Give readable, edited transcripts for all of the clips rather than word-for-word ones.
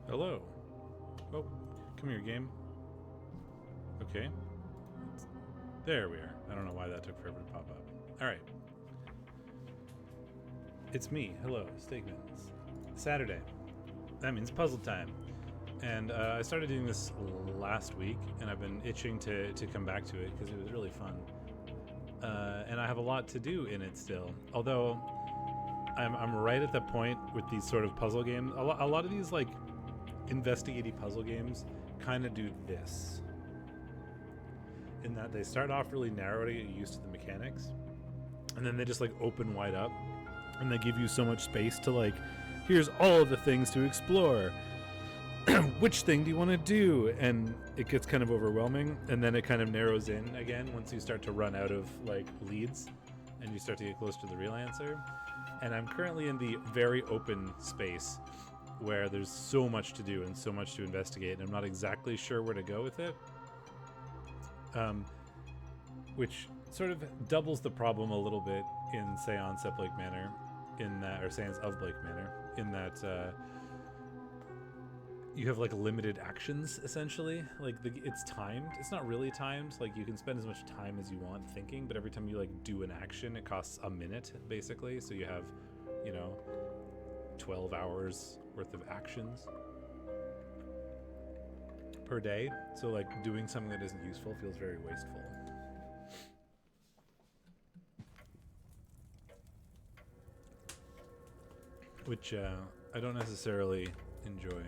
Hello. Oh, come here, game. Okay. There we are. I don't know why that took forever to pop up. Alright. It's me. Hello, Steakmans. Saturday. That means puzzle time. And I started doing this last week, and I've been itching to come back to it because it was really fun. And I have a lot to do in it still. Although I'm right at the point with these sort of puzzle games. A lot of these like investigative puzzle games kind of do this, in that they start off really narrow to get used to the mechanics, and then they just like open wide up, and they give you so much space to like, here's all of the things to explore. Which thing do you want to do? And it gets kind of overwhelming, and then it kind of narrows in again once you start to run out of like leads and you start to get close to the real answer. And I'm currently in the very open space where there's so much to do and so much to investigate, and I'm not exactly sure where to go with it. Which sort of doubles the problem a little bit in Séance at Blake Manor, in that, or Séance of Blake Manor, in that you have like limited actions essentially. Like it's timed. It's not really timed. Like you can spend as much time as you want thinking, but every time you like do an action, it costs a minute basically. So you have, 12 hours worth of actions per day. So like doing something that isn't useful feels very wasteful. Which I don't necessarily enjoy.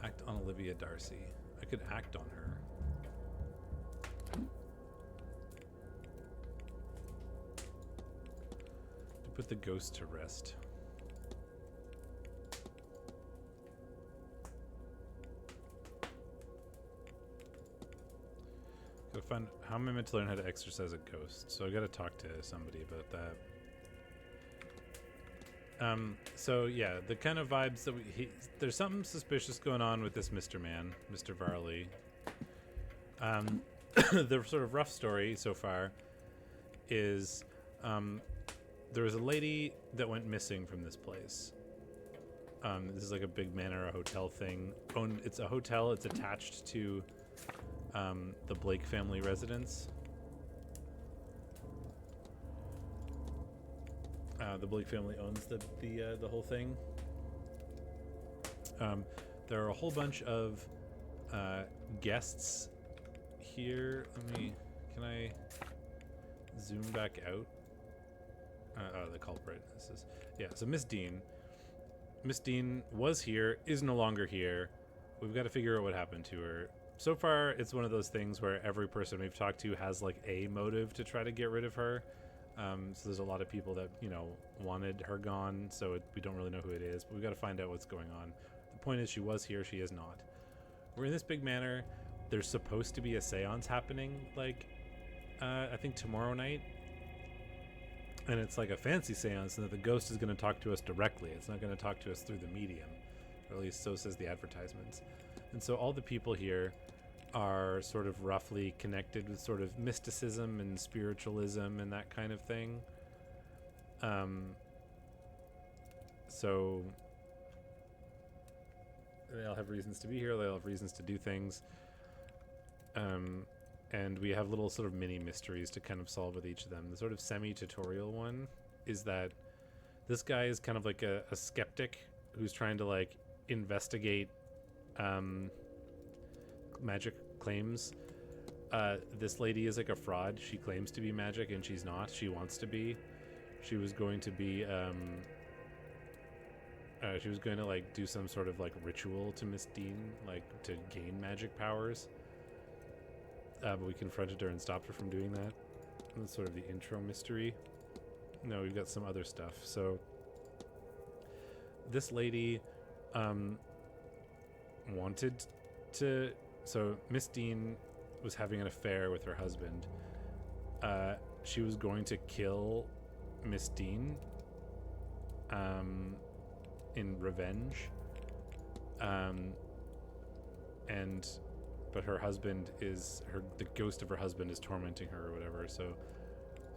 Act on Olivia Darcy. I could act on her. To put the ghost to rest. Gotta find how am I meant to learn how to exercise a ghost. So I gotta talk to somebody about that. So yeah, the kind of vibes that there's something suspicious going on with this Mr. Man, Mr. Varley. The sort of rough story so far is there was a lady that went missing from this place. This is like a big manor, a hotel thing. It's a hotel. It's attached to the Blake family residence. The Blake family owns the whole thing. There are a whole bunch of guests here. Can I zoom back out? The culprit. So Miss Dean. Miss Dean was here, is no longer here. We've got to figure out what happened to her. So far, it's one of those things where every person we've talked to has like a motive to try to get rid of her. So there's a lot of people that, wanted her gone, so we don't really know who it is, but we've got to find out what's going on. The point is, she was here, she is not. We're in this big manor. There's supposed to be a seance happening, I think tomorrow night. And it's like a fancy seance, and that the ghost is going to talk to us directly. It's not going to talk to us through the medium. Or at least so says the advertisements. And so all the people here are sort of roughly connected with sort of mysticism and spiritualism and that kind of thing. So they'll have reasons to be here, they'll have reasons to do things. And we have little sort of mini mysteries to kind of solve with each of them. The sort of semi-tutorial one is that this guy is kind of like a skeptic who's trying to like investigate magic claims. This lady is like a fraud. She claims to be magic and she's not. She wants to be. She was going to be she was going to like do some sort of like ritual to Miss Dean, like to gain magic powers. But we confronted her and stopped her from doing that. That's sort of the intro mystery. No, we've got some other stuff. So this lady wanted to... So Miss Dean was having an affair with her husband. She was going to kill Miss Dean in revenge. But her husband the ghost of her husband is tormenting her or whatever. So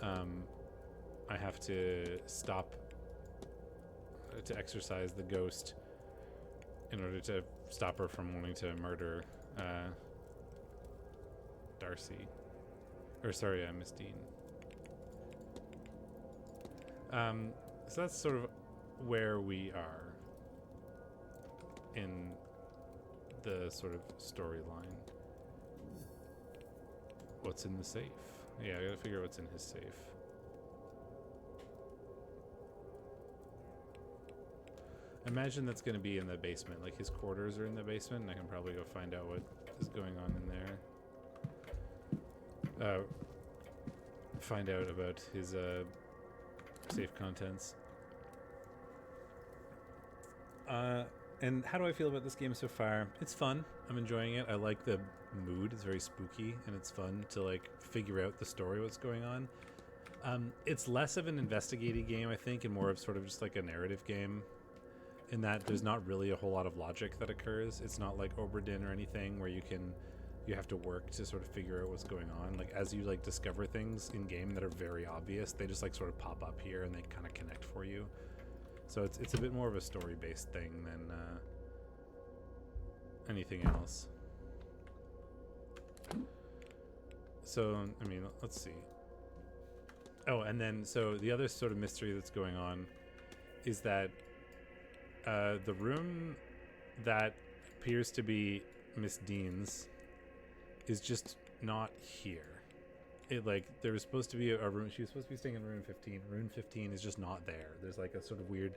I have to stop to exorcise the ghost in order to stop her from wanting to murder Darcy. Or sorry, Miss Dean. So that's sort of where we are in the sort of storyline. What's in the safe? Yeah, I gotta figure out what's in his safe. I imagine that's gonna be in the basement. Like his quarters are in the basement, and I can probably go find out what is going on in there. Find out about his safe contents. And how do I feel about this game so far? It's fun. I'm enjoying it. I like the mood. It's very spooky, and it's fun to like figure out the story, what's going on. It's less of an investigating game, I think, and more of sort of just like a narrative game, in that there's not really a whole lot of logic that occurs. It's not like Oberdin or anything where you have to work to sort of figure out what's going on. Like as you like discover things in game that are very obvious, they just like sort of pop up here and they kind of connect for you. So it's a bit more of a story-based thing than anything else. So, I mean, let's see. Oh, and then, so the other sort of mystery that's going on is that the room that appears to be Miss Dean's is just not here. It, like, there was supposed to be a room, she was supposed to be staying in room 15. Room 15 is just not there. There's like a sort of weird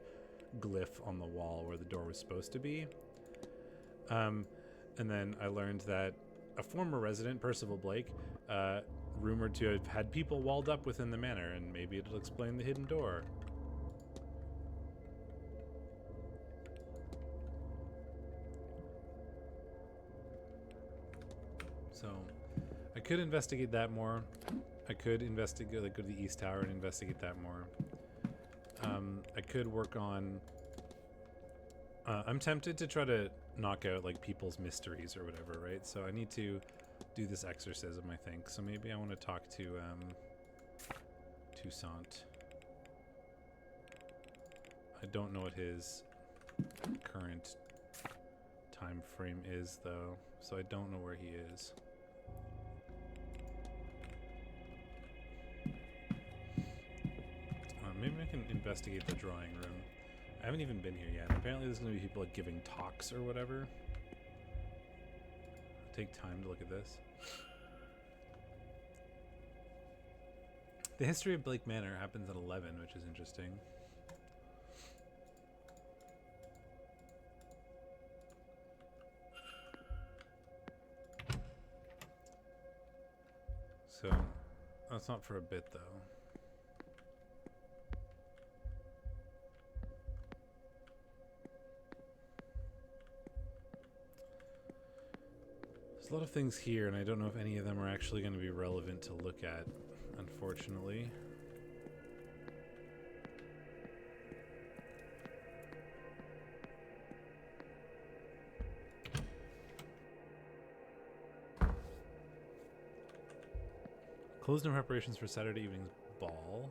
glyph on the wall where the door was supposed to be. And then I learned that a former resident, Percival Blake, rumored to have had people walled up within the manor, and maybe it'll explain the hidden door. So I could investigate that more. I could investigate, like, go to the East Tower and investigate that more. I could work on... I'm tempted to try to knock out, like, people's mysteries or whatever, right? So I need to do this exorcism, I think. So maybe I want to talk to Toussaint. I don't know what his current time frame is, though, so I don't know where he is. Maybe I can investigate the drawing room. I haven't even been here yet. Apparently there's going to be people like giving talks or whatever. I'll take time to look at this. The history of Blake Manor happens at 11, which is interesting. So, that's not for a bit, though. There's a lot of things here, and I don't know if any of them are actually going to be relevant to look at, unfortunately. Closed in preparations for Saturday evening's ball.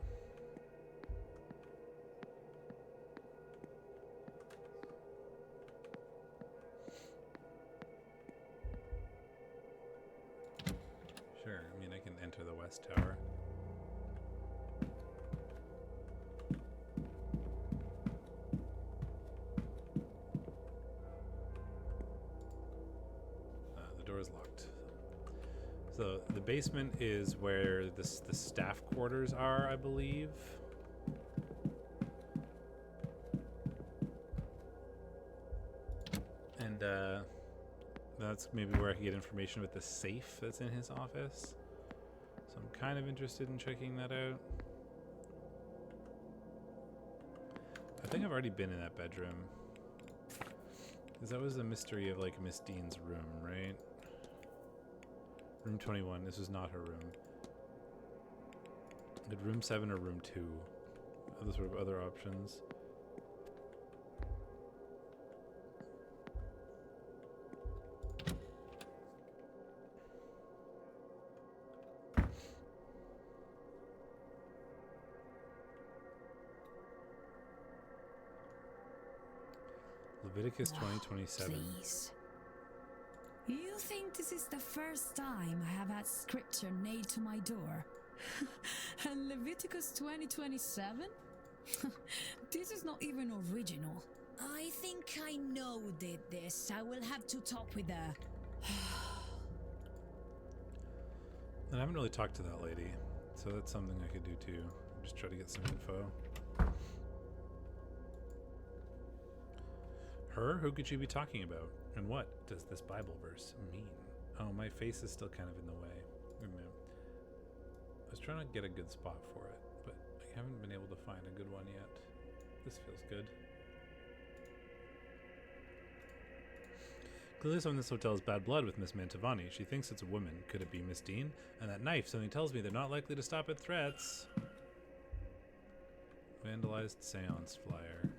Sure, I mean, I can enter the West Tower. The door is locked. So the basement is where the staff quarters are, I believe. And that's maybe where I can get information about the safe that's in his office. So I'm kind of interested in checking that out. I think I've already been in that bedroom. Because that was the mystery of, like, Miss Dean's room, right? Room 21. This was not her room. Did room 7 or room 2? Other sort of other options. Leviticus 20:27. Please. You think this is the first time I have had scripture nailed to my door? And Leviticus 20:27? This is not even original. I think I know who did this. I will have to talk with her. And I haven't really talked to that lady, so that's something I could do too. Just try to get some info. Her? Who could she be talking about? And what does this Bible verse mean? Oh, my face is still kind of in the way. Wait a minute. I was trying to get a good spot for it, but I haven't been able to find a good one yet. This feels good. Clearly someone in this hotel has bad blood with Miss Mantovani. She thinks it's a woman. Could it be Miss Dean? And that knife, something tells me they're not likely to stop at threats. Vandalized Séance flyer.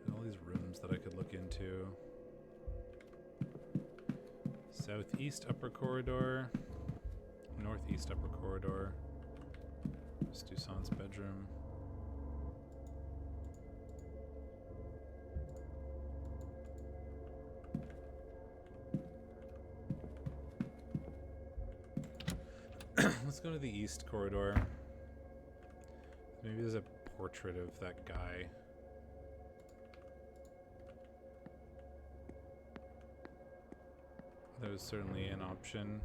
And all these rooms that I could look into. Southeast upper corridor. Northeast upper corridor. Miss Toussaint's bedroom. Let's go to the east corridor. Maybe there's a portrait of that guy. That was certainly an option.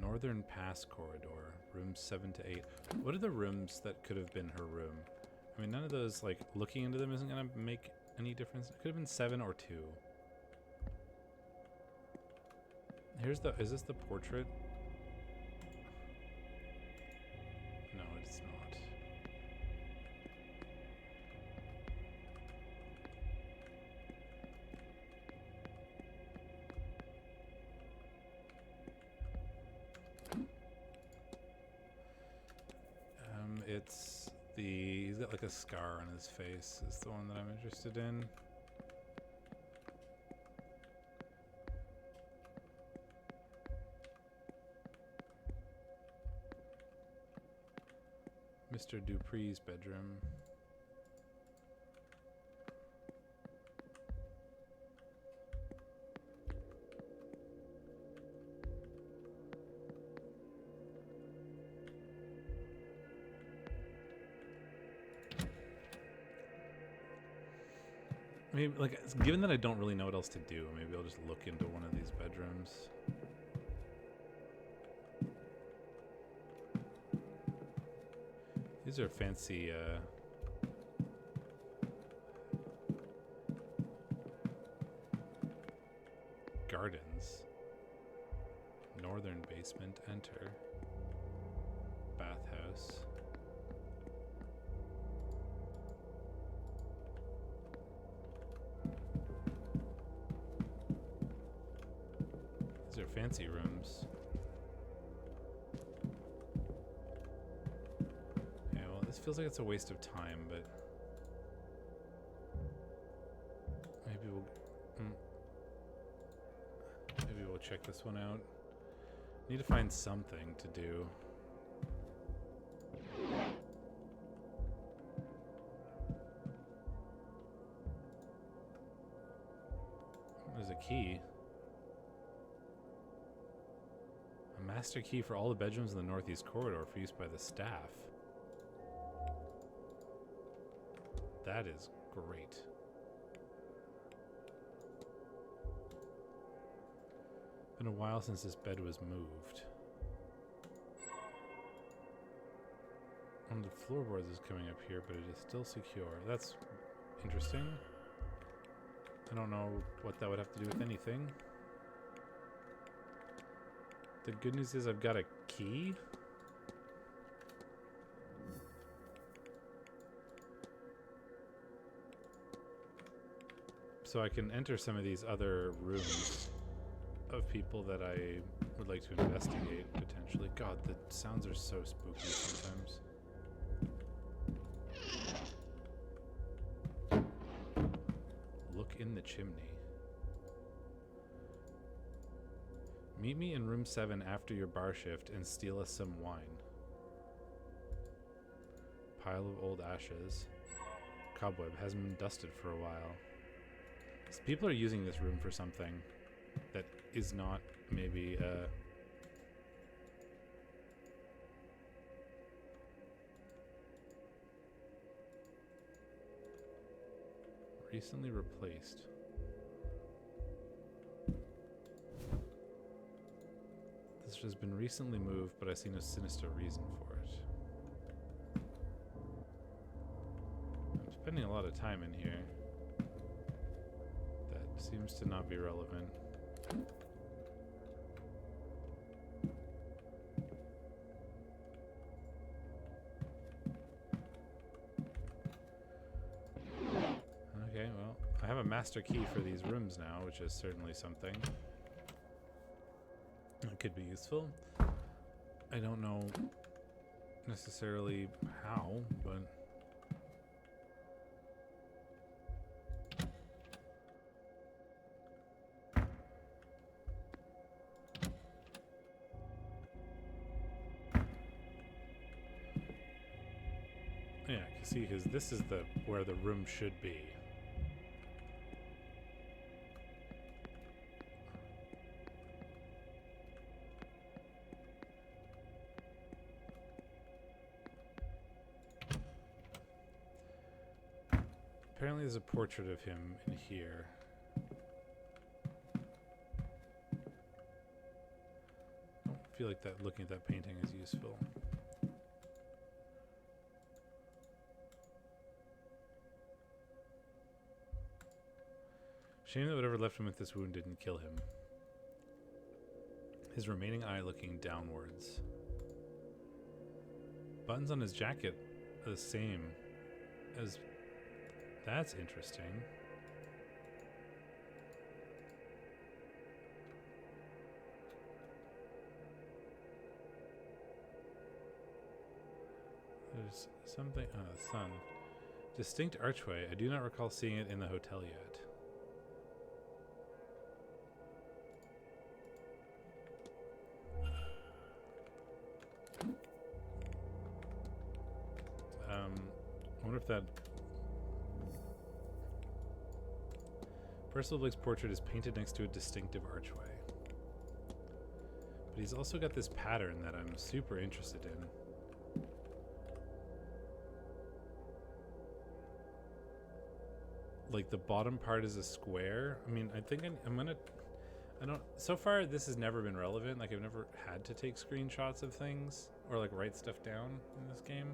Northern Pass corridor, rooms 7 to 8. What are the rooms that could have been her room? I mean, none of those, like, looking into them isn't going to make any difference. It could have been 7 or 2. Here's the, is this the portrait? No, it's not. It's the, he's got like a scar on his face, is the one that I'm interested in. Mr. Dupree's bedroom. Maybe, like, given that I don't really know what else to do, maybe I'll just look into one of these bedrooms. These are fancy, gardens. Northern basement, enter. Bathhouse. These are fancy rooms. Yeah, well, this feels like it's a waste of time, but maybe we'll check this one out. Need to find something to do. There's a key. A master key for all the bedrooms in the northeast corridor for use by the staff. That is great. Been a while since this bed was moved. One of the floorboards is coming up here, but it is still secure. That's interesting. I don't know what that would have to do with anything. The good news is I've got a key. So I can enter some of these other rooms of people that I would like to investigate, potentially. God, the sounds are so spooky sometimes. Look in the chimney. Meet me in room 7 after your bar shift and steal us some wine. Pile of old ashes. cobweb. Hasn't been dusted for a while. So people are using this room for something that is not maybe recently replaced. This has been recently moved, but I see no sinister reason for it. I'm spending a lot of time in here. That seems to not be relevant. Okay, well, I have a master key for these rooms now, which is certainly something. It could be useful. I don't know necessarily how, but yeah, see, because this is the where the room should be. Apparently there's a portrait of him in here. I don't feel like that looking at that painting is useful. Shame that whatever left him with this wound didn't kill him. His remaining eye looking downwards. Buttons on his jacket are the same as... That's interesting. There's something... sun. Distinct archway. I do not recall seeing it in the hotel yet. I wonder if that... Percival Blake's portrait is painted next to a distinctive archway. But he's also got this pattern that I'm super interested in. Like the bottom part is a square. I mean, I think I'm gonna... I don't... So far, this has never been relevant. Like, I've never had to take screenshots of things or, like, write stuff down in this game.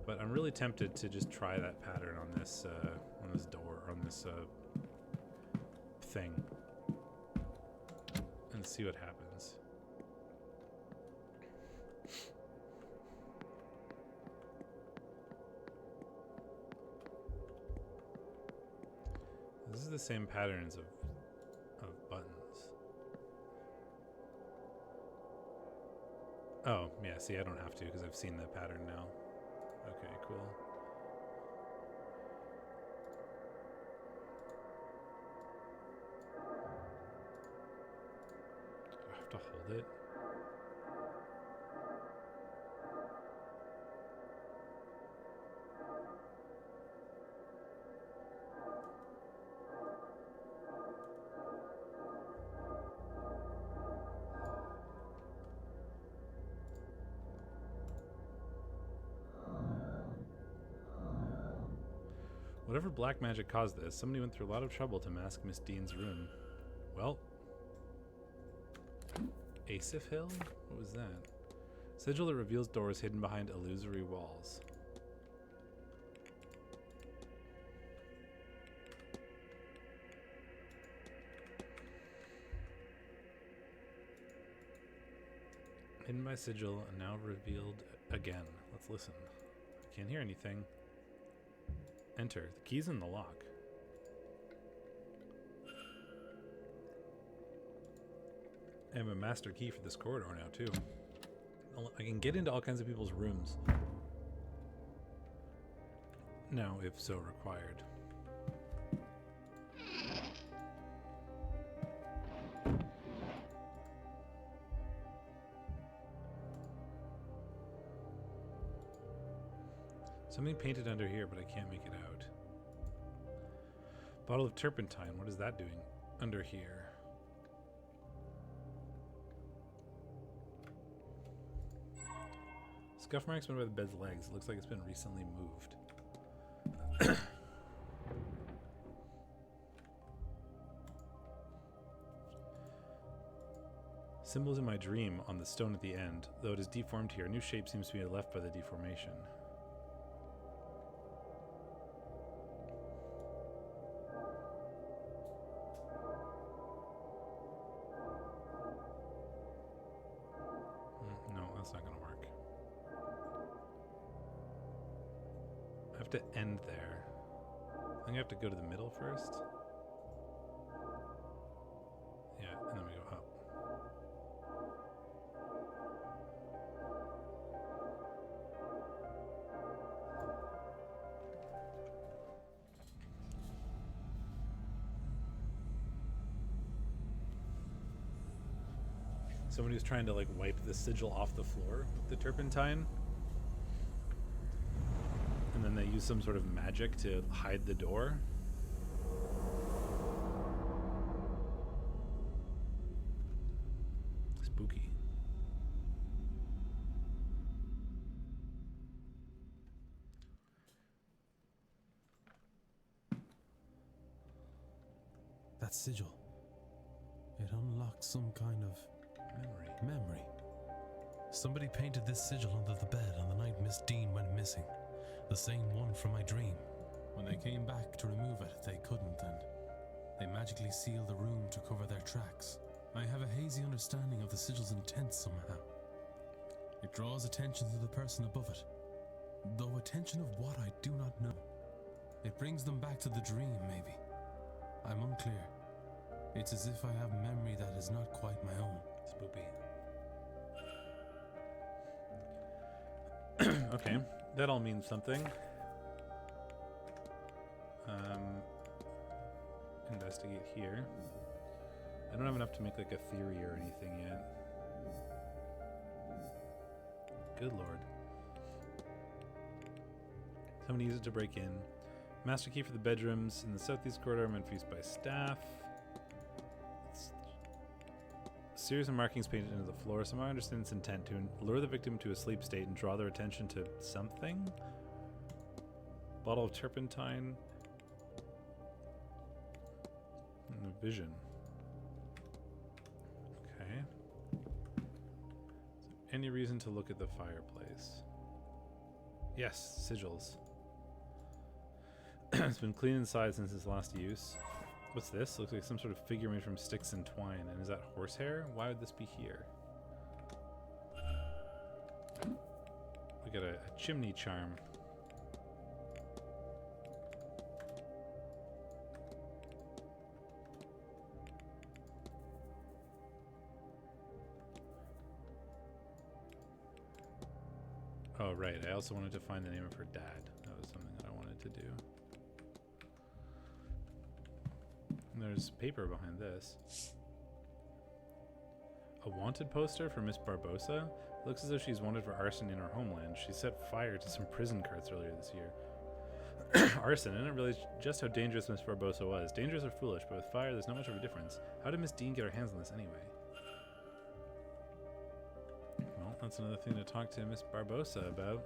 But I'm really tempted to just try that pattern on this door, on this thing, and see what happens. This is the same patterns of buttons. Oh, yeah, see, I don't have to because I've seen the pattern now. Okay, cool. Do I have to hold it? Whatever black magic caused this, somebody went through a lot of trouble to mask Miss Dean's room. Well... Asif Hill? What was that? Sigil that reveals doors hidden behind illusory walls. Hidden by sigil and now revealed again. Let's listen. I can't hear anything. Enter. The key's in the lock. I have a master key for this corridor now, too. I can get into all kinds of people's rooms. Now, if so required. Something painted under here, but I can't make it out. Bottle of turpentine. What is that doing under here? Scuff marks made by the bed's legs. It looks like it's been recently moved. Symbols in my dream on the stone at the end. Though it is deformed here, a new shape seems to be left by the deformation. No, that's not going to work. I have to end there. I think I have to go to the middle first. Yeah, and then we go up. Somebody was trying to like wipe the sigil off the floor with the turpentine. And then they use some sort of magic to hide the door. Spooky. That sigil. It unlocks some kind of memory. Somebody painted this sigil under the bed on the night Miss Dean went missing. The same one from my dream. When they came back to remove it, they couldn't, and they magically sealed the room to cover their tracks. I have a hazy understanding of the sigil's intent somehow. It draws attention to the person above it, though attention of what I do not know. It brings them back to the dream, maybe. I'm unclear. It's as if I have memory that is not quite my own. Spoopy. Okay, that all means something. Investigate here. I don't have enough to make like a theory or anything yet. Good lord. Somebody used it to break in. Master key for the bedrooms in the southeast corridor meant for use by staff. Series of markings painted into the floor. Somehow I understand its intent to lure the victim to a sleep state and draw their attention to something. Bottle of turpentine. And a vision. Okay. Any reason to look at the fireplace? Yes, sigils. It's been clean inside since its last use. What's this? Looks like some sort of figure made from sticks and twine. And is that horsehair? Why would this be here? We got a chimney charm. Oh, right. I also wanted to find the name of her dad. That was something that I wanted to do. There's paper behind this. A wanted poster for Miss Barbosa? Looks as though she's wanted for arson in her homeland. She set fire to some prison carts earlier this year. Arson? I didn't realize just how dangerous Miss Barbosa was. Dangerous or foolish, but with fire there's not much of a difference. How did Miss Dean get her hands on this anyway? Well, that's another thing to talk to Miss Barbosa about.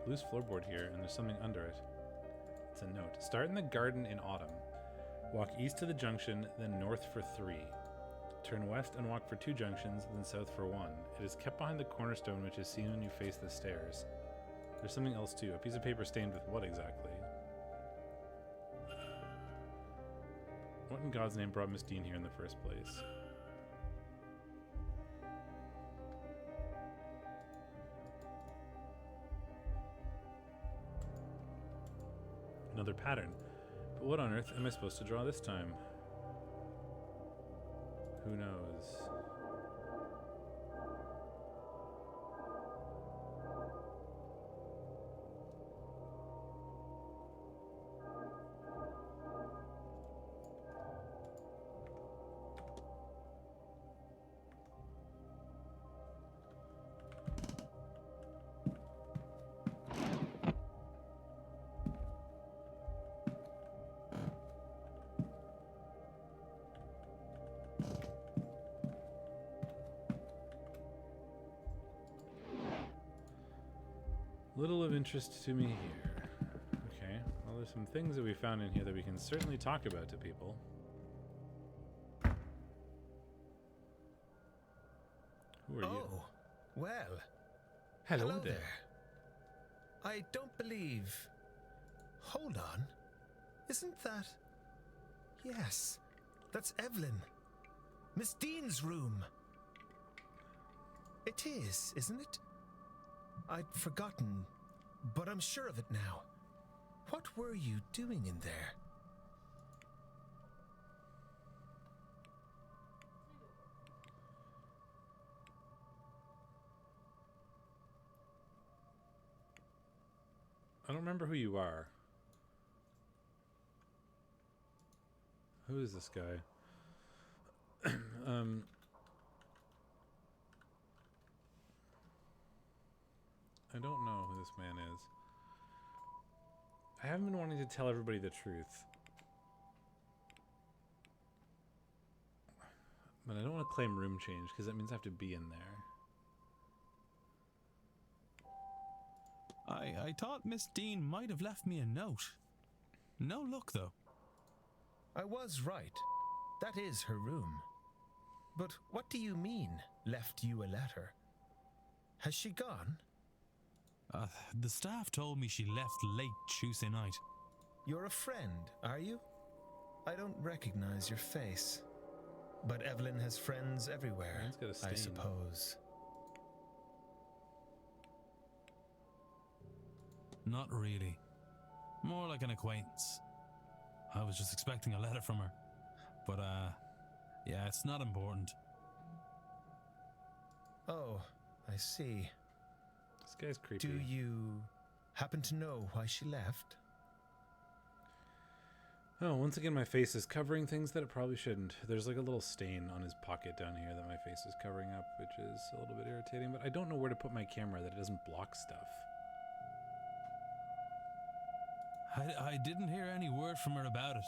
Loose floorboard here, and there's something under it. It's a note. Start in the garden in autumn. Walk east to the junction, then north for 3. Turn west and walk for 2 junctions, then south for 1. It is kept behind the cornerstone, which is seen when you face the stairs. There's something else too. A piece of paper stained with what exactly? What in God's name brought Miss Dean here in the first place? Another pattern. But what on earth am I supposed to draw this time? Who knows? Little of interest to me here. Okay, well, there's some things that we found in here that we can certainly talk about to people. Who are you? Oh, well. Hello there. I don't believe... Hold on. Isn't that... Yes, that's Evelyn. Miss Dean's room. It is, isn't it? I'd forgotten, but I'm sure of it now. What were you doing in there? I don't remember who you are. Who is this guy? I don't know who this man is. I haven't been wanting to tell everybody the truth. But I don't want to claim room change, because that means I have to be in there. I thought Miss Dean might have left me a note. No luck, though. I was right. That is her room. But what do you mean, left you a letter? Has she gone? The staff told me she left late Tuesday night. You're a friend, are you? I don't recognize your face. But Evelyn has friends everywhere, Mine's got a stain. I suppose. Not really. More like an acquaintance. I was just expecting a letter from her. But, yeah, it's not important. Oh, I see. This guy's creepy. Do you happen to know why she left? Oh, once again, my face is covering things that it probably shouldn't. There's like a little stain on his pocket down here that my face is covering up, which is a little bit irritating, but I don't know where to put my camera that it doesn't block stuff. I didn't hear any word from her about it.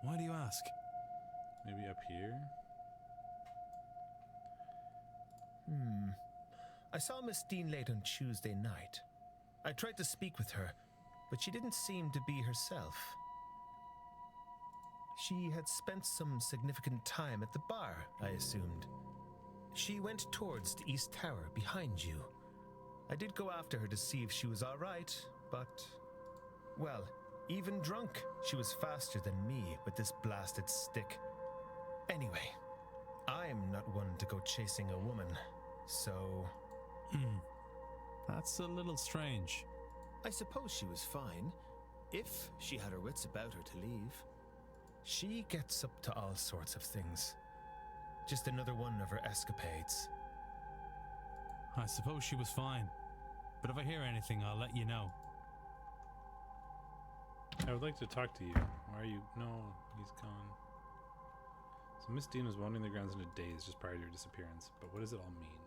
Why do you ask? Maybe up here? I saw Miss Dean late on Tuesday night. I tried to speak with her, but she didn't seem to be herself. She had spent some significant time at the bar, I assumed. She went towards the East Tower behind you. I did go after her to see if she was all right, but... Well, even drunk, she was faster than me with this blasted stick. Anyway, I'm not one to go chasing a woman, so... That's a little strange. I suppose she was fine, if she had her wits about her to leave. She gets up to all sorts of things. Just another one of her escapades. I suppose she was fine. But if I hear anything, I'll let you know. I would like to talk to you. Why are you... No, he's gone. So Miss Dean was wandering the grounds in a daze just prior to your disappearance. But what does it all mean?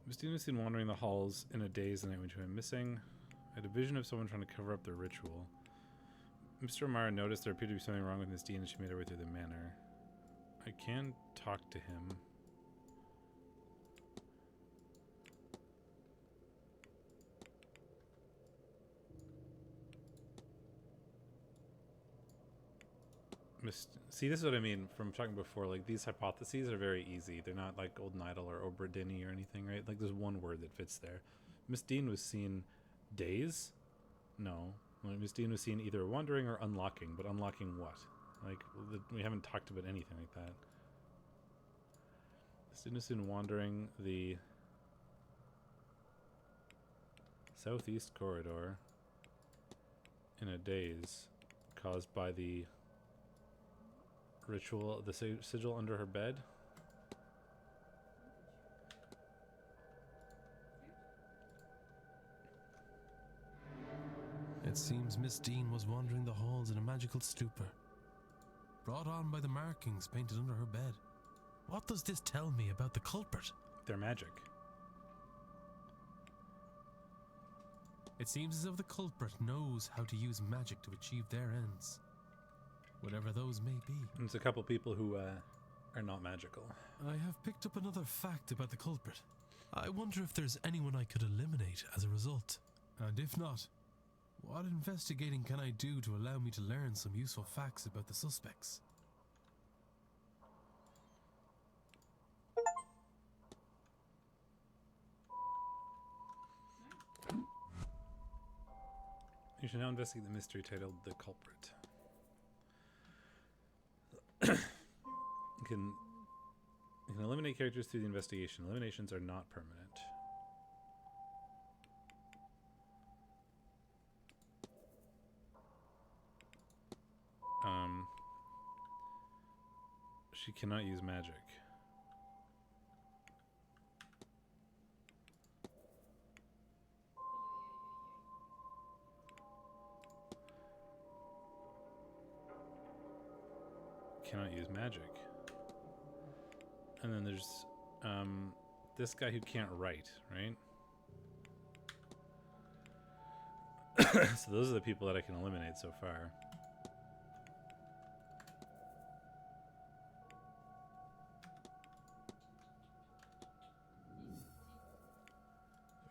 Miss Dean was seen wandering the halls in a daze the night when she went missing. I had a vision of someone trying to cover up their ritual. Mr. Amara noticed there appeared to be something wrong with Miss Dean and she made her way through the manor. I can talk to him. See, this is what I mean from talking before. Like, these hypotheses are very easy. They're not like Old Idol or Obradini or anything, right? Like, there's one word that fits there. Miss Dean was seen days? No. Miss Dean was seen either wandering or unlocking, but unlocking what? Like, we haven't talked about anything like that. Miss Dean was seen wandering the southeast corridor in a daze caused by the ritual, the sigil under her bed. It seems Miss Dean was wandering the halls in a magical stupor. brought on by the markings painted under her bed. What does this tell me about the culprit? They're magic. It seems as if the culprit knows how to use magic to achieve their ends, whatever those may be. There's a couple people who are not magical. I have picked up another fact about the culprit. I wonder if there's anyone I could eliminate as a result. And if not, what investigating can I do to allow me to learn some useful facts about the suspects? You should now investigate the mystery titled The Culprit. You can eliminate characters through the investigation. Eliminations are not permanent. She cannot use magic. Cannot use magic. And then there's this guy who can't write, right? So those are the people that I can eliminate so far.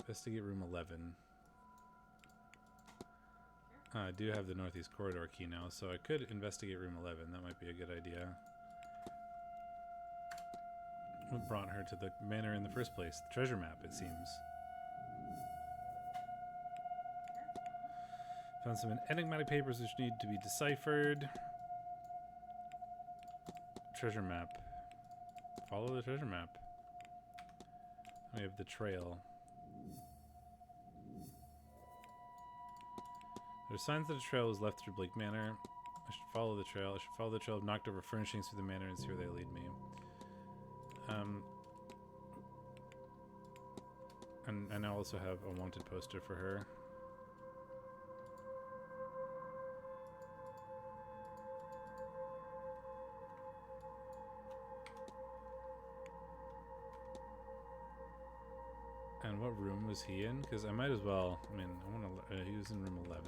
Investigate room 11. I do have the northeast corridor key now, so I could investigate room 11. That might be a good idea. What brought her to the manor in the first place? The treasure map, it seems. Found some enigmatic papers which need to be deciphered. Treasure map. Follow the treasure map. We have the trail. There's signs that a trail was left through Blake Manor. I should follow the trail. I should follow the trail of knocked over furnishings through the manor and see where they lead me. And I now also have a wanted poster for her. And what room was he in? Because I might as well. I mean, I want to. He was in room 11,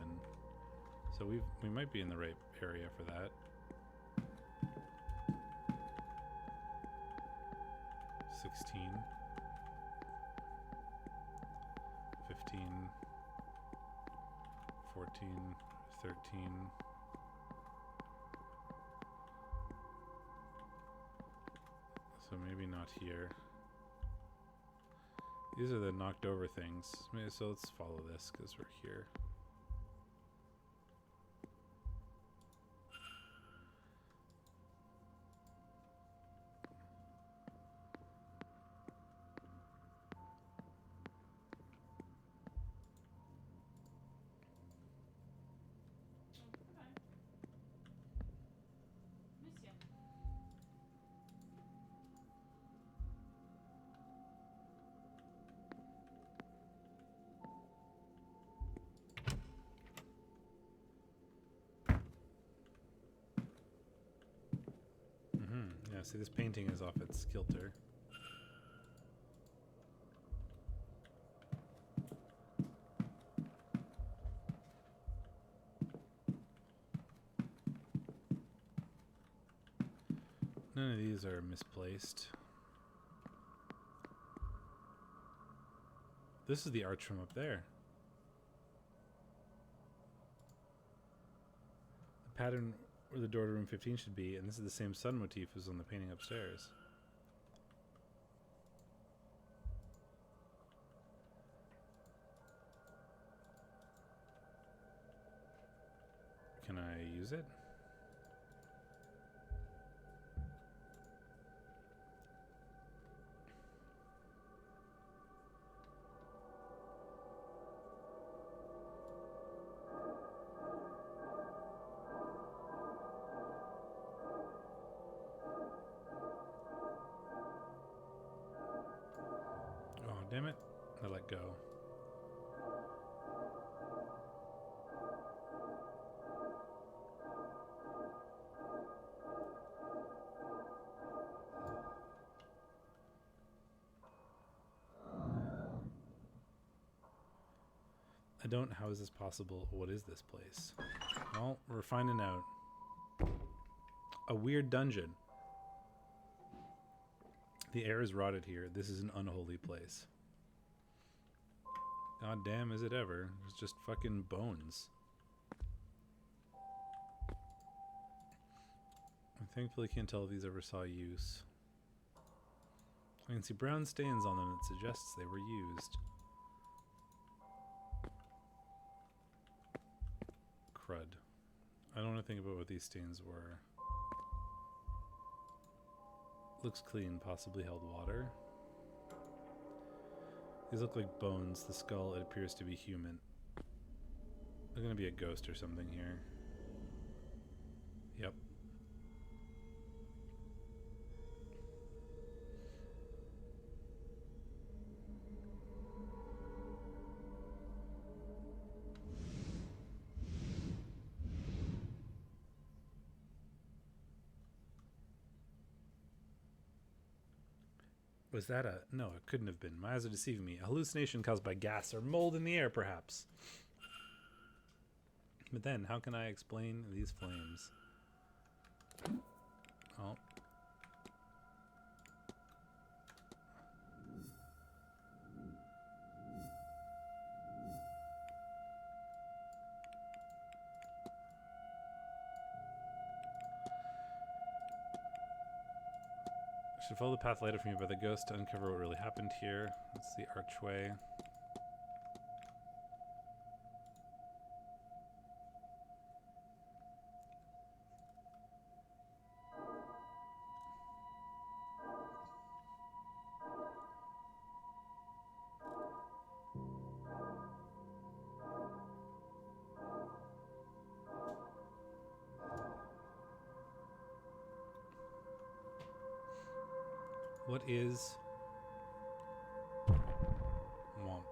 so we might be in the right area for that. 16, 15, 14, 13. So maybe not here. These are the knocked over things. So let's follow this because we're here. Yeah, see, this painting is off its kilter. None of these are misplaced. This is the arch from up there. The pattern where the door to room 15 should be, and this is the same sun motif as on the painting upstairs. Can I use it? Damn it, I let go. don't. How is this possible? What is this place? Well, we're finding out. A weird dungeon. The air is rotted here. This is an unholy place. God damn, is it ever? There's just fucking bones. I thankfully can't tell if these ever saw use. I can see brown stains on them that suggests they were used. Crud. I don't want to think about what these stains were. Looks clean, possibly held water. These look like bones. The skull, it appears to be human. There's gonna be a ghost or something here. Yep. Was that a... No, it couldn't have been. My eyes are deceiving me. A hallucination caused by gas or mold in the air, perhaps. But then, how can I explain these flames? Oh. I should follow the path lighted for me by the ghost to uncover what really happened here. That's the archway. What is Womp?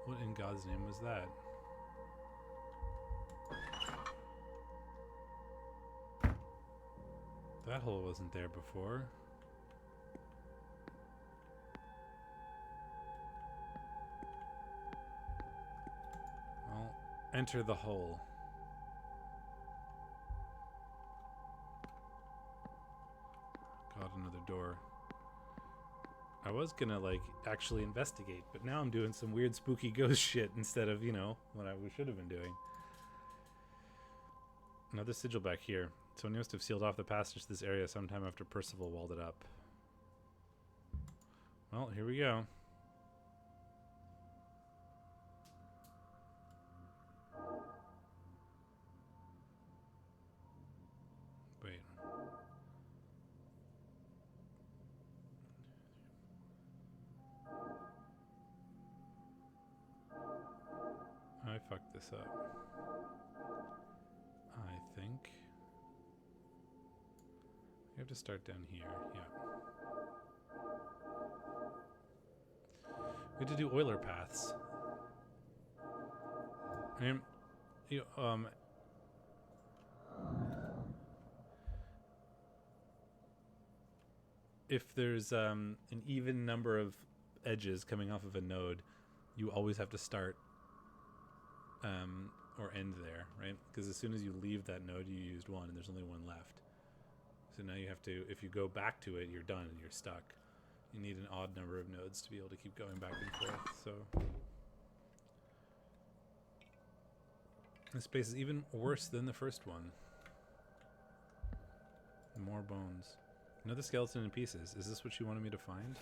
What in God's name was that? That hole wasn't there before. Well, enter the hole. God, another door. I was gonna, like, actually investigate, but now I'm doing some weird spooky ghost shit instead of, you know, what I should have been doing. Another sigil back here. Someone must have sealed off the passage to this area sometime after Percival walled it up. Well, here we go. Wait. I fucked this up. I think. You have to start down here. Yeah. We had to do Euler paths. If there's an even number of edges coming off of a node, you always have to start or end there, right? Because as soon as you leave that node, you used one, and there's only one left. So now you have to, if you go back to it, you're done and you're stuck. You need an odd number of nodes to be able to keep going back and forth. So this space is even worse than the first one. More bones. Another skeleton in pieces. Is this what you wanted me to find?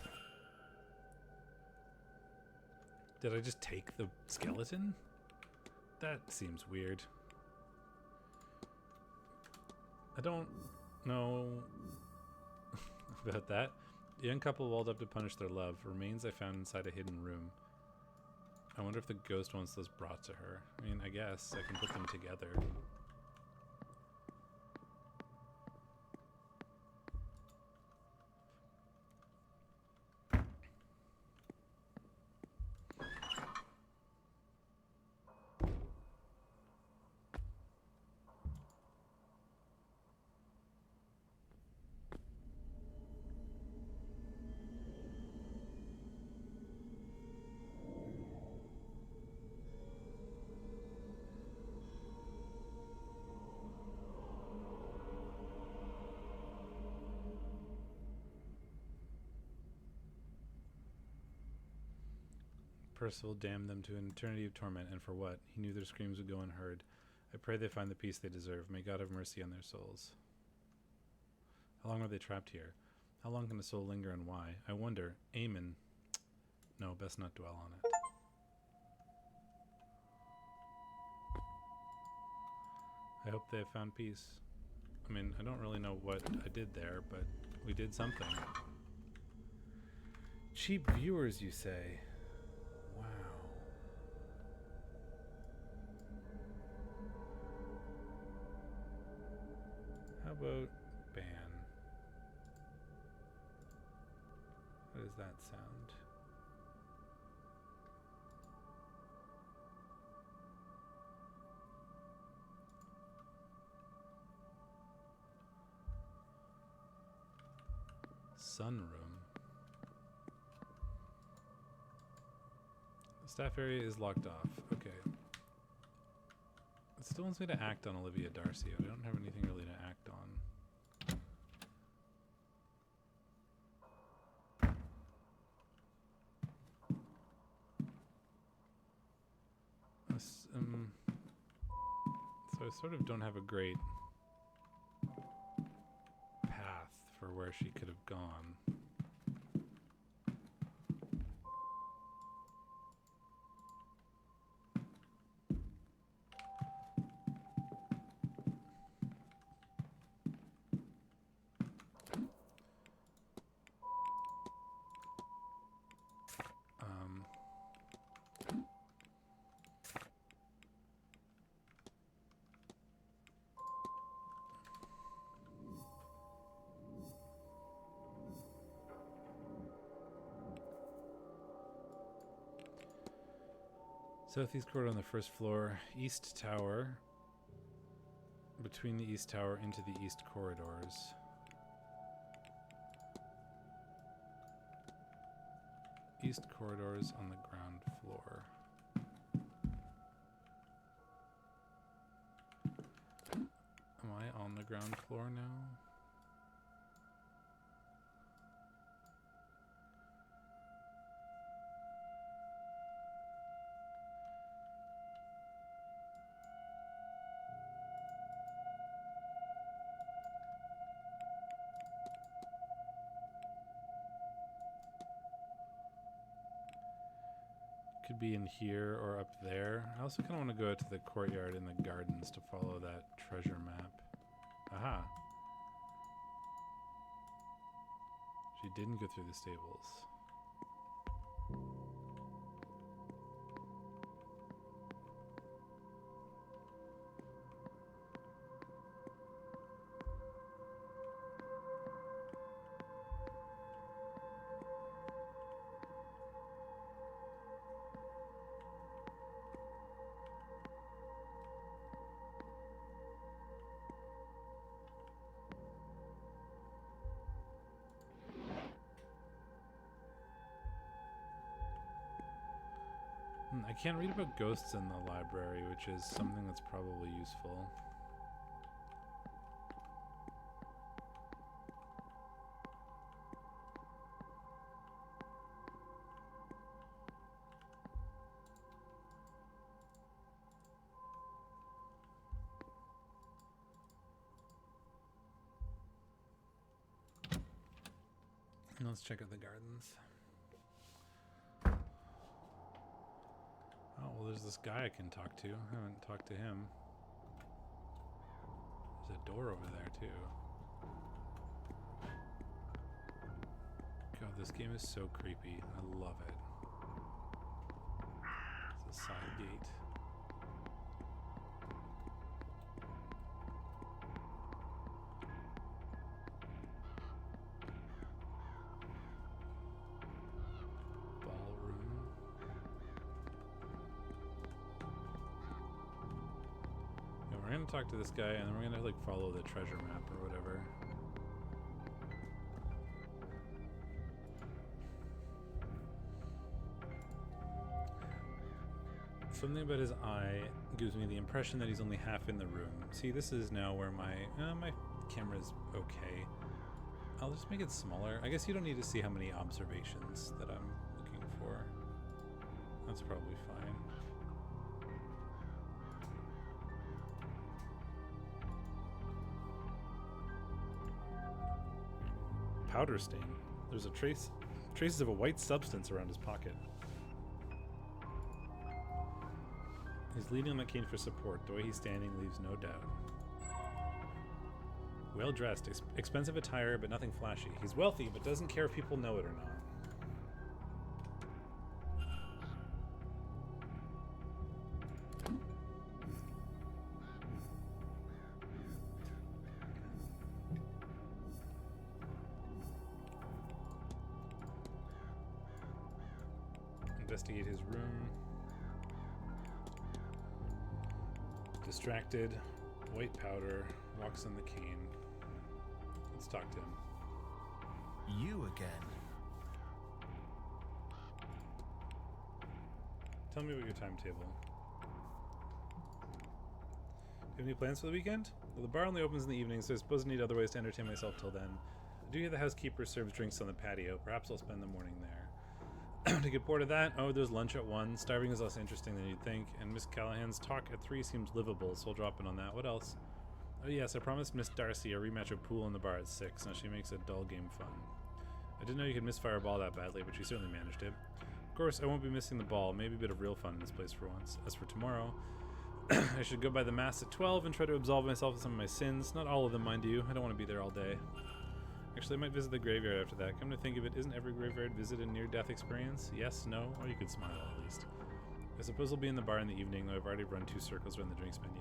Did I just take the skeleton? That seems weird. I don't know about that. The young couple walled up to punish their love. Remains I found inside a hidden room. I wonder if the ghost wants those brought to her. I mean, I guess I can put them together. Percival damned them to an eternity of torment, and for what? He knew their screams would go unheard. I pray they find the peace they deserve. May God have mercy on their souls. How long were they trapped here? How long can a soul linger, and why? I wonder. Amen. No, best not dwell on it. I hope they have found peace. I mean, I don't really know what I did there, but we did something. Cheap viewers, you say? Wow. How about ban? How does that sound? Sunroom. The staff area is locked off. Okay. It still wants me to act on Olivia Darcy. I don't have anything really to act on. So I sort of don't have a great path for where she could have gone. Southeast corridor on the first floor. East tower. Between the east tower into the east corridors. East corridors on the ground floor. Am I on the ground floor now? Could be in here or up there. I also kind of want to go out to the courtyard and the gardens to follow that treasure map. Aha. She didn't go through the stables. I can't read about ghosts in the library, which is something that's probably useful. Let's check out the gardens. Oh, well, there's this guy I can talk to. I haven't talked to him. There's a door over there, too. God, this game is so creepy. I love it. It's a side gate. We're gonna talk to this guy, and then we're gonna like follow the treasure map or whatever. Something about his eye gives me the impression that he's only half in the room. See, this is now where my camera's okay. I'll just make it smaller. I guess you don't need to see how many observations that I'm looking for. That's probably fine. Powder stain. There's a traces of a white substance around his pocket. He's leaning on the cane for support. The way he's standing leaves no doubt. Well dressed, expensive attire, but nothing flashy. He's wealthy, but doesn't care if people know it or not. Investigate his room. Distracted, white powder, walks on the cane. Let's talk to him. You again. Tell me about your timetable. Do you have any plans for the weekend? Well, the bar only opens in the evening, so I suppose I need other ways to entertain myself till then. I do hear the housekeeper serves drinks on the patio. Perhaps I'll spend the morning there. To get bored of that, oh, there's lunch at 1. Starving is less interesting than you'd think, and Miss Callahan's talk at 3 seems livable, so I'll drop in on that. What else? Oh yes, I promised Miss Darcy a rematch of pool in the bar at 6. Now she makes a dull game fun. I didn't know you could misfire a ball that badly, but she certainly managed it. Of course, I won't be missing the ball. Maybe a bit of real fun in this place for once. As for tomorrow, I should go by the mass at 12 and try to absolve myself of some of my sins. Not all of them, mind you. I don't want to be there all day. Actually, I might visit the graveyard after that. Come to think of it, isn't every graveyard visit a near-death experience? Yes, no, or you could smile at least. I suppose I'll be in the bar in the evening, though I've already run 2 circles around the drinks menu.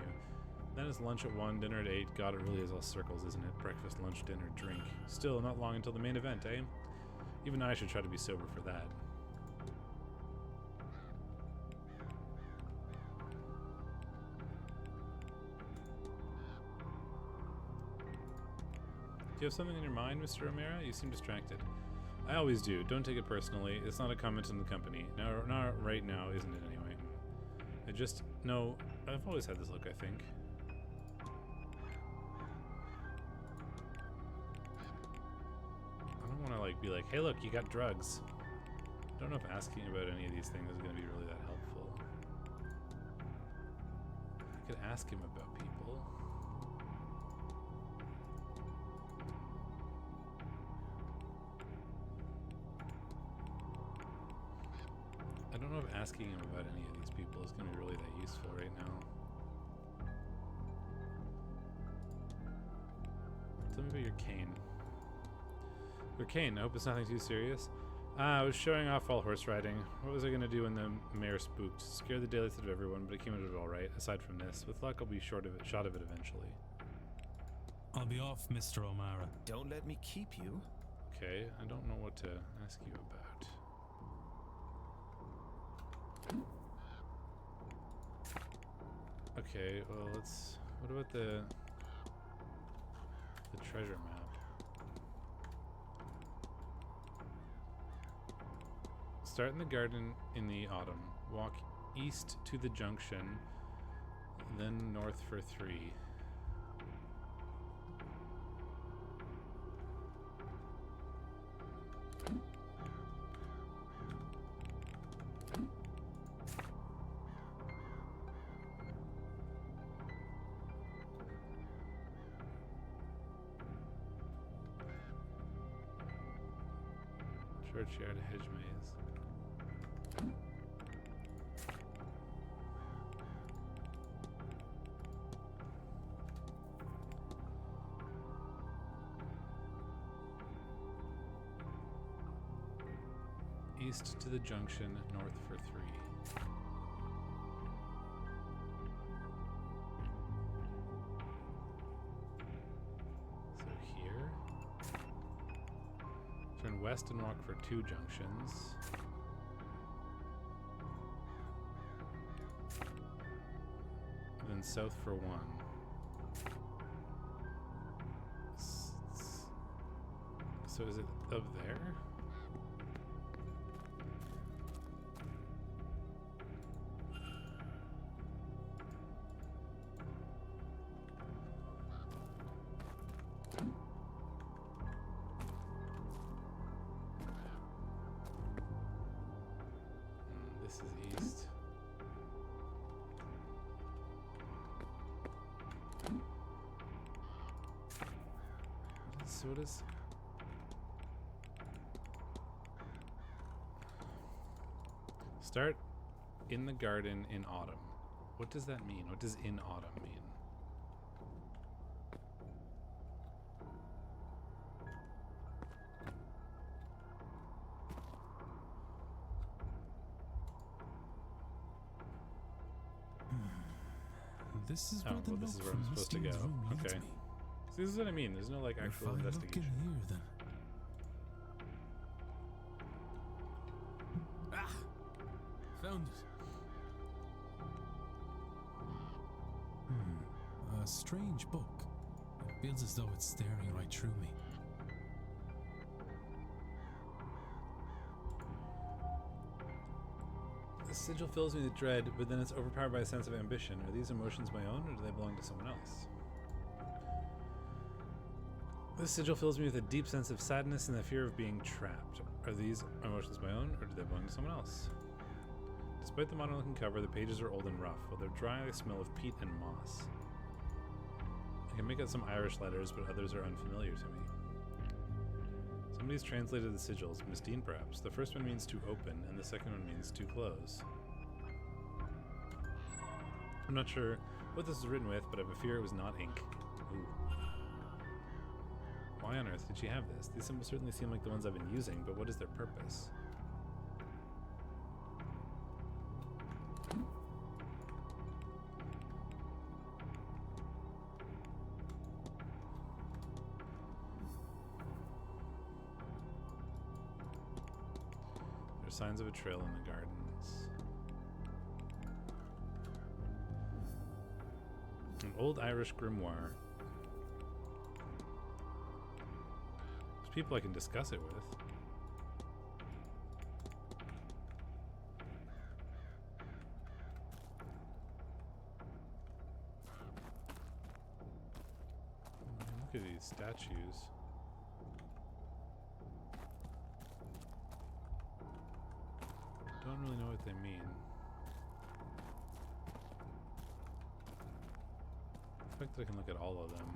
Then it's lunch at 1, dinner at 8. God, it really is all circles, isn't it? Breakfast, lunch, dinner, drink. Still, not long until the main event, eh? Even I should try to be sober for that. Do you have something in your mind, Mr. O'Mara? You seem distracted. I always do. Don't take it personally. It's not a comment on the company. No, not right now, isn't it, anyway? I just... No, I've always had this look, I think. I don't want to, like, be like, hey, look, you got drugs. I don't know if asking about any of these things is going to be really that helpful. I could ask him about people. I don't know if asking him about any of these people is going to be really that useful right now. Tell me about your cane. Your cane, I hope it's nothing too serious. I was showing off while horse riding. What was I going to do when the mare spooked? Scare the daylights out of everyone, but it came out of it all right. Aside from this, with luck I'll be shot of it eventually. I'll be off, Mr. O'Mara. Don't let me keep you. Okay, I don't know what to ask you about. Okay, well let's... What about the treasure map? Start in the garden in the autumn. Walk east to the junction, then north for 3. Churchyard hedge maze. East to the junction, north for 3. So here. Turn west and walk for 2 junctions. And then south for 1. So is it up there? This is east. So what is... Start in the garden in autumn. What does that mean? What does in autumn mean? This is Oh, where the well, this knock is where from I'm supposed to Mistine's go. room leads Okay. me. See, this is what I mean. There's no like actual If I look in investigation. here, then. Ah! Found it. A strange book. It feels as though it's staring right through me. The sigil fills me with dread, but then it's overpowered by a sense of ambition. Are these emotions my own, or do they belong to someone else? This sigil fills me with a deep sense of sadness and the fear of being trapped. Are these emotions my own, or do they belong to someone else? Despite the modern-looking cover, the pages are old and rough. While they're dry, they smell of peat and moss. I can make out some Irish letters, but others are unfamiliar to me. Somebody's translated the sigils. Miss Dean, perhaps. The first one means to open, and the second one means to close. I'm not sure what this was written with, but I have a fear it was not ink. Ooh. Why on earth did she have this? These symbols certainly seem like the ones I've been using, but what is their purpose? There's signs of a trail in the gardens. An old Irish grimoire. There's people I can discuss it with. Look at these statues. Don't really know what they mean. The fact that I can look at all of them.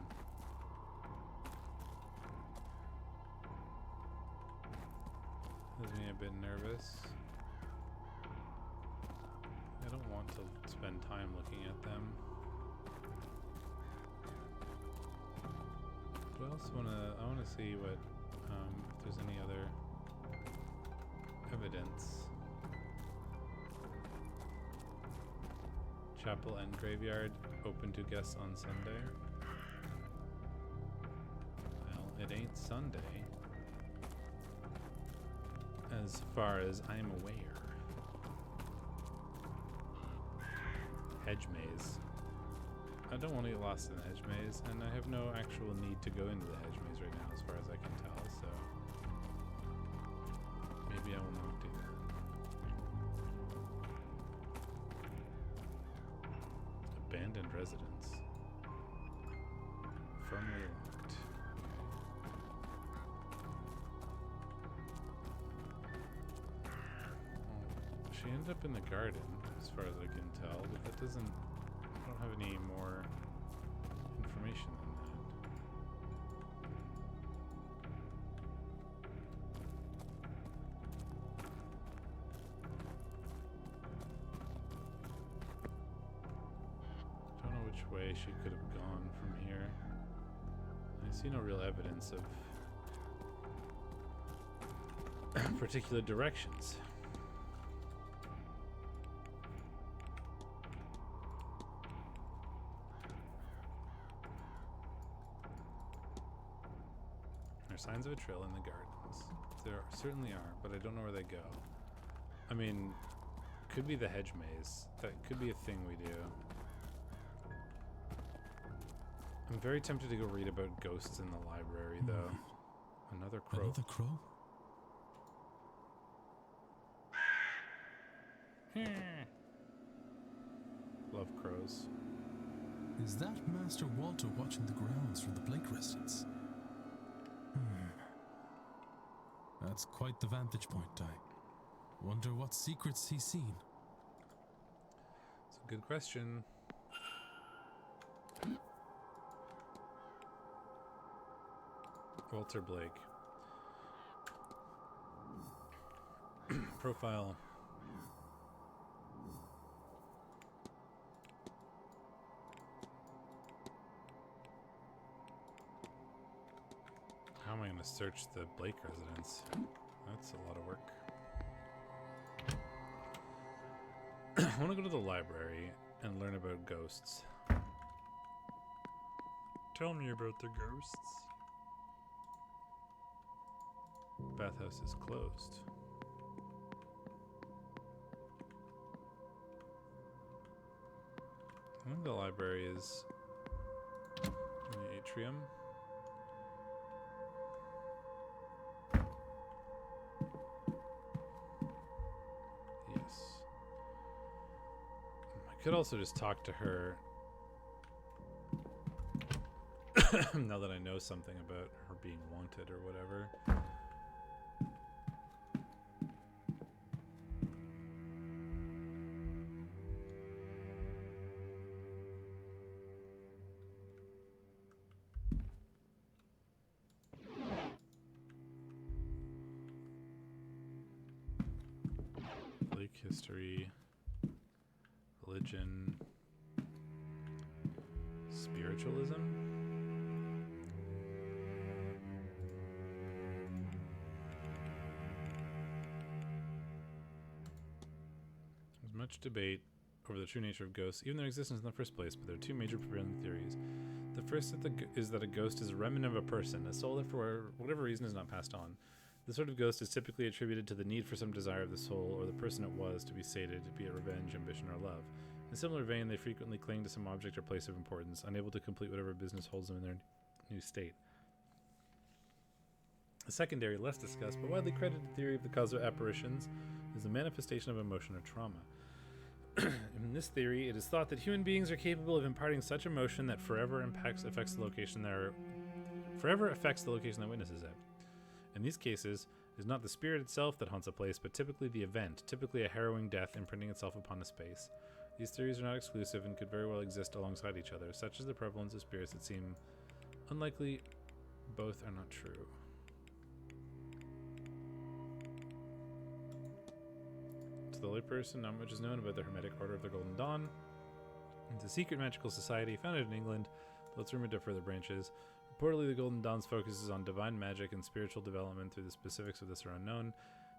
Has me a bit nervous. I don't want to spend time looking at them. But I wanna see what, if there's any other evidence. Chapel and graveyard open to guests on Sunday. Well, it ain't Sunday. As far as I'm aware. Hedge maze. I don't want to get lost in the hedge maze, and I have no actual need to go into the hedge maze right now, as far as I can tell, so maybe I will not do that. Abandoned residence. Firmly locked. Oh, she ended up in the garden, as far as I can tell, but that doesn't... I don't have any more information than that. Don't know which way she could have gone from here. I see no real evidence of particular directions. There's signs of a trail in the gardens. There certainly are, but I don't know where they go. I mean, could be the hedge maze. That could be a thing we do. I'm very tempted to go read about ghosts in the library, though. Another crow. Another crow? Love crows. Is that Master Walter watching the grounds from the Blake residence? That's quite the vantage point, I wonder what secrets he's seen. It's a good question. Walter Blake. Profile. How am I going to search the Blake residence? That's a lot of work. I want to go to the library and learn about ghosts. Tell me about the ghosts. Bathhouse is closed. I think the library is in the atrium. Yes. I could also just talk to her now that I know something about her being wanted or whatever. Blake history, religion, spiritualism. There's much debate over the true nature of ghosts, even their existence in the first place, but there are two major prevailing theories. The first is that a ghost is a remnant of a person, a soul that for whatever reason is not passed on. This sort of ghost is typically attributed to the need for some desire of the soul or the person it was to be sated, be it revenge, ambition, or love. In a similar vein, they frequently cling to some object or place of importance, unable to complete whatever business holds them in their new state. A secondary, less discussed, but widely credited theory of the cause of apparitions is the manifestation of emotion or trauma. In this theory, it is thought that human beings are capable of imparting such emotion that forever affects the location that witnesses it. In these cases, it is not the spirit itself that haunts a place, but typically the event, typically a harrowing death imprinting itself upon a space. These theories are not exclusive and could very well exist alongside each other. Such is the prevalence of spirits that seem unlikely. Both are not true. To the layperson, not much is known about the Hermetic Order of the Golden Dawn. It's a secret magical society founded in England, though it's rumored to have further branches. Reportedly, the Golden Dawn's focus is on divine magic and spiritual development, through the specifics of this are unknown.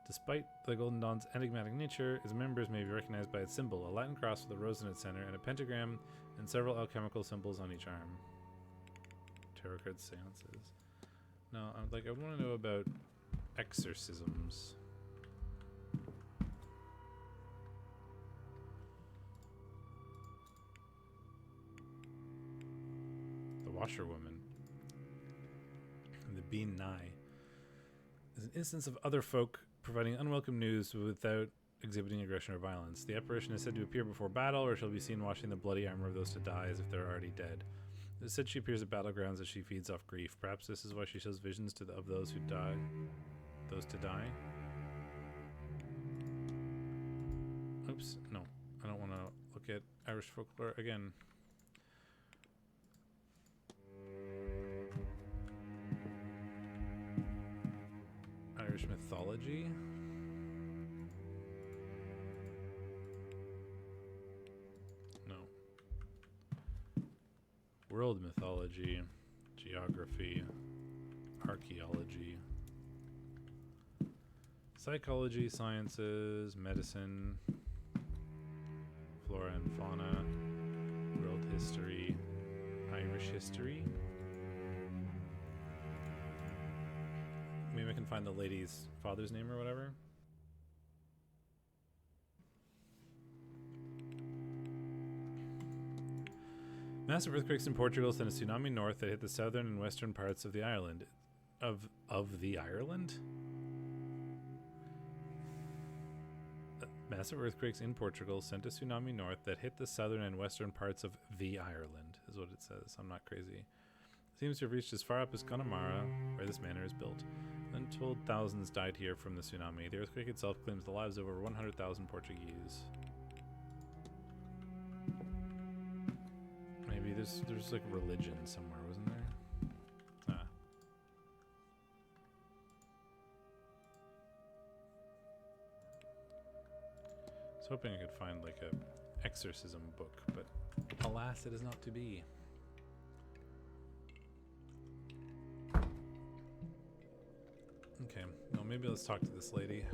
Despite the Golden Dawn's enigmatic nature, its members may be recognized by its symbol, a Latin cross with a rose in its center, and a pentagram, and several alchemical symbols on each arm. Tarot card seances. No, I want to know about exorcisms. The Washerwoman. The Bean Nye is an instance of other folk providing unwelcome news without exhibiting aggression or violence. The apparition is said to appear before battle, or shall be seen washing the bloody armor of those to die as if they're already dead. It is said she appears at battlegrounds as she feeds off grief. Perhaps this is why she shows visions of those who die. Those to die. Oops, no. I don't want to look at Irish folklore again. Irish mythology. No. World mythology, geography, archaeology, psychology, sciences, medicine, flora and fauna, world history, Irish history. Maybe I can find the lady's father's name or whatever. Massive earthquakes in Portugal sent a tsunami north that hit the southern and western parts of the island. Of the Ireland? Massive earthquakes in Portugal sent a tsunami north that hit the southern and western parts of the Ireland, is what it says. I'm not crazy. It seems to have reached as far up as Connemara, where this manor is built. Untold thousands died here from the tsunami. The earthquake itself claims the lives of over 100,000 Portuguese. Maybe there's like religion somewhere, wasn't there? Ah. was hoping I could find like a exorcism book, but alas, it is not to be. Okay, well, maybe let's talk to this lady.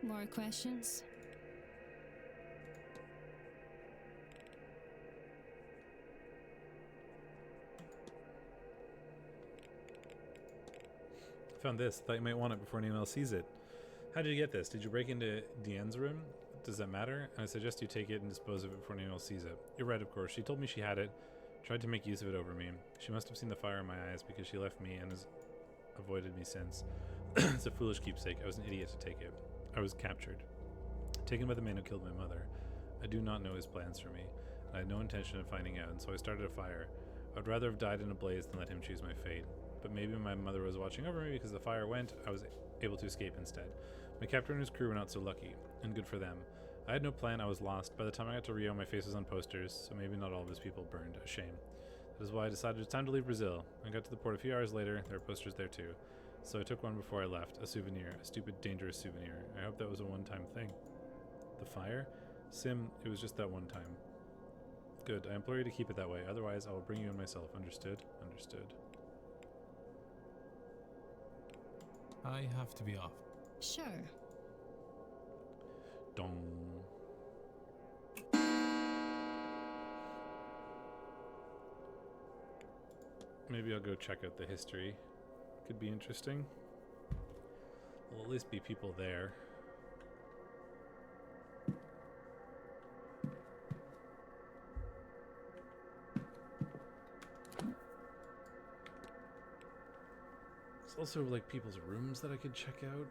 More questions? Found this. Thought you might want it before anyone else sees it. How did you get this? Did you break into Diane's room? Does that matter? I suggest you take it and dispose of it before anyone else sees it. You're right, of course. She told me she had it. Tried to make use of it over me. She must have seen the fire in my eyes because she left me and has avoided me since. It's a foolish keepsake. I was an idiot to take it. I was captured. Taken by the man who killed my mother. I do not know his plans for me. And I had no intention of finding out, and so I started a fire. I would rather have died in a blaze than let him choose my fate. But maybe my mother was watching over me because the fire went. I was able to escape instead. My captor and his crew were not so lucky, and good for them. I had no plan, I was lost. By the time I got to Rio, my face was on posters, so maybe not all of his people burned. A shame. That is why I decided it was time to leave Brazil. I got to the port a few hours later, there were posters there too. So I took one before I left, a souvenir, a stupid, dangerous souvenir. I hope that was a one-time thing. The fire? Sim, it was just that one time. Good, I implore you to keep it that way, otherwise I will bring you in myself. Understood? Understood. I have to be off. Sure. Dong. Maybe I'll go check out the history. Could be interesting. There'll at least be people there. There's also like people's rooms that I could check out.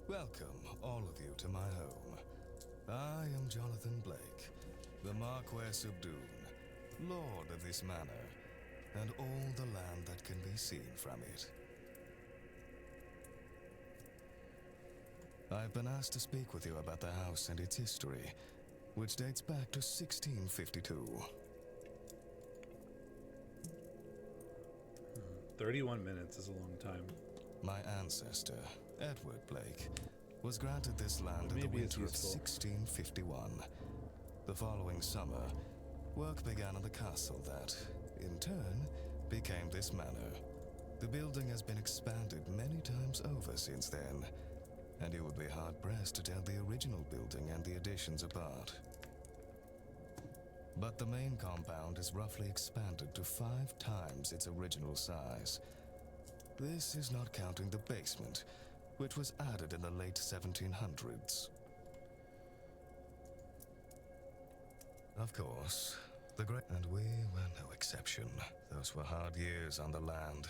Welcome, all of you, to my home. I am Jonathan Blake, the Marquess of Doon, Lord of this manor, and all the land that can be seen from it. I've been asked to speak with you about the house and its history, which dates back to 1652. 31 minutes is a long time. My ancestor, Edward Blake, was granted this land in the Maybe it's winter of useful. 1651. The following summer, work began on the castle that, in turn, became this manor. The building has been expanded many times over since then, and you would be hard-pressed to tell the original building and the additions apart. But the main compound is roughly expanded to 5 times its original size. This is not counting the basement, which was added in the late 1700s. Of course, and we were no exception. Those were hard years on the land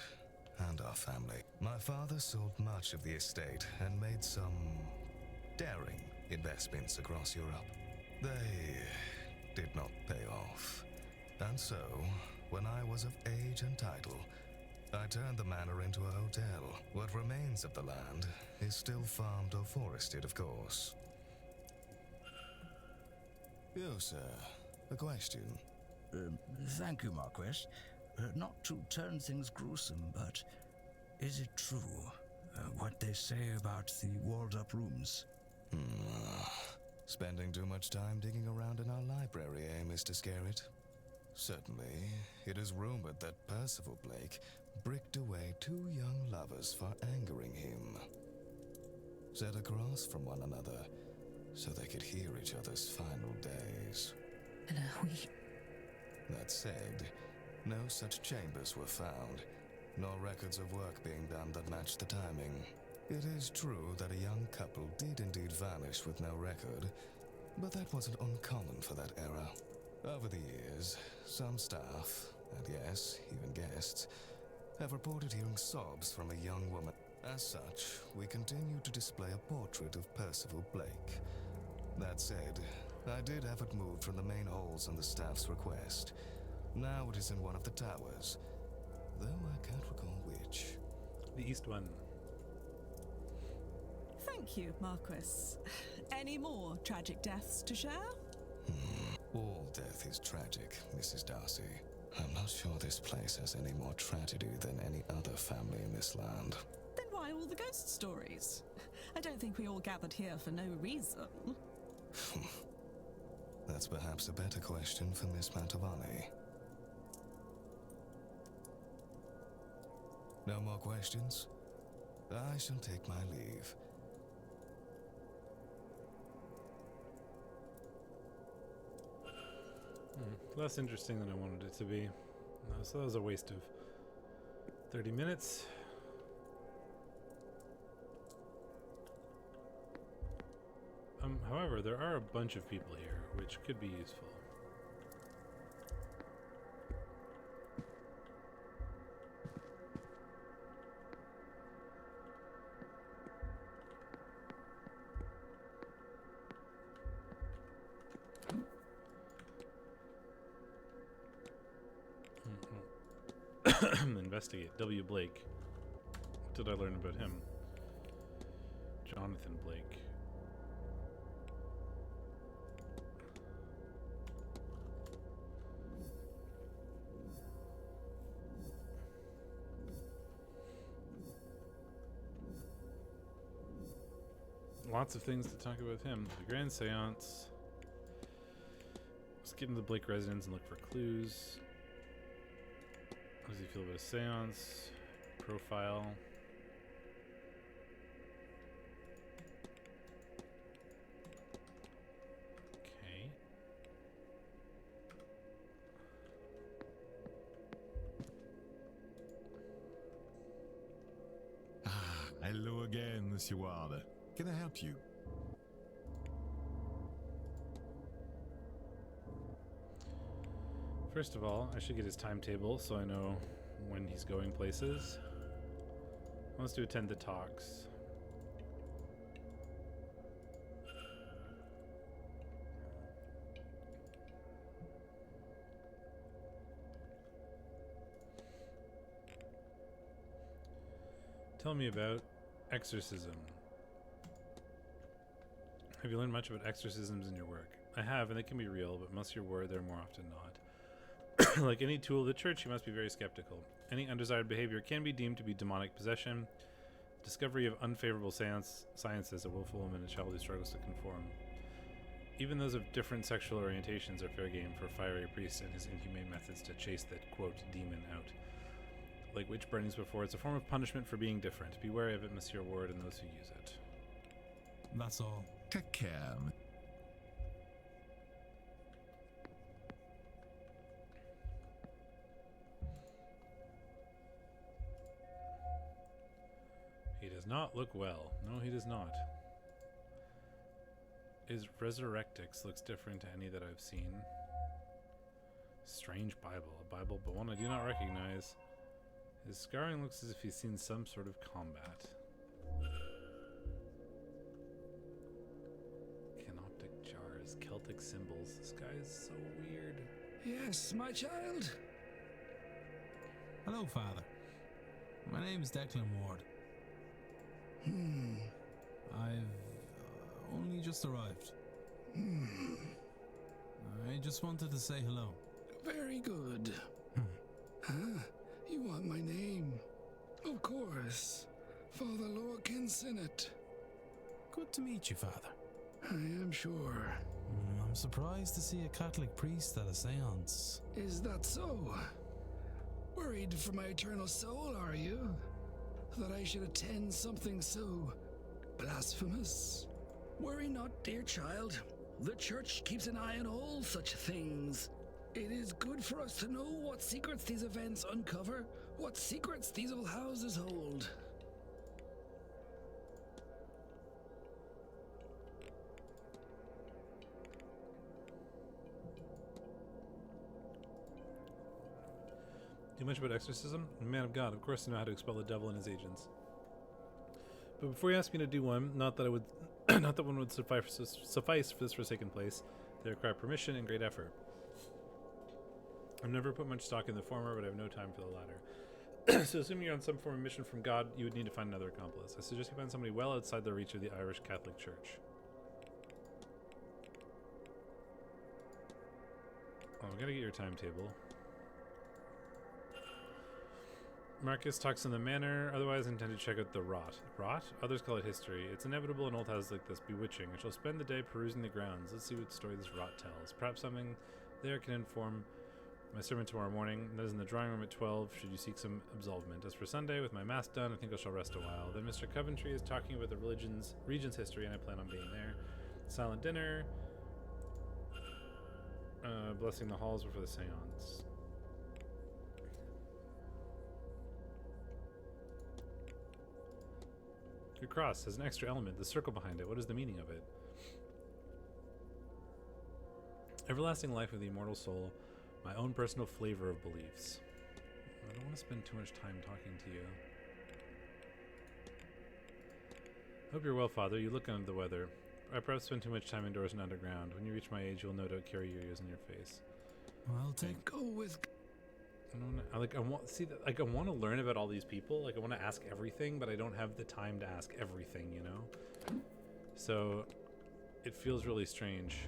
and our family. My father sold much of the estate and made some daring investments across Europe. They did not pay off. And so, when I was of age and title, I turned the manor into a hotel. What remains of the land is still farmed or forested, of course. You, sir, a question. Thank you, Marquess. Not to turn things gruesome, but is it true, what they say about the walled-up rooms? Spending too much time digging around in our library, eh, Mr. Scarrett? Certainly, it is rumored that Percival Blake bricked away 2 young lovers for angering him. Set across from one another, so they could hear each other's final days. That said, no such chambers were found, nor records of work being done that matched the timing. It is true that a young couple did indeed vanish with no record, but that wasn't uncommon for that era. Over the years, some staff, and yes, even guests, have reported hearing sobs from a young woman. As such, we continue to display a portrait of Percival Blake, That said, I did have it moved from the main halls on the staff's request. Now it is in one of the towers, though I can't recall which. The east one. Thank you, Marquis. Any more tragic deaths to share? All death is tragic, Mrs. Darcy. I'm not sure this place has any more tragedy than any other family in this land. Then why all the ghost stories? I don't think we all gathered here for no reason. That's perhaps a better question for Miss Mantovani. No more questions? I shall take my leave. Less interesting than I wanted it to be. So that was a waste of 30 minutes. However, there are a bunch of people here, which could be useful. Investigate. W. Blake. What did I learn about him? Jonathan Blake. Lots of things to talk about with him. The Grand Séance. Let's get into the Blake residence and look for clues. How does he feel about a seance? Profile. Okay. Hello again, Monsieur Ward. Can I help you? First of all, I should get his timetable so I know when he's going places. He wants to attend the talks. Tell me about exorcism. Have you learned much about exorcisms in your work? I have, and they can be real, but unless you're worried, they're more often not. Like any tool of the church, you must be very skeptical. Any undesired behavior can be deemed to be demonic possession. Discovery of unfavorable sciences, a willful woman, a child who struggles to conform. Even those of different sexual orientations are fair game for a fiery priest and his inhumane methods to chase that, quote, demon out. Like witch burnings before, it's a form of punishment for being different. Be wary of it, Monsieur Ward, and those who use it. That's all. Take care. He does not look well. No, he does not. His Resurrectix looks different to any that I've seen. Strange Bible. A Bible, but one I do not recognize. His scarring looks as if he's seen some sort of combat. Canoptic jars, Celtic symbols. This guy is so weird. Yes, my child. Hello, Father. My name's Declan Ward. I've only just arrived. I just wanted to say hello. Very good. You want my name? Of course. Father Lorcan Sinnott. Good to meet you, Father. I am sure. I'm surprised to see a Catholic priest at a seance. Is that so? Worried for my eternal soul, are you? That I should attend something so blasphemous? Worry not, dear child. The church keeps an eye on all such things. It is good for us to know what secrets these events uncover, what secrets these old houses hold. Do you much about exorcism? Man of God, of course I know how to expel the devil and his agents. But before you ask me to do one, not that I would, not that one would suffice for this forsaken place, they require permission and great effort. I've never put much stock in the former, but I have no time for the latter. So assuming you're on some form of mission from God, you would need to find another accomplice. I suggest you find somebody well outside the reach of the Irish Catholic Church. Oh, we gotta get your timetable. Marcus talks in the Manor, otherwise intend to check out the Rot. Rot? Others call it history. It's inevitable in old houses like this, bewitching. I shall spend the day perusing the grounds. Let's see what story this Rot tells. Perhaps something there can inform my sermon tomorrow morning. That is in the drawing room at 12, should you seek some absolvement. As for Sunday, with my mass done, I think I shall rest a while. Then Mr. Coventry is talking about the region's history, and I plan on being there. Silent dinner. Blessing the halls before the Séance. Your cross has an extra element, the circle behind it. What is the meaning of it? Everlasting life of the immortal soul, my own personal flavor of beliefs. I don't want to spend too much time talking to you. Hope you're well, Father. You look under the weather. I perhaps spend too much time indoors and underground. When you reach my age, you'll no doubt carry your ears in your face. I'll take. Go with. I want to learn about all these people. Like, I want to ask everything, but I don't have the time to ask everything, you know? So, it feels really strange.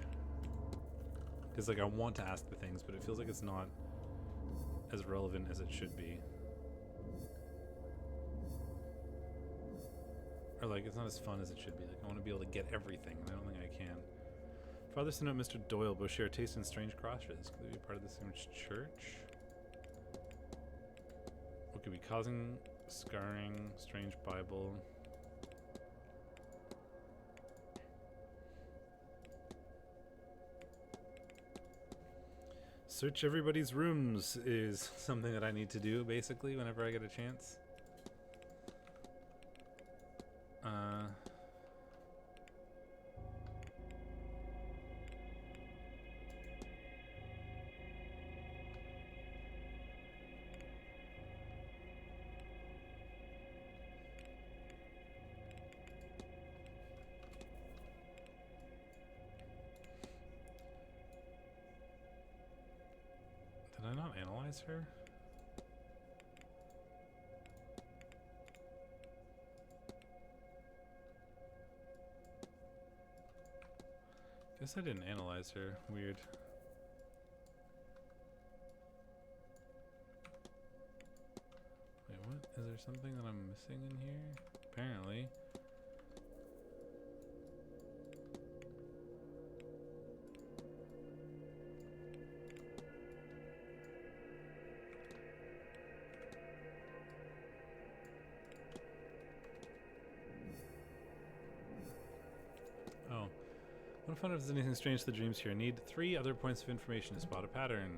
Because, like, I want to ask the things, but it feels like it's not as relevant as it should be. Or, like, it's not as fun as it should be. Like, I want to be able to get everything, and I don't think I can. Father sent out Mr. Doyle, both share taste in strange crosses. Could they be part of the same church? What could be causing scarring, strange Bible? Search everybody's rooms is something that I need to do, basically, whenever I get a chance. Did I not analyze her? Guess I didn't analyze her. Weird. Wait, what? Is there something that I'm missing in here? Apparently. Oh. I want to find out if there's anything strange to the dreams here. I need 3 other points of information to spot a pattern.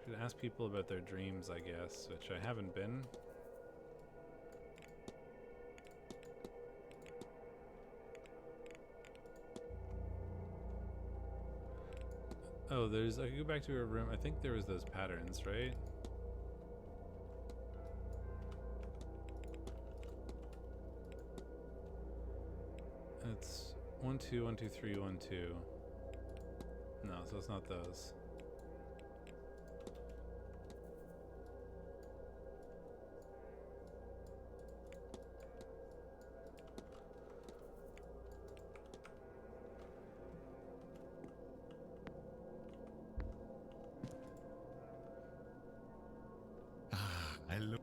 Should ask people about their dreams, I guess, which I haven't been. Oh, there's... I could go back to her room. I think there was those patterns, right? It's 1 2 1 2 3 1 2. No, so it's not those. I look.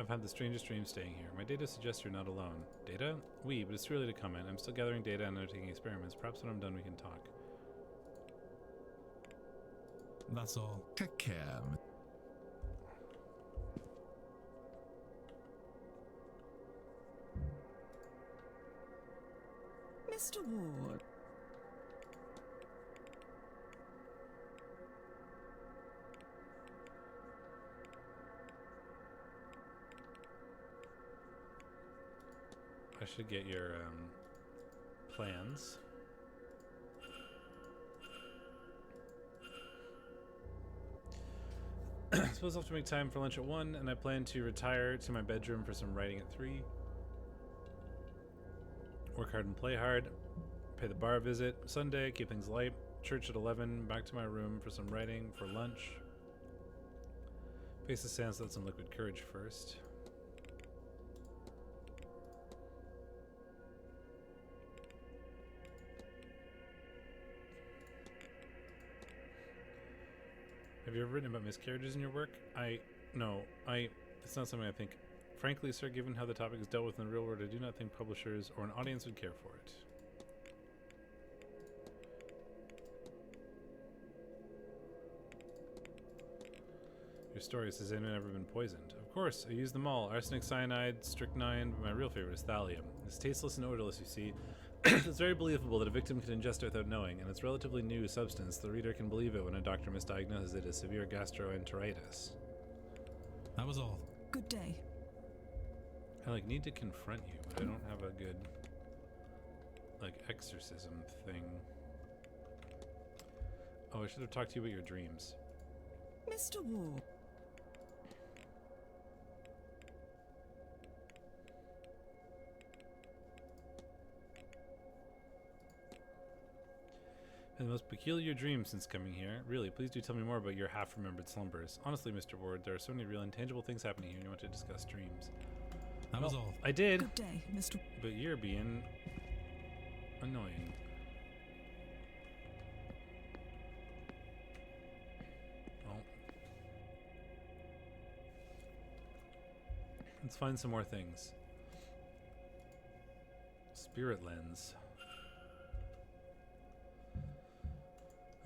I've had the strangest dream staying here. My data suggests you're not alone. Data? Oui, but it's too early to comment. I'm still gathering data and undertaking experiments. Perhaps when I'm done we can talk. That's all. Take care. Mr. Ward. I should get your plans. I suppose I'll have to make time for lunch at 1, and I plan to retire to my bedroom for some writing at 3. Work hard and play hard. Pay the bar a visit. Sunday, keep things light. Church at 11. Back to my room for some writing for lunch. Face the Séance, let some liquid courage first. Have you ever written about miscarriages in your work? No, it's not something I think. Frankly, sir, given how the topic is dealt with in the real world, I do not think publishers or an audience would care for it. Your story says anyone ever been poisoned. Of course, I use them all. Arsenic, cyanide, strychnine, but my real favorite is thallium. It's tasteless and odorless, you see. It's very believable that a victim can ingest it without knowing, and it's a relatively new substance. The reader can believe it when a doctor misdiagnoses it as severe gastroenteritis. That was all. Good day. I need to confront you, but I don't have a good exorcism thing. Oh, I should have talked to you about your dreams. Mr. Ward. And the most peculiar dream since coming here. Really, please do tell me more about your half-remembered slumbers. Honestly, Mr. Ward, there are so many real intangible things happening here and you want to discuss dreams. That was all. I did. Good day, Mr. But you're being annoying. Oh. Let's find some more things. Spirit lens.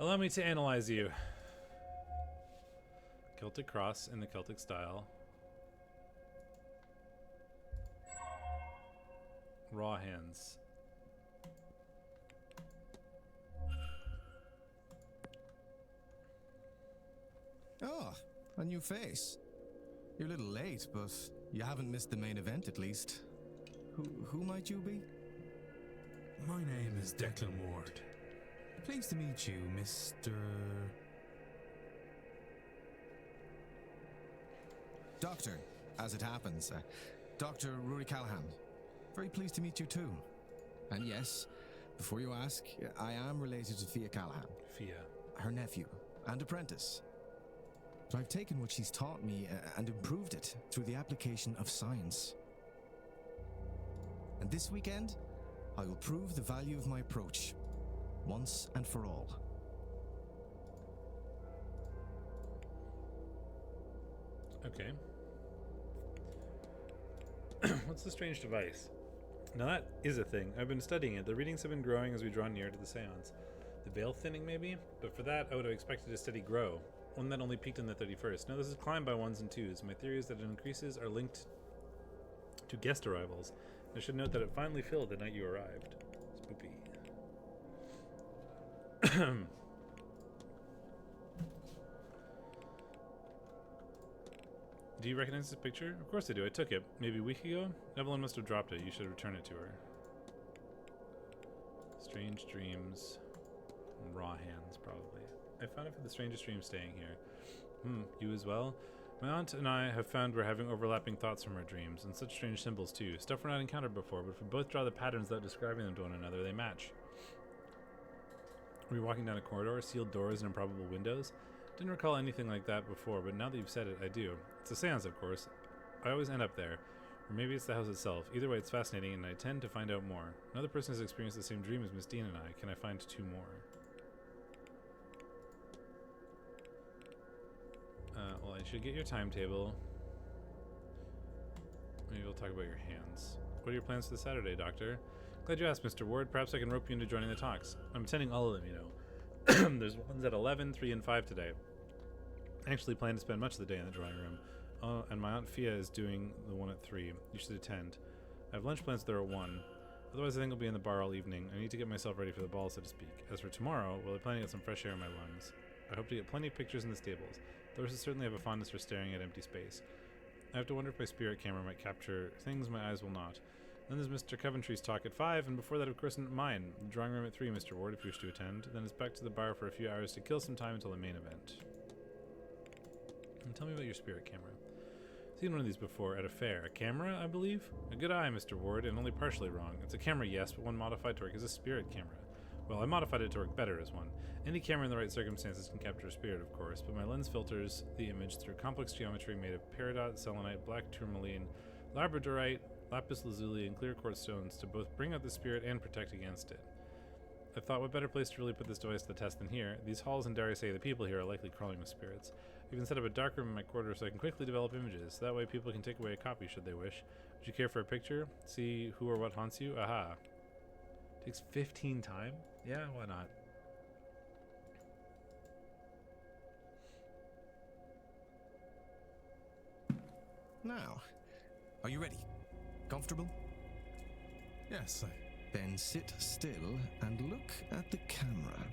Allow me to analyze you. Celtic cross in the Celtic style. Raw hands. Oh, a new face. You're a little late, but you haven't missed the main event at least. Who might you be? My name is Declan Ward. Pleased to meet you, Mr. Doctor, as it happens. Dr. Rory Callahan. Very pleased to meet you too. And yes, before you ask, I am related to Fia Callahan. Fia. Her nephew and apprentice. But I've taken what she's taught me and improved it through the application of science. And this weekend, I will prove the value of my approach, once and for all. Okay. What's the strange device? Now that is a thing. I've been studying it. The readings have been growing as we draw near to the seance. The veil thinning, maybe? But for that, I would have expected a steady grow. One that only peaked on the 31st. Now this is climbed by 1s and 2s. My theory is that it increases are linked to guest arrivals. I should note that it finally filled the night you arrived. Spoopy. Do you recognize this picture? Of course I do. I took it. Maybe a week ago? Evelyn must have dropped it. You should return it to her. Strange dreams. Raw hands, probably. I found it for the strangest dream staying here. You as well? My aunt and I have found we're having overlapping thoughts from our dreams, and such strange symbols too. Stuff we're not encountered before, but if we both draw the patterns without describing them to one another, they match. Were you walking down a corridor, sealed doors and improbable windows? Didn't recall anything like that before, but now that you've said it, I do. It's a seance, of course. I always end up there. Or maybe it's the house itself. Either way, it's fascinating, and I tend to find out more. Another person has experienced the same dream as Miss Dean and I. Can I find 2 more? Well, I should get your timetable. Maybe we'll talk about your hands. What are your plans for the Saturday, Doctor? Glad you asked, Mr. Ward. Perhaps I can rope you into joining the talks. I'm attending all of them, you know. There's ones at 11, 3, and 5 today. I actually plan to spend much of the day in the drawing room. Oh, and my Aunt Fia is doing the one at 3. You should attend. I have lunch plans there at 1. Otherwise, I think I'll be in the bar all evening. I need to get myself ready for the ball, so to speak. As for tomorrow, well, I plan to get some fresh air in my lungs. I hope to get plenty of pictures in the stables. The horses certainly have a fondness for staring at empty space. I have to wonder if my spirit camera might capture things my eyes will not. Then there's Mr. Coventry's talk at 5, and before that, of course, mine. The drawing room at 3, Mr. Ward, if you wish to attend. Then it's back to the bar for a few hours to kill some time until the main event. And tell me about your spirit camera. Seen one of these before at a fair. A camera, I believe? A good eye, Mr. Ward, and only partially wrong. It's a camera, yes, but one modified to work as a spirit camera. Well, I modified it to work better as one. Any camera in the right circumstances can capture a spirit, of course, but my lens filters the image through complex geometry made of peridot, selenite, black tourmaline, labradorite, lapis lazuli, and clear quartz stones to both bring out the spirit and protect against it. I thought, what better place to really put this device to the test than here? These halls and, dare I say, the people here are likely crawling with spirits. I've even set up a darkroom in my quarters so I can quickly develop images. That way people can take away a copy should they wish. Would you care for a picture? See who or what haunts you? Aha. Takes 15 time? Yeah, why not? Now, are you ready? Comfortable? Yes, Then sit still and look at the camera.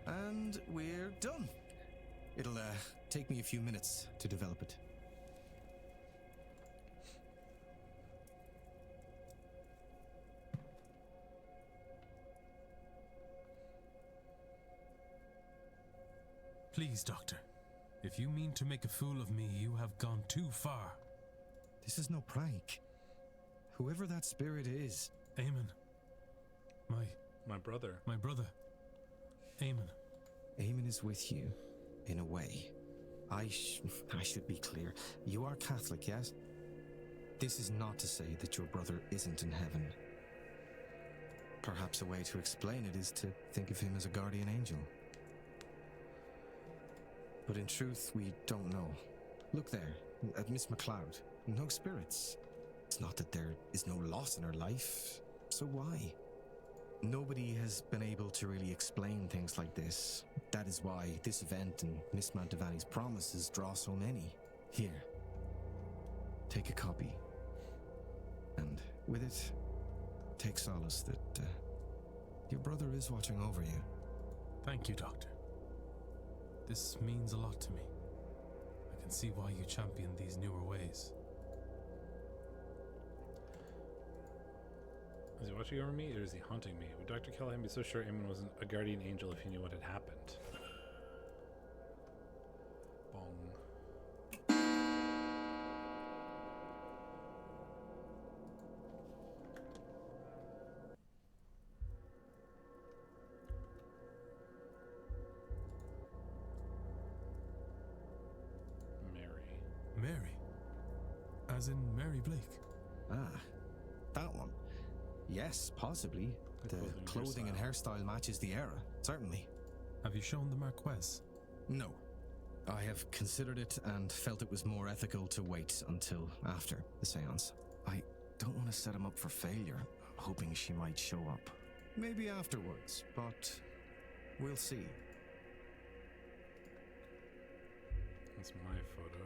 And we're done. It'll take me a few minutes to develop it. Please, Doctor. If you mean to make a fool of me, you have gone too far. This is no prank. Whoever that spirit is... Eamon. My brother. My brother. Eamon. Eamon is with you, in a way. I should be clear. You are Catholic, yes? This is not to say that your brother isn't in heaven. Perhaps a way to explain it is to think of him as a guardian angel. But in truth, we don't know. Look there, at Miss MacLeod. No spirits. It's not that there is no loss in her life. So why? Nobody has been able to really explain things like this. That is why this event and Miss Mantovani's promises draw so many. Here. Take a copy. And with it, take solace that your brother is watching over you. Thank you, Doctor. This means a lot to me. I can see why you champion these newer ways. Is he watching over me, or is he haunting me? Would Dr. Callahan be so sure Eamon wasn't a guardian angel if he knew what had happened? Bong. Mary? As in Mary Blake? Ah, that one. Yes, possibly. The clothing and hairstyle matches the era, certainly. Have you shown the Marquess? No. I have considered it and felt it was more ethical to wait until after the seance. I don't want to set him up for failure, hoping she might show up. Maybe afterwards, but we'll see. That's my photo.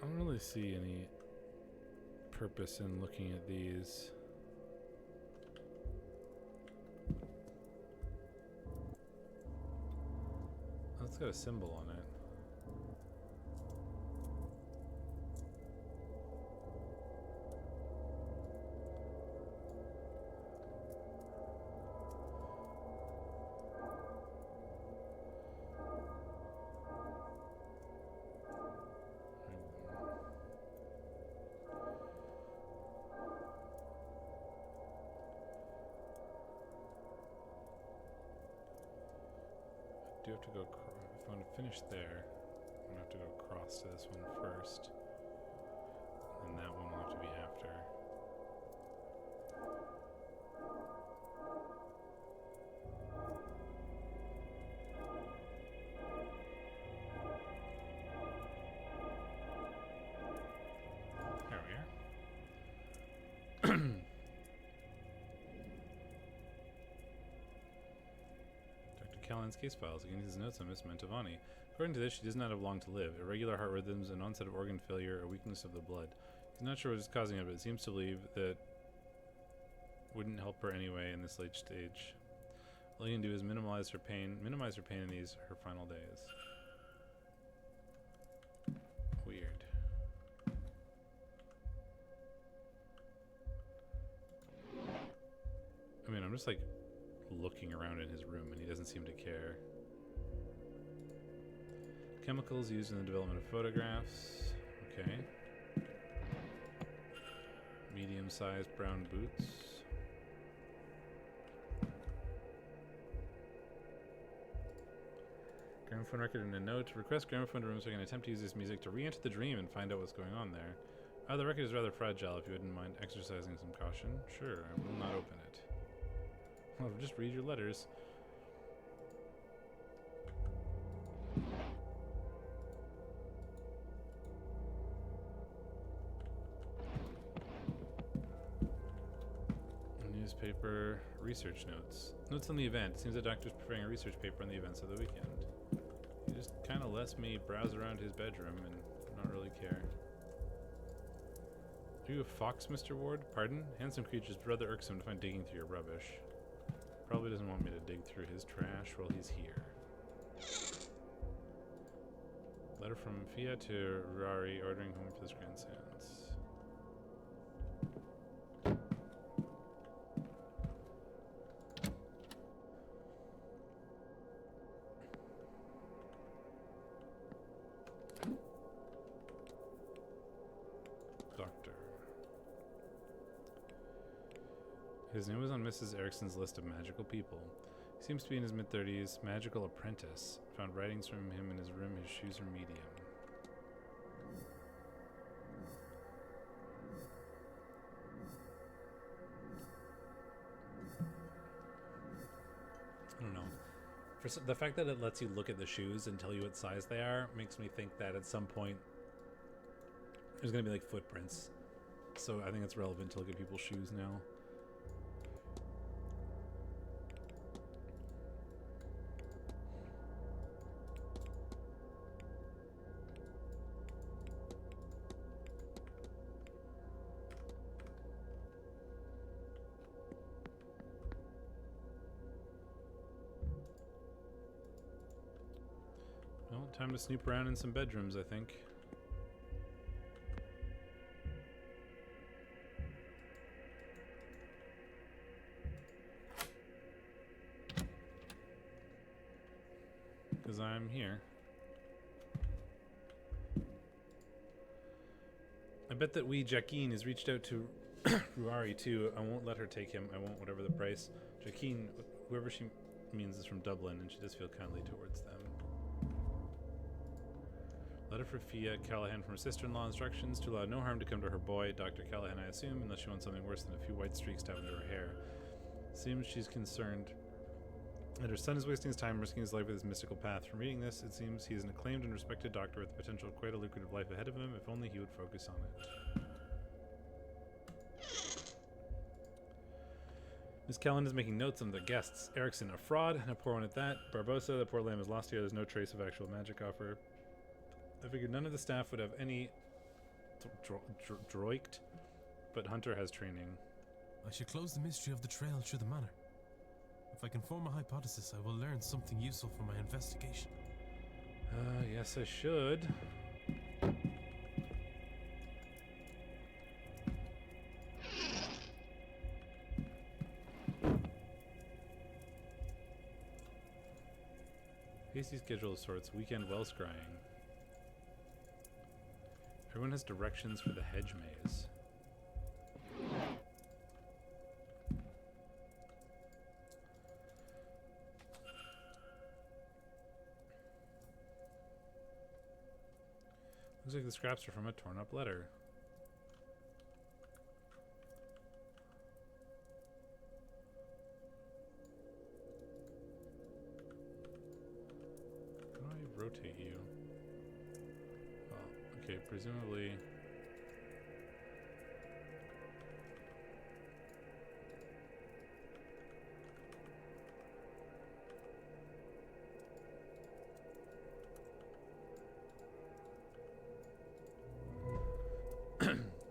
I don't really see any purpose in looking at these. Oh, it's got a symbol on it. I do have to go, if I want to finish there, I'm going to have to go across to this one first. And that one will have to be after. There we are. Callahan's case files against his notes on Miss Mantovani. According to this, she does not have long to live. Irregular heart rhythms, an onset of organ failure, a weakness of the blood. He's not sure what is causing it, but it seems to believe that wouldn't help her anyway in this late stage. All you can do is minimize her pain in these her final days. Weird. just like looking around in his room and he doesn't seem to care. Chemicals used in the development of photographs. Okay. Medium-sized brown boots. Gramophone record and a note. Request gramophone to room so I can attempt to use this music to re-enter the dream and find out what's going on there. The record is rather fragile. If you wouldn't mind exercising some caution. Sure, I will not open it. Well, just read your letters. Newspaper research notes. Notes on the event. It seems the doctor's preparing a research paper on the events of the weekend. He just kind of lets me browse around his bedroom and not really care. Are you a fox, Mr. Ward? Pardon? Handsome creatures, rather irksome to find digging through your rubbish. Probably doesn't want me to dig through his trash while he's here. Letter from Fia to Rari ordering home for this grand seance. Doctor. His name was on Mrs. Erickson's list of magical people. He seems to be in his mid-30s. Magical apprentice. Found writings from him in his room. His shoes are medium. I don't know. The fact that it lets you look at the shoes and tell you what size they are makes me think that at some point there's going to be like footprints. So I think it's relevant to look at people's shoes now. Well, time to snoop around in some bedrooms, I think. Because I'm here. I bet that Jacqueline has reached out to Ruari too. I won't let her take him. I won't, whatever the price. Jacqueline, whoever she means, is from Dublin, and she does feel kindly towards them. Letter for Fia Callahan from her sister-in-law. Instructions to allow no harm to come to her boy, Dr. Callahan, I assume, unless she wants something worse than a few white streaks down into her hair. Seems she's concerned that her son is wasting his time risking his life with his mystical path. From reading this, it seems he is an acclaimed and respected doctor with the potential of quite a lucrative life ahead of him, if only he would focus on it. Miss Callahan is making notes on the guests. Erickson, a fraud, and a poor one at that. Barbosa, the poor lamb, is lost here. There's no trace of actual magic off her. I figured none of the staff would have any droict, but Hunter has training. I should close the mystery of the trail through the manor. If I can form a hypothesis, I will learn something useful for my investigation. Yes, I should. Hasty schedule of sorts. Weekend well scrying. Everyone has directions for the hedge maze. Looks like the scraps are from a torn up letter. How do I rotate you? Oh, okay, presumably.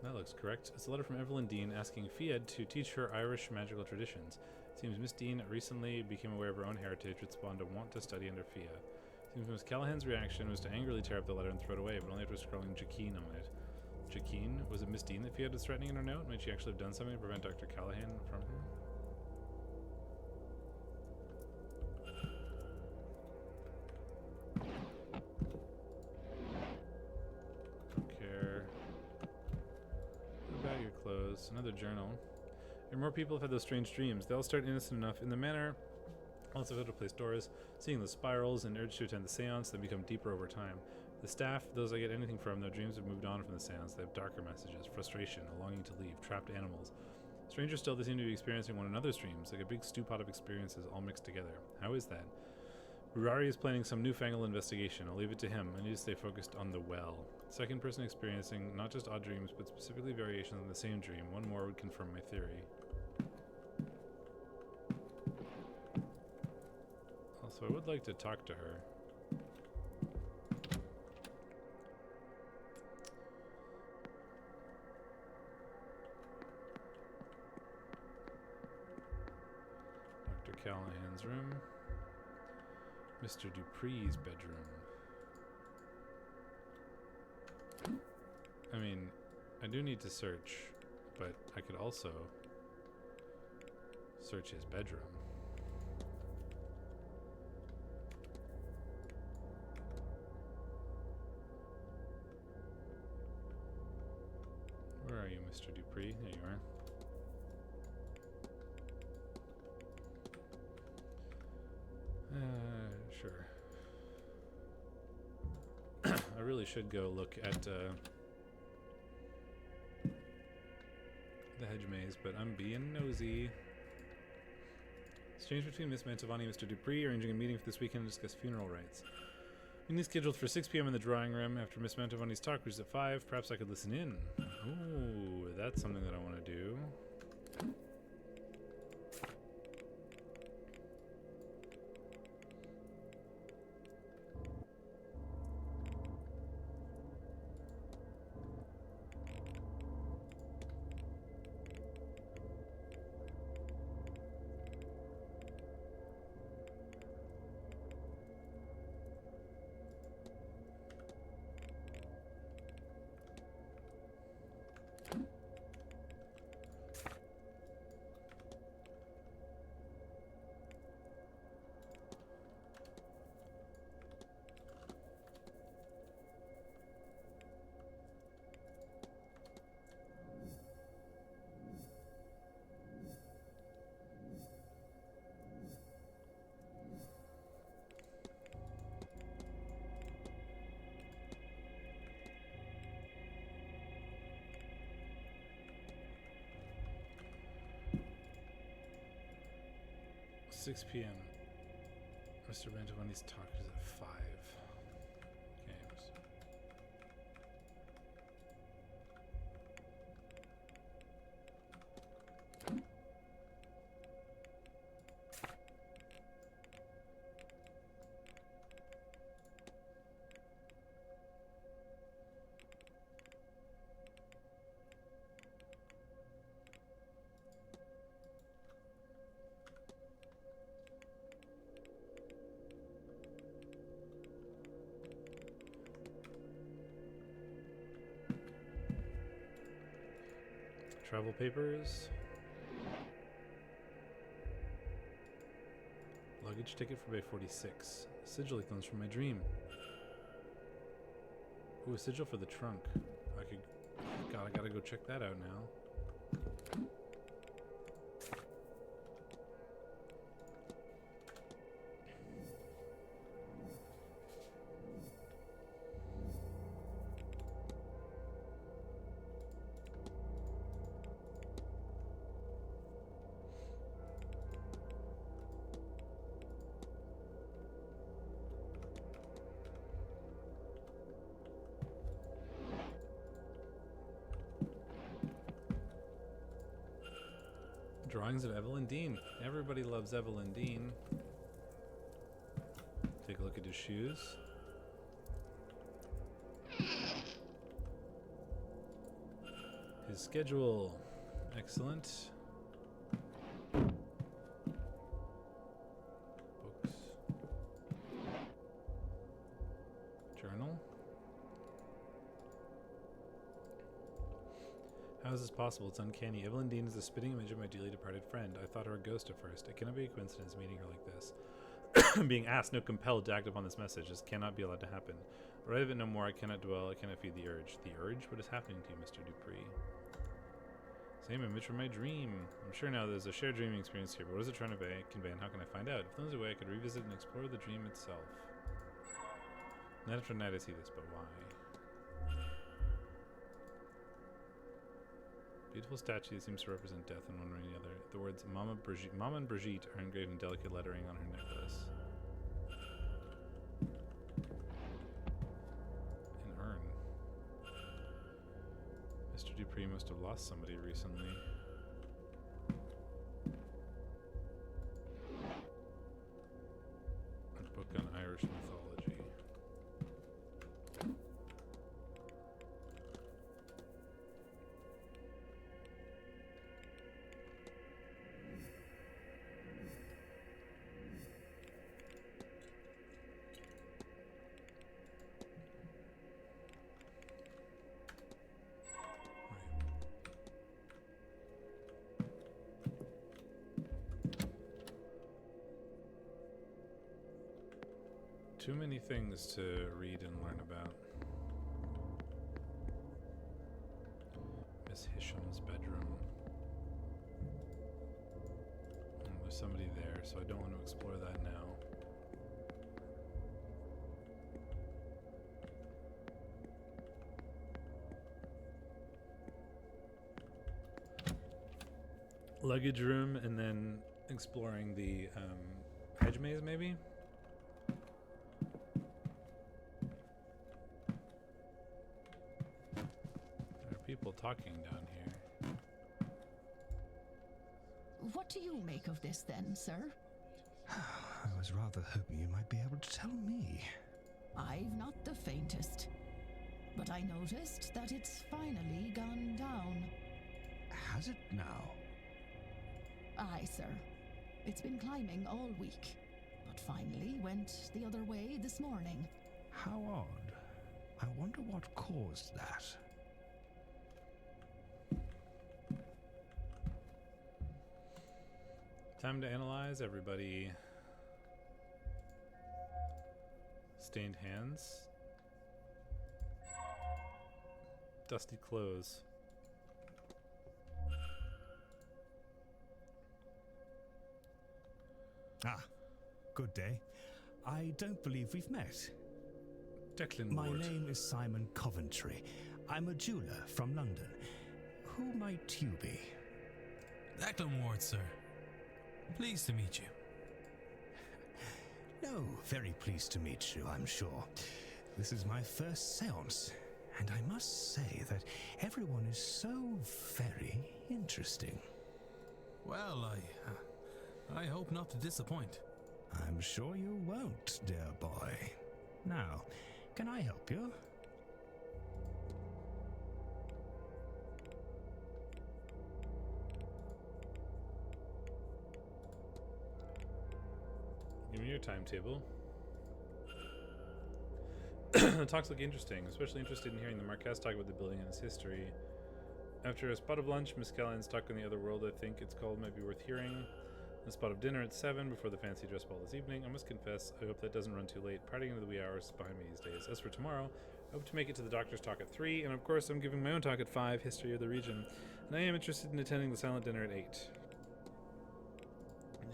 That looks correct. It's a letter from Evelyn Dean asking Fied to teach her Irish magical traditions. It seems Miss Dean recently became aware of her own heritage, which spawned a want to study under Fia. It seems Miss Callahan's reaction was to angrily tear up the letter and throw it away, but only after scrolling Jacqueline on it. Jacqueline? Was it Miss Dean that Fiad was threatening in her note? Might she actually have done something to prevent Dr. Callahan from her? Got your clothes. Another journal. And more people have had those strange dreams. They all start innocent enough in the manor. Also how to place doors, seeing the spirals and urge to attend the seance, then become deeper over time. The staff, those I get anything from, their dreams have moved on from the seance. They have darker messages, frustration, a longing to leave, trapped animals. Strangers still, they seem to be experiencing one another's dreams, like a big stew pot of experiences all mixed together. How is that? Rurari is planning some newfangled investigation. I'll leave it to him. I need to stay focused on the well. Second person experiencing not just odd dreams, but specifically variations on the same dream. One more would confirm my theory. Also, I would like to talk to her. Dr. Callahan's room. Mr. Dupree's bedroom. I mean, I do need to search, but I could also search his bedroom. Where are you, Mr. Dupree? There you are. Sure. I really should go look at the hedge maze, but I'm being nosy. Exchange between Miss Mantovani and Mr. Dupree, arranging a meeting for this weekend to discuss funeral rites. Meeting scheduled for 6 p.m. in the drawing room after Miss Mantovani's talk, which is at 5. Perhaps I could listen in. Oh, that's something that I want to do. p.m. Mr. Mantovani's talk is at 5. Games. Travel papers. Luggage ticket for Bay 46. Sigil comes from my dream. Ooh, a sigil for the trunk. I gotta go check that out now. Drawings of Evelyn Dean. Everybody loves Evelyn Dean. Take a look at his shoes. His schedule. Excellent. Books. Journal. How is this possible? It's uncanny. Evelyn Dean is the spitting image of my dearly departed friend. I thought her a ghost at first. It cannot be a coincidence meeting her like this. I'm being asked, no compelled to act upon this message. This cannot be allowed to happen. Write of it no more. I cannot dwell. I cannot feed the urge. The urge? What is happening to you, Mr. Dupree? Same image from my dream. I'm sure now there's a shared dreaming experience here, but what is it trying to convey and how can I find out? If there's a way I could revisit and explore the dream itself. Night after night I see this, but why? Beautiful statue that seems to represent death in one way or the other. The words Mama and Brigitte are engraved in delicate lettering on her necklace. An urn. Mr. Dupree must have lost somebody recently. A book on Irish mythology. Too many things to read and learn about. Miss Hisham's bedroom. There's somebody there, so I don't want to explore that now. Luggage room, and then exploring the hedge maze, maybe? People talking down here. What do you make of this then, sir? I was rather hoping you might be able to tell me. I've not the faintest. But I noticed that it's finally gone down. Has it now? Aye, sir. It's been climbing all week, but finally went the other way this morning. How odd. I wonder what caused that. Time to analyze, everybody. Stained hands. Dusty clothes. Ah, good day. I don't believe we've met. Declan My Ward. name is Simon Coventry. I'm a jeweler from London. Who might you be? Declan Ward, sir. Pleased to meet you. No, very pleased to meet you, I'm sure. This is my first séance, and I must say that everyone is so very interesting. Well, I hope not to disappoint. I'm sure you won't, dear boy. Now, can I help you? Give me your timetable. The talks look interesting, especially interested in hearing the Marquess talk about the building and its history. After a spot of lunch, Miss Callahan's talk on the other world, I think it's called, might be worth hearing. A spot of dinner at 7 before the fancy dress ball this evening. I must confess, I hope that doesn't run too late. Partying into the wee hours is behind me these days. As for tomorrow, I hope to make it to the doctor's talk at 3, and of course I'm giving my own talk at 5, History of the Region. And I am interested in attending the silent dinner at 8.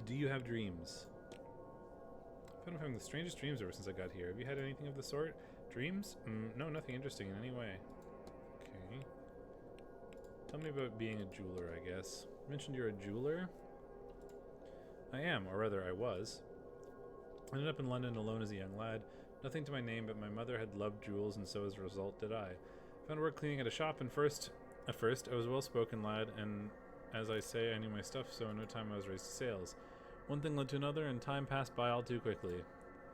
Do you have dreams? I found I'm having the strangest dreams ever since I got here. Have you had anything of the sort? Dreams? No, nothing interesting in any way. Okay. Tell me about being a jeweler, I guess. You mentioned you're a jeweler? I am, or rather I was. I ended up in London alone as a young lad. Nothing to my name, but my mother had loved jewels, and so as a result did I. Found work cleaning at a shop, and at first I was a well-spoken lad, and as I say, I knew my stuff, so in no time I was raised to sales. One thing led to another, and time passed by all too quickly.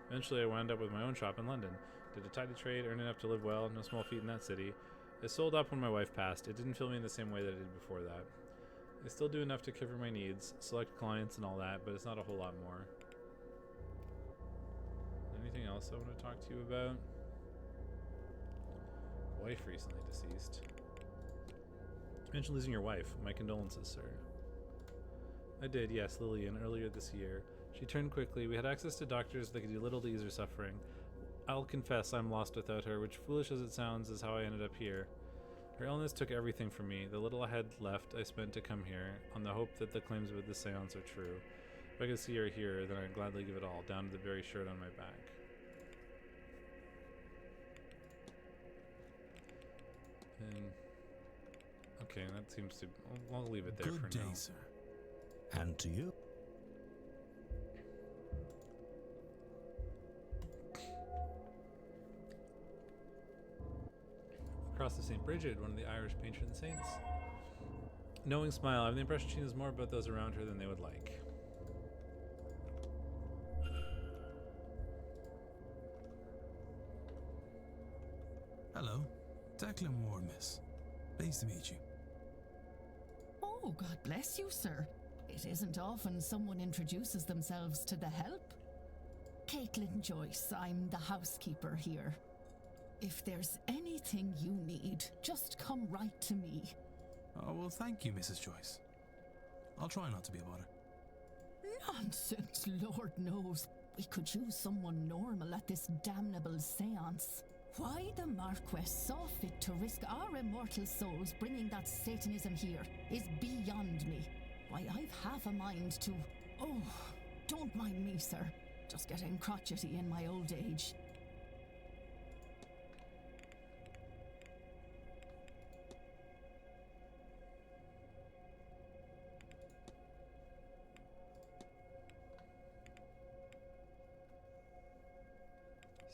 Eventually I wound up with my own shop in London. Did a tidy trade, earned enough to live well, no small feat in that city. I sold up when my wife passed. It didn't fill me in the same way that it did before that. I still do enough to cover my needs, select clients and all that, but it's not a whole lot more. Anything else I want to talk to you about? Wife recently deceased. You mentioned losing your wife. My condolences, sir. I did, yes, Lillian, earlier this year. She turned quickly. We had access to doctors that could do little to ease her suffering. I'll confess I'm lost without her, which, foolish as it sounds, is how I ended up here. Her illness took everything from me. The little I had left I spent to come here, on the hope that the claims about the seance are true. If I could see her here, then I'd gladly give it all, down to the very shirt on my back. And okay, that seems to... I'll leave it there for now. Good day, sir. And to you. Across to St. Bridget, one of the Irish patron saints. Knowing smile, I have the impression she knows more about those around her than they would like. Hello. Declan Ward, miss. Pleased to meet you. Oh, God bless you, sir. It isn't often someone introduces themselves to the help. Caitlin Joyce, I'm the housekeeper here. If there's anything you need, just come right to me. Oh, well, thank you, Mrs. Joyce. I'll try not to be a bother. Nonsense, Lord knows. We could use someone normal at this damnable seance. Why the Marquess saw fit to risk our immortal souls bringing that Satanism here is beyond me. Why, I've half a mind to... Oh, don't mind me, sir. Just getting crotchety in my old age.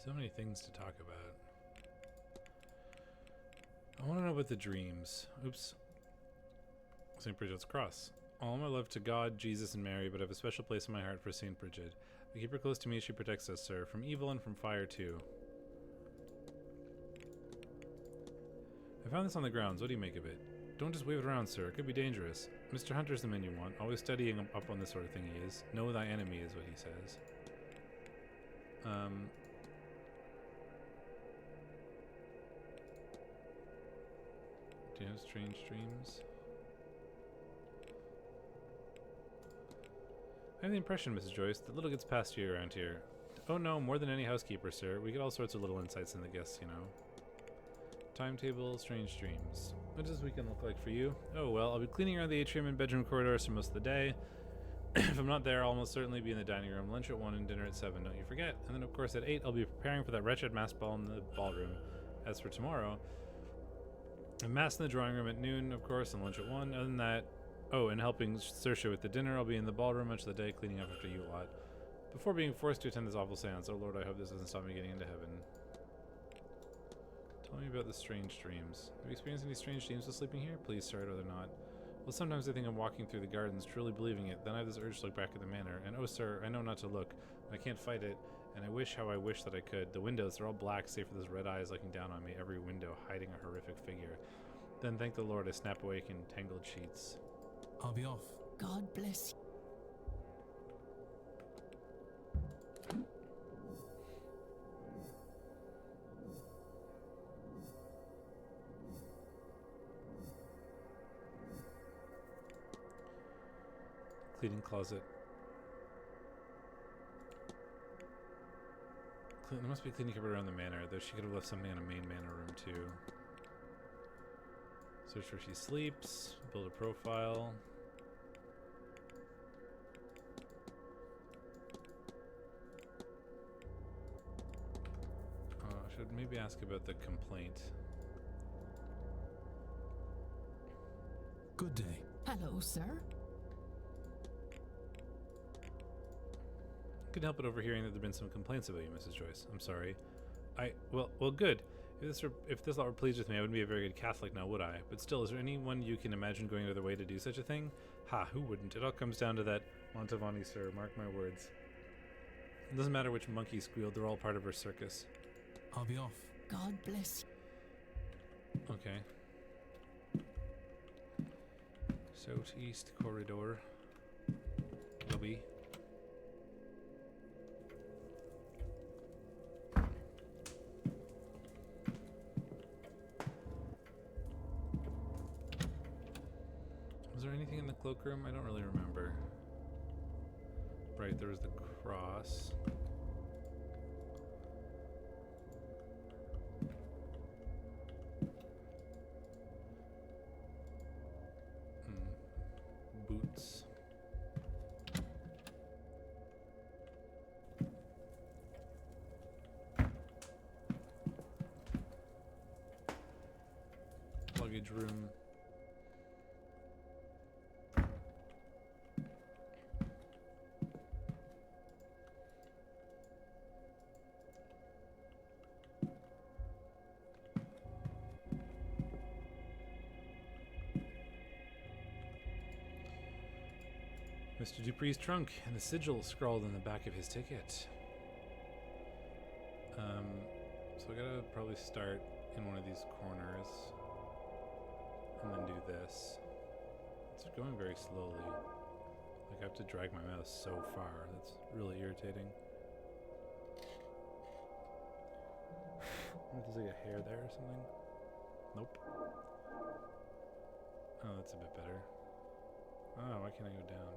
So many things to talk about. I want to know about the dreams. Oops. St. Bridget's Cross. All my love to God, Jesus, and Mary, but I have a special place in my heart for St. Bridget. I keep her close to me as she protects us, sir, from evil and from fire, too. I found this on the grounds. What do you make of it? Don't just wave it around, sir. It could be dangerous. Mr. Hunter's the man you want. Always studying up on this sort of thing he is. Know thy enemy is what he says. Do you have strange dreams? I have the impression, Mrs. Joyce, that little gets past you around here. Oh no, more than any housekeeper, sir. We get all sorts of little insights in the guests, you know. Timetable, strange dreams. What does this weekend look like for you? Oh well, I'll be cleaning around the atrium and bedroom corridors for most of the day. If I'm not there, I'll almost certainly be in the dining room. Lunch at 1 and dinner at 7, don't you forget. And then of course at 8, I'll be preparing for that wretched mass ball in the ballroom. As for tomorrow, a mass in the drawing room at noon, of course, and lunch at 1. Other than that, oh, and helping Saoirse with the dinner, I'll be in the ballroom much of the day, cleaning up after you lot. Before being forced to attend this awful seance, oh Lord, I hope this doesn't stop me getting into heaven. Tell me about the strange dreams. Have you experienced any strange dreams while sleeping here? Please, sir, I'd rather not. Well, sometimes I think I'm walking through the gardens, truly believing it. Then I have this urge to look back at the manor, and oh, sir, I know not to look. I can't fight it, and I wish how I wish that I could. The windows, they're all black, save for those red eyes looking down on me, every window hiding a horrific figure. Then, thank the Lord, I snap awake in tangled sheets. I'll be off. God bless you. Cleaning closet. There must be a cleaning cupboard around the manor, though she could have left something in a main manor room too. Search where she sleeps, build a profile. I should maybe ask about the complaint. Good day. Hello, sir. Couldn't help but overhearing that there've been some complaints about you, Mrs. Joyce. I'm sorry. Well, good. If this lot were pleased with me, I wouldn't be a very good Catholic now, would I? But still, is there anyone you can imagine going out of their way to do such a thing? Ha, who wouldn't? It all comes down to that Montavani, sir, mark my words. It doesn't matter which monkey squealed, they're all part of her circus. I'll be off. God bless you. Okay. Southeast corridor. Lobby. Was there anything in the cloakroom? I don't really remember. Right, there was the cross. luggage room. Mr. Dupree's trunk and the sigil scrawled on the back of his ticket. So I gotta probably start in one of these corners and then do this. It's going very slowly. Like I have to drag my mouse so far. That's really irritating. There's like a hair there or something. Nope. Oh, that's a bit better. Oh, why can't I go down?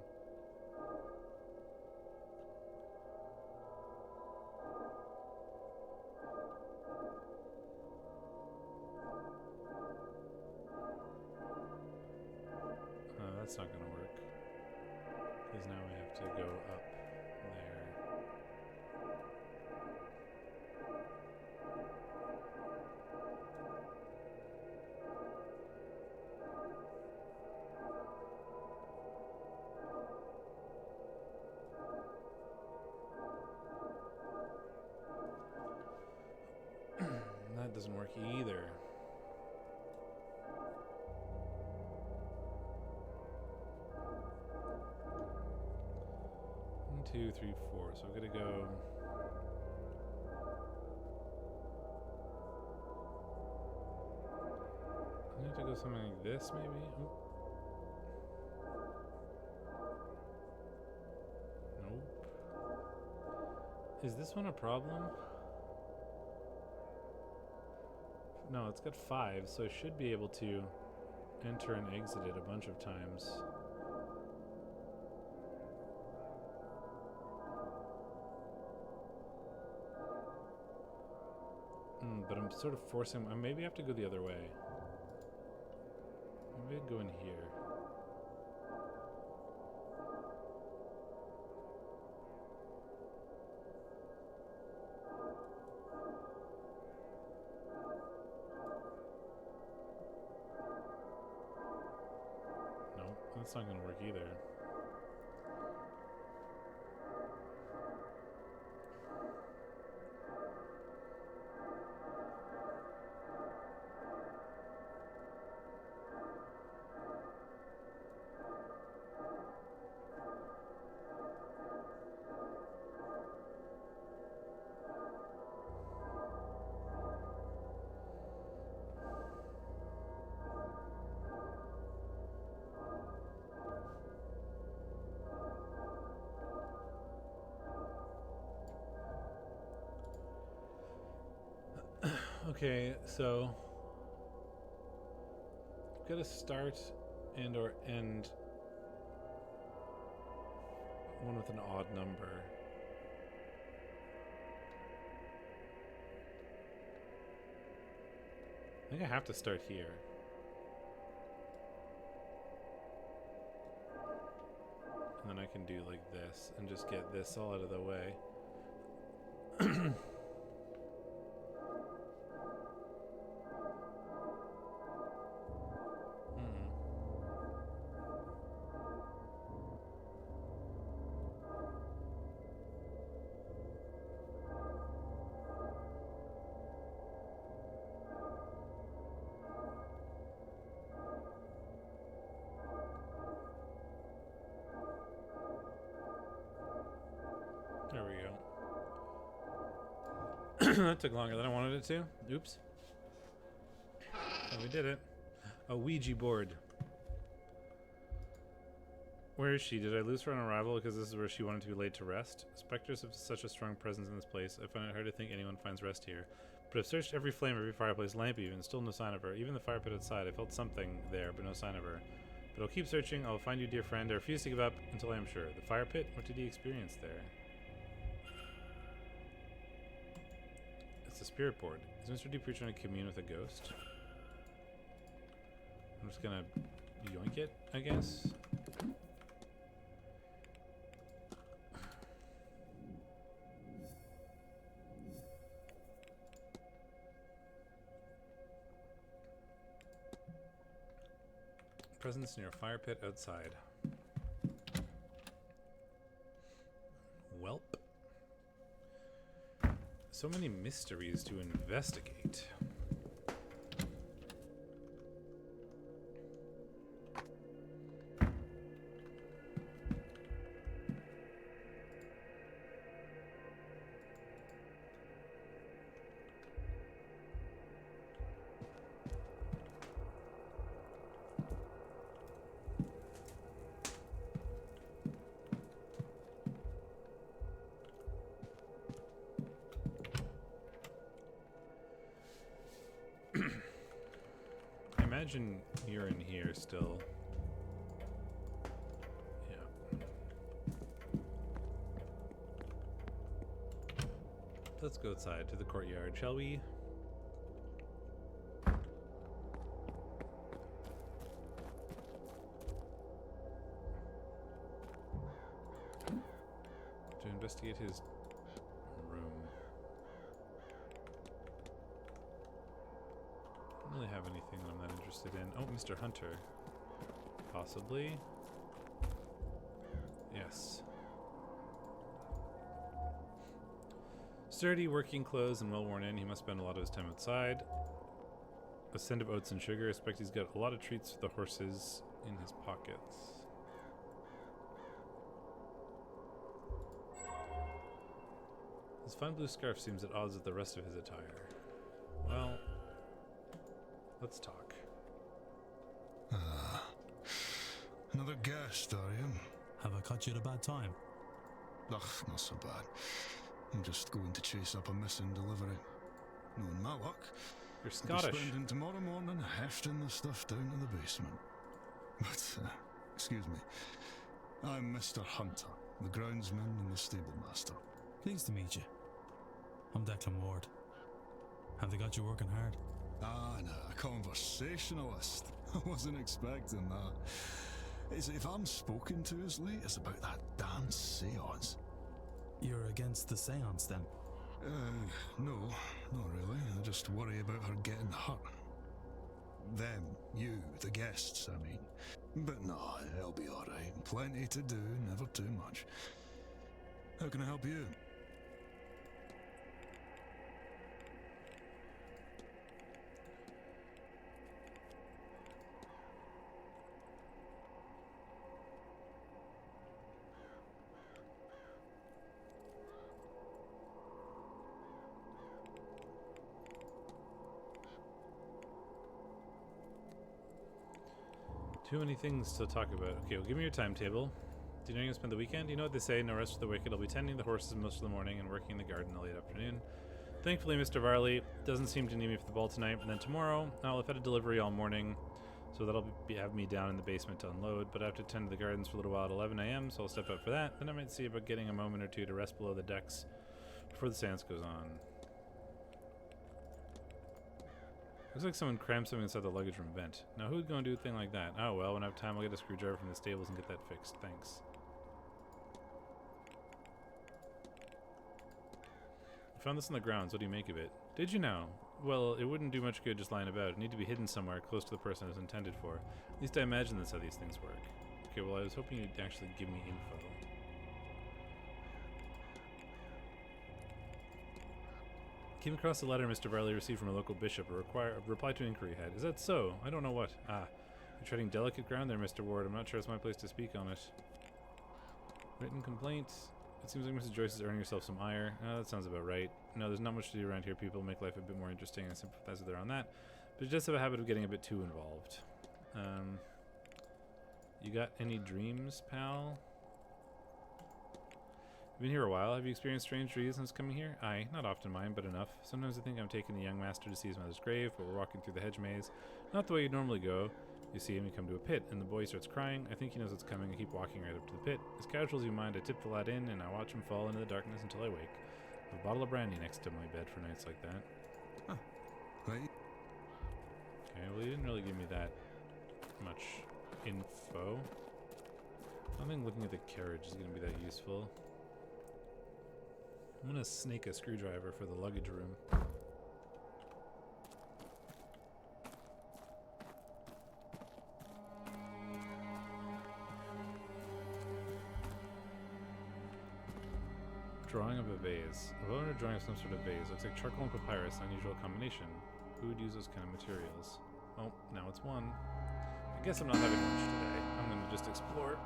That's not gonna work, because now we have to go up there. That doesn't work either. 2, 3, 4. So I'm gonna go. I'm gonna have to go something like this, maybe. Oop. Nope. Is this one a problem? No, it's got 5, so I should be able to enter and exit it a bunch of times. But I'm sort of forcing. I maybe have to go the other way. Maybe I'd go in here. Nope, that's not gonna work either. Okay, so I've got to start and or end one with an odd number. I think I have to start here. And then I can do like this and just get this all out of the way. There we go. That took longer than I wanted it to. Oops. Oh, we did it. A Ouija board. Where is she? Did I lose her on arrival because this is where she wanted to be laid to rest? Spectres have such a strong presence in this place. I find it hard to think anyone finds rest here. But I've searched every flame, every fireplace, lamp even, still no sign of her. Even the fire pit outside, I felt something there, but no sign of her. But I'll keep searching. I'll find you, dear friend. I refuse to give up until I am sure. The fire pit? What did he experience there? It's a spirit board. Is Mr. Dupree trying to commune with a ghost? I'm just gonna yoink it, I guess. Presence near a fire pit outside. Welp. So many mysteries to investigate. Imagine you're in here still. Yeah. Let's go outside to the courtyard, shall we? To investigate his room. I don't really have anything that I'm not interested in. Oh, Mr. Hunter. Possibly. Yes. Sturdy, working clothes, and well worn in. He must spend a lot of his time outside. A scent of oats and sugar. I expect he's got a lot of treats for the horses in his pockets. His fine blue scarf seems at odds with the rest of his attire. Well, let's talk. Another guest, are you? Have I caught you at a bad time? Ugh, not so bad. I'm just going to chase up a missing delivery. Knowing my luck, You're I'll be Scottish. spending tomorrow morning hefting the stuff down to the basement. But, excuse me, I'm Mr. Hunter, the groundsman and the stable master. Pleased to meet you. I'm Declan Ward. Have they got you working hard? Ah, no, a conversationalist. I wasn't expecting that. Is it if I'm spoken to as late as about that damn seance? You're against the seance, then? No, not really. I just worry about her getting hurt. Them, you, the guests, I mean. But no, it'll be alright. Plenty to do, never too much. How can I help you? Too many things to talk about. Okay, well, give me your timetable. Do you know you're going to spend the weekend? You know what they say, no rest for the wicked. I'll be tending the horses most of the morning and working in the garden in the late afternoon. Thankfully, Mr. Varley doesn't seem to need me for the ball tonight. And then tomorrow, I'll have had a delivery all morning, so that'll have me down in the basement to unload. But I have to tend to the gardens for a little while at 11 a.m., so I'll step out for that. Then I might see about getting a moment or two to rest below the decks before the seance goes on. Looks like someone crammed something inside the luggage room vent. Now, who'd go and do a thing like that? Oh, well, when I have time, I'll get a screwdriver from the stables and get that fixed. Thanks. I found this on the grounds. What do you make of it? Did you know? Well, it wouldn't do much good just lying about. It'd need to be hidden somewhere close to the person it was intended for. At least I imagine that's how these things work. Okay, well, I was hoping you'd actually give me info. Came across a letter Mr. Varley received from a local bishop, a reply to an inquiry had. Is that so? I don't know what. Ah, you're treading delicate ground there, Mr. Ward. I'm not sure it's my place to speak on it. Written complaint. It seems like Mrs. Joyce is earning herself some ire. Oh, that sounds about right. No, there's not much to do around here. People make life a bit more interesting, and I sympathize with her on that. But she does have a habit of getting a bit too involved. You got any dreams, pal? You've been here a while. Have you experienced strange dreams since coming here? Aye, not often mind, but enough. Sometimes I think I'm taking the young master to see his mother's grave, but we're walking through the hedge maze. Not the way you'd normally go. You see him, you come to a pit, and the boy starts crying. I think he knows what's coming. I keep walking right up to the pit. As casual as you mind, I tip the lad in, and I watch him fall into the darkness until I wake. I have a bottle of brandy next to my bed for nights like that. Huh. Right. Okay, well, you didn't really give me that much info. I don't think looking at the carriage is going to be that useful. I'm going to snake a screwdriver for the luggage room. Drawing of a vase. A well-known drawing of some sort of vase. Looks like charcoal and papyrus, an unusual combination. Who would use those kind of materials? Oh, now it's one. I guess I'm not having lunch today. I'm gonna just explore.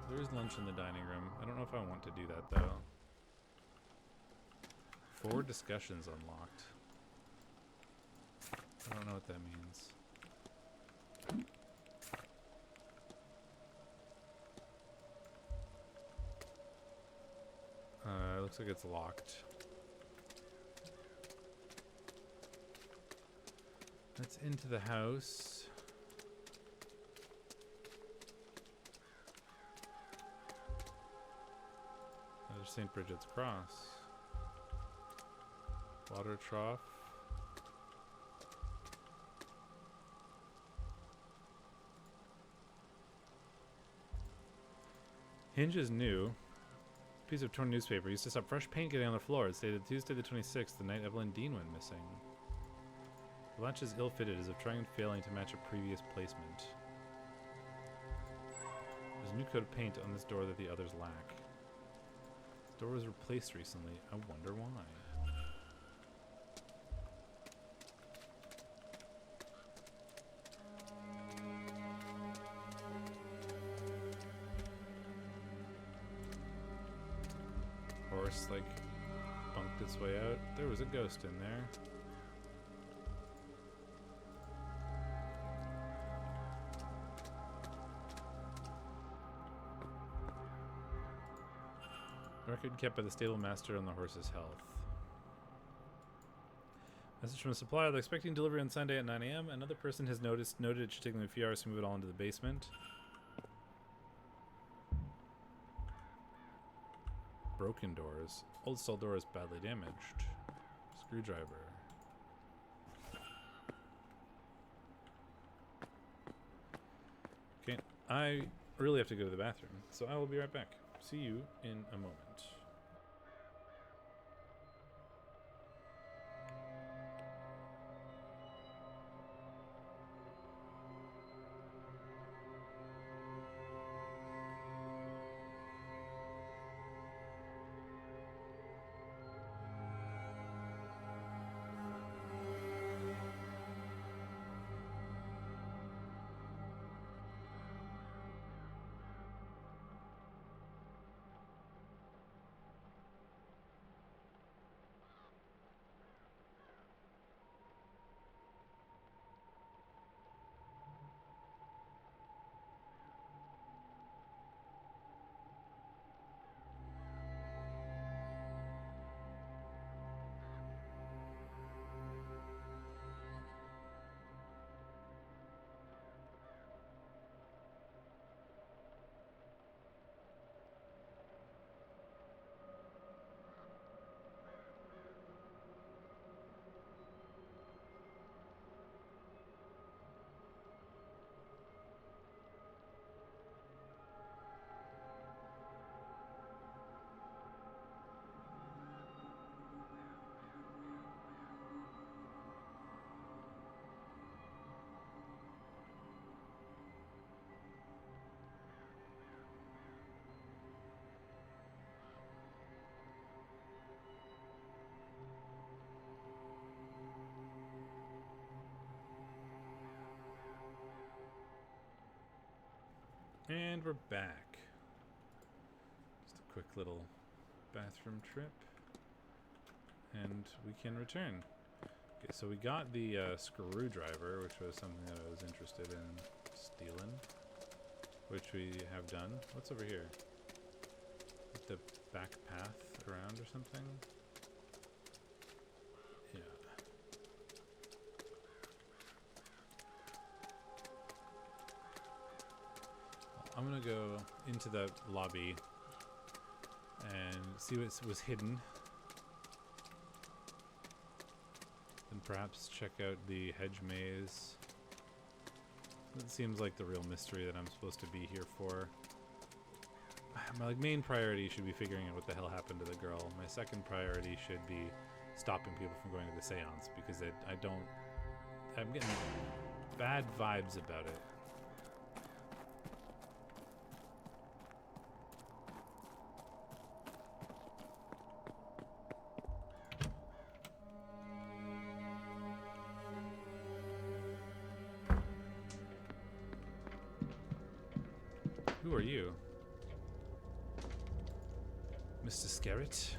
There is lunch in the dining room. I don't know if I want to do that though. 4 discussions unlocked. I don't know what that means. Looks like it's locked. Let's into the house. There's St. Bridget's Cross. Water trough. Hinge is new. Piece of torn newspaper used to stop fresh paint getting on the floor. It stated Tuesday the 26th, the night Evelyn Dean went missing. The latch is ill-fitted, as if trying and failing to match a previous placement. There's a new coat of paint on this door that the others lack. This door was replaced recently. I wonder why. Horse, like, bunked its way out. There was a ghost in there. Record kept by the stable master on the horse's health. Message from a supplier. They're expecting delivery on Sunday at 9 a.m. Another person has noted it should take them a few hours to move it all into the basement. Broken doors. Old stall door is badly damaged. Screwdriver. Okay, I really have to go to the bathroom, so I will be right back. See you in a moment. And we're back. Just a quick little bathroom trip. And we can return. Okay, so we got the screwdriver, which was something that I was interested in stealing. Which we have done. What's over here? Like the back path around or something? Yeah. I'm gonna go into the lobby and see what was hidden. And perhaps check out the hedge maze. It seems like the real mystery that I'm supposed to be here for. My main priority should be figuring out what the hell happened to the girl. My second priority should be stopping people from going to the Séance, because I'm getting bad vibes about it. Who are you? Mr. Scarrett?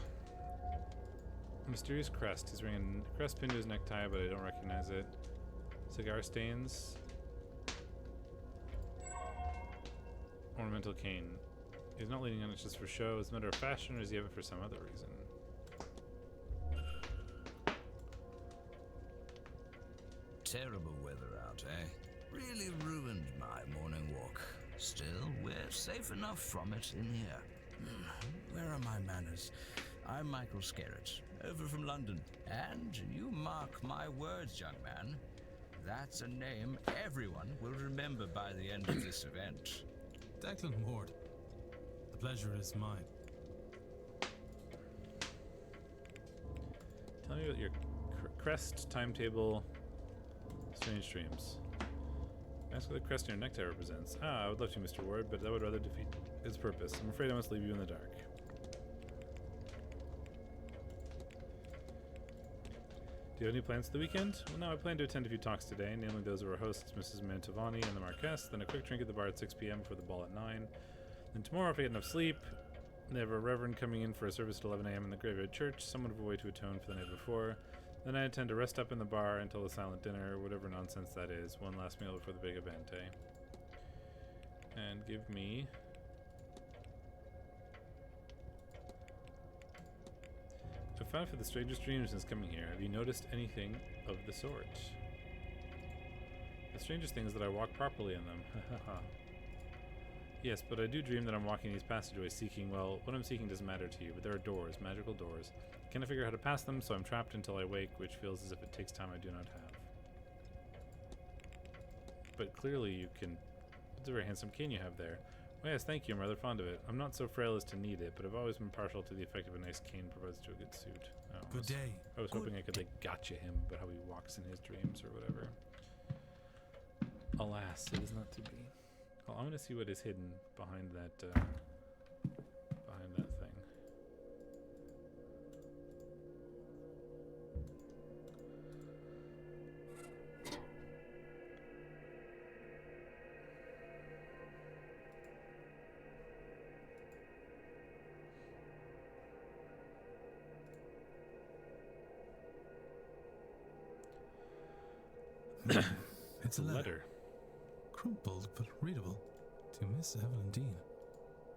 A mysterious crest. He's wearing a crest pinned to his necktie, but I don't recognize it. Cigar stains. Ornamental cane. He's not leaning on it just for show. Is it a matter of fashion, or does he have it for some other reason? Terrible weather out, eh? Really ruined my morning walk. Still, we're safe enough from it in here. Where are my manners? I'm Michael Scarrett, over from London. And you mark my words, young man. That's a name everyone will remember by the end of this event. Declan Ward. The pleasure is mine. Tell me about your crest, timetable, strange dreams. Ask what the crest in your necktie represents. I would love to, Mr. Ward, but that would rather defeat its purpose. I'm afraid I must leave you in the dark. Do you have any plans for the weekend? Well, no, I plan to attend a few talks today, namely those of our hosts, Mrs. Mantovani and the Marquess, then a quick drink at the bar at 6 p.m. before the ball at 9. Then tomorrow, if I get enough sleep, they have a reverend coming in for a service at 11 a.m. in the graveyard church, somewhat of a way to atone for the night before. Then I intend to rest up in the bar until the silent dinner, whatever nonsense that is, one last meal before the big event, eh? And give me... I found for the strangest dreams since coming here. Have you noticed anything of the sort? The strangest thing is that I walk properly in them. Yes, but I do dream that I'm walking these passageways seeking, well, what I'm seeking doesn't matter to you, but there are doors, magical doors. I cannot figure out how to pass them, so I'm trapped until I wake, which feels as if it takes time I do not have. But clearly you can... It's a very handsome cane you have there. Oh yes, thank you, I'm rather fond of it. I'm not so frail as to need it, but I've always been partial to the effect of a nice cane provides to a good suit. Good day. I was hoping I could, like, gotcha him about how he walks in his dreams or whatever. Alas, it is not to be. Well, I'm gonna see what is hidden behind that, behind that thing. It's a letter. Crumpled but readable. To Miss Evelyn Dean.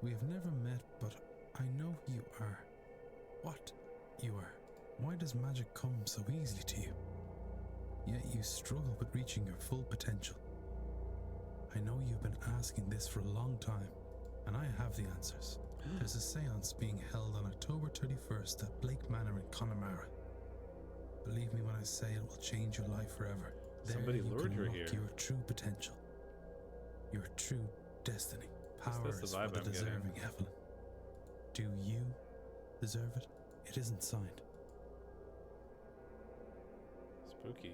We have never met, but I know who you are. What you are. Why does magic come so easily to you? Yet you struggle with reaching your full potential. I know you've been asking this for a long time, and I have the answers. There's a séance being held on October 31st at Blake Manor in Connemara. Believe me when I say it will change your life forever. Somebody lured her here. Your true potential, your true destiny. Power That's the is vibe for the I'm getting. deserving, Evelyn. Do you deserve it? It isn't signed. Spooky.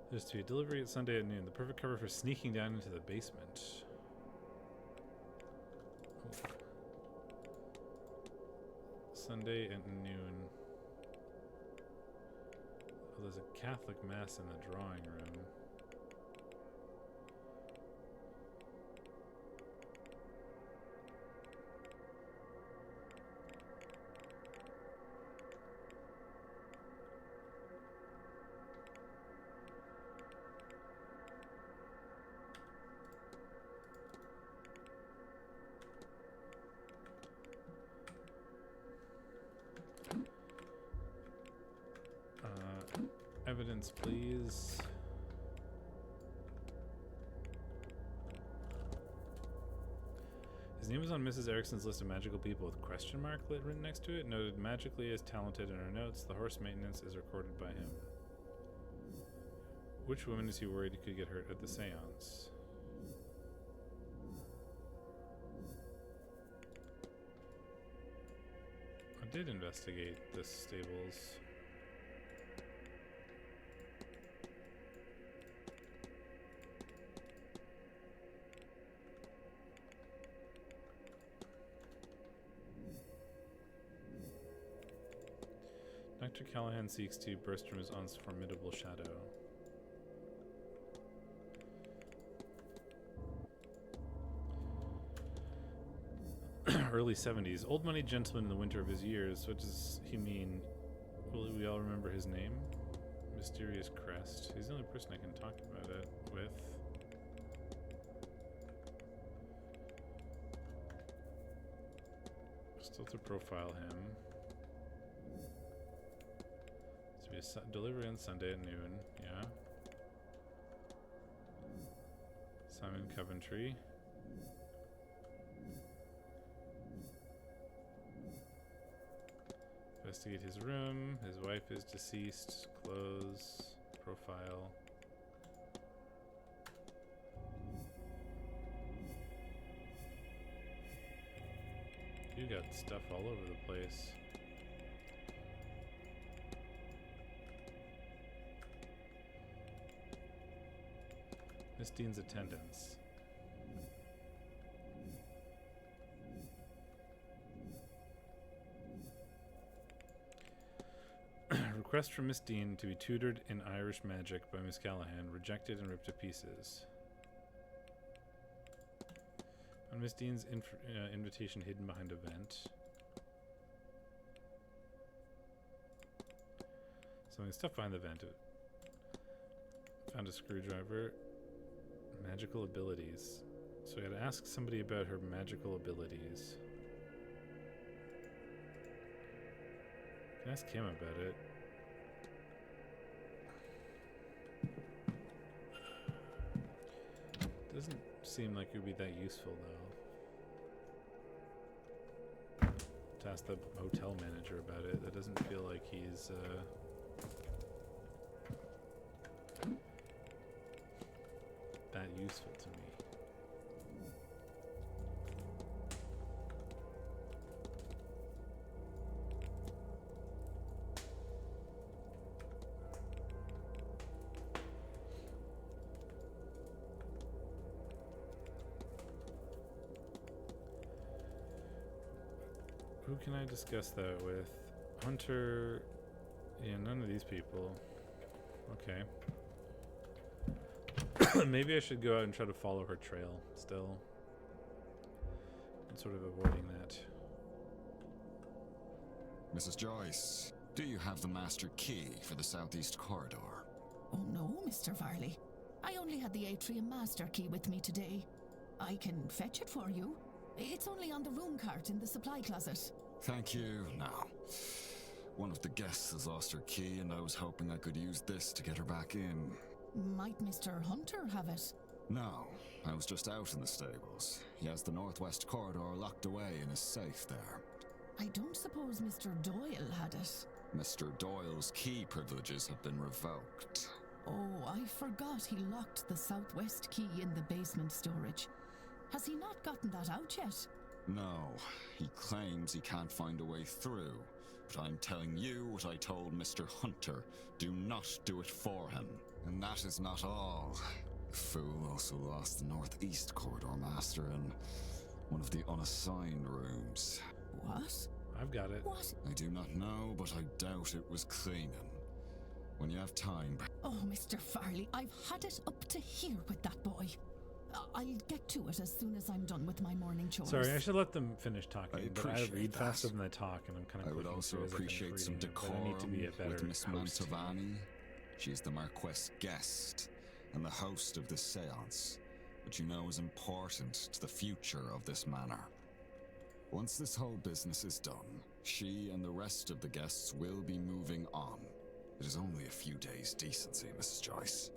There's to be a delivery at Sunday at noon. The perfect cover for sneaking down into the basement. Sunday at noon. Oh, there's a Catholic mass in the drawing room. Evidence, please. His name is on Mrs. Erickson's list of magical people with question mark written next to it. Noted magically as talented in her notes. The horse maintenance is recorded by him. Which woman is he worried could get hurt at the séance? I did investigate the stables. Dr. Callahan seeks to burst from his aunt's formidable shadow. Early 70s. Old money gentleman in the winter of his years. What does he mean? Will we all remember his name? Mysterious crest. He's the only person I can talk about it with. Still to profile him. To be a delivery on Sunday at noon. Yeah. Simon Coventry. Investigate his room. His wife is deceased. Clothes. Profile. You got stuff all over the place. Miss Dean's attendance. Request from Miss Dean to be tutored in Irish magic by Miss Callahan. Rejected and ripped to pieces. On Miss Dean's invitation hidden behind a vent. Something stuff behind the vent. Found a screwdriver. Magical abilities. So I gotta ask somebody about her magical abilities. Can I ask him about it? Doesn't seem like it would be that useful though. To ask the hotel manager about it. That doesn't feel like he's that useful to me. Who can I discuss that with? Hunter. Yeah, none of these people. Okay. Maybe I should go out and try to follow her trail still. I'm sort of avoiding that. Mrs. Joyce, do you have the master key for the southeast corridor? Oh no, Mr. Varley. I only had the atrium master key with me today. I can fetch it for you. It's only on the room cart in the supply closet. Thank you. Now, one of the guests has lost her key, and I was hoping I could use this to get her back in. Might Mr. Hunter have it? No, I was just out in the stables. He has the northwest corridor locked away in his safe there. I don't suppose Mr. Doyle had it. Mr. Doyle's key privileges have been revoked. Oh, I forgot he locked the southwest key in the basement storage. Has he not gotten that out yet? No, he claims he can't find a way through. But I'm telling you what I told Mr. Hunter. Do not do it for him. And that is not all. The fool also lost the northeast corridor master in one of the unassigned rooms. What? I've got it. What? I do not know, but I doubt it was cleaning. When you have time... Oh, Mr. Farley, I've had it up to here with that boy. I'll get to it as soon as I'm done with my morning chores. Sorry, I should let them finish talking, but I read that. faster than I talk, and I'm kind of I would also appreciate some decorum with Miss Mantovani. She's the Marquess guest and the host of this séance, which you know is important to the future of this manor. Once this whole business is done, she and the rest of the guests will be moving on. It is only a few days' decency, Mrs. Joyce.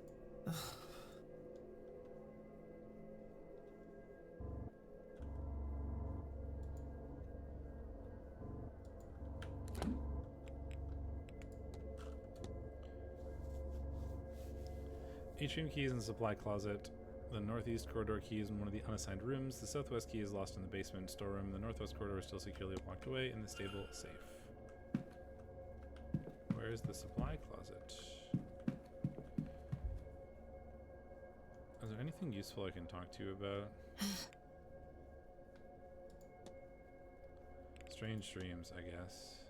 Atrium key is in the supply closet. The northeast corridor key is in one of the unassigned rooms. The southwest key is lost in the basement storeroom. The northwest corridor is still securely locked away in the stable safe. Where is the supply closet? Is there anything useful I can talk to you about? Strange dreams, I guess.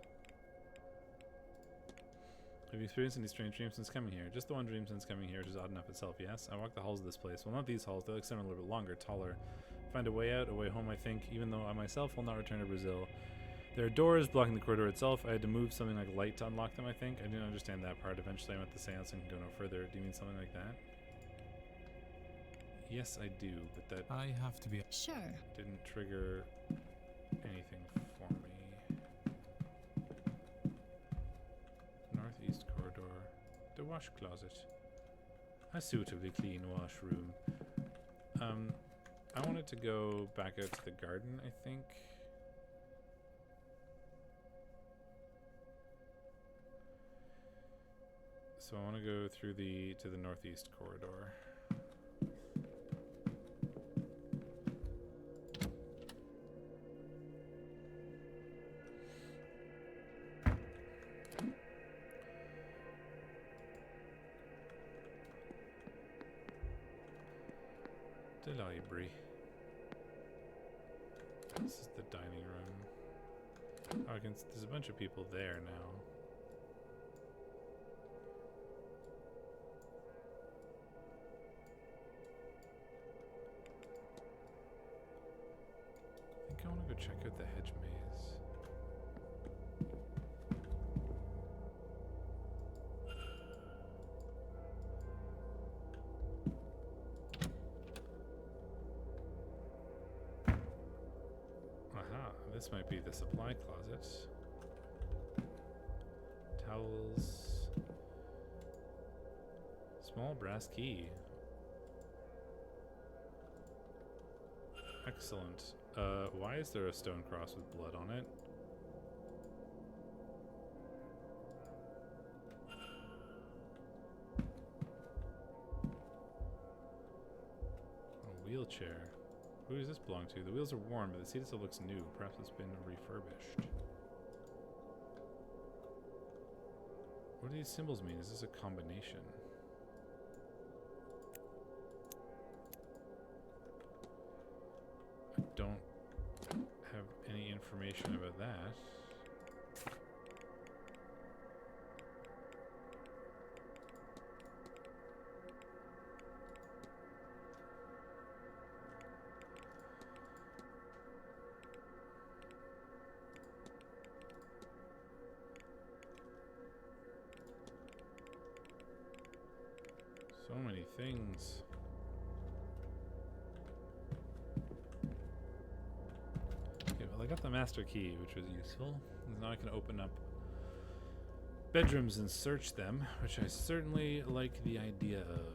Have you experienced any strange dreams since coming here? Just the one dream since coming here, which is odd enough itself, yes? I walk the halls of this place. Well, not these halls. They'll extend a little bit longer, taller. Find a way out, a way home, I think, even though I myself will not return to Brazil. There are doors blocking the corridor itself. I had to move something like light to unlock them, I think. I didn't understand that part. Eventually I went to the Séance and can go no further. Do you mean something like that? Yes, I do, but that I have to be. Sure. didn't trigger anything for me. Northeast corridor. The wash closet. A suitably clean washroom. I wanted to go back out to the garden, I think. So I want to go through to the northeast corridor. The library. This is the dining room. Oh, there's a bunch of people there now. I think I want to go check out the hedge maze. This might be the supply closet. Towels. Small brass key. Excellent. Why is there a stone cross with blood on it? A wheelchair. Who does this belong to? The wheels are worn, but the seat itself looks new. Perhaps it's been refurbished. What do these symbols mean? Is this a combination? I don't have any information about that. So many things. Okay, well I got the master key, which was useful. Now I can open up bedrooms and search them, which I certainly like the idea of.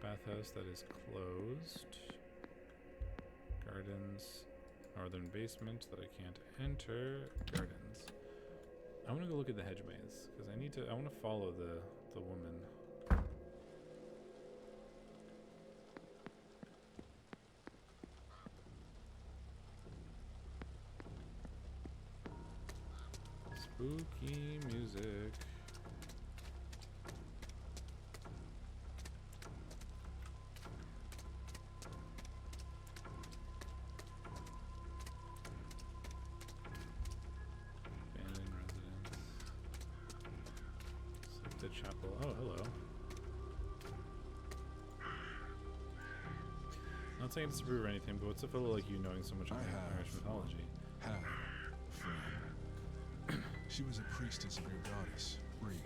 Bathhouse that is closed. Gardens. Northern basement that I can't enter. Gardens. I want to go look at the hedge maze because I want to follow the woman. Spooky music. Chapel. Oh, hello. Not saying to disapprove or anything, but what's a fellow like you knowing so much about Irish mythology? Have a friend. She was a priestess of your goddess, Reed.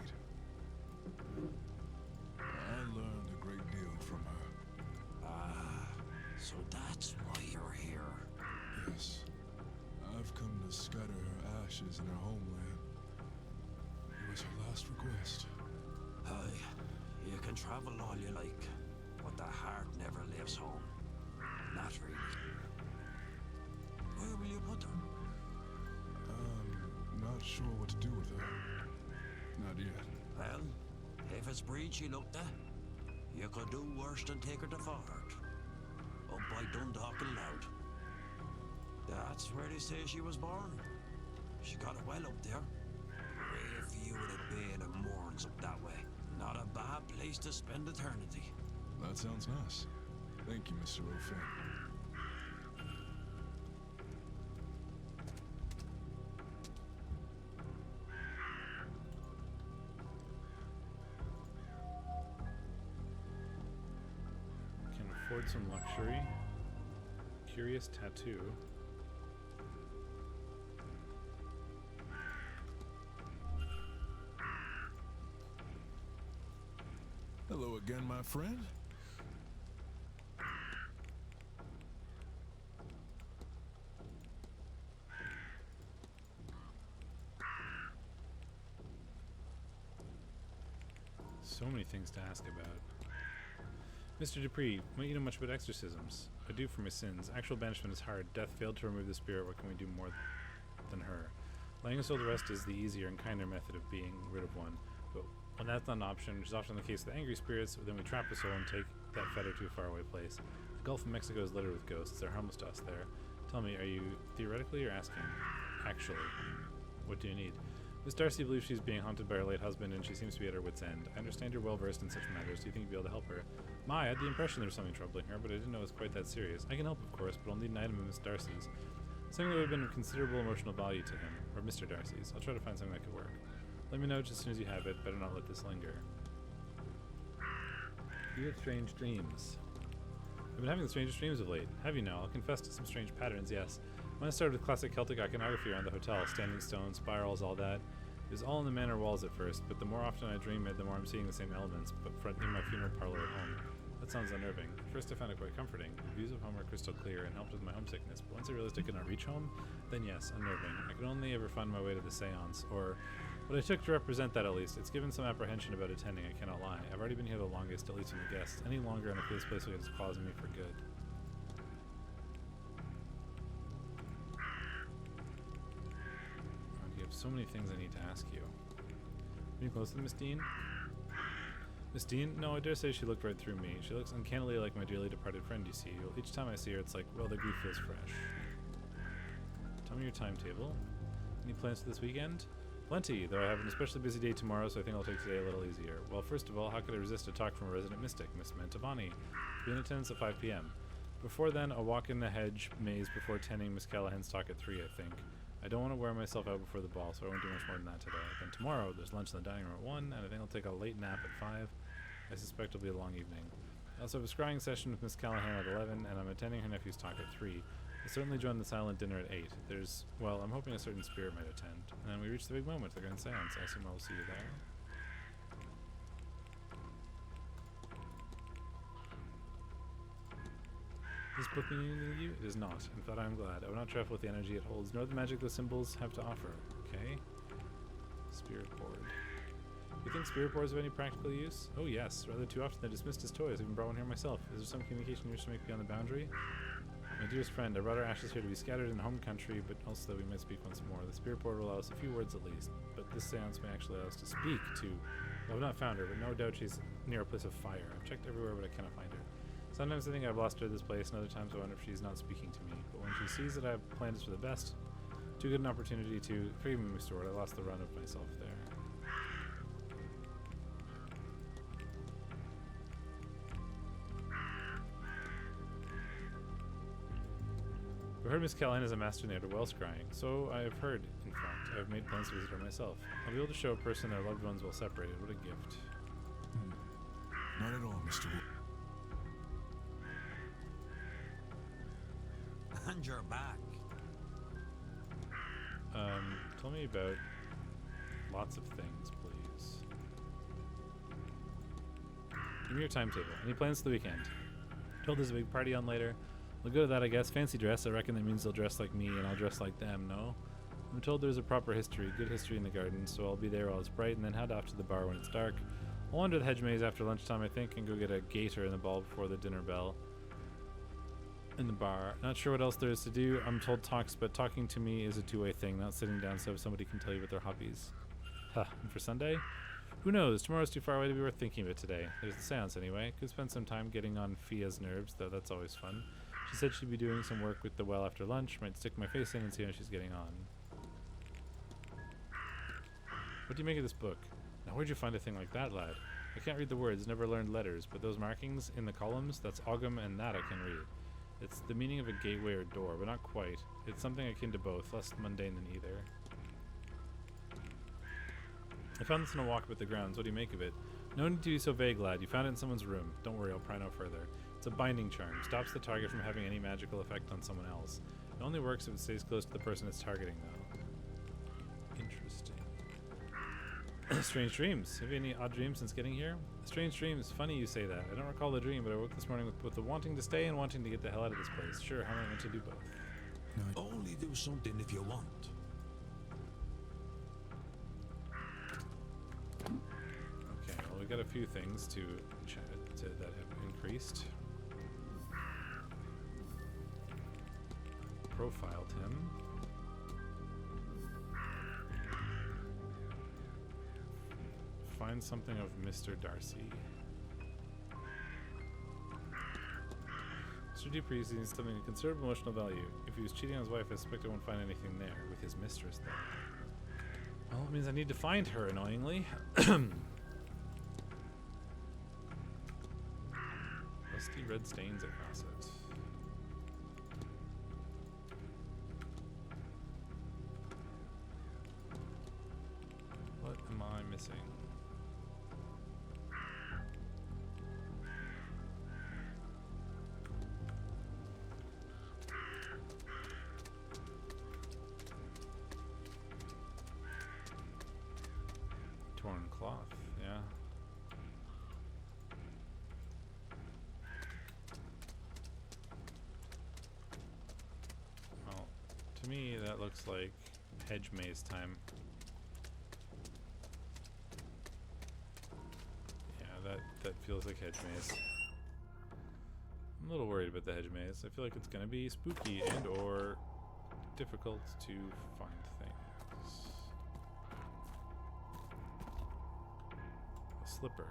I learned a great deal from her. Ah, so that's why you're here. Yes. I've come to scatter her ashes in her homeland. It was her last request. Aye, you can travel all you like, but the heart never leaves home. Not really. Where will you put her? Not sure what to do with her. Not yet. Well, if it's breed she looked at, you could do worse than take her to Fort. Up by Dundalk and Loud. That's where they say she was born. She got it well up there. with a bay that mourns up that way. Not a bad place to spend eternity. That sounds nice. Thank you, Mr. O'Finn. Can afford some luxury. Curious tattoo. Hello again, my friend. So many things to ask about. Mr. Dupree, might you know much about exorcisms? I do for my sins. Actual banishment is hard. Death failed to remove the spirit. What can we do more than her? Laying a soul to rest is the easier and kinder method of being rid of one. But when that's not an option, which is often the case with angry spirits, then we trap a soul and take that fetter to a faraway place. The Gulf of Mexico is littered with ghosts. They're harmless to us there. Tell me, are you theoretically or asking? Actually. What do you need? Miss Darcy believes she's being haunted by her late husband, and she seems to be at her wit's end. I understand you're well versed in such matters. Do you think you'd be able to help her? I had the impression there was something troubling her, but I didn't know it was quite that serious. I can help, of course, but I'll need an item of Miss Darcy's. Something that would have been of considerable emotional value to him, or Mr. Darcy's. I'll try to find something that could work. Let me know just as soon as you have it. Better not let this linger. You have strange dreams. I've been having the strangest dreams of late. Have you now? I'll confess to some strange patterns, yes. Mine started with classic Celtic iconography around the hotel, standing stones, spirals, all that. It was all in the manor walls at first, but the more often I dream it, the more I'm seeing the same elements, but in my funeral parlor at home. That sounds unnerving. At first I found it quite comforting. The views of home are crystal clear and helped with my homesickness, but once I realized I could not reach home, then yes, unnerving. I could only ever find my way to the Séance, or what I took to represent that at least. It's given some apprehension about attending, I cannot lie. I've already been here the longest, at least from the guests. Any longer and I feel this place will get its claws on me for good. You have so many things I need to ask you. Are you close to Miss Dean? Miss Dean? No, I dare say she looked right through me. She looks uncannily like my dearly departed friend, you see. Each time I see her, it's like, well, the grief feels fresh. Tell me your timetable. Any plans for this weekend? Plenty, though I have an especially busy day tomorrow, so I think I'll take today a little easier. Well, first of all, how could I resist a talk from a resident mystic, Miss Mantovani? Be in attendance at 5 p.m. Before then, a walk in the hedge maze before attending Miss Callahan's talk at 3, I think. I don't want to wear myself out before the ball, so I won't do much more than that today. Then tomorrow, there's lunch in the dining room at 1, and I think I'll take a late nap at 5. I suspect it'll be a long evening. I also have a scrying session with Miss Callahan at 11, and I'm attending her nephew's talk at 3. I'll certainly join the silent dinner at 8. Well, I'm hoping a certain spirit might attend. And then we reach the big moment, the grand seance. I assume I'll see you there. Is this book meaning anything to you? It is not. In fact, I am glad. I will not trifle with the energy it holds, nor the magic those symbols have to offer. Okay? Spirit board. You think spirit boards have any practical use? Oh yes, rather too often they're dismissed as toys. I even brought one here myself. Is there some communication you wish to make beyond the boundary? My dearest friend, I brought our ashes here to be scattered in home country, but also that we might speak once more. The spirit board will allow us a few words at least, but this seance may actually allow us to speak to... Well, I've not found her, but no doubt she's near a place of fire. I've checked everywhere, but I cannot find her. Sometimes I think I've lost her at this place, and other times I wonder if she's not speaking to me. But when she sees that I have planned this for the best, too good an opportunity to... Forgive me, Mr. Ward, I lost the run of myself there. I heard Miss Callahan is a master in the well scrying, so I have heard, in fact. I have made plans to visit her myself. I'll be able to show a person their loved ones well separated. What a gift. Not at all, Mr. Wood. And you're back. Tell me about lots of things, please. Give me your timetable. Any plans for the weekend? Told there's a big party on later. We'll go to that, I guess. Fancy dress. I reckon that means they'll dress like me and I'll dress like them, no? I'm told there's a proper history, good history in the garden, so I'll be there while it's bright and then head off to the bar when it's dark. I'll wander the hedge maze after lunchtime, I think, and go get a gator in the ball before the dinner bell. In the bar. Not sure what else there is to do. I'm told but talking to me is a two-way thing, not sitting down so somebody can tell you about their hobbies. Huh, and for Sunday? Who knows? Tomorrow's too far away to be worth thinking of it today. There's the seance anyway. Could spend some time getting on Fia's nerves, though that's always fun. She said she'd be doing some work with the well after lunch. Might stick my face in and see how she's getting on. What do you make of this book? Now where'd you find a thing like that, lad? I can't read the words, never learned letters, but those markings in the columns, that's Ogham and that I can read. It's the meaning of a gateway or door, but not quite. It's something akin to both, less mundane than either. I found this in a walk about the grounds. What do you make of it? No need to be so vague, lad. You found it in someone's room. Don't worry, I'll pry no further. It's a binding charm. Stops the target from having any magical effect on someone else. It only works if it stays close to the person it's targeting, though. Interesting. Strange dreams. Have you any odd dreams since getting here? Strange dreams. Funny you say that. I don't recall the dream, but I woke this morning with the wanting to stay and wanting to get the hell out of this place. Sure, how am I meant to do both? Only do something if you want. Okay, well we got a few things that have increased. Profiled him. Find something of Mr. Darcy. Mr. Dupree sees something of considerable emotional value. If he was cheating on his wife, I suspect I won't find anything there with his mistress, though. Well, it means I need to find her, annoyingly. Rusty red stains across it. What am I missing? Torn cloth, yeah. Well, to me that looks like hedge maze time. Yeah, that feels like hedge maze. I'm a little worried about the hedge maze. I feel like it's gonna be spooky and or difficult to find things. A slipper.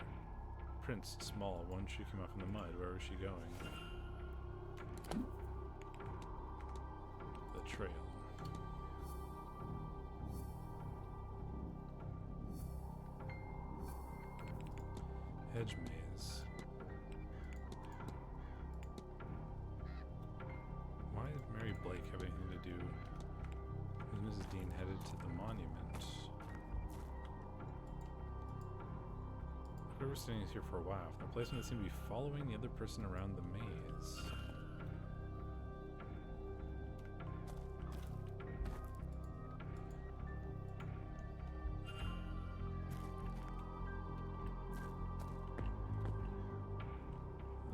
Prince, small. One shoe came off in the mud. Where was she going? The trail. Hedge maze. Why did Mary Blake have anything to do with Mrs. Dean headed to the monument? Whoever was sitting here for a while. From the placement that seemed to be following the other person around the maze.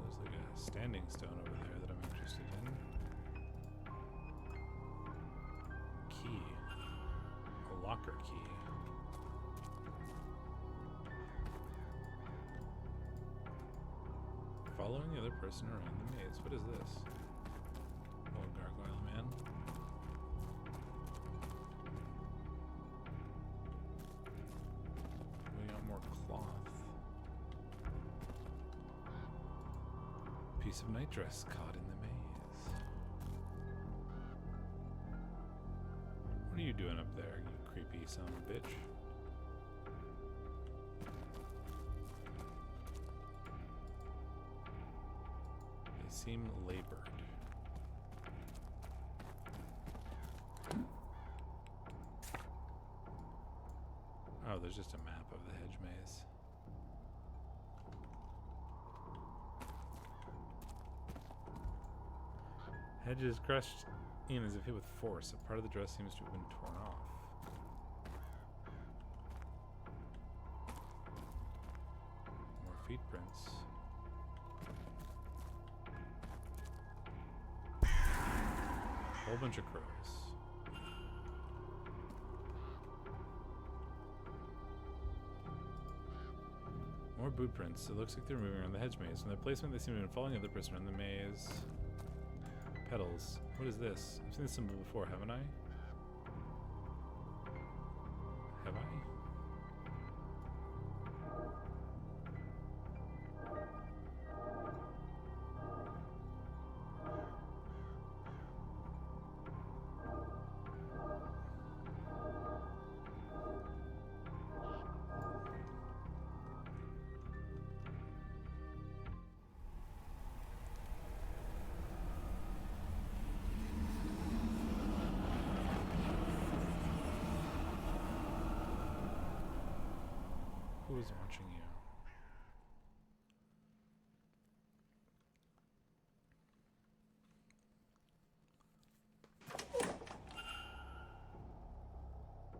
There's like a standing stone over there that I'm interested in. Key. A locker key. Following the other person around the maze. What is this? Oh, gargoyle man. We got more cloth. Piece of night dress caught in the maze. What are you doing up there, you creepy son of a bitch? Seem labored. Oh, there's just a map of the hedge maze. Hedge is crushed in as if hit with force. A part of the dress seems to have been torn off. More feet prints. Whole bunch of crows. More boot prints. It looks like they're moving around the hedge maze. From their placement, they seem to have been following the other person around the maze. Petals. What is this? I've seen this symbol before, haven't I? Have I? was watching you?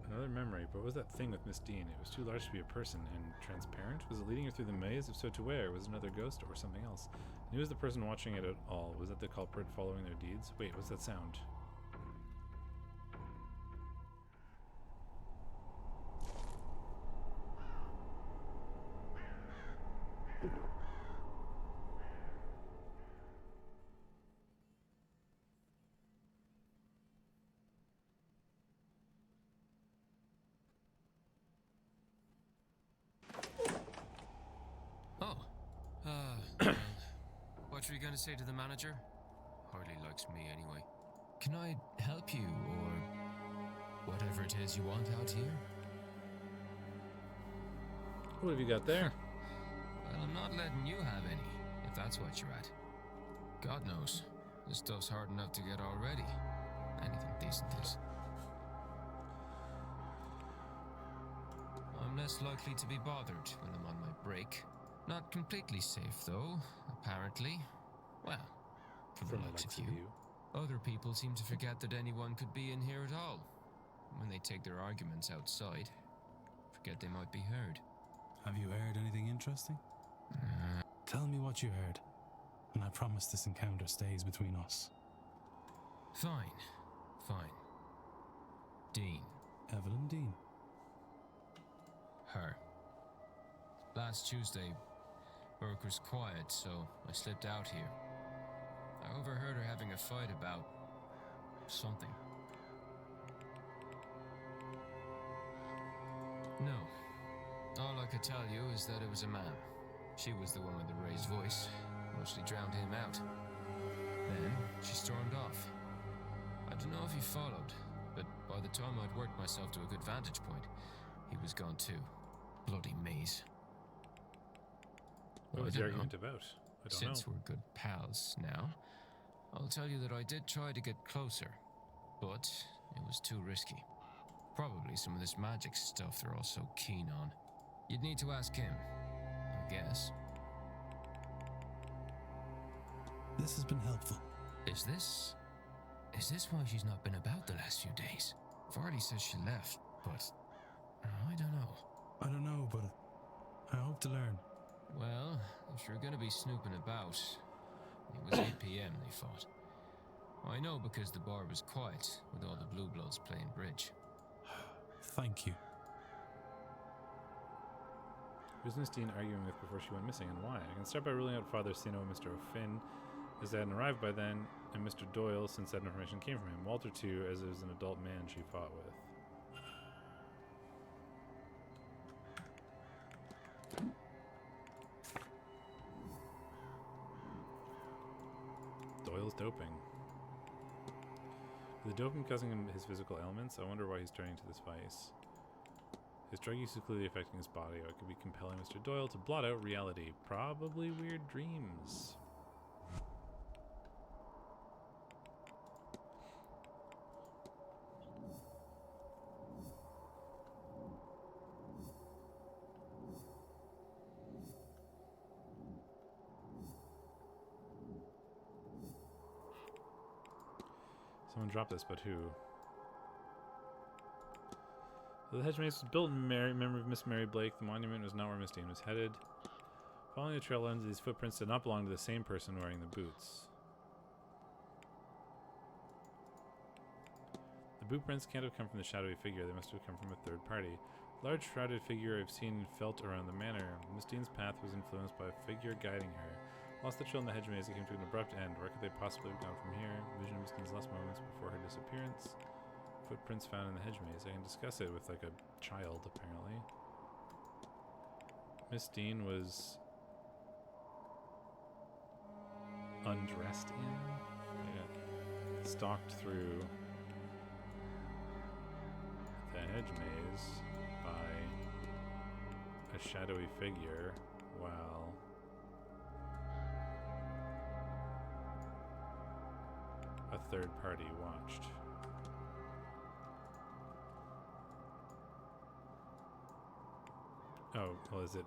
Another memory, but what was that thing with Miss Dean? It was too large to be a person and transparent. Was it leading her through the maze? If so, to where? Was it another ghost or something else? And who was the person watching it at all? Was that the culprit following their deeds? Wait, what's that sound? What were you going to say to the manager? Hardly likes me anyway. Can I help you, or whatever it is you want out here? What have you got there? Well, I'm not letting you have any, if that's what you're at. God knows, this stuff's hard enough to get already. Anything decent is. I'm less likely to be bothered when I'm on my break. Not completely safe, though, apparently. Well, from the likes of you. Other people seem to forget that anyone could be in here at all. When they take their arguments outside, forget they might be heard. Have you heard anything interesting? Tell me what you heard, and I promise this encounter stays between us. Fine. Dean. Evelyn Dean. Her. Last Tuesday, work was quiet, so I slipped out here. I overheard her having a fight about something. No. All I could tell you is that it was a man. She was the one with the raised voice, mostly drowned him out. Then she stormed off. I don't know if he followed, but by the time I'd worked myself to a good vantage point, he was gone too. Bloody maze. What was the argument about? I don't know. Since we're good pals now, I'll tell you that I did try to get closer, but it was too risky. Probably some of this magic stuff they're all so keen on. You'd need to ask him, I guess. This has been helpful. Is this why she's not been about the last few days? Vardy says she left, but I don't know. I don't know, but I hope to learn. Well, if you're gonna be snooping about, it was 8 p.m. they fought. I know because the bar was quiet, with all the Blue Bloods playing bridge. Thank you. Who was Miss Dean arguing with before she went missing, and why? I can start by ruling out Father Sino and Mr. O'Finn, as they hadn't arrived by then, and Mr. Doyle, since that information came from him. Walter, too, as it was an adult man she fought with. Doyle's doping. With the doping causing him his physical ailments, I wonder why he's turning to this vice. His drug use is clearly affecting his body, or it could be compelling Mr. Doyle to blot out reality. Probably weird dreams. Someone dropped this, but who? The hedge maze was built in memory of Miss Mary Blake. The monument was not where Miss Dean was headed. Following the trail lines, these footprints did not belong to the same person wearing the boots. The boot prints can't have come from the shadowy figure. They must have come from a third party. Large shrouded figure I've seen and felt around the manor. Miss Dean's path was influenced by a figure guiding her. Lost the trail in the hedge maze, it came to an abrupt end. Where could they possibly have gone from here? Vision of Miss Dean's last moments before her disappearance. Footprints found in the hedge maze. I can discuss it with like a child, apparently. Miss Dean was undressed in? I got stalked through the hedge maze by a shadowy figure while a third party watched. Oh, well, is it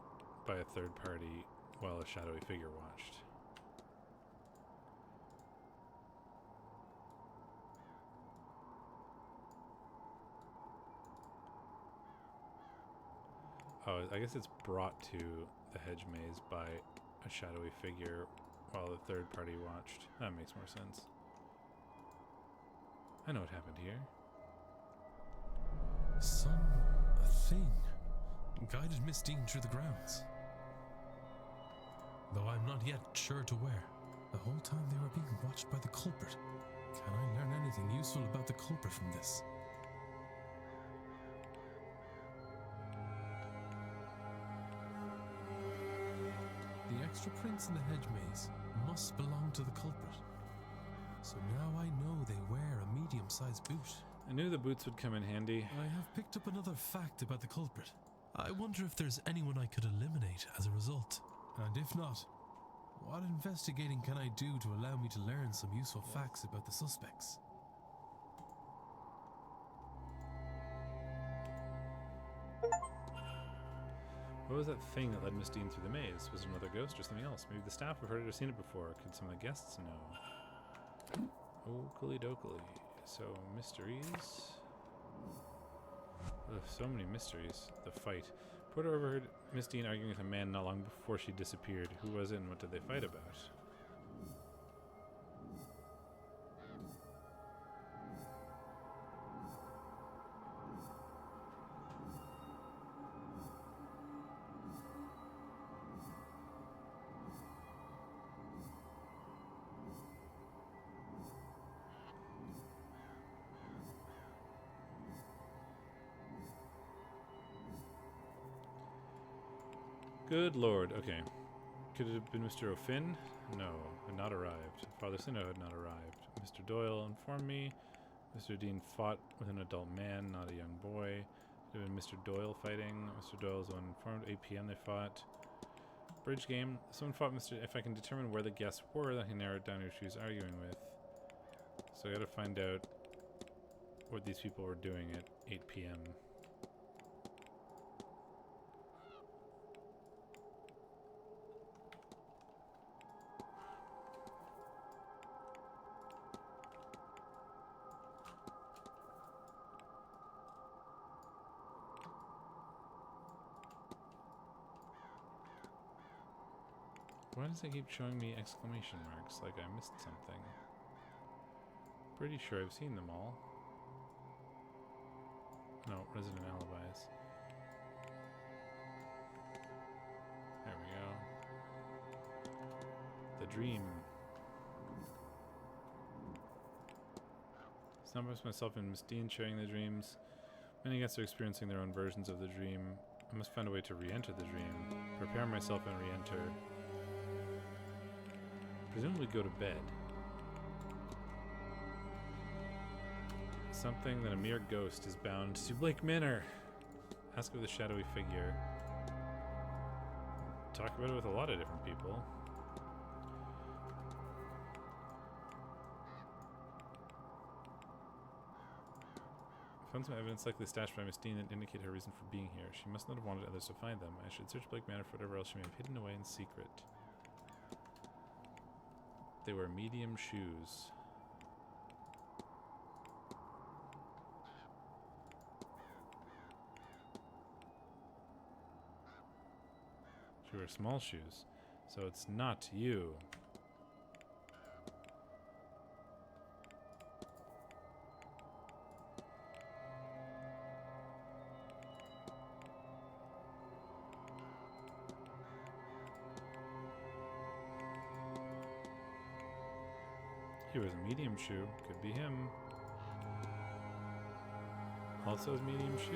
by a third party while a shadowy figure watched? Oh, I guess it's brought to the hedge maze by a shadowy figure while the third party watched. That makes more sense. I know what happened here. A thing guided Miss Dean through the grounds. Though I'm not yet sure to where. The whole time they were being watched by the culprit. Can I learn anything useful about the culprit from this? The extra prints in the hedge maze must belong to the culprit. So now I know they wear a medium-sized boot. I knew the boots would come in handy. I have picked up another fact about the culprit. I wonder if there's anyone I could eliminate as a result. And if not, what investigating can I do to allow me to learn some useful facts about the suspects? What was that thing that led Miss Dean through the maze? Was it another ghost or something else? Maybe the staff have heard it or seen it before. Could some of the guests know? Oakley dokley. So, mysteries. Ugh, so many mysteries. The fight. Porter overheard Miss Dean arguing with a man not long before she disappeared. Who was it and what did they fight about? Good lord, okay. Could it have been Mr. O'Finn? No, had not arrived. Father Sino had not arrived. Mr. Doyle informed me. Mr. Dean fought with an adult man, not a young boy. Could have been Mr. Doyle fighting. Mr. Doyle's the one informed. 8 p.m. they fought. Bridge game. Someone fought Mr. If I can determine where the guests were, then I can narrow it down who she was arguing with. So I gotta find out what these people were doing at 8 p.m. Why does it keep showing me exclamation marks like I missed something? Pretty sure I've seen them all. No, resident alibis. There we go. The dream. Sometimes myself and Miss Dean sharing the dreams. Many guests are experiencing their own versions of the dream. I must find a way to re-enter the dream. Prepare myself and re-enter. Presumably go to bed. Something that a mere ghost is bound to Blake Manor. Ask of the shadowy figure. Talk about it with a lot of different people. Found some evidence likely stashed by Miss Dean that indicate her reason for being here. She must not have wanted others to find them. I should search Blake Manor for whatever else she may have hidden away in secret. They wear medium shoes. She wears small shoes. So it's not you. He wears a medium shoe. Could be him. Also has medium shoes.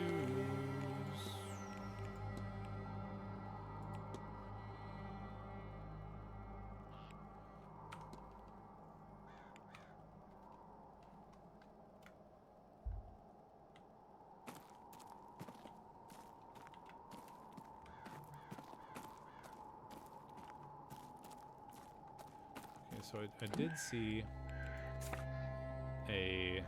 Okay, so I did see I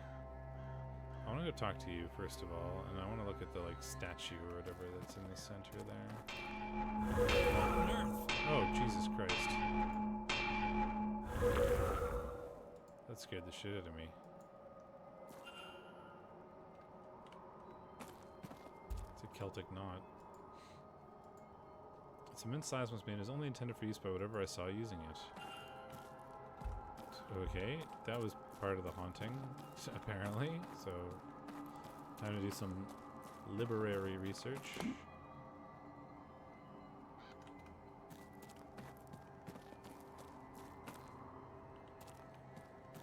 want to go talk to you first of all, and I want to look at the like statue or whatever that's in the center there. What on earth? Oh, Jesus Christ. That scared the shit out of me. It's a Celtic knot. Its immense size must mean it is only intended for use by whatever I saw using it. Okay, that was part of the haunting, apparently. So, time to do some literary research.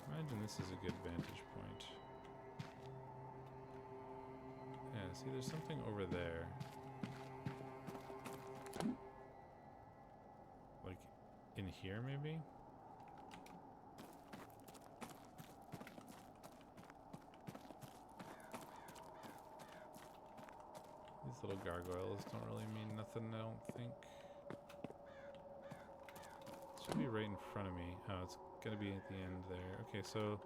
Imagine this is a good vantage point. Yeah, see, there's something over there. Like, in here, maybe? These little gargoyles don't really mean nothing, I don't think. It should be right in front of me. Oh, it's gonna be at the end there. Okay, so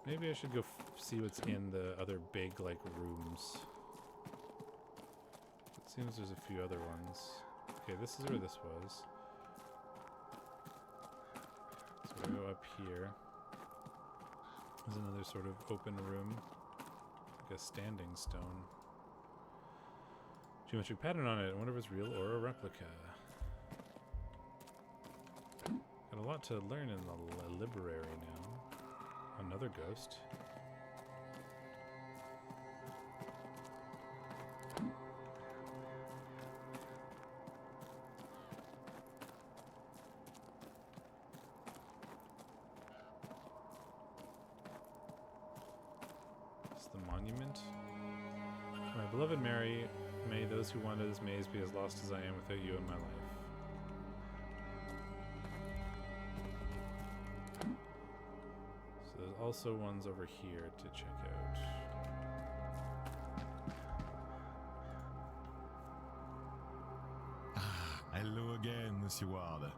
maybe I should go see what's in the other big, like, rooms. It seems there's a few other ones. Okay, this is where this was. So we go up here. There's another sort of open room. Like a standing stone. Geometric pattern on it. I wonder if it's real or a replica. Got a lot to learn in the library now. Another ghost. It's the monument. My beloved Mary, may those who wander this maze be as lost as I am without you in my life. So there's also ones over here to check out. Hello again, Monsieur Ward.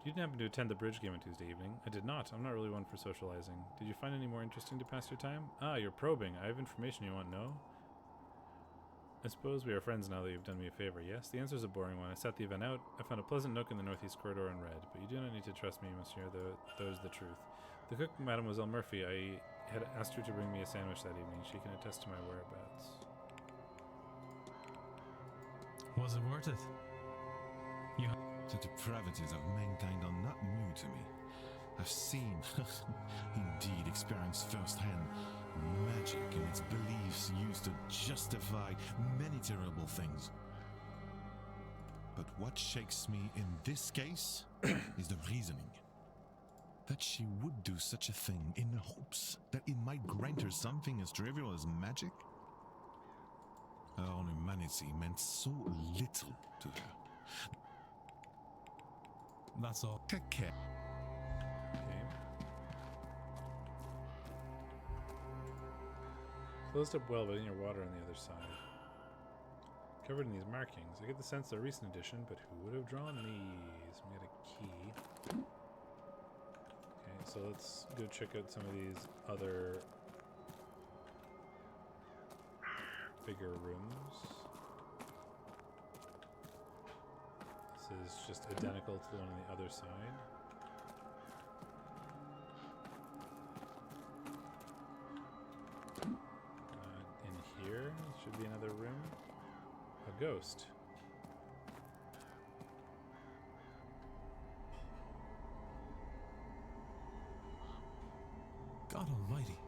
You didn't happen to attend the bridge game on Tuesday evening? I did not. I'm not really one for socializing. Did you find any more interesting to pass your time? Ah, you're probing. I have information you want to know. I suppose we are friends now that you've done me a favor, yes? The answer is a boring one. I sat the event out. I found a pleasant nook in the northeast corridor and read. But you do not need to trust me, monsieur, though is the truth. The cook, Mademoiselle Murphy, I had asked her to bring me a sandwich that evening. She can attest to my whereabouts. Was it worth it? The depravities of mankind are not new to me. I've seen, indeed experienced firsthand, magic and its beliefs used to justify many terrible things. But what shakes me in this case is the reasoning. That she would do such a thing in the hopes that it might grant her something as trivial as magic. Her own humanity meant so little to her. That's all. Okay. Closed up well, but in your water on the other side. Covered in these markings. I get the sense they're a recent addition, but who would have drawn these? We got a key. Okay, so let's go check out some of these other bigger rooms. This is just identical to the one on the other side. In here should be another room. A ghost. God almighty.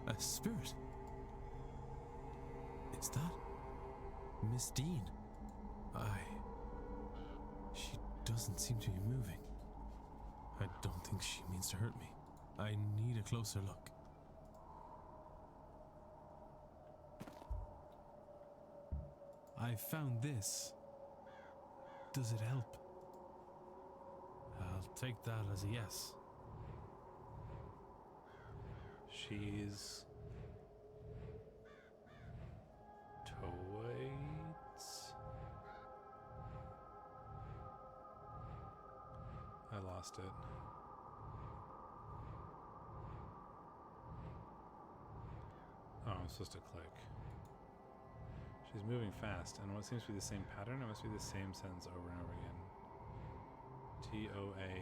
A spirit. Is that Miss Dean? She doesn't seem to be moving. I don't think she means to hurt me. I need a closer look. I found this. Does it help? I'll take that as a yes. She's toad. lost it. Oh, I'm supposed to click. She's moving fast, and what seems to be the same pattern, it must be the same sentence over and over again. T-O-A-S-H-E-S-A-S-H-E-S-T.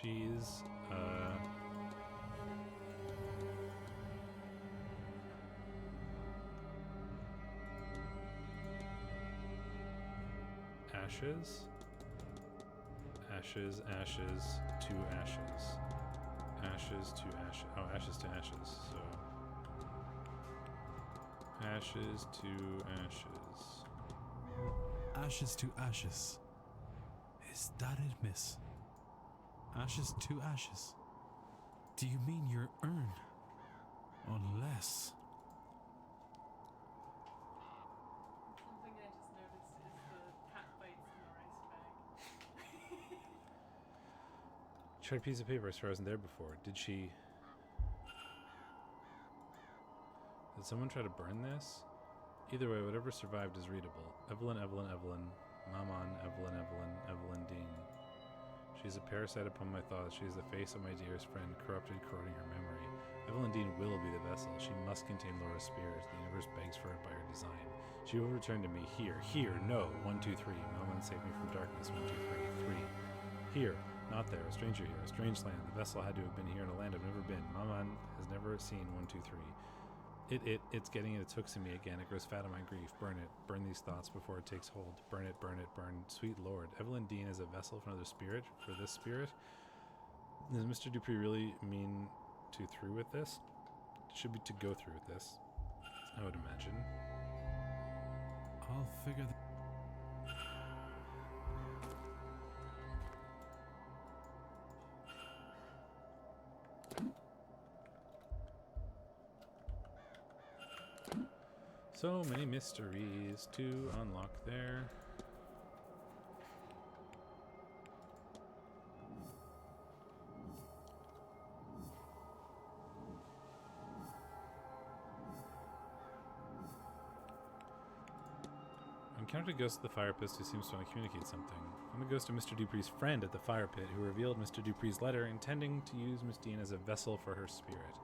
She's, ashes, ashes, ashes to ashes, ashes to ashes. Oh, ashes to ashes. So ashes to ashes. Ashes to ashes. Is that it, miss? Ashes to ashes. Do you mean your urn? Unless... Something I just noticed is the cat bites in the rice bag. Tried piece of paper, so I wasn't there before. Did she... Did someone try to burn this? Either way, whatever survived is readable. Evelyn, Evelyn, Evelyn. Maman, Evelyn, Evelyn, Evelyn Dean. She is a parasite upon my thoughts. She is the face of my dearest friend, corrupted, corroding her memory. Evelyn Dean will be the vessel. She must contain Laura's spirit. The universe begs for it by her design. She will return to me here. Here, no. 1, 2, 3. Maman, save me from darkness. 1, 2, 3. 3. Here. Not there. A stranger here. A strange land. The vessel had to have been here in a land I've never been. Maman has never seen 1, 2, 3. It's getting its hooks in me again. It grows fat on my grief. Burn it. Burn these thoughts before it takes hold. Burn it, burn it, burn. Sweet Lord. Evelyn Dean is a vessel for another spirit? For this spirit? Does Mr. Dupree really mean to through with this? It should be to go through with this, I would imagine. I'll figure So many mysteries to unlock there. Encountered a ghost at the fire pit who seems to want to communicate something. I'm the ghost of Mr. Dupree's friend at the fire pit who revealed Mr. Dupree's letter, intending to use Miss Dean as a vessel for her spirit.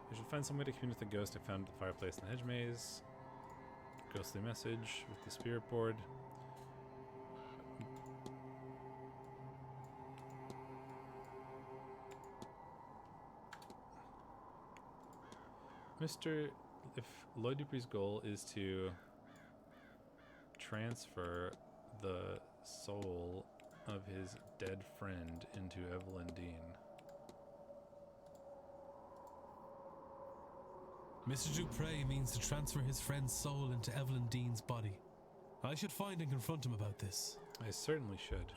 I should find some way to communicate with the ghost I found at the fireplace in the hedge maze. Ghostly message with the spirit board. If Lloyd Dupree's goal is to transfer the soul of his dead friend into Evelyn Dean. Mr. Dupre means to transfer his friend's soul into Evelyn Dean's body. I should find and confront him about this. I certainly should.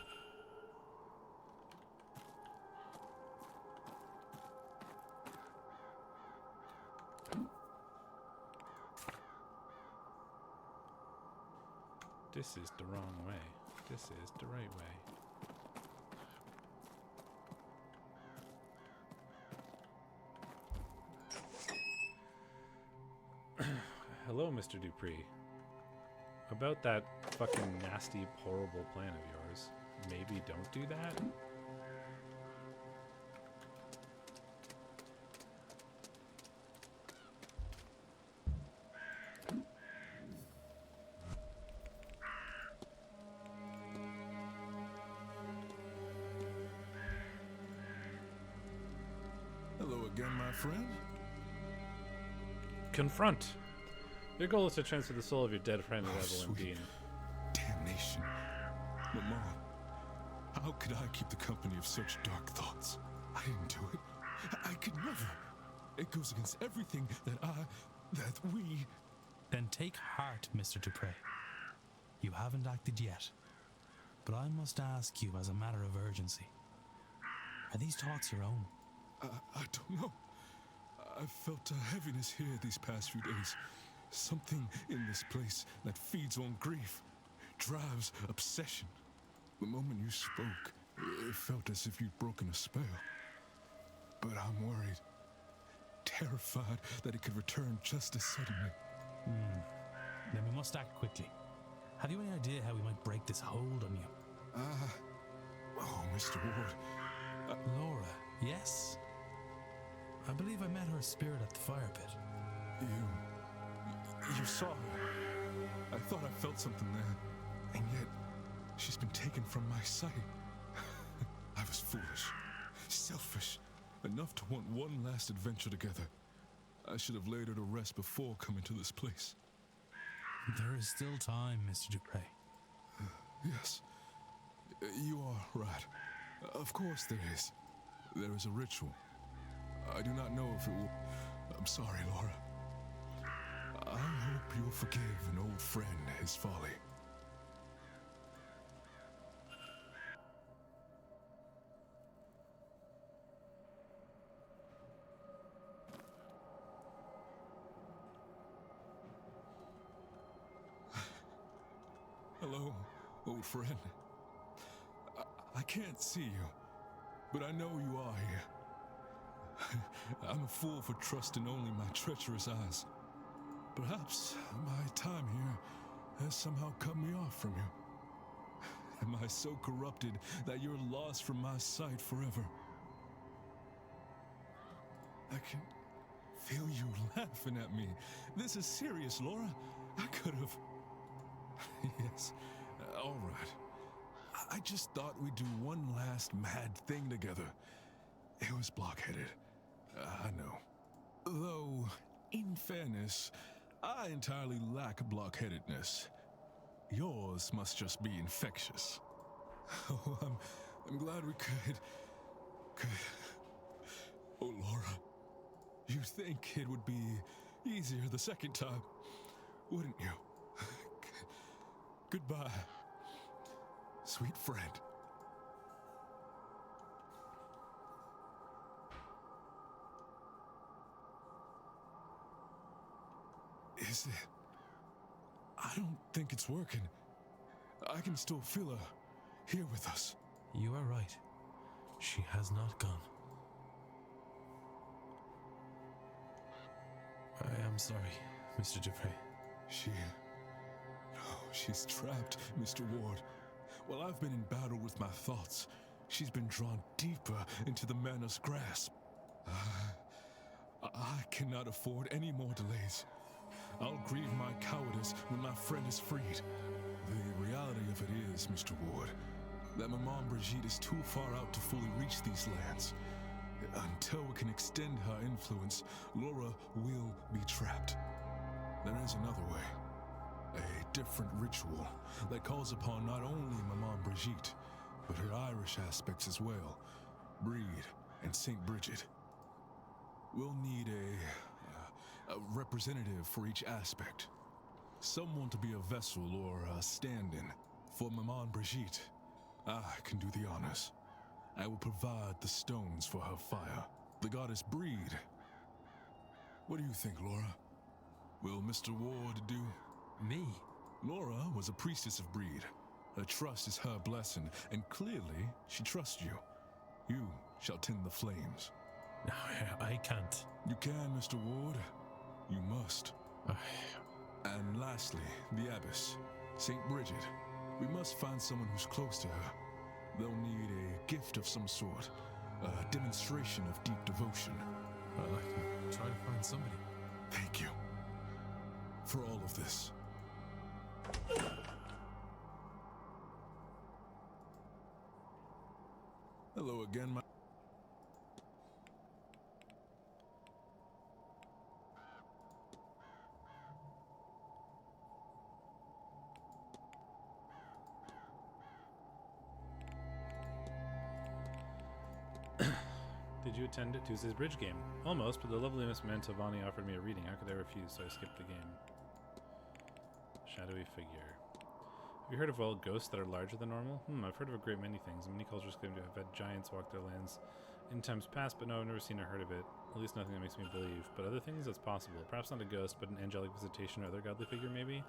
This is the wrong way. This is the right way. Hello, Mr. Dupree. About that fucking nasty, horrible plan of yours. Maybe don't do that? Hello again, my friend. Confront. Your goal is to transfer the soul of your dead friend to Evelyn Dean. Damnation. But Mom, how could I keep the company of such dark thoughts? I didn't do it. I could never. It goes against everything that we... Then take heart, Mr. Dupre. You haven't acted yet. But I must ask you as a matter of urgency. Are these thoughts your own? I don't know. I've felt a heaviness here these past few days. Something in this place that feeds on grief. Drav's obsession. The moment you spoke, it felt as if you'd broken a spell. But I'm worried, terrified that it could return just as suddenly. Then we must act quickly. Have you any idea how we might break this hold on you? Oh, Mr. Ward. Laura, yes? I believe I met her spirit at the fire pit. You saw her. I thought I felt something there, and yet she's been taken from my sight. I was foolish, selfish, enough to want one last adventure together. I should have laid her to rest before coming to this place. There is still time, Mr. Dupre. Yes, you are right. Of course there is. There is a ritual. I do not know if it will... I'm sorry, Laura. I hope you'll forgive an old friend his folly. Hello, old friend. I can't see you, but I know you are here. I'm a fool for trusting only my treacherous eyes. Perhaps my time here has somehow cut me off from you. Am I so corrupted that you're lost from my sight forever? I can feel you laughing at me. This is serious, Laura. I could have... Yes, all right. I just thought we'd do one last mad thing together. It was blockheaded. I know. Though, in fairness, I entirely lack blockheadedness. Yours must just be infectious. Oh, I'm glad we could... Oh, Laura, you'd think it would be easier the second time, wouldn't you? Goodbye, sweet friend. Is it? I don't think it's working. I can still feel her here with us. You are right. She has not gone. I am sorry, Mr. Dupre. She's trapped, Mr. Ward. While I've been in battle with my thoughts, she's been drawn deeper into the Manor's grasp. I cannot afford any more delays. I'll grieve my cowardice when my friend is freed. The reality of it is, Mr. Ward, that Maman Brigitte is too far out to fully reach these lands. Until we can extend her influence, Laura will be trapped. There is another way. A different ritual that calls upon not only Maman Brigitte, but her Irish aspects as well, Breed and St. Bridget. We'll need a representative for each aspect. Someone to be a vessel or a stand-in. For Maman Brigitte, I can do the honors. I will provide the stones for her fire. The goddess Breed. What do you think, Laura? Will Mr. Ward do? Me? Laura was a priestess of Breed. Her trust is her blessing, and clearly she trusts you. You shall tend the flames. I can't. You can, Mr. Ward. You must. And lastly, the Abbess, St. Bridget. We must find someone who's close to her. They'll need a gift of some sort, a demonstration of deep devotion. I can try to find somebody. Thank you for all of this. Hello again, my... Did you attend Tuesday's bridge game? Almost, but the lovely Miss Mantovani offered me a reading. How could I refuse? So I skipped the game. Shadowy figure. Have you heard of wild ghosts that are larger than normal? I've heard of a great many things. Many cultures claim to have had giants walk their lands in times past, but no, I've never seen or heard of it. At least nothing that makes me believe. But other things, that's possible. Perhaps not a ghost, but an angelic visitation or other godly figure, maybe?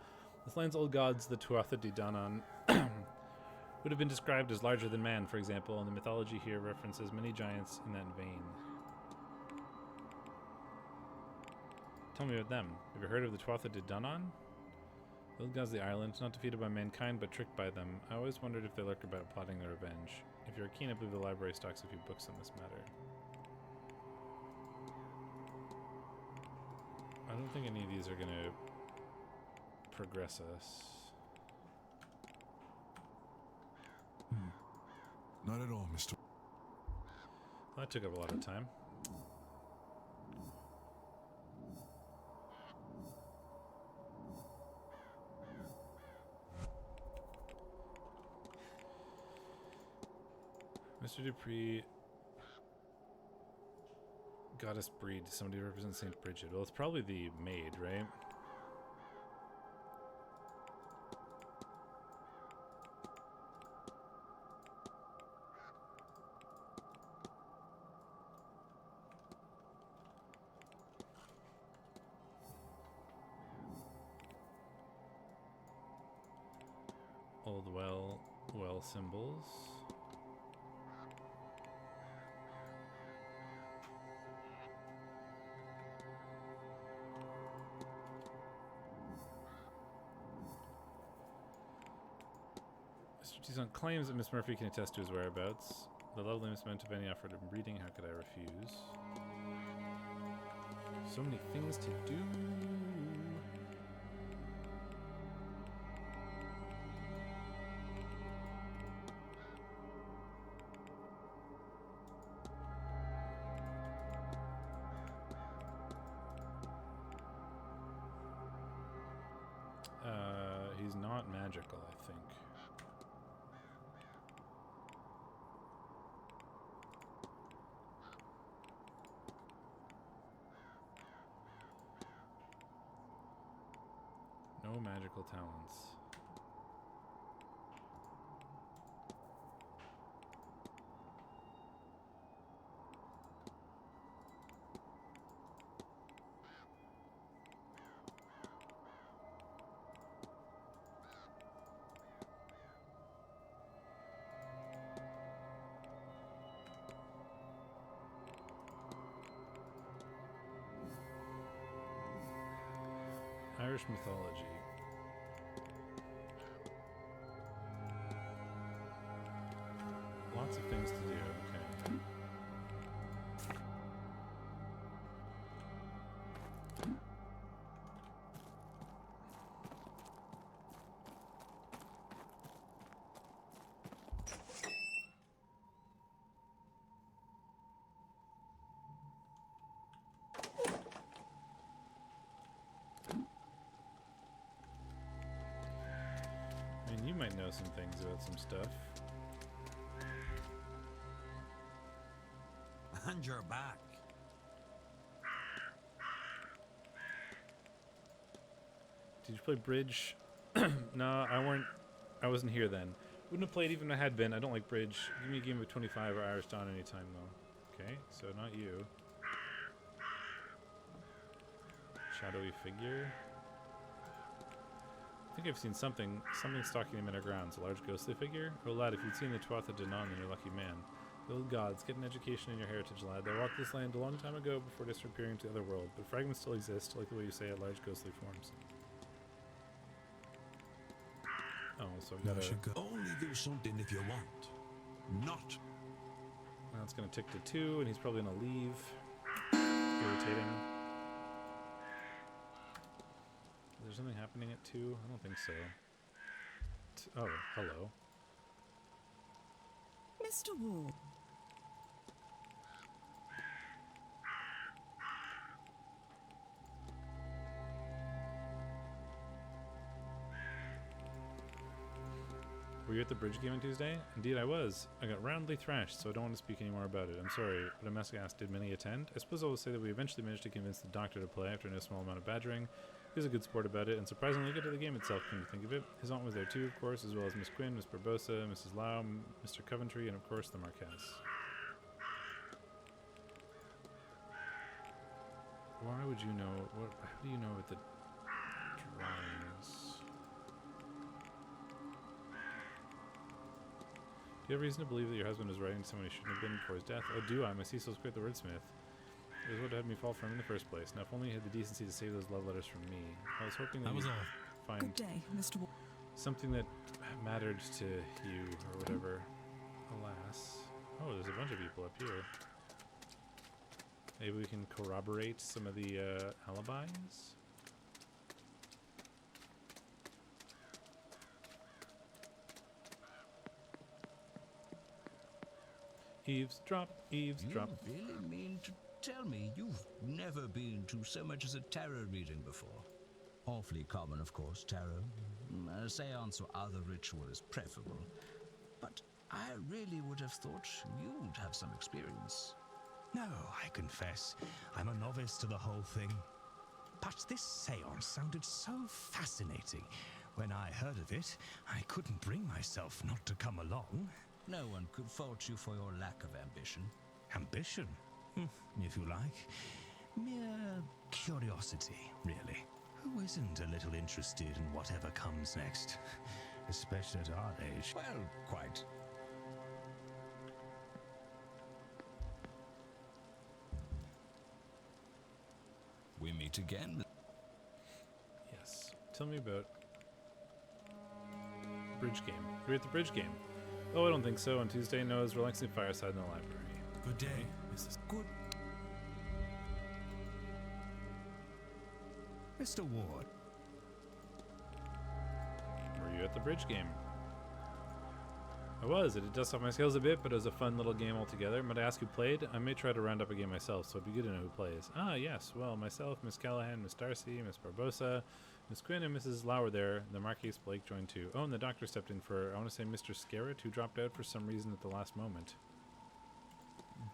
This land's old gods, the Tuatha De Danann, would have been described as larger than man, for example, and the mythology here references many giants in that vein. Tell me about them. Have you heard of the Tuatha De Danann? The old gods of the island, not defeated by mankind, but tricked by them. I always wondered if they lurk about plotting their revenge. If you're keen, I believe the library stocks a few books on this matter. I don't think any of these are going to progress us. Not at all, Mr. That took up a lot of time. Mr. Dupree, goddess breed. Somebody represents Saint Bridget. Well, it's probably the maid, right? Old well symbols. Mr. Tizon claims that Miss Murphy can attest to his whereabouts. The lovely Miss Mantovani offered him reading. How could I refuse? So many things to do. He's not magical, I think. No magical talents. Irish mythology. Lots of things to do, okay. I mean, you might know some things about some stuff. And you're back. Did you play bridge? No, I wasn't here then. Wouldn't have played even if I had been. I don't like bridge. Give me a game of 25 or Irish Dawn anytime though. Okay, so not you. Shadowy figure. I think I've seen something stalking him in our grounds. A large ghostly figure? Oh lad, if you'd seen the Tuatha De Danann, then you're a lucky man. The old gods, get an education in your heritage, lad. They walked this land a long time ago before disappearing to the other world, but fragments still exist, like the way you say it, large ghostly forms. Oh, so I've got to... Only do something if you want. Not. Now it's going to tick to 2, and he's probably going to leave. Irritating. Is there something happening at 2? I don't think so. Oh, hello. Mr. Ward. Were you at the bridge game on Tuesday? Indeed I was. I got roundly thrashed, so I don't want to speak any more about it. I'm sorry, but I must ask, did many attend? I suppose I will say that we eventually managed to convince the doctor to play after no small amount of badgering. He was a good sport about it, and surprisingly good at the game itself, can you think of it. His aunt was there too, of course, as well as Miss Quinn, Miss Barbosa, Mrs. Lau, Mr. Coventry, and of course the Marquess. Why would you know? How do you know about the drawings? you have reason to believe that your husband was writing to someone he shouldn't have been before his death? Oh, do I? My Cecil's quite the wordsmith. It was what had me fall for him in the first place. Now, if only he had the decency to save those love letters from me. I was hoping that That was you'd all. find Good day, Mr. something that mattered to you or whatever. Alas. Oh, there's a bunch of people up here. Maybe we can corroborate some of the alibis? Eavesdrop, eavesdrop. You really mean to tell me you've never been to so much as a tarot reading before? Awfully common, of course, tarot. A seance or other ritual is preferable. But I really would have thought you'd have some experience. No, I confess, I'm a novice to the whole thing. But this seance sounded so fascinating. When I heard of it, I couldn't bring myself not to come along. No one could fault you for your lack of ambition. Ambition? If you like. Mere curiosity, really. Who isn't a little interested in whatever comes next? Especially at our age. Well, quite. We meet again. Yes. Tell me about bridge game. You're at the bridge game. Oh, I don't think so. On Tuesday, Noah's relaxing fireside in the library. Good day, Mrs. Good. Mr. Ward. Were you at the bridge game? I was. It did dust off my skills a bit, but it was a fun little game altogether. Might I ask who played? I may try to round up a game myself, so it'd be good to know who plays. Ah, yes. Well, myself, Miss Callahan, Miss Darcy, Miss Barbosa, Miss Quinn, and Mrs. Lauer there. The Marquise Blake joined too. Oh, and the doctor stepped in for, I want to say, Mr. Scarrett, who dropped out for some reason at the last moment.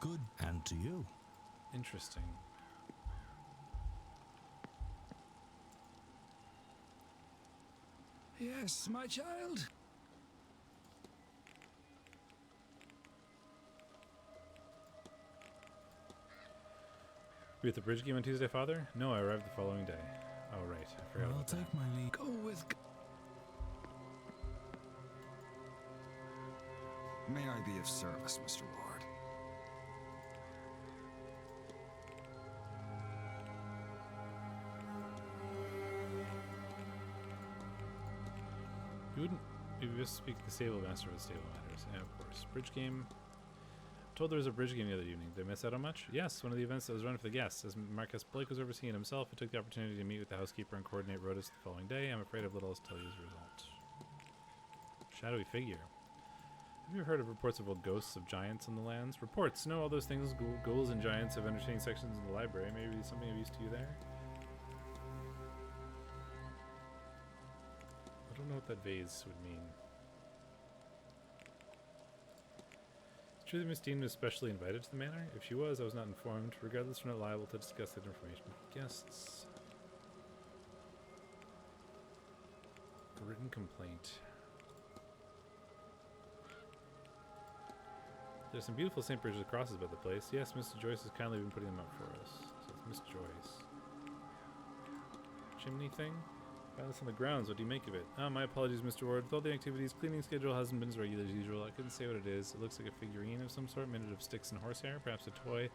Good. And to you. Interesting. Yes, my child. Were you at the bridge game on Tuesday, Father? No, I arrived the following day. Oh, right. I forgot I'll about that. take my leave. Go with. May I be of service, Mr. Ward? You wouldn't. You just speak to the stable master of the stable matters. Yeah, of course. Bridge game. Told there was a bridge game the other evening. Did I miss out on much? Yes, one of the events that was run for the guests. As Marcus Blake was overseeing it himself, I took the opportunity to meet with the housekeeper and coordinate rotas the following day. I'm afraid I've little else to tell you as a result. Shadowy figure. Have you heard of reports of old ghosts of giants on the lands? Reports. No, all those things. Ghouls and giants have entertaining sections in the library. Maybe something of use to you there? I don't know what that vase would mean. True that Miss Dean was specially invited to the manor? If she was, I was not informed. Regardless, we're not liable to discuss that information with guests. A written complaint. There's some beautiful St. Bridget's crosses about the place. Yes, Mr. Joyce has kindly been putting them up for us. So it's Miss Joyce. Chimney thing? Found this on the grounds. What do you make of it? My apologies, Mr. Ward. With all the activities, cleaning schedule hasn't been as regular as usual. I couldn't say what it is. It looks like a figurine of some sort, made out of sticks and horsehair. Perhaps a toy.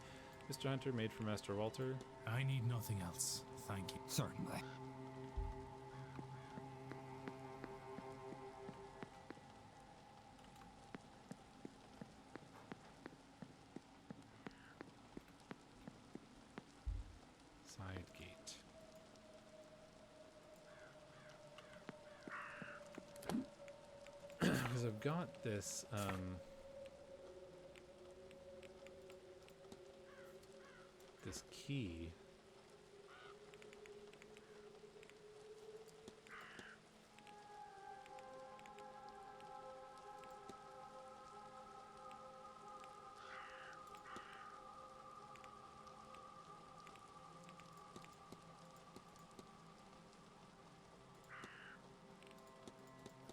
Mr. Hunter, made for Master Walter. I need nothing else. Thank you. Certainly. Side gate. Because I've got this, this key.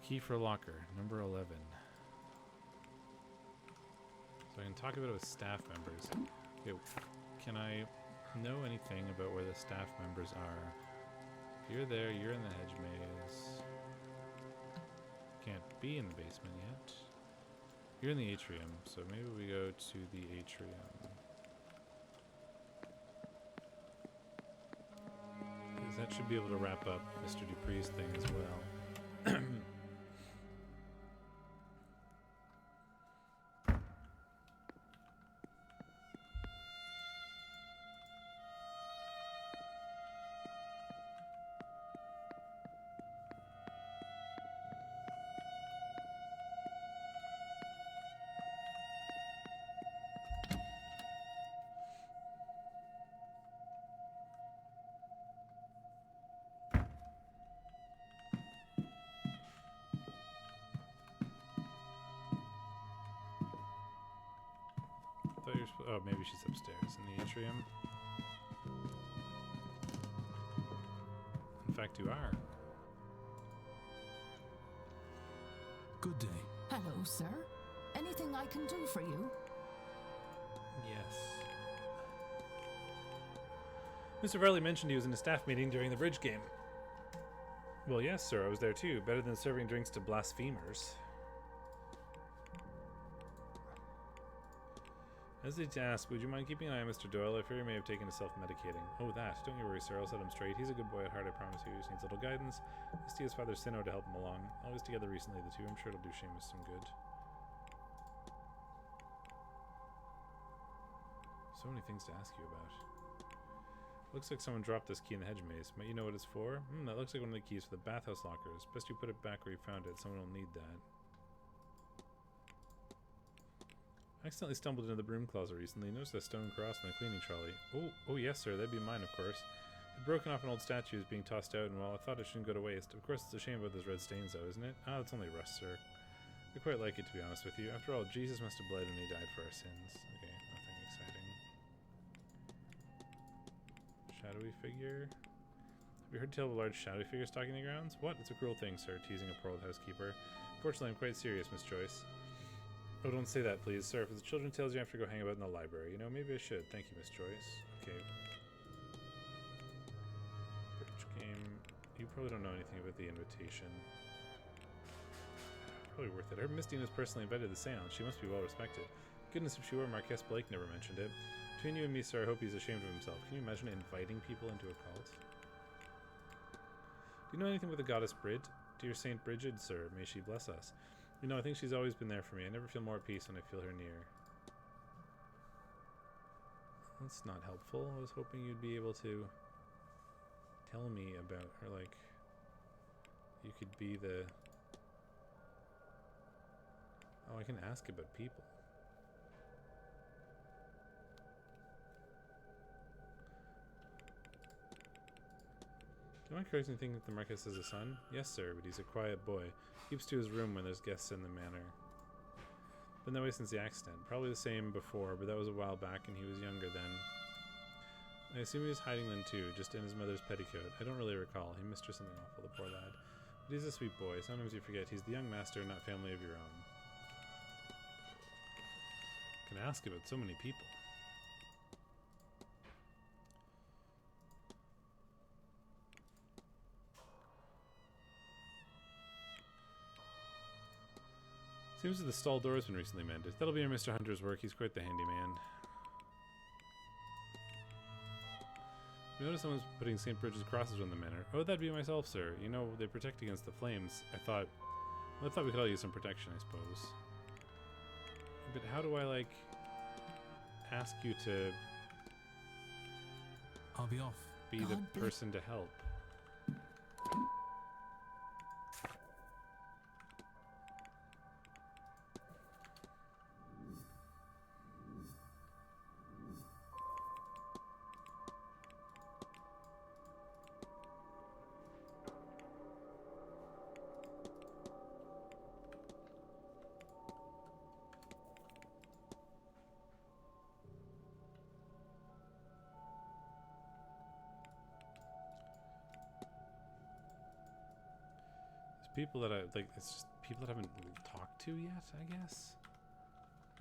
Key for locker, number 11. So I can talk about it with staff members. Okay, can I know anything about where the staff members are? You're there, you're in the hedge maze. Can't be in the basement yet. You're in the atrium, so maybe we go to the atrium. Because that should be able to wrap up Mr. Dupree's thing as well. Oh, maybe she's upstairs in the atrium. In fact, you are. Good day. Hello, sir. Anything I can do for you? Yes. Mr. Varley mentioned he was in a staff meeting during the bridge game. Well, yes, sir, I was there too. Better than serving drinks to blasphemers. I was to ask, would you mind keeping an eye on Mr. Doyle? I fear he may have taken to self-medicating. Oh, that. Don't you worry, sir. I'll set him straight. He's a good boy at heart, I promise you. He just needs a little guidance. Just to his father Sinnoh to help him along. Always together recently, the two. I'm sure it'll do Seamus some good. So many things to ask you about. Looks like someone dropped this key in the hedge maze. Might you know what it's for? That looks like one of the keys for the bathhouse lockers. Best you put it back where you found it. Someone will need that. I accidentally stumbled into the broom closet recently. Noticed a stone cross on the cleaning trolley. Oh yes, sir. That'd be mine, of course. It broken off an old statue is being tossed out, and well, I thought it shouldn't go to waste. Of course, it's a shame about those red stains, though, isn't it? Ah, it's only rust, sir. I quite like it, to be honest with you. After all, Jesus must have bled when he died for our sins. Okay, nothing exciting. Shadowy figure. Have you heard tell of a large shadowy figure stalking the grounds? What? It's a cruel thing, sir. Teasing a poor old housekeeper. Fortunately, I'm quite serious, Miss Joyce. Oh, don't say that, please, sir. If it's a children's tales, you have to go hang about in the library. You know, maybe I should. Thank you, Miss Joyce. Okay. Bridge game. You probably don't know anything about the invitation. Probably worth it. I heard Miss Dean was personally invited to the Séance. She must be well respected. Goodness, if she were, Marquess Blake never mentioned it. Between you and me, sir, I hope he's ashamed of himself. Can you imagine inviting people into a cult? Do you know anything about the goddess Brid? Dear Saint Brigid, sir, may she bless us. You know, I think she's always been there for me. I never feel more at peace when I feel her near. That's not helpful. I was hoping you'd be able to tell me about her, like, you could be the... Oh, I can ask about people. Am I correct in thinking that the Marquess is a son? Yes, sir, but he's a quiet boy. Keeps to his room when there's guests in the manor. Been that way since the accident. Probably the same before, but that was a while back and he was younger then. I assume he was hiding then too, just in his mother's petticoat. I don't really recall. He missed her something awful, the poor lad. But he's a sweet boy. Sometimes you forget he's the young master, not family of your own. Can ask about so many people. Seems that the stall door has been recently mended. That'll be Mr. Hunter's work. He's quite the handyman. We noticed someone's putting St. Bridget's crosses on the manor. Oh, that'd be myself, sir. You know, they protect against the flames. I thought we could all use some protection, I suppose. But how do I, like, ask you to... I'll be off. Be the person to help? People that I like, it's just people that I haven't really talked to yet, I guess.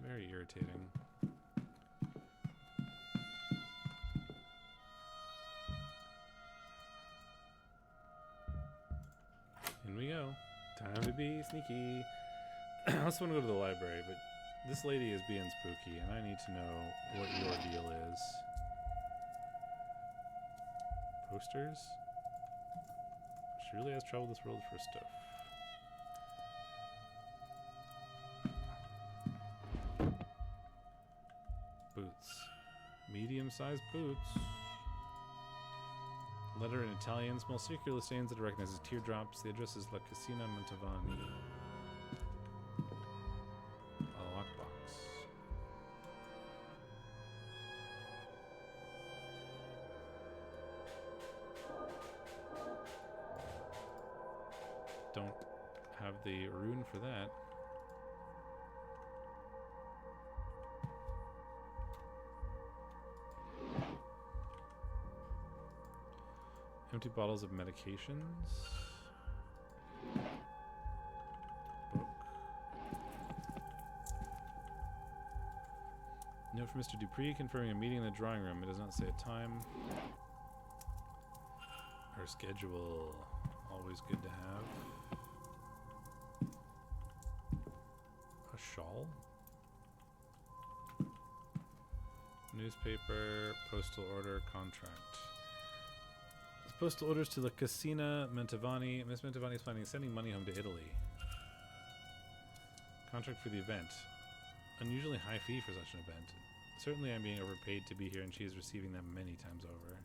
Very irritating. In we go. Time to be sneaky. I also want to go to the library, but this lady is being spooky, and I need to know what your deal is. Posters? She really has traveled this world for stuff. Boots. Medium-sized boots. Letter in Italian. Small circular stains that are recognized as teardrops. The address is La Casina Mantovani. A lockbox. Don't have the rune for that. Empty bottles of medications. Book. Note from Mr. Dupree confirming a meeting in the drawing room. It does not say a time. Our schedule. Always good to have. A shawl. Newspaper. Postal order. Contract. Postal orders to La Casina Mantovani. Miss Mantovani is planning on sending money home to Italy. Contract for the event. Unusually high fee for such an event. Certainly I'm being overpaid to be here, and she is receiving them many times over.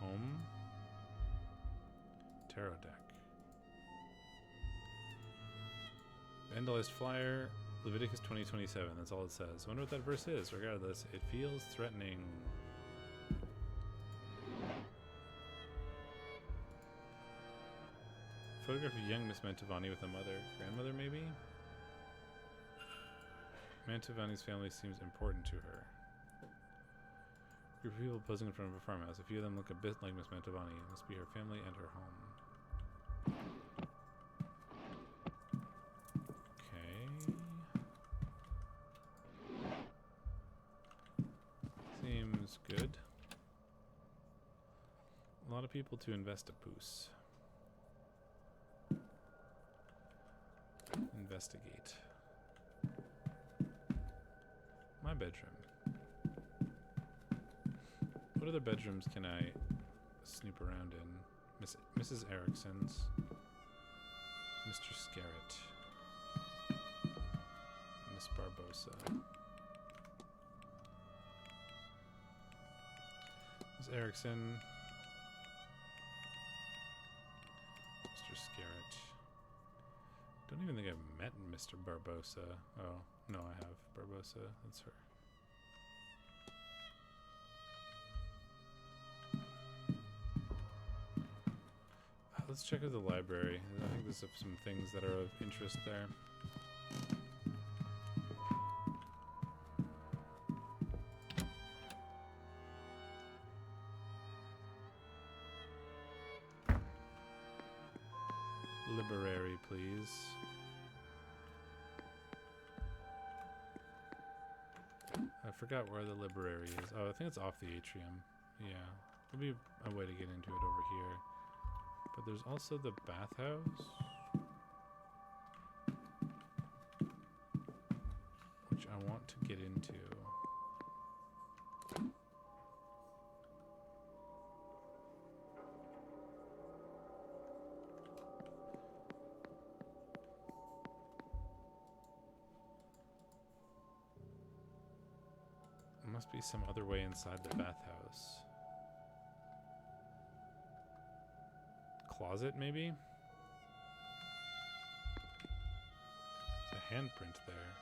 Comb. Tarot deck. Vandalized flyer. Leviticus 20:27. That's all it says. I wonder what that verse is. Regardless, it feels threatening. Photograph of young Miss Mantovani with a mother. Grandmother, maybe? Mantovani's family seems important to her. Group of people posing in front of a farmhouse. A few of them look a bit like Miss Mantovani. It must be her family and her home. Seems good. A lot of people to invest a poos. Investigate. My bedroom. What other bedrooms can I snoop around in? Mrs. Erickson's. Mr. Scarrett. Miss Barbosa. Miss Erickson. Mr. Scarrett. Don't even think I've met Mr. Barbosa. Oh, no, I have. Barbosa, that's her. Let's check out the library. I think there's some things that are of interest there. Library, please. I forgot where the library is. Oh, I think it's off the atrium. Yeah, there'll be a way to get into it over here. But there's also the bathhouse, which I want to get into. There must be some other way inside the bathhouse. Closet, maybe? There's a handprint there.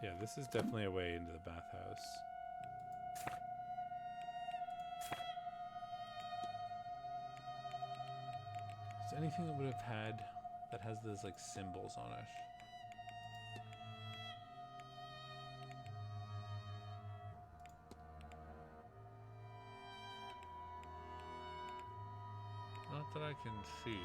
Yeah, this is definitely a way into the bathhouse. Is there anything that would have had that has those like symbols on it? that I can see yet.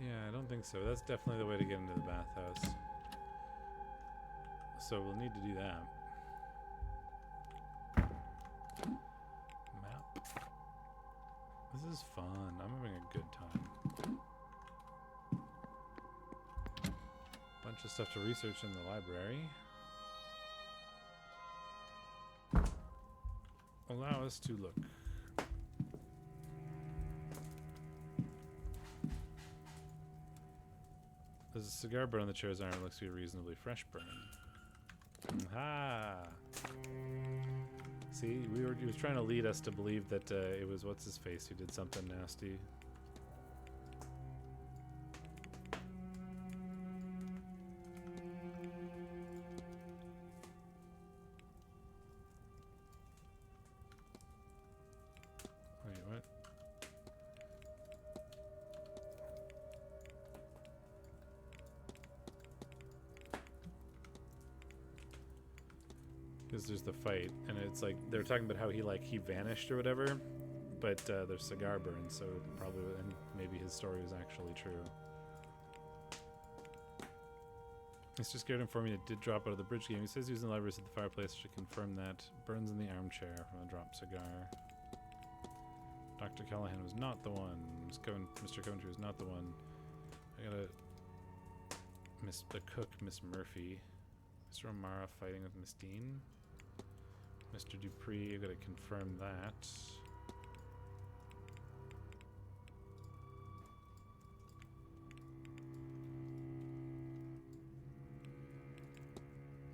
Yeah, I don't think so. That's definitely the way to get into the bathhouse. So we'll need to do that. Map. This is fun. I'm having a good time. Bunch of stuff to research in the library. Allow us to look. There's a cigar burn on the chair's arm. It looks to be a reasonably fresh burn. Aha! See, he was trying to lead us to believe that it was what's his face who did something nasty. Wait, what? Because there's the fight, and it's like they're talking about how he vanished or whatever, but there's cigar burn, so probably, and maybe his story was actually true. It's just scared him for me. It did drop out of the bridge game. He says he was in the library at the fireplace. Should confirm that. Burns in the armchair from a dropped cigar. Dr. Callahan was not the one. Mr. Coventry was not the one. I gotta miss the cook, Miss Murphy. Mr. O'Mara fighting with Miss Dean. Mr. Dupree, I gotta confirm that.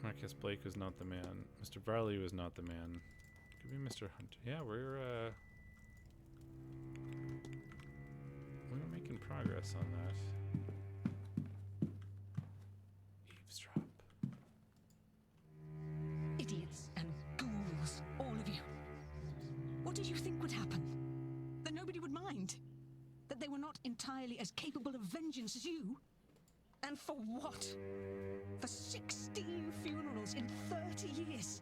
Marcus Blake was not the man. Mr. Varley was not the man. Could be Mr. Hunter. Yeah, we're making progress on that. Eavesdrop. Idiots and ghouls, all of you. What did you think would happen? That nobody would mind? That they were not entirely as capable of vengeance as you? And for what? For 16 funerals in 30 years?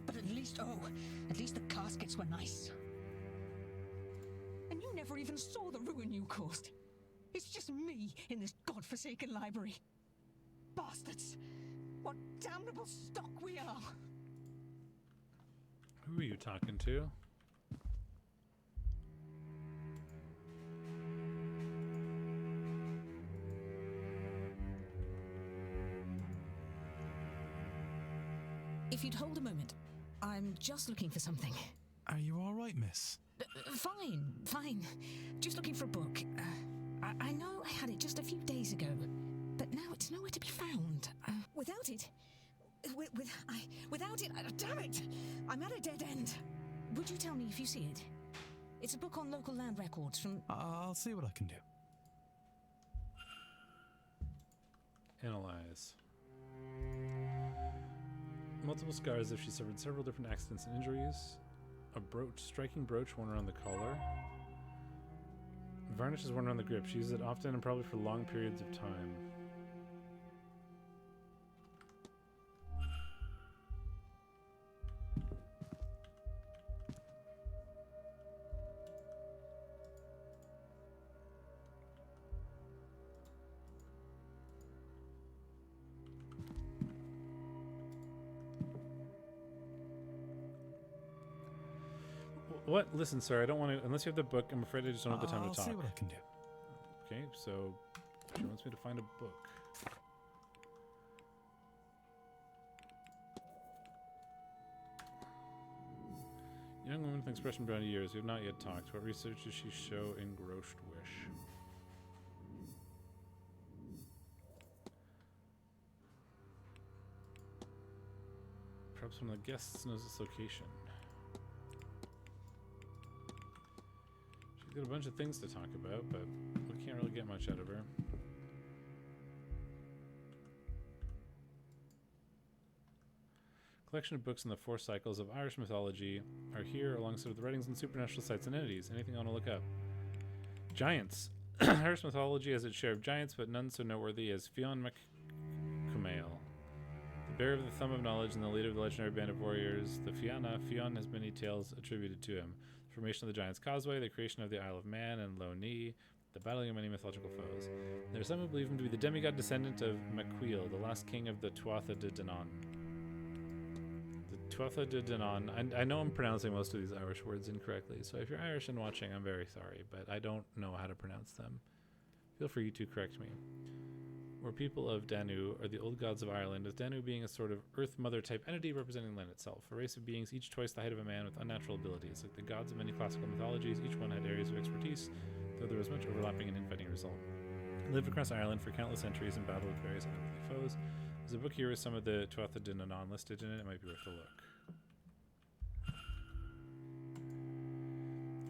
But at least the caskets were nice. And you never even saw the ruin you caused. It's just me in this godforsaken library. Bastards! What damnable stock we are! Who are you talking to? If you'd hold a moment, I'm just looking for something. Are you all right, miss? Fine. Just looking for a book. I know I had it just a few days ago, but now it's nowhere to be found. Without it, damn it! I'm at a dead end. Would you tell me if you see it? It's a book on local land records from... I'll see what I can do. Analyze. Multiple scars if she suffered several different accidents and injuries. A striking brooch worn around the collar. Varnish is worn around the grip. She uses it often and probably for long periods of time. What? Listen, sir, I don't want to... Unless you have the book, I'm afraid I just don't have the time to talk. I'll see what I can do. Okay, so she wants me to find a book. Young woman with an expression beyond years. We have not yet talked. What research does she show engrossed wish? Perhaps one of the guests knows its location. She's got a bunch of things to talk about, but we can't really get much out of her. Collection of books in the 4 cycles of Irish mythology are here alongside with the writings on supernatural sites and entities. Anything I want to look up? Giants. Irish mythology has its share of giants, but none so noteworthy as Fionn MacCumhail, the bearer of the thumb of knowledge and the leader of the legendary band of warriors, the Fianna. Fionn has many tales attributed to him. The formation of the Giants' Causeway, the creation of the Isle of Man and Lough Neagh, the battling of many mythological foes. There are some who believe him to be the demigod descendant of MacQuill, the last king of the Tuatha De Danann. Tuatha De Danann. I know I'm pronouncing most of these Irish words incorrectly, so if you're Irish and watching, I'm very sorry, but I don't know how to pronounce them. Feel free to correct me. Or people of Danu are the old gods of Ireland, with Danu being a sort of Earth Mother type entity representing land itself, a race of beings each twice the height of a man with unnatural abilities. Like the gods of many classical mythologies, each one had areas of expertise, though there was much overlapping and infighting result. They lived across Ireland for countless centuries and battled with various unworthy foes. There's a book here with some of the Tuatha De Danann listed in it. It might be worth a look.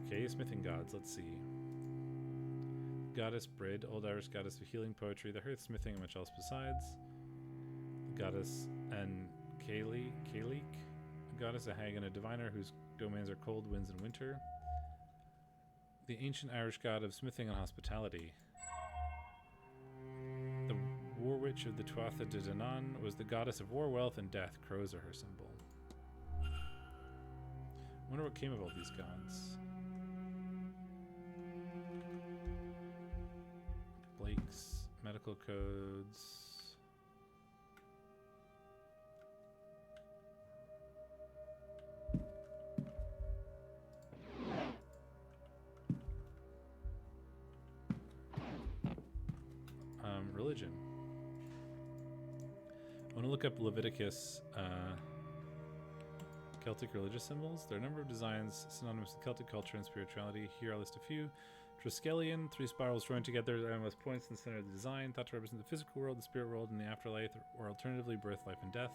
Okay, smithing gods. Let's see. Goddess Brid, old Irish goddess of healing, poetry, the hearth, smithing, and much else besides. The goddess and Cailleach, a goddess, a hag, and a diviner whose domains are cold winds and winter. The ancient Irish god of smithing and hospitality. The war witch of the Tuatha De Danann was the goddess of war, wealth, and death. Crows are her symbol. I wonder what came of all these gods. Blake's medical codes. Religion. I want to look up Leviticus Celtic religious symbols. There are a number of designs synonymous with Celtic culture and spirituality. Here I'll list a few. Triskelion, 3 spirals joined together with points in the center of the design, thought to represent the physical world, the spirit world, and the afterlife, or alternatively birth, life, and death.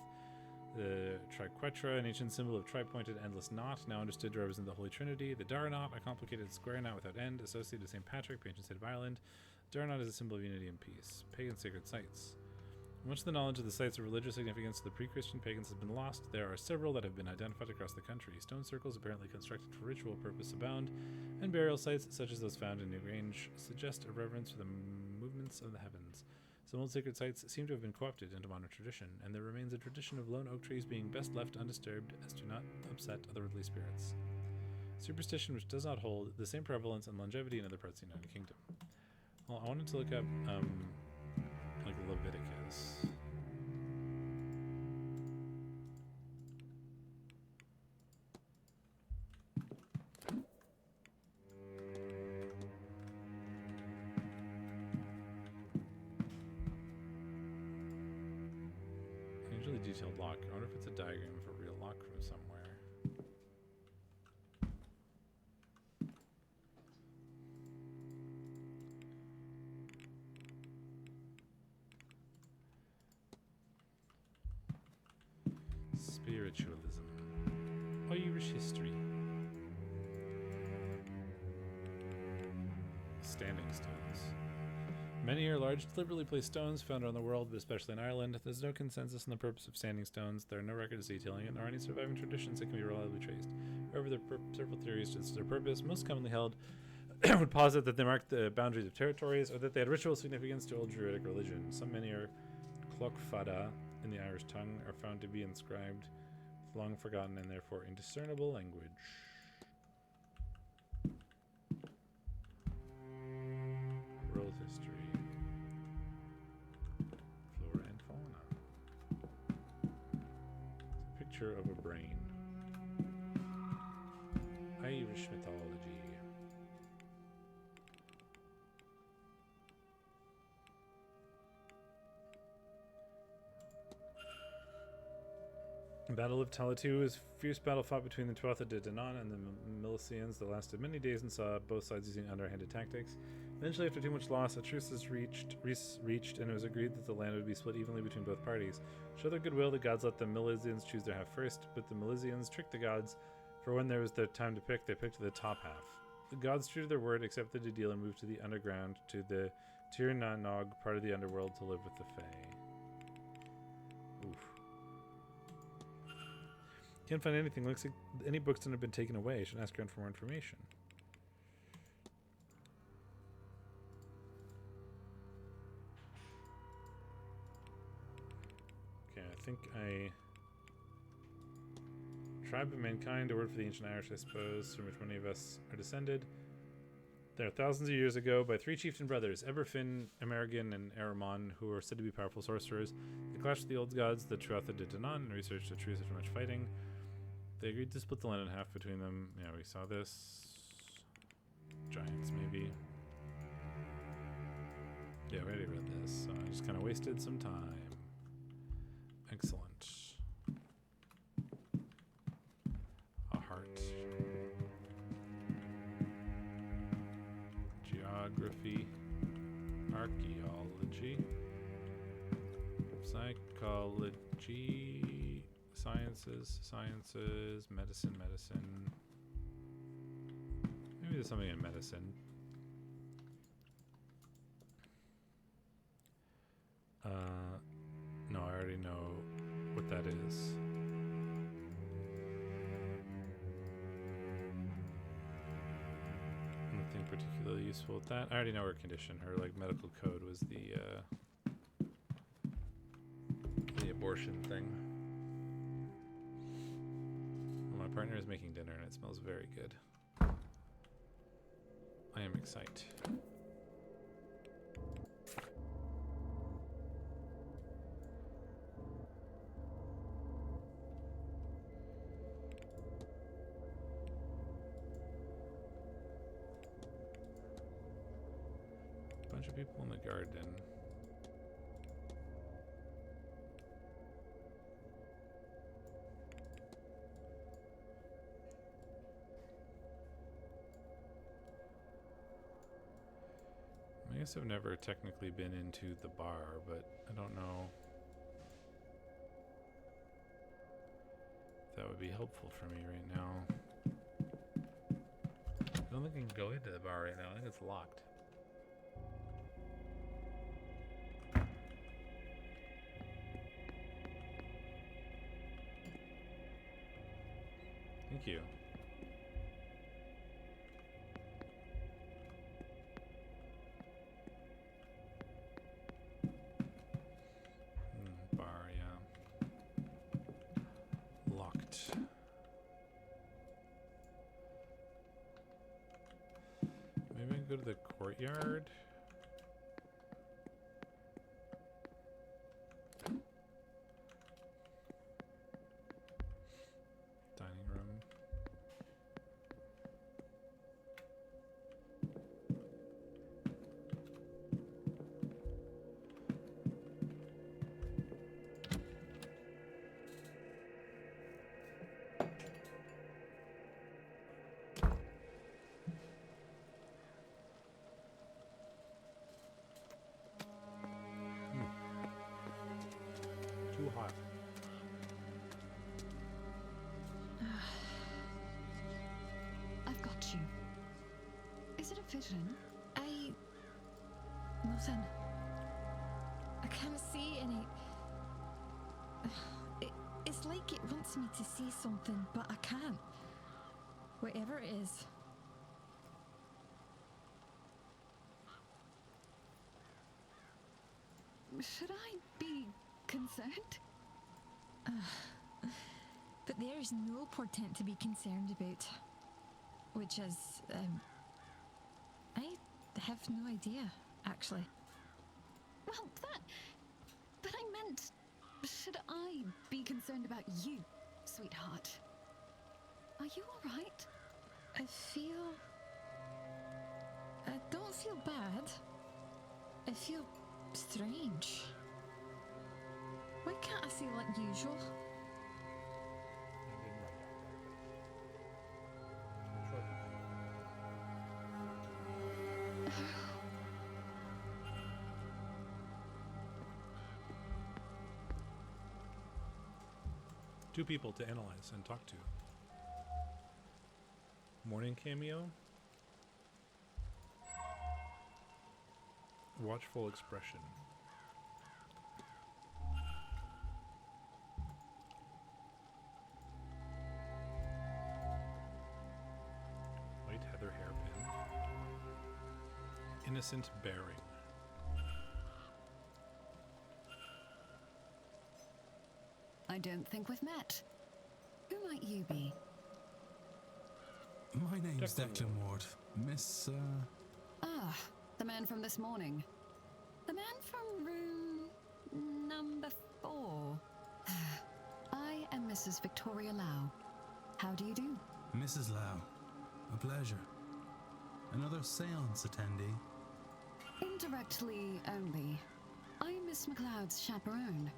The triquetra, an ancient symbol of tri-pointed endless knot, now understood to represent the Holy Trinity. The Dara knot, a complicated square knot without end, associated with St. Patrick, patron saint of Ireland. Dara knot is a symbol of unity and peace. Pagan sacred sites. Much of the knowledge of the sites of religious significance to the pre-Christian pagans has been lost. There are several that have been identified across the country. Stone circles, apparently constructed for ritual purpose, abound, and burial sites, such as those found in Newgrange, suggest a reverence for the movements of the heavens. Some old sacred sites seem to have been co-opted into modern tradition, and there remains a tradition of lone oak trees being best left undisturbed as to not upset otherworldly spirits. Superstition which does not hold the same prevalence and longevity in other parts of the United Kingdom. Well, I wanted to look up, like Leviticus. Usually detailed lock. I wonder if it's a diagram of a real lock from somewhere. Spiritualism. Irish history. Standing stones. Many are large, deliberately placed stones found around the world, but especially in Ireland. There's no consensus on the purpose of standing stones. There are no records detailing it, nor any surviving traditions that can be reliably traced. However, there are several theories as to their purpose. Most commonly held would posit that they marked the boundaries of territories, or that they had ritual significance to old Druidic religion. Some many are clochfada in the Irish tongue, are found to be inscribed with long forgotten and therefore indiscernible language. World history. Flora and fauna. It's a picture of a brain. Irish mythology. The Battle of Tallaght was a fierce battle fought between the Tuatha De Danann and the Milesians that lasted many days and saw both sides using underhanded tactics. Eventually, after too much loss, a truce was reached, and it was agreed that the land would be split evenly between both parties. To show their goodwill, the gods let the Milesians choose their half first, but the Milesians tricked the gods, for when there was their time to pick, they picked the top half. The gods true to their word accepted a deal and moved to the underground, to the Tir na Nog, part of the underworld, to live with the Fae. Oof. Can't find anything. Looks like any books that have been taken away. I should ask around for more information. Okay, I think Tribe of mankind, a word for the ancient Irish, I suppose, from which many of us are descended. There, thousands of years ago, by three chieftain brothers, Eberfin, Emergan, and Eramon, who were said to be powerful sorcerers. They clashed with the old gods, the Tuatha De Danann, and researched the truth after much fighting. They agreed to split the land in half between them. Yeah, we saw this. Giants, maybe. Yeah, we already read this, so I just kind of wasted some time. Excellent. A heart. Geography. Archaeology. Psychology. Sciences. Medicine. Maybe there's something in medicine. No, I already know what that is. Nothing particularly useful with that. I already know her condition. Her medical code was the abortion thing. Well, my partner is making dinner and it smells very good. I am excited. Bunch of people in the garden. I guess I've never technically been into the bar, but I don't know if that would be helpful for me right now. I don't think I can go into the bar right now. I think it's locked. Thank you. Bar, yeah. Locked. Maybe I can go to the courtyard. Dining room. Too hot. I've got you. Is it a vision? Nothing. I can't see any. It's like it wants me to see something, but I can't. Whatever it is. Should I be concerned? But there is no portent to be concerned about. Which is, I have no idea, actually. Well, but I meant, should I be concerned about you, sweetheart? Are you alright? I don't feel bad. I feel strange. Why can't I feel like usual? Two people to analyze and talk to. Morning cameo. Watchful expression. White heather hairpin. Innocent bearing. I don't think we've met. Who might you be? My name's Declan Ward. Miss, Ah, the man from this morning. The man from room number 4. I am Mrs. Victoria Lau. How do you do? Mrs. Lau. A pleasure. Another seance attendee? Indirectly only. I'm Miss McLeod's chaperone.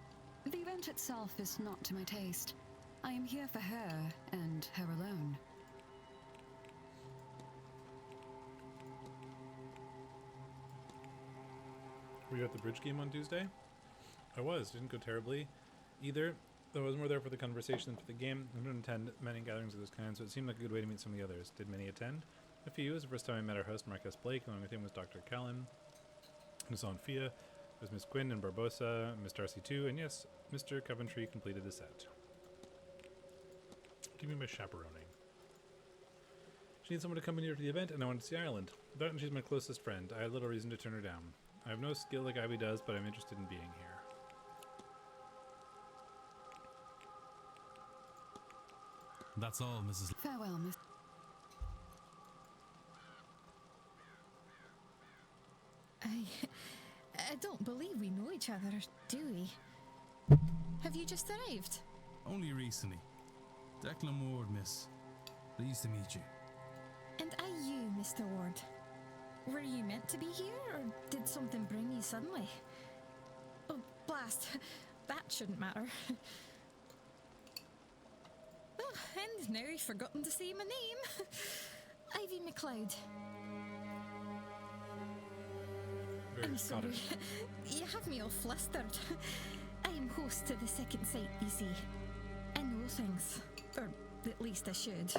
The event itself is not to my taste. I am here for her and her alone. Were you at the bridge game on Tuesday? I was. Didn't go terribly either. Though I was more there for the conversation than for the game. I don't attend many gatherings of this kind, so it seemed like a good way to meet some of the others. Did many attend? A few. It was the first time I met our host, Marcus Blake. Along with him was Dr. Callan, Miss Fia, was Miss Quinn and Barbosa, Miss Darcy too, and yes, Mr. Coventry completed the set. Give me my chaperoning. She needs someone to accompany her to the event, and I wanted to see Ireland. That and she's my closest friend. I had little reason to turn her down. I have no skill like Ivy does, but I'm interested in being here. That's all, Mrs. Farewell, Miss. I don't believe we know each other, do we? Have you just arrived? Only recently. Declan Ward, miss. Pleased to meet you. And are you, Mr. Ward? Were you meant to be here, or did something bring you suddenly? Oh, blast. That shouldn't matter. Oh, and now you've forgotten to say my name. Ivy McLeod. I'm sorry. You have me all flustered. I am host to the second site, you see. I know things. Or at least I should.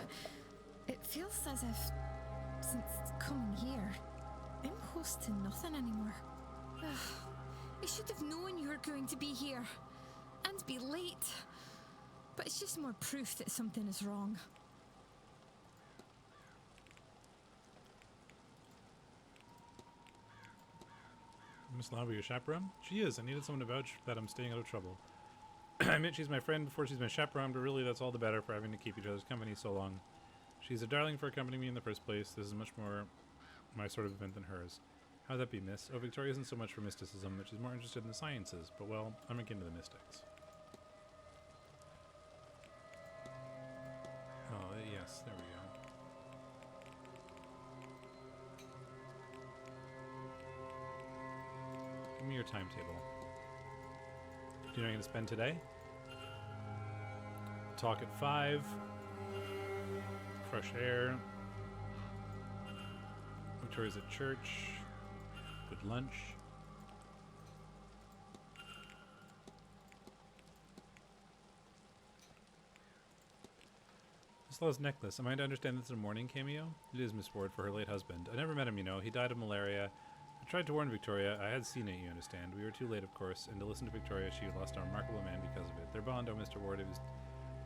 It feels as if, since coming here, I'm host to nothing anymore. I should have known you were going to be here. And be late. But it's just more proof that something is wrong. Miss Lau, your chaperone? She is. I needed someone to vouch that I'm staying out of trouble. I admit she's my friend before she's my chaperone, but really that's all the better for having to keep each other's company so long. She's a darling for accompanying me in the first place. This is much more my sort of event than hers. How'd that be, miss? Oh, Victoria isn't so much for mysticism, but she's more interested in the sciences. But, well, I'm akin to the mystics. Oh, yes, there we go. Give me your timetable. Do you know what you're going to spend today? Talk at 5. Fresh air. Victoria's at church. Good lunch. Miss Law's necklace. Am I to understand this is a mourning cameo? It is, Miss Ward, for her late husband. I never met him, you know. He died of malaria. I tried to warn Victoria. I had seen it, you understand. We were too late, of course, and to listen to Victoria, she lost a remarkable man because of it. Their bond, oh, Mr. Ward, it was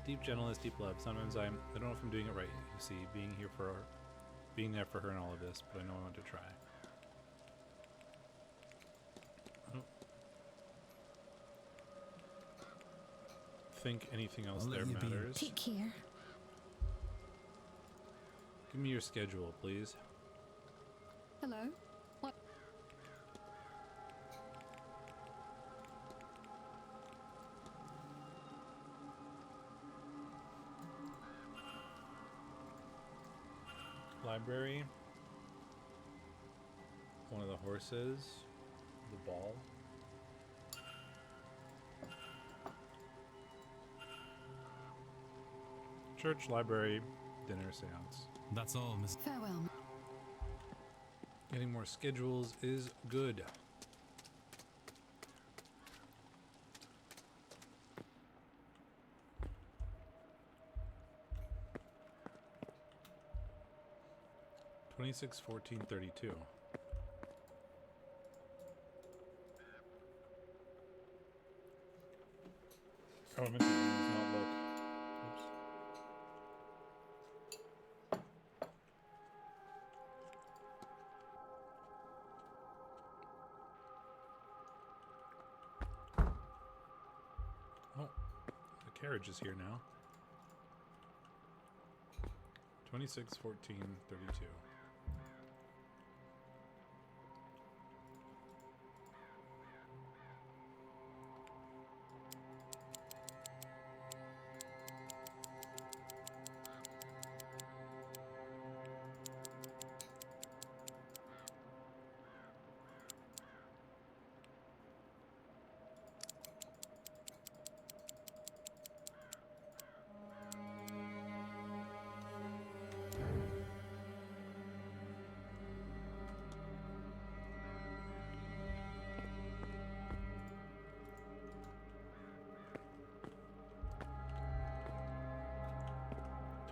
deep gentleness, deep love. Sometimes I don't know if I'm doing it right, you see, being there for her in all of this, but I know I want to try. I don't think anything else there matters. Take care. Give me your schedule, please. Hello? What? Library. One of the horses. The ball. Church, library, dinner, seance. That's all, Miss. Farewell. Getting more schedules is good. $26, $14, $32. Oh, I meant to not look. Oops. Oh, the carriage is here now. 26, 14, 32.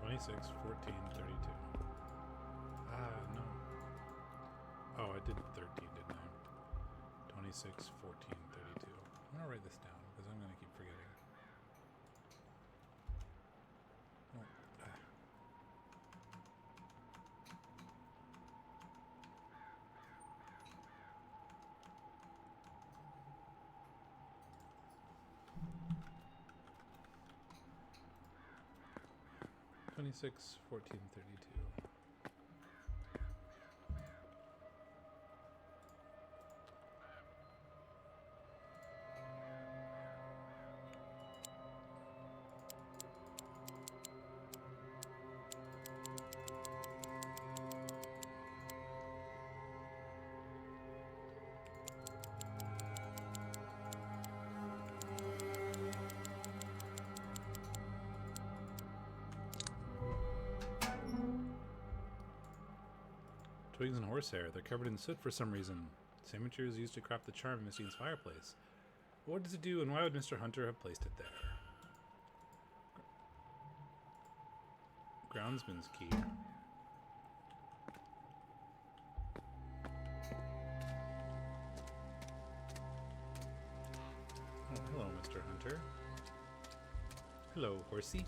Twenty-six, 14, 32. No. Oh, I did 13, didn't I? 26, 14, 32. I'm gonna write this down because I'm gonna keep forgetting. Oh, 26, 14, 32. Twigs and horsehair. They're covered in soot for some reason. Same material is used to craft the charm in Miss Dean's fireplace. But what does it do, and why would Mr. Hunter have placed it there? Groundsman's key. Oh, hello, Mr. Hunter. Hello, horsey.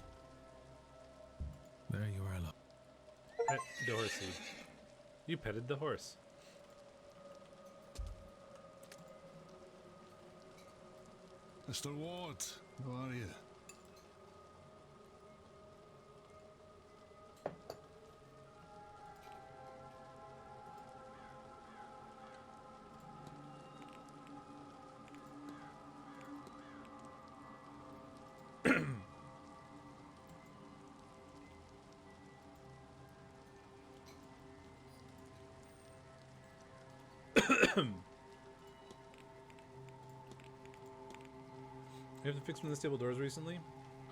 There you are, love. Pet the horsey. You petted the horse. Mr. Ward, how are you? You have to fix one of the stable doors recently?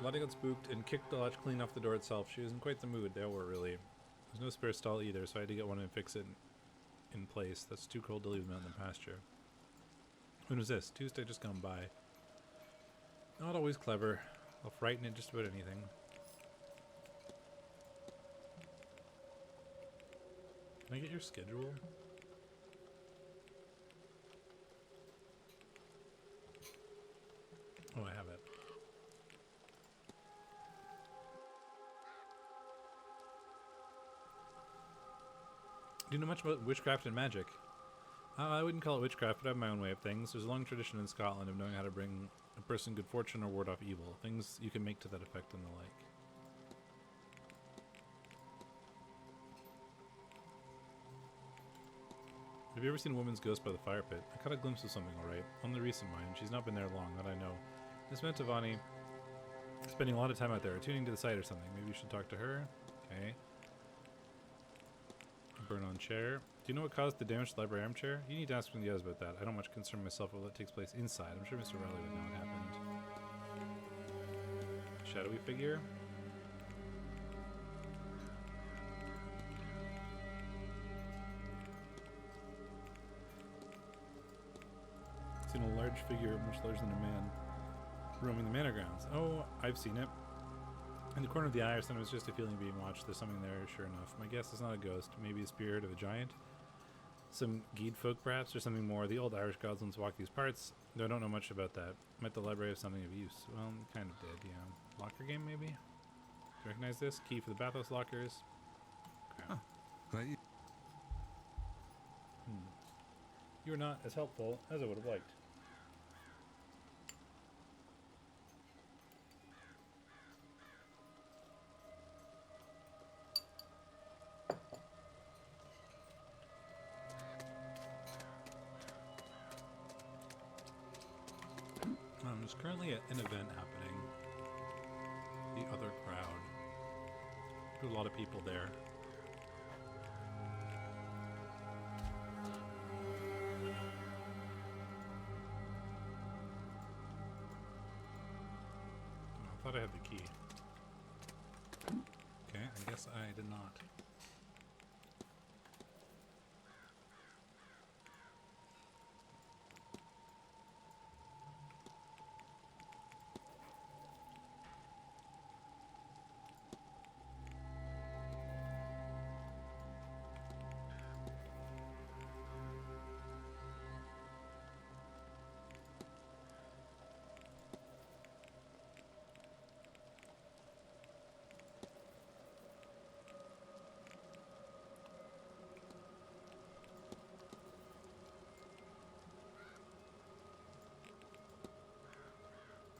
Lottie got spooked and kicked the latch clean off the door itself. She was in quite the mood. They were really. There's no spare stall either, so I had to get one and fix it in place. That's too cold to leave them out in the pasture. When was this? Tuesday just gone by. Not always clever. I'll frighten it just about anything. Can I get your schedule? Oh, I have it. Do you know much about witchcraft and magic? I wouldn't call it witchcraft, but I have my own way of things. There's a long tradition in Scotland of knowing how to bring a person good fortune or ward off evil. Things you can make to that effect and the like. Have you ever seen a woman's ghost by the fire pit? I caught a glimpse of something, alright. Only recent, mind. She's not been there long, that I know. Miss Mantovani spending a lot of time out there, tuning to the site or something. Maybe you should talk to her. Okay. Burn on chair. Do you know what caused the damage to the library armchair? You need to ask Diaz about that. I don't much concern myself with what takes place inside. I'm sure Mr. Riley would know what happened. Shadowy figure. Seen a large figure, much larger than a man, roaming the manor grounds. Oh, I've seen it. In the corner of the eye, or something, it's just a feeling being watched. There's something there, sure enough. My guess is not a ghost. Maybe a spirit of a giant. Some Geed folk, perhaps, or something more. The old Irish gods once walked these parts. I don't know much about that. I'm at the library of something of use. Well, kind of did, yeah. Locker game, maybe? Do you recognize this? Key for the bathhouse lockers. Okay. Huh. Right. You were not as helpful as I would have liked. There's currently an event happening. The other crowd. There's a lot of people there. I thought I had the key. Okay, I guess I did not.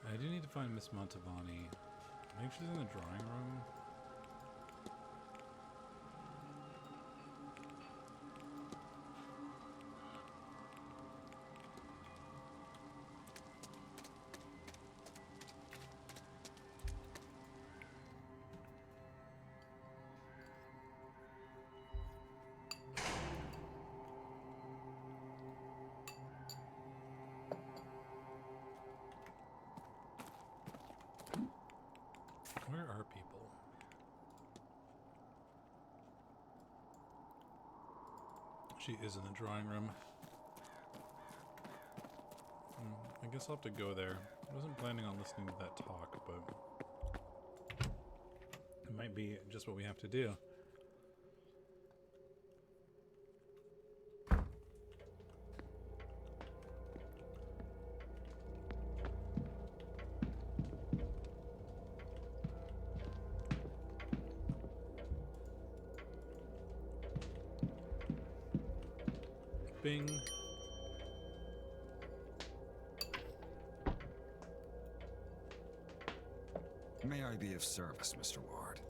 I do need to find Miss Montavani. I think she's in the drawing room. Where are people? She is in the drawing room. I guess I'll have to go there. I wasn't planning on listening to that talk, but it might be just what we have to do. Bing. May I be of service, Mr. Ward?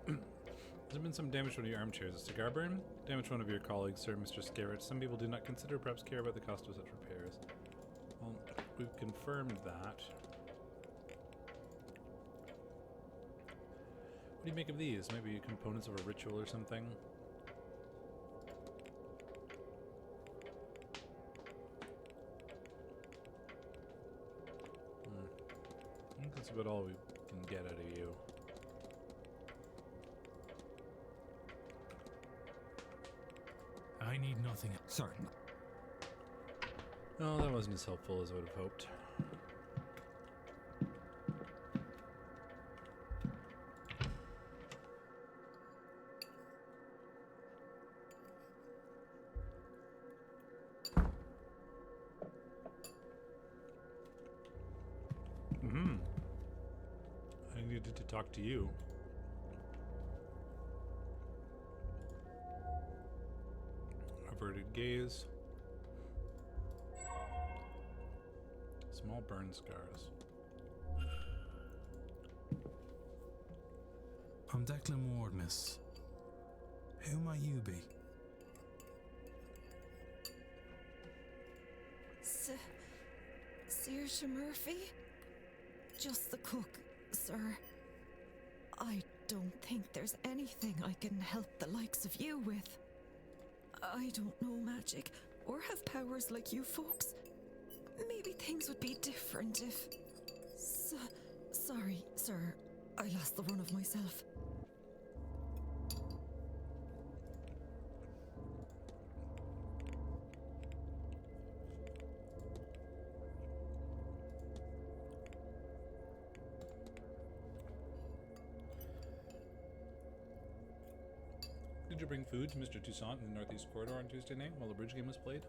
There's been some damage to one of your armchairs. A cigar burn? Damage to one of your colleagues, sir, Mr. Scarrett. Some people do not consider or perhaps care about the cost of such repairs. Well, we've confirmed that. What do you make of these? Maybe components of a ritual or something? I think that's about all we can get out of you. I need nothing. Sorry. Oh, that wasn't as helpful as I would have hoped. I needed to talk to you. Averted gaze. Small burn scars. I'm Declan Ward, miss. Who might you be? Saoirse Murphy? Just the cook, sir. I don't think there's anything I can help the likes of you with. I don't know magic or have powers like you folks. Maybe things would be different if... Sorry, sir. I lost the run of myself. Did you bring food to Mr. Toussaint in the Northeast Corridor on Tuesday night while the bridge game was played?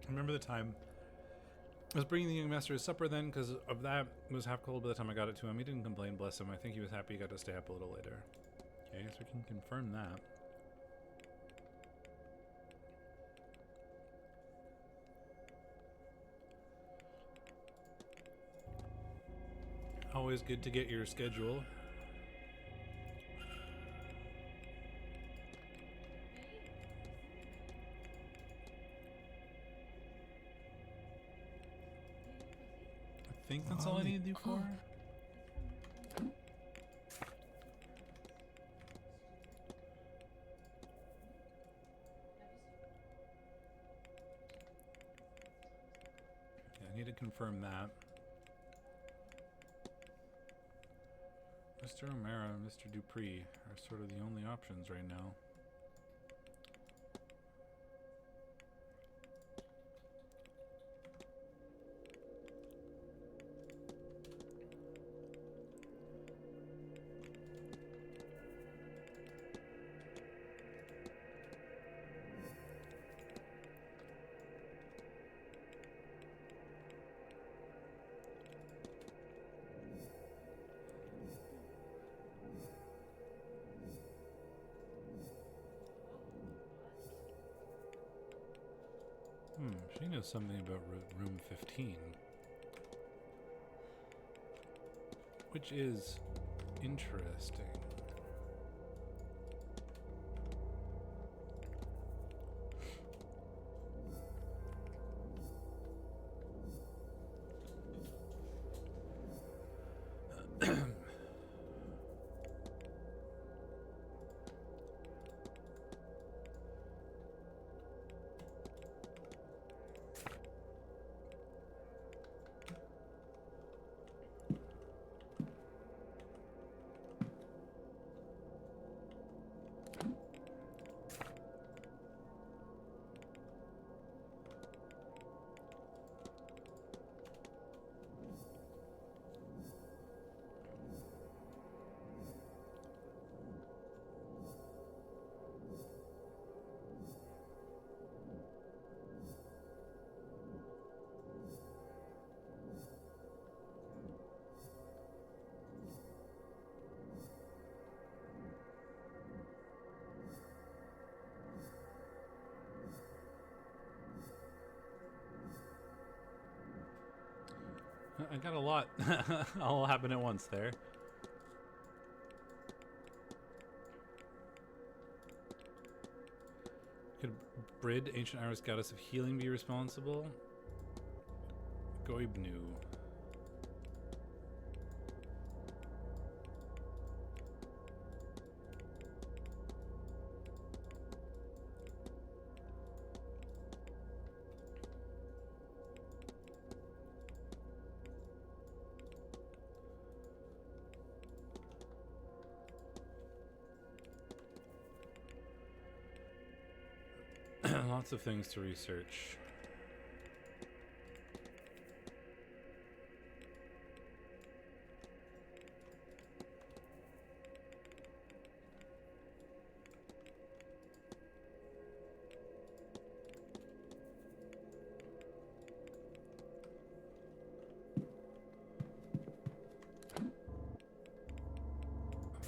I remember the time I was bringing the young master his supper then, because of that. It was half cold by the time I got it to him. He didn't complain, bless him. I think he was happy he got to stay up a little later. Okay, so we can confirm that. Always good to get your schedule. I think that's all I need you for. Yeah, I need to confirm that. Mr. O'Mara and Mr. Dupree are sort of the only options right now. She knows something about room 15. Which is interesting. I got a lot all happen at once there. Could Brid, ancient Irish goddess of healing, be responsible? Goibnu. Lots of things to research.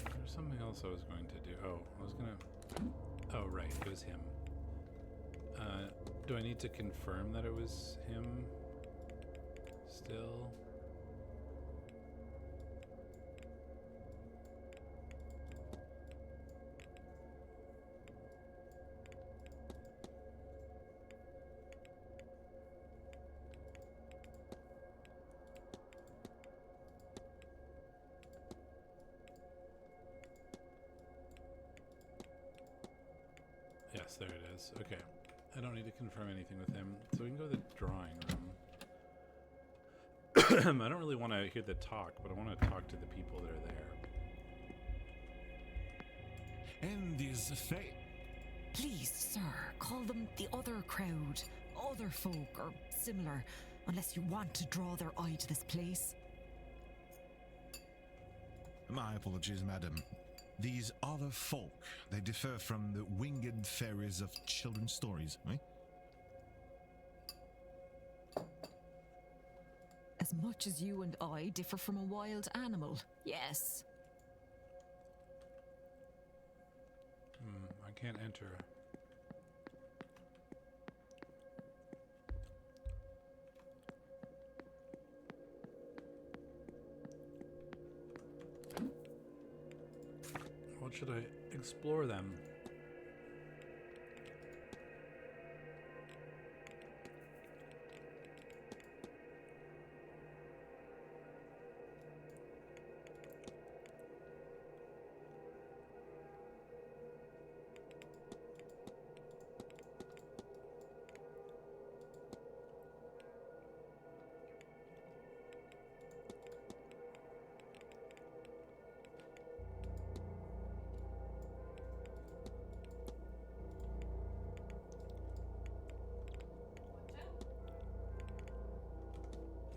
There's something else I was going to do. Oh, I was gonna... Oh, right, it was him. Do I need to confirm that it was him still? Yes, there it is. Okay. I don't need to confirm anything with him, so we can go to the drawing room. I don't really want to hear the talk, but I want to talk to the people that are there. And is fate. Please, sir, call them the other crowd, other folk, or similar, unless you want to draw their eye to this place. My apologies, madam. These other folk, they differ from the winged fairies of children's stories, right? As much as you and I differ from a wild animal, yes. I can't enter. What should I explore them?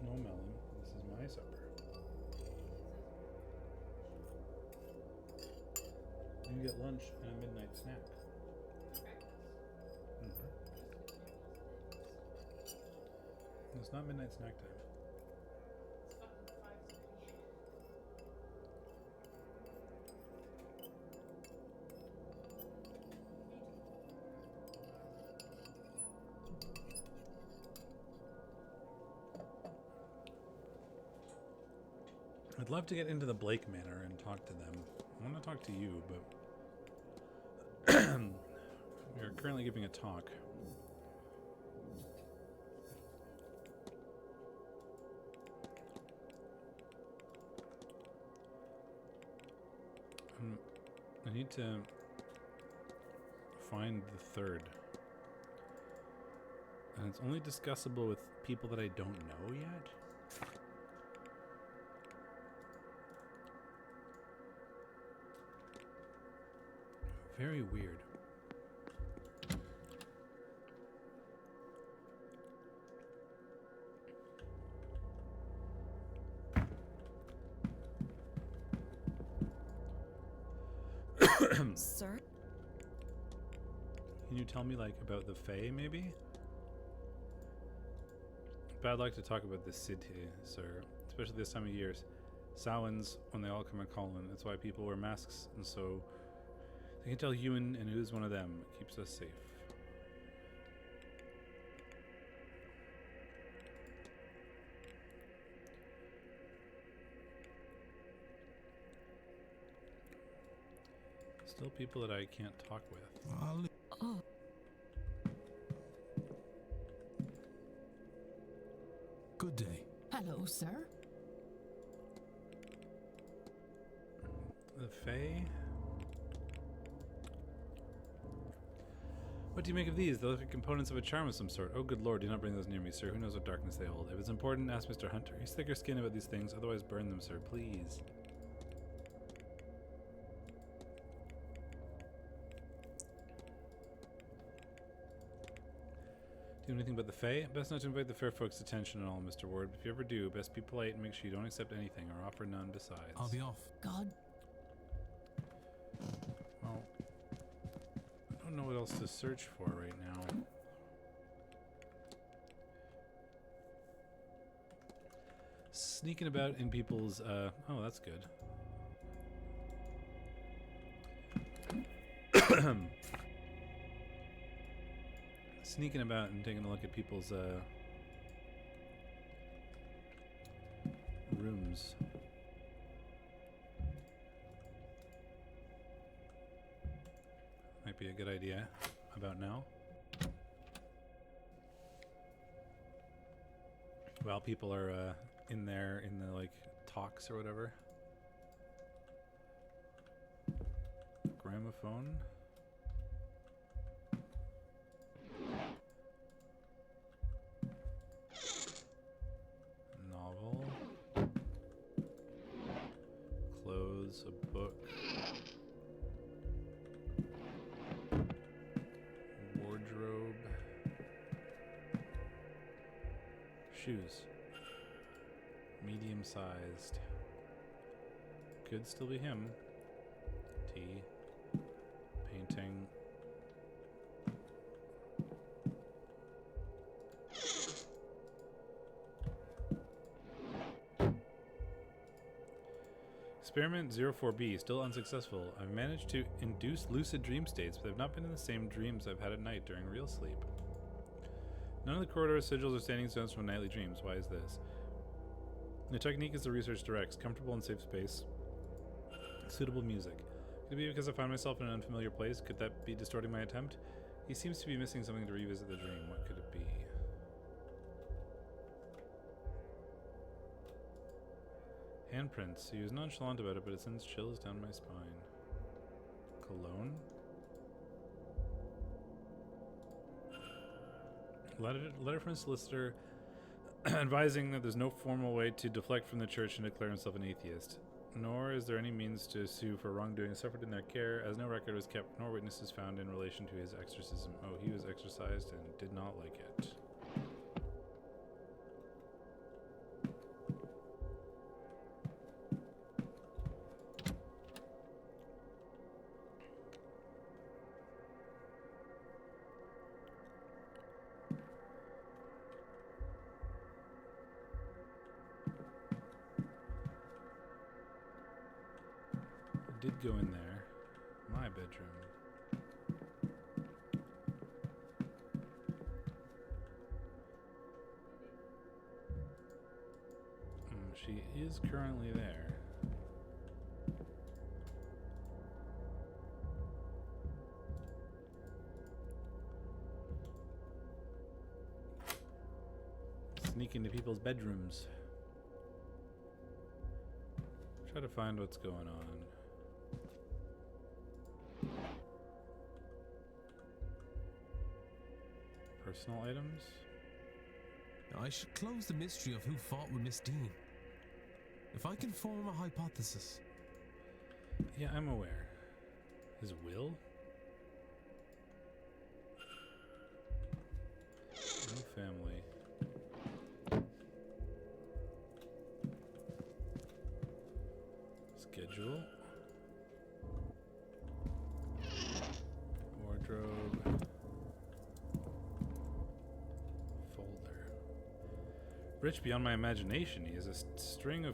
No melon. This is my supper. You get lunch and a midnight snack. It's not midnight snack time. I'd love to get into the Blake Manor and talk to them. I want to talk to you, but we are currently giving a talk. I need to find the third. And it's only discussable with people that I don't know yet. Very weird. Sir? Can you tell me, like, about the Fae, maybe? But I'd like to talk about the city, sir. Especially this time of year. Samhain's when they all come and call in. That's why people wear masks, and so they can tell Ewan and who's one of them. It keeps us safe. Still people that I can't talk with. Oh. Good day. Hello, sir. The Fae? What do you make of these? They look like components of a charm of some sort. Oh, good lord, do not bring those near me, sir. Who knows what darkness they hold? If it's important, ask Mr. Hunter. He's thicker skinned about these things, otherwise burn them, sir, please. Do anything but the Fae? Best not to invite the fair folks' attention at all, Mr. Ward. If you ever do, best be polite and make sure you don't accept anything or offer none besides. I'll be off. God. Well, I don't know what else to search for right now. Sneaking about in people's, oh, that's good. Sneaking about and taking a look at people's rooms. Might be a good idea about now. While people are in there in the like talks or whatever. Gramophone. Novel. Clothes, a book. Wardrobe. Shoes. Medium-sized. Could still be him. T. Painting. Experiment 04B, still unsuccessful. I've managed to induce lucid dream states, but I've not been in the same dreams I've had at night during real sleep. None of the corridor sigils or standing stones from nightly dreams. Why is this? The technique is the research directs. Comfortable and safe space. Suitable music. Could it be because I found myself in an unfamiliar place? Could that be distorting my attempt? He seems to be missing something to revisit the dream. What could it be? Handprints. He was nonchalant about it, but it sends chills down my spine. Cologne? Letter from a solicitor advising that there's no formal way to deflect from the church and declare himself an atheist. Nor is there any means to sue for wrongdoing suffered in their care, as no record was kept nor witnesses found in relation to his exorcism. Oh, he was exorcised and did not like it. Did go in there. My bedroom. She is currently there. Sneak into people's bedrooms. Try to find what's going on. Personal items? I should close the mystery of who fought with Miss Dean. If I can form a hypothesis. Yeah, I'm aware. His will? No family. Schedule. Wardrobe. Rich beyond my imagination. He has a string of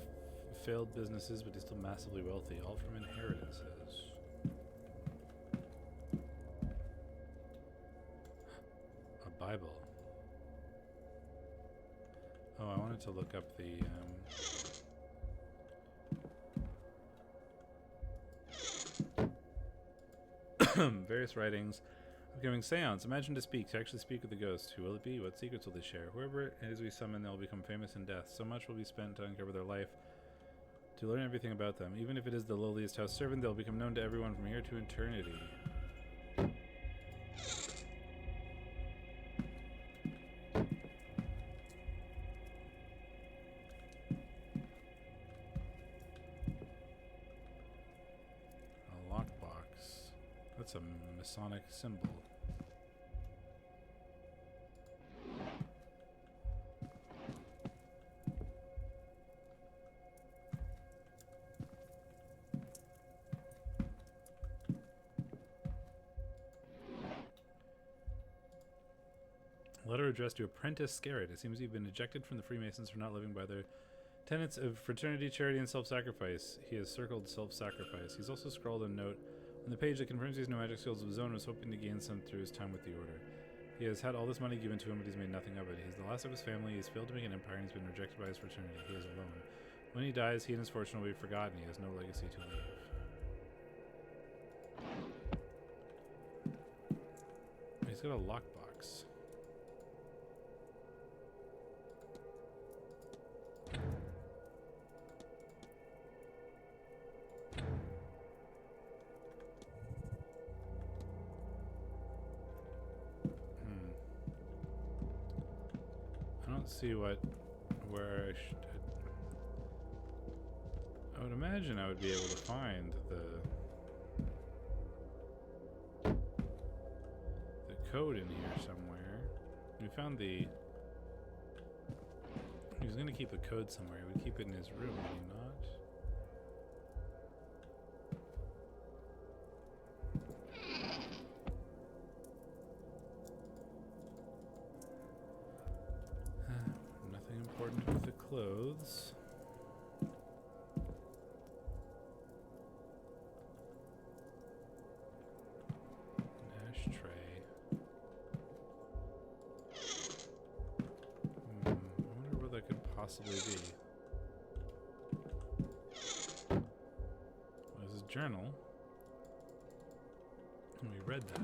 failed businesses, but he's still massively wealthy, all from inheritances. A Bible. Oh, I wanted to look up the various writings. Becoming Séance. Imagine to speak, to actually speak with the ghost. Who will it be? What secrets will they share? Whoever it is we summon, they'll become famous in death. So much will be spent to uncover their life, to learn everything about them. Even if it is the lowliest house servant, they'll become known to everyone from here to eternity. A lockbox. That's a Masonic symbol. Letter addressed to Apprentice Scarrett. It seems you've been ejected from the Freemasons for not living by their tenets of fraternity, charity, and self-sacrifice. He has circled self-sacrifice. He's also scrawled a note on the page that confirms he has no magic skills of his own and was hoping to gain some through his time with the Order. He has had all this money given to him, but he's made nothing of it. He's the last of his family. He's failed to make an empire, and he's been rejected by his fraternity. He is alone. When he dies, he and his fortune will be forgotten. He has no legacy to leave. He's got a lockbox. See where I should. I would imagine I would be able to find the code in here somewhere. We found the. He was gonna keep the code somewhere. He would keep it in his room, would he not? clothes. An ashtray. I wonder what that could possibly be. Well, this is a journal. And we read that.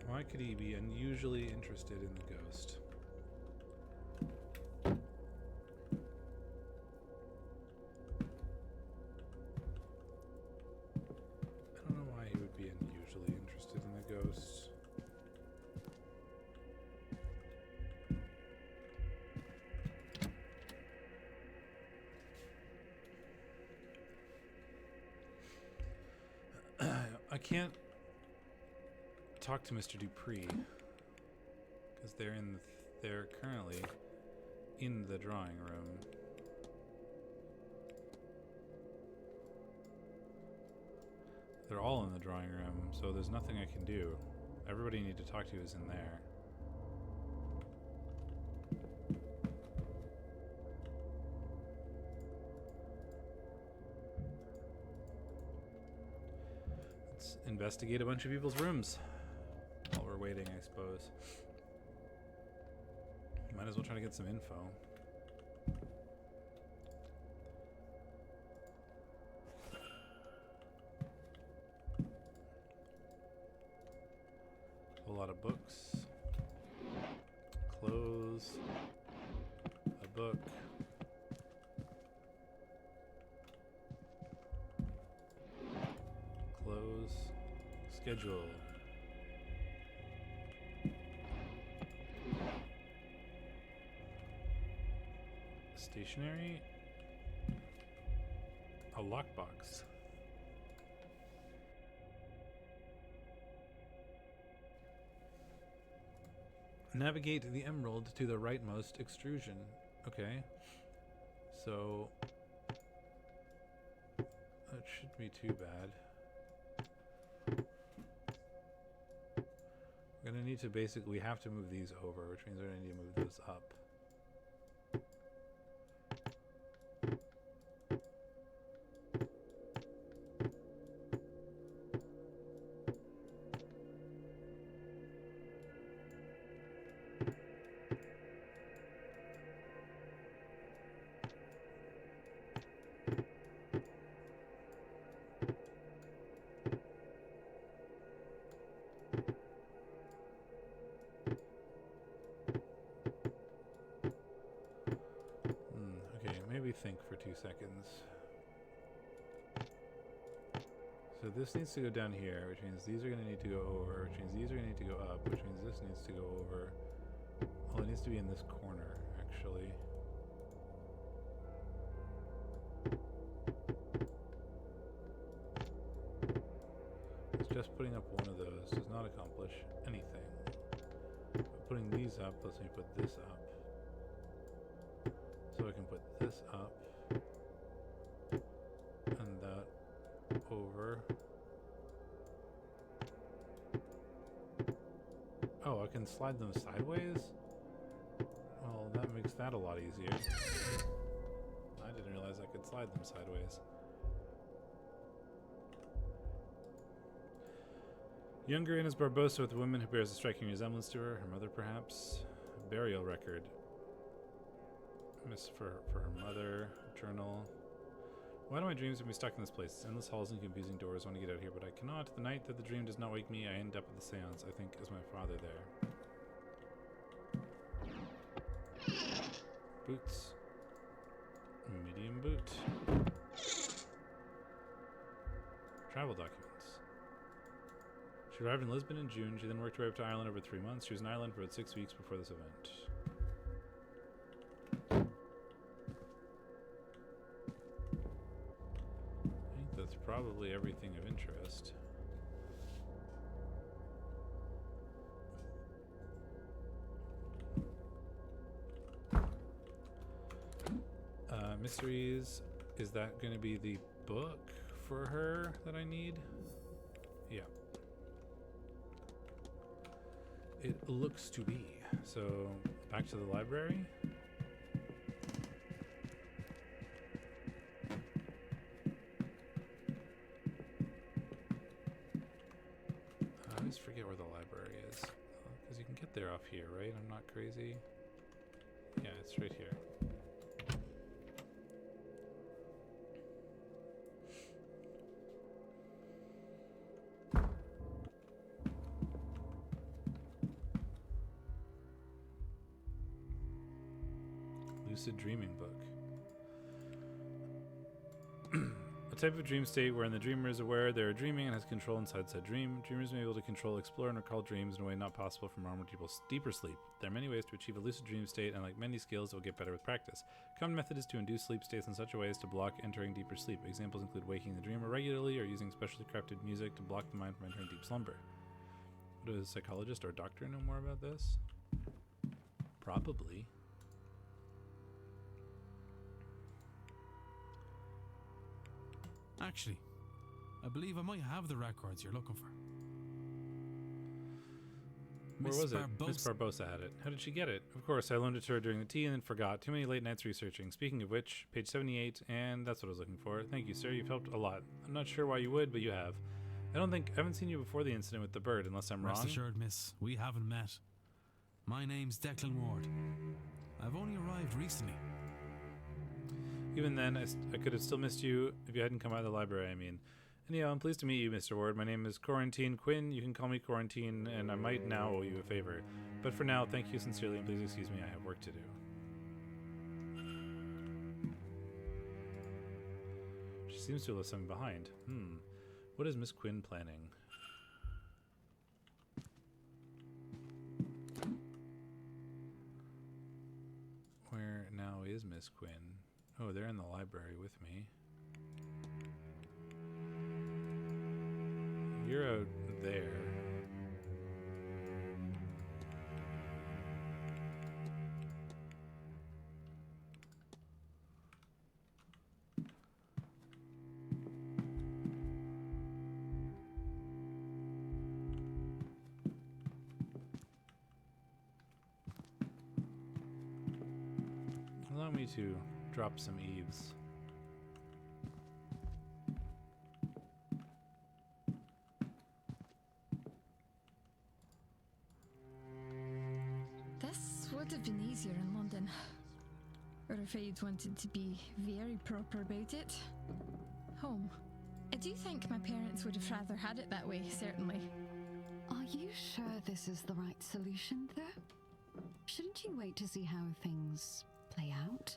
Why could he be unusually interested in the ghost? I don't know why he would be unusually interested in the ghost. I can't talk to Mr. Dupree because they're currently in the drawing room. They're all in the drawing room, so there's nothing I can do. Everybody you need to talk to is in there. Let's investigate a bunch of people's rooms while we're waiting, I suppose. Might as well try to get some info. A lot of books. Clothes. A book. Clothes. Schedule. Stationery. A lockbox. Navigate the emerald to the rightmost extrusion. Okay. So that shouldn't be too bad. We're gonna need to we have to move these over, which means we're gonna need to move those up. Think for 2 seconds. So this needs to go down here, which means these are going to need to go over, which means these are going to need to go up, which means this needs to go over. Well, it needs to be in this corner, actually. It's just putting up one of those does not accomplish anything. But putting these up lets me put this up. So I can put this up and that over. Oh, I can slide them sideways? Well, that makes that a lot easier. I didn't realize I could slide them sideways. Younger Inez Barbosa with a woman who bears a striking resemblance to her mother perhaps. Burial record. Miss for her mother. Journal. Why do my dreams have me stuck in this place? Endless halls and confusing doors. I want to get out here, but I cannot. The night that the dream does not wake me, I end up at the seance. I think is my father there. Boots. Medium boot. Travel documents. She arrived in Lisbon in June. She then worked her way up to Ireland over 3 months. She was in Ireland for about 6 weeks before this event. probably everything of interest. Mysteries. Is that going to be the book for her that I need? Yeah. It looks to be. So, back to the library. I always forget where the library is. Because you can get there off here, right? I'm not crazy. Yeah, it's right here. Lucid dreaming book. A type of dream state wherein the dreamer is aware they are dreaming and has control inside said dream. Dreamers may be able to control, explore, and recall dreams in a way not possible from normal deeper sleep. There are many ways to achieve a lucid dream state, and like many skills, it will get better with practice. A common method is to induce sleep states in such a way as to block entering deeper sleep. Examples include waking the dreamer regularly or using specially crafted music to block the mind from entering deep slumber. Does a psychologist or doctor know more about this? Probably. Actually, I believe I might have the records you're looking for. Where was it? Miss Barbosa had it. How did she get it? Of course, I loaned it to her during the tea and then forgot. Too many late nights researching. Speaking of which, page 78, and that's what I was looking for. Thank you, sir. You've helped a lot. I'm not sure why you would, but you have. I haven't seen you before the incident with the bird, unless I'm wrong. Rest assured, miss, we haven't met. My name's Declan Ward. I've only arrived recently. Even then, I could have still missed you if you hadn't come out of the library, I mean. Anyhow, I'm pleased to meet you, Mr. Ward. My name is Quarantine Quinn. You can call me Quarantine, and I might now owe you a favor. But for now, thank you sincerely, and please excuse me, I have work to do. She seems to have left something behind. What is Miss Quinn planning? Where now is Miss Quinn? Oh, they're in the library with me. You're out there. Allow me to drop some eaves. This would have been easier in London. Or if I'd wanted to be very proper about it. Home. I do think my parents would have rather had it that way, certainly. Are you sure this is the right solution, though? Shouldn't you wait to see how things play out?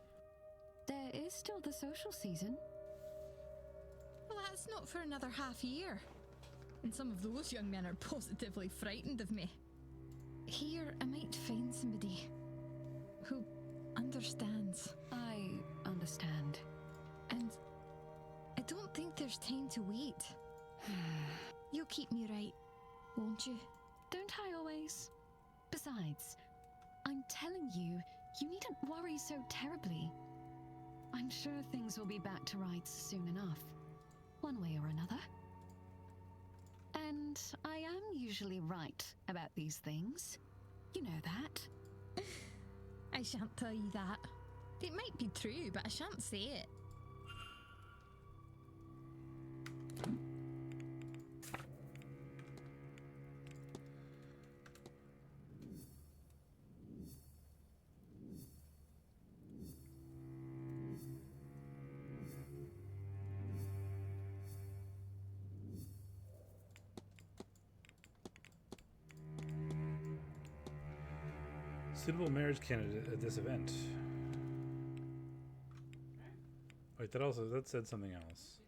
There is still the social season. Well, that's not for another half year. And some of those young men are positively frightened of me. Here, I might find somebody who understands. I understand. And I don't think there's time to wait. You'll keep me right, won't you? Don't I always? Besides, I'm telling you, you needn't worry so terribly. I'm sure things will be back to rights soon enough, one way or another. And I am usually right about these things. You know that. I shan't tell you that. It might be true, but I shan't say it. Suitable marriage candidate at this event. Wait, that said something else.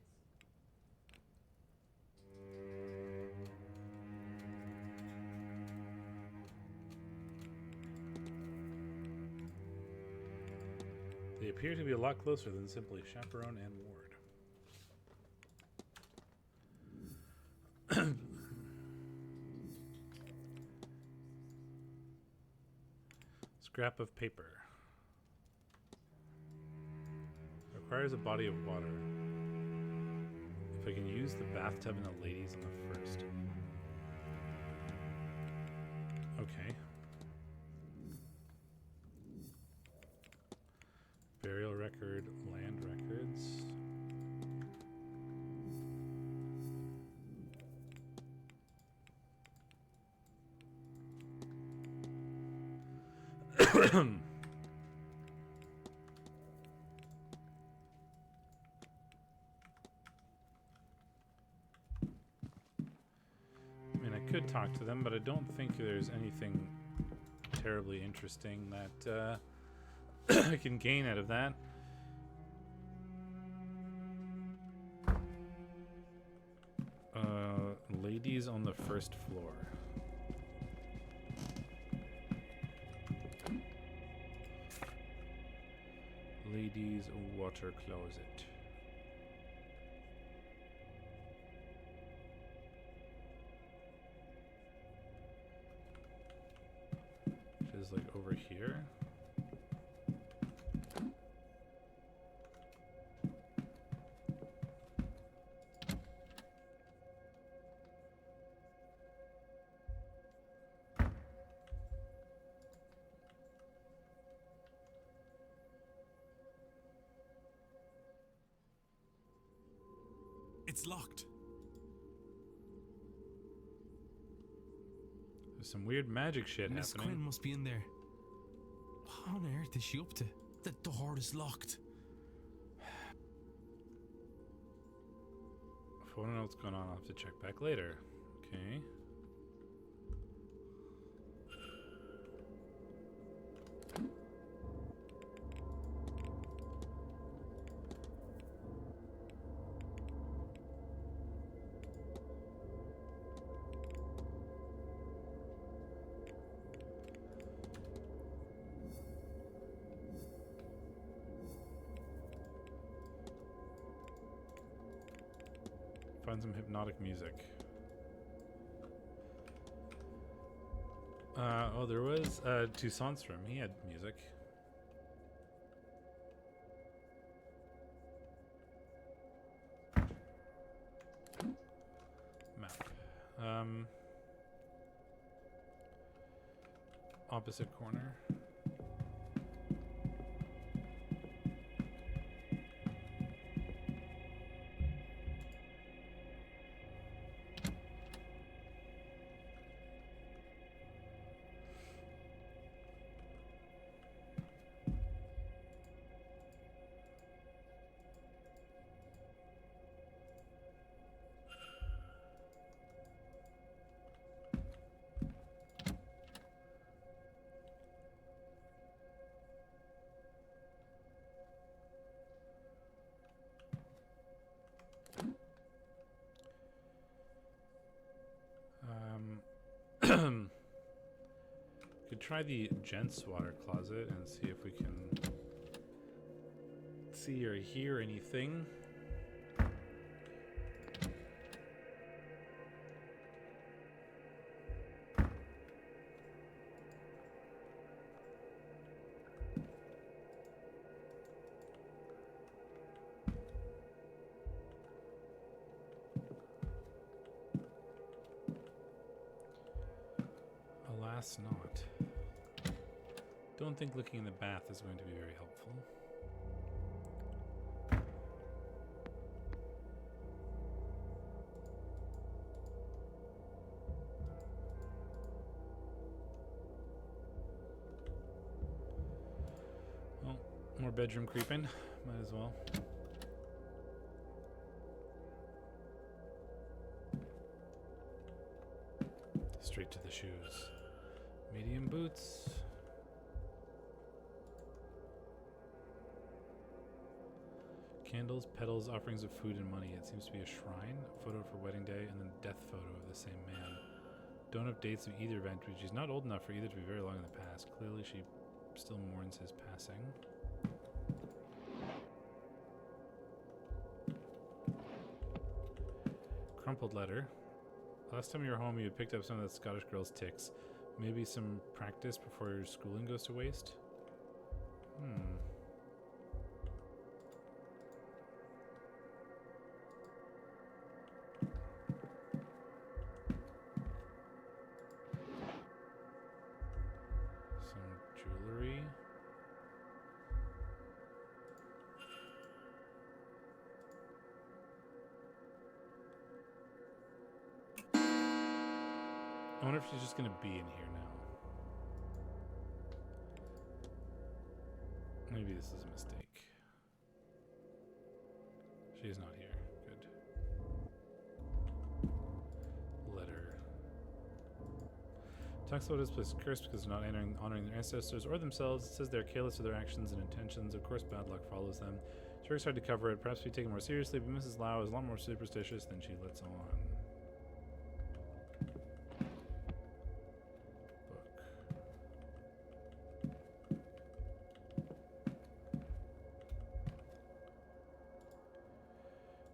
They appear to be a lot closer than simply chaperone and ward. Scrap of paper. Requires a body of water. If I can use the bathtub and the ladies on the first. Okay. Burial record, land records. I mean, I could talk to them, but I don't think there's anything terribly interesting that I can gain out of that. Ladies on the first floor. Ladies water closet. Which is like over here. It's locked. There's some weird magic shit Miss happening. Quinn must be in there. What on earth is she up to? The door is locked. If I want to know what's going on, I'll have to check back later. Okay. Find some hypnotic music. Oh, there was Toussaint's room. He had music. Map. Opposite corner. Could try the gents' water closet and see if we can see or hear anything. Alas, not. Don't think looking in the bath is going to be very helpful. Well, more bedroom creeping. Might as well. Straight to the shoes. Medium boots. Candles, petals, offerings of food and money. It seems to be a shrine, a photo for wedding day, and then death photo of the same man. Don't have dates of either event, but she's not old enough for either to be very long in the past. Clearly she still mourns his passing. Crumpled letter. Last time you were home, you had picked up some of that Scottish girl's ticks. Maybe some practice before your schooling goes to waste? Some jewelry. I wonder if she's just gonna be in here now. Maybe this is a mistake. She's not here. Good. Letter. Talks about his place cursed because they're not honoring their ancestors or themselves. It says they're careless of their actions and intentions. Of course, bad luck follows them. She works hard to cover it. Perhaps we take it more seriously, but Mrs. Lau is a lot more superstitious than she lets on.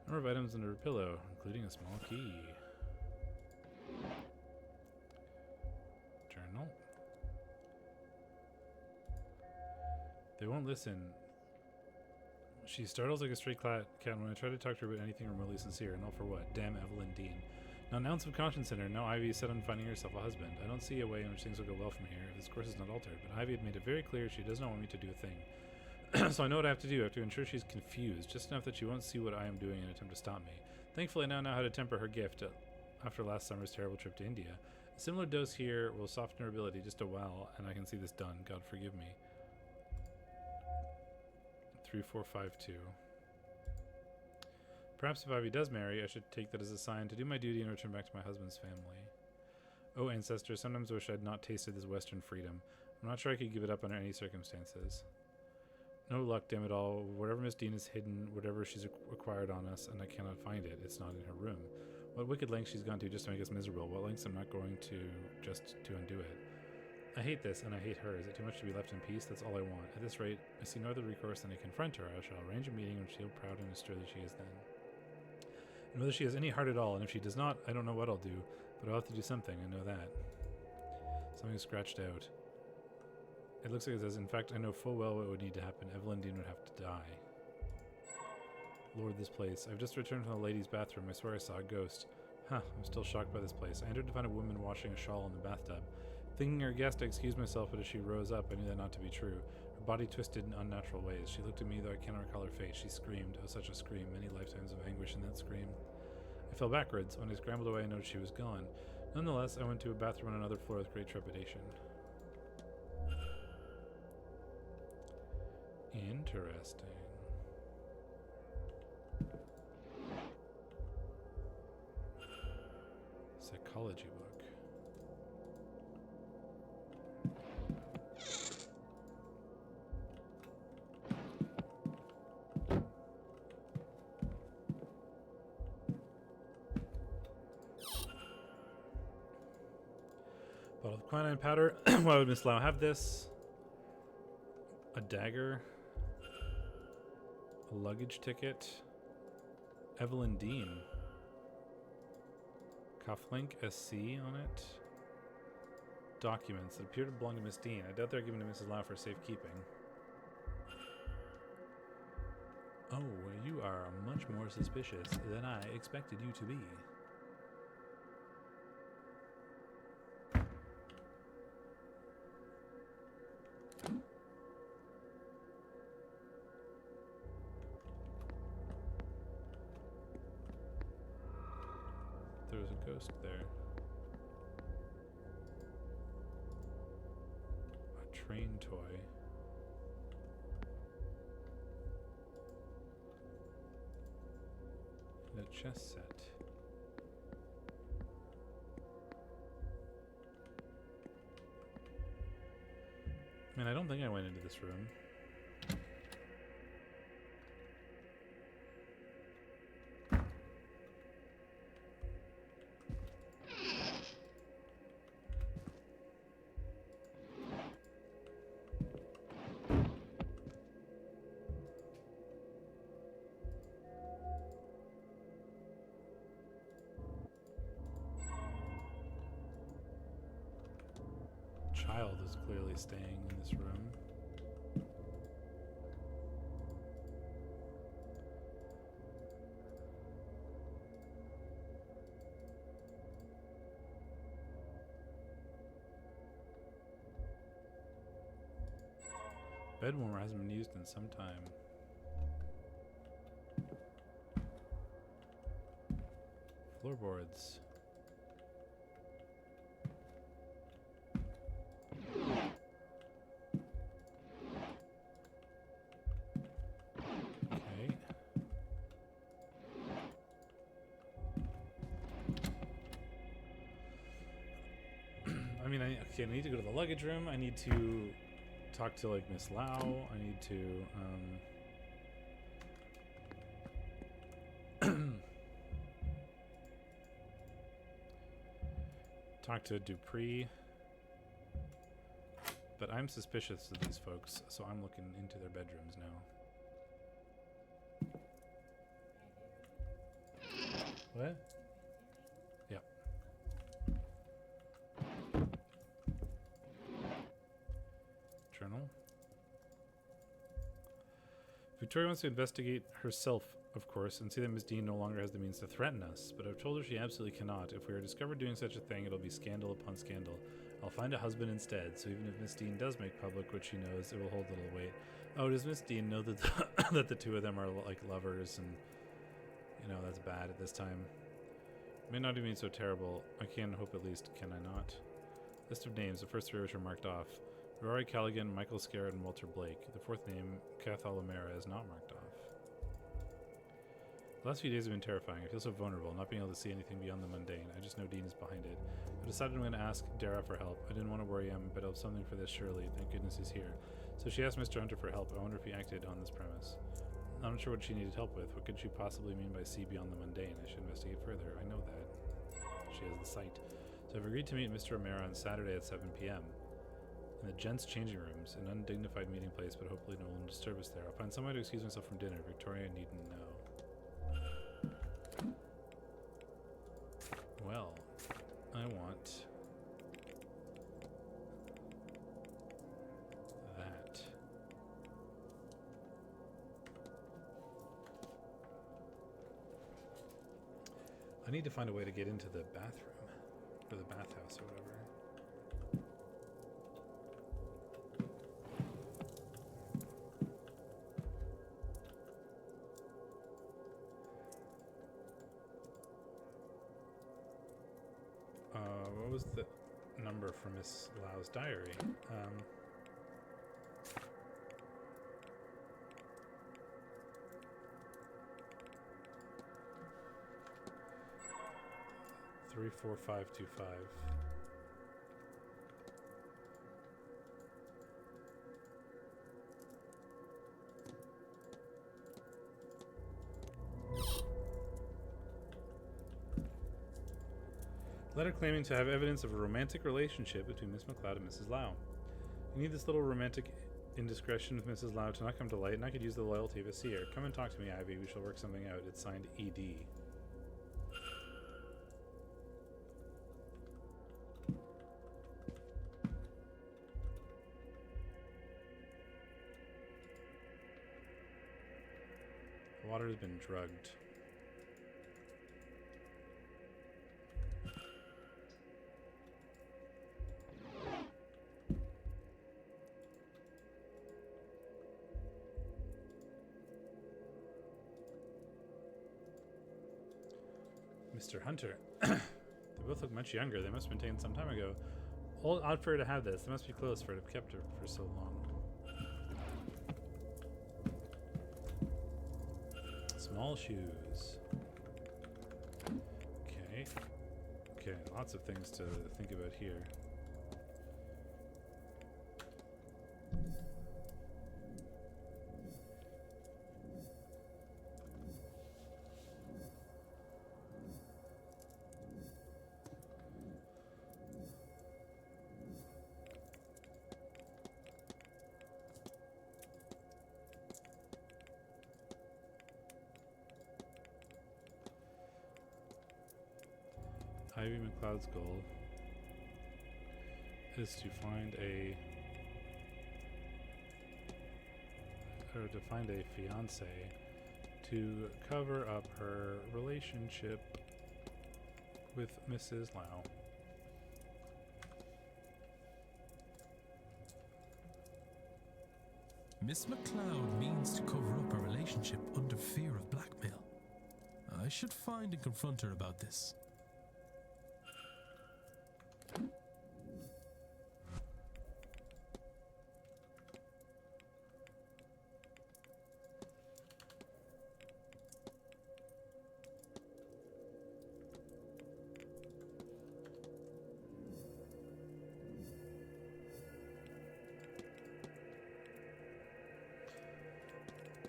Number of items under her pillow, including a small key. Journal. They won't listen. She startles like a stray cat when I try to talk to her about anything remotely sincere, and all for what? Damn Evelyn Dean. Not an ounce of conscience in her. Now Ivy is set on finding herself a husband. I don't see a way in which things will go well from here if this course is not altered, but Ivy had made it very clear she does not want me to do a thing. So I know what I have to do. I have to ensure she's confused, just enough that she won't see what I am doing and attempt to stop me. Thankfully, I now know how to temper her gift after last summer's terrible trip to India. A similar dose here will soften her ability just a while, and I can see this done. God forgive me. 3452. Perhaps if Ivy does marry, I should take that as a sign to do my duty and return back to my husband's family. Oh, ancestor, sometimes I wish I had not tasted this Western freedom. I'm not sure I could give it up under any circumstances. No luck, damn it all. Whatever Miss Dean has hidden, whatever she's acquired on us, and I cannot find it. It's not in her room. What wicked lengths she's gone to just to make us miserable. What lengths I'm not going to just to undo it. I hate this, and I hate her. Is it too much to be left in peace? That's all I want. At this rate, I see no other recourse than to confront her. I shall arrange a meeting when she'll proud and astir that she is then. And whether she has any heart at all, and if she does not, I don't know what I'll do, but I'll have to do something, I know that. Something scratched out. It looks like it says, in fact, I know full well what would need to happen. Evelyn Dean would have to die. Lord, this place. I've just returned from the ladies' bathroom. I swear I saw a ghost. Huh, I'm still shocked by this place. I entered to find a woman washing a shawl in the bathtub. Thinking her guest, I excused myself, but as she rose up, I knew that not to be true. Her body twisted in unnatural ways. She looked at me, though I cannot recall her face. She screamed. Oh, such a scream. Many lifetimes of anguish in that scream. I fell backwards. When I scrambled away, I noticed she was gone. Nonetheless, I went to a bathroom on another floor with great trepidation. Interesting. Psychology book. Bottle of quinine powder. Why would Miss Lau have this? A dagger. A luggage ticket. Evelyn Dean. Cufflink SC on it. Documents that appear to belong to Miss Dean. I doubt they're given to Mrs. Lau for safekeeping. Oh, you are much more suspicious than I expected you to be. There was a ghost there. A train toy. And a chess set. Man, I don't think I went into this room. child is clearly staying in this room. Bed warmer hasn't been used in some time. Floorboards. Okay. I mean, I need to go to the luggage room. I need to talk to, like, Miss Lau. I need to, talk to Dupree. But I'm suspicious of these folks, so I'm looking into their bedrooms now. What? Yep. Journal. Victoria wants to investigate herself, of course, and see that Miss Dean no longer has the means to threaten us, but I've told her she absolutely cannot. If we are discovered doing such a thing, it'll be scandal upon scandal. I'll find a husband instead, so even if Miss Dean does make public what she knows, it will hold little weight. Oh, does Miss Dean know that that the two of them are like lovers, and you know that's bad at this time? May not even be so terrible. I can hope at least, can I not? List of names. The first three which are marked off: Rory Callaghan, Michael Scarrett, and Walter Blake. The fourth name, Cathal O'Mara, is not marked off. The last few days have been terrifying. I feel so vulnerable, not being able to see anything beyond the mundane. I just know Dean is behind it. I decided I'm going to ask Dara for help. I didn't want to worry him, but I'll have something for this surely. Thank goodness he's here. So she asked Mr. Hunter for help. I wonder if he acted on this premise. I'm not sure what she needed help with. What could she possibly mean by see beyond the mundane? I should investigate further. I know that. She has the sight. So I've agreed to meet Mr. O'Mara on Saturday at 7 p.m. in the gents' changing rooms, an undignified meeting place, but hopefully no one will disturb us there. I'll find some way to excuse myself from dinner. Victoria needn't know. Well, I want that. I need to find a way to get into the bathroom, or the bathhouse, or whatever. What was the number for Miss Lau's diary? 34525. Letter claiming to have evidence of a romantic relationship between Miss McLeod and Mrs. Lau. You need this little romantic indiscretion with Mrs. Lau to not come to light, and I could use the loyalty of a seer. Come and talk to me, Ivy. We shall work something out. It's signed E.D. The water has been drugged. Mr. Hunter. They both look much younger. They must have been taken some time ago. Odd for her to have this. They must be close for her to have kept her for so long. Small shoes. Okay. Okay, lots of things to think about here. Ivy McLeod's goal. is to find a fiance to cover up her relationship with Mrs. Lau. Miss McLeod means to cover up a relationship under fear of blackmail. I should find and confront her about this.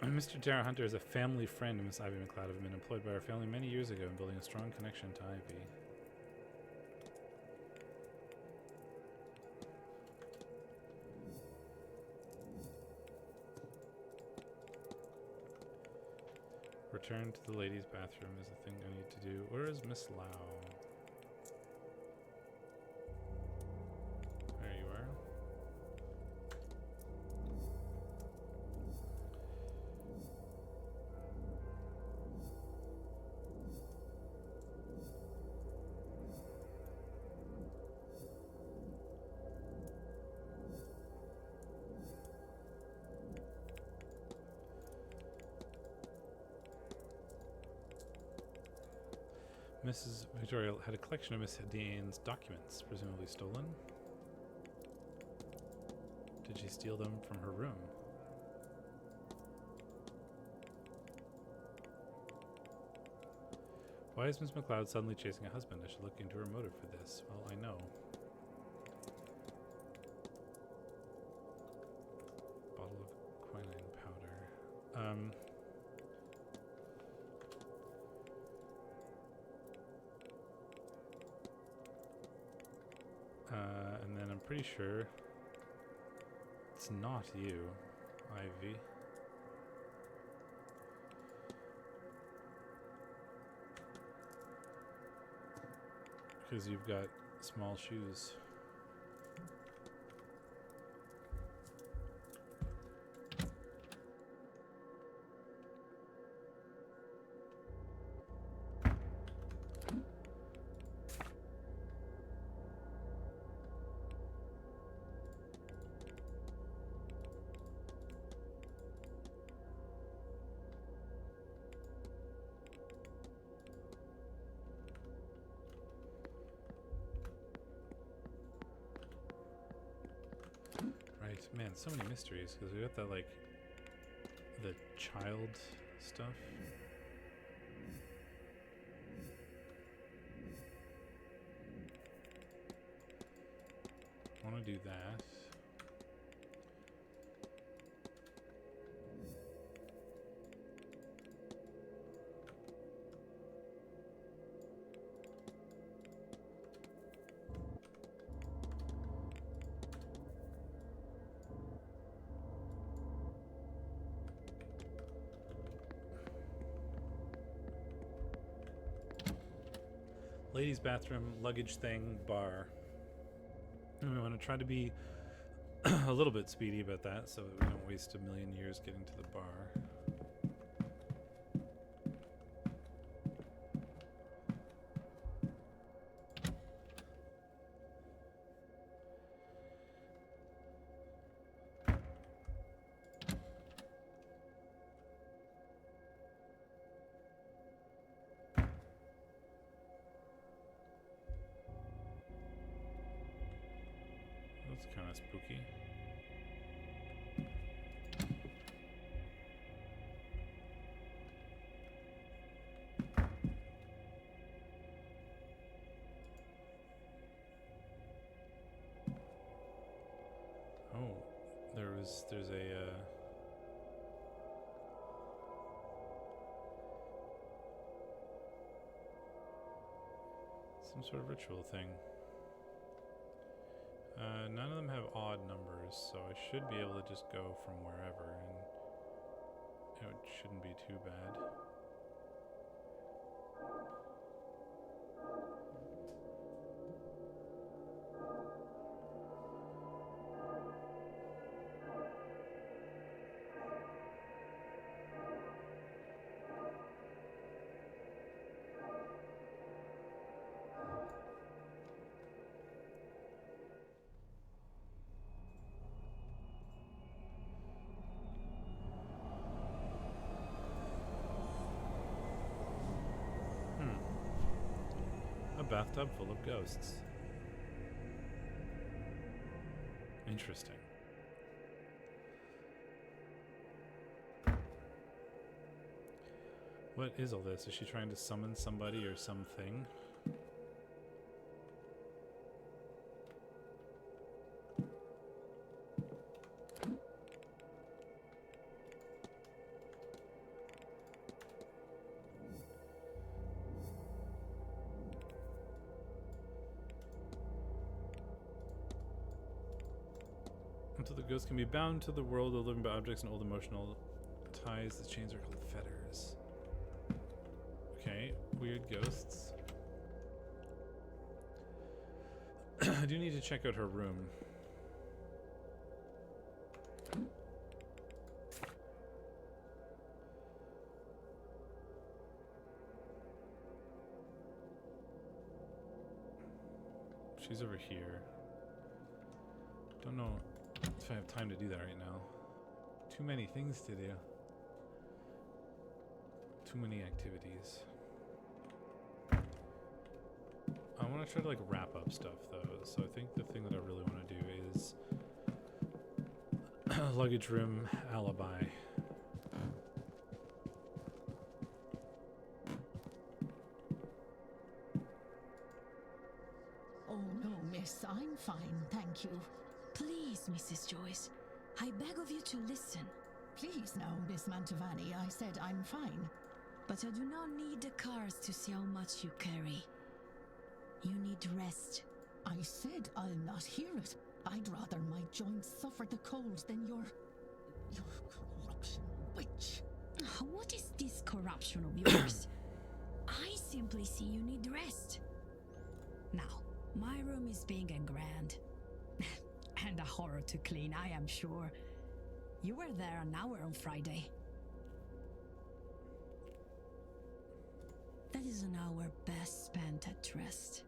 Mr. Tara Hunter is a family friend of Miss Ivy McLeod, have been employed by our family many years ago in building a strong connection to Ivy. Return to the ladies' bathroom is the thing I need to do. Where is Miss Lau? There you are. Mrs. Victoria had a collection of Miss Dean's documents, presumably stolen. Did she steal them from her room? Why is Miss McLeod suddenly chasing a husband? I should look into her motive for this. Well, I know. Bottle of quinine powder. And then I'm pretty sure it's not you, Ivy. Because you've got small shoes. Man, so many mysteries, because we got that, like, the child stuff. Want to do that. Ladies' bathroom, luggage thing, bar. And we want to try to be a little bit speedy about that so that we don't waste a million years getting to the bar. That's kind of spooky. Oh, there's a some sort of ritual thing. None of them have odd numbers, so I should be able to just go from wherever, and it shouldn't be too bad. bathtub full of ghosts. Interesting. What is all this? Is she trying to summon somebody or something? Until the ghost can be bound to the world of living by objects and old emotional ties, the chains are called fetters. Okay, weird ghosts. I do need to check out her room. She's over here. Don't know if I have time to do that right now. Too many things to do. Too many activities. I want to try to like wrap up stuff though, so I think the thing that I really want to do is luggage room alibi. Oh no, miss, I'm fine, thank you. Please, Mrs. Joyce, I beg of you to listen. Please now, Miss Mantovani, I said I'm fine. But I do not need the cars to see how much you carry. You need rest. I said I'll not hear it. I'd rather my joints suffer the cold than your corruption witch. What is this corruption of yours? I simply see you need rest. Now, my room is big and grand. And a horror to clean, I am sure. You were there an hour on Friday. That is an hour best spent at rest.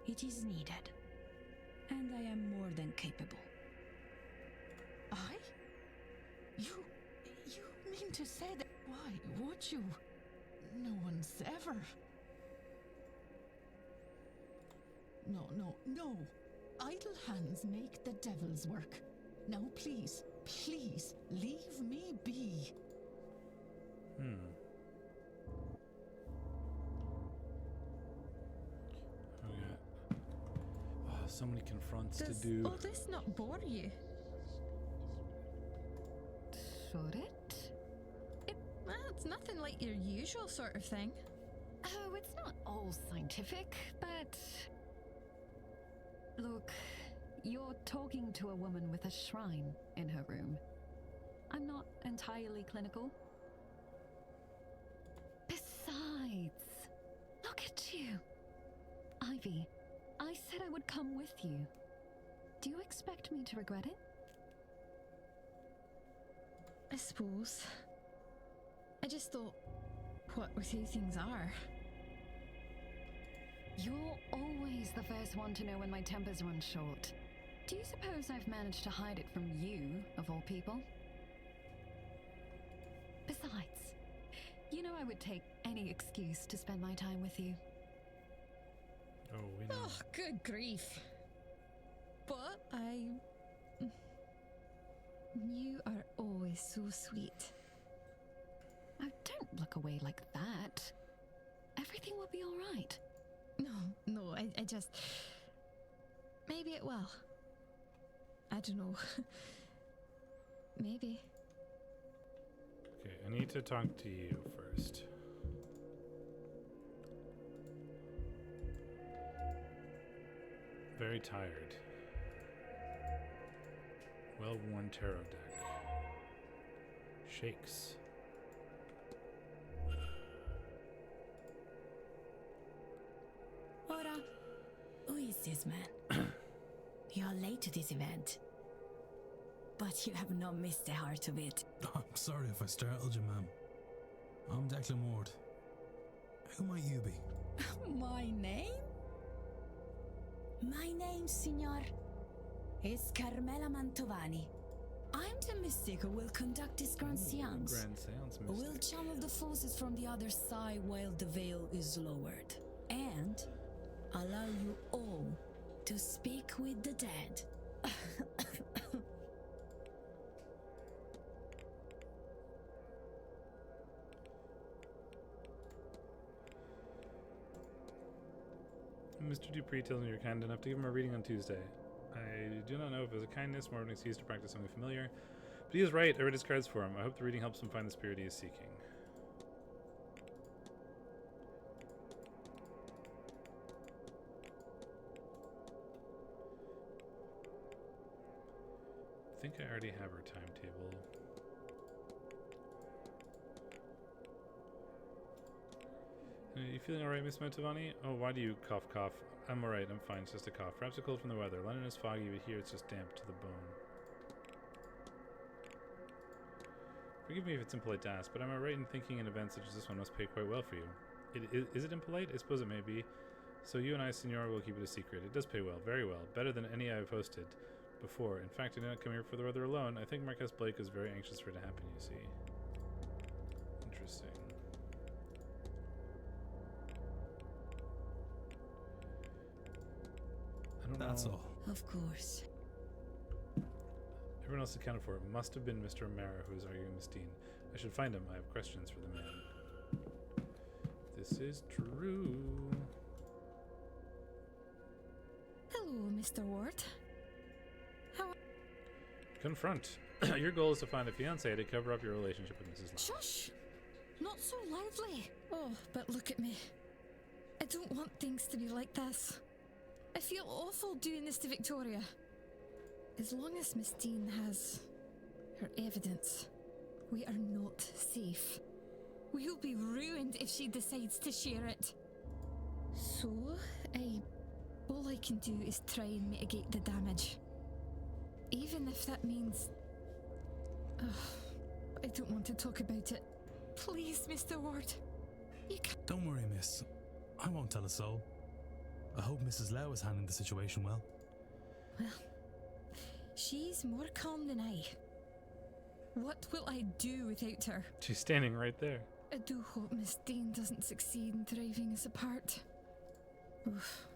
It is needed. And I am more than capable. I? You mean to say that? Why would you? No one's ever. No. Idle hands make the devil's work. Now please, leave me be. So many confronts Does to do. all this not bore you? Should it? Well, it's nothing like your usual sort of thing. Oh, it's not all scientific, but... Look, you're talking to a woman with a shrine in her room. I'm not entirely clinical. Besides, look at you. Ivy, I said I would come with you. Do you expect me to regret it? I suppose. I just thought, what with who things are. You're always the first one to know when my tempers run short. Do you suppose I've managed to hide it from you, of all people? Besides, you know I would take any excuse to spend my time with you. Oh, we know. Oh, good grief. But you are always so sweet. Oh, don't look away like that. Everything will be all right. No, I just... Maybe it will. I don't know. Maybe. Okay, I need to talk to you first. Very tired. Well-worn tarot deck. Shakes. Ora, who is this man? You are late to this event. But you have not missed the heart of it. I'm sorry if I startled you, ma'am. I'm Declan Ward. Who might you be? My name? My name, signor, is Carmela Mantovani. I'm the mystic who will conduct this grand seance. Grand seance Who mystic. will channel the forces from the other side while the veil is lowered. and allow you all to speak with the dead. Mr. Dupree tells me you're kind enough to give him a reading on Tuesday. I do not know if it was a kindness, more of an excuse to practice something familiar, but he is right. I read his cards for him. I hope the reading helps him find the spirit he is seeking. I think I already have her timetable. Are you feeling alright, Miss Montavani? Oh, why do you cough? I'm alright, I'm fine, it's just a cough. Perhaps a cold from the weather. London is foggy, but here it's just damp to the bone. Forgive me if it's impolite to ask, but am I right in thinking an event such as this one must pay quite well for you? Is it impolite? I suppose it may be. So you and I, Signora, will keep it a secret. It does pay well, very well. Better than any I've hosted before. In fact, I did not come here for the weather alone. I think Marquess Blake was very anxious for it to happen, you see. Interesting. I don't know. That's all. Of course. Everyone else accounted for it. Must have been Mr. O'Mara who was arguing Miss Dean. I should find him. I have questions for the man. This is true. Hello, Mr. Ward. Confront. Your goal is to find a fiancé to cover up your relationship with Mrs. Lau. Shush! Not so loudly. Oh, but look at me. I don't want things to be like this. I feel awful doing this to Victoria. As long as Miss Dean has her evidence, we are not safe. We'll be ruined if she decides to share it. So, all I can do is try and mitigate the damage. Even if that means... I don't want to talk about it. Please, Mr. Ward. You can't... Don't worry, miss. I won't tell a soul. I hope Mrs. Lau is handling the situation well. Well, she's more calm than I. What will I do without her? She's standing right there. I do hope Miss Dean doesn't succeed in driving us apart. Oof.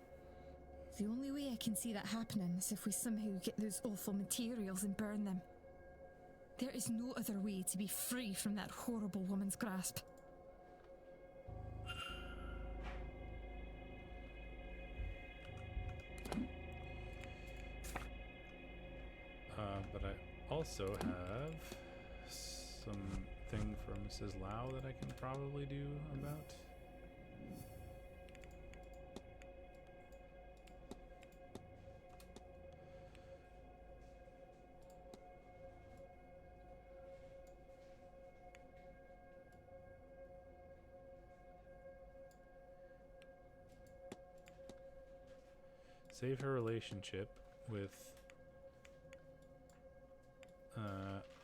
The only way I can see that happening is if we somehow get those awful materials and burn them. There is no other way to be free from that horrible woman's grasp. But I also have something for Mrs. Lau that I can probably do about. Save her relationship with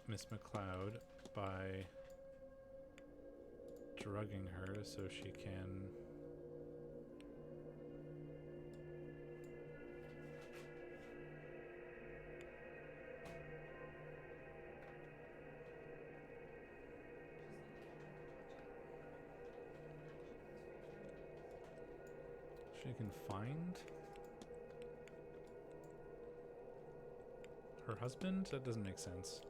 Miss McLeod by drugging her so she can find her husband? That doesn't make sense.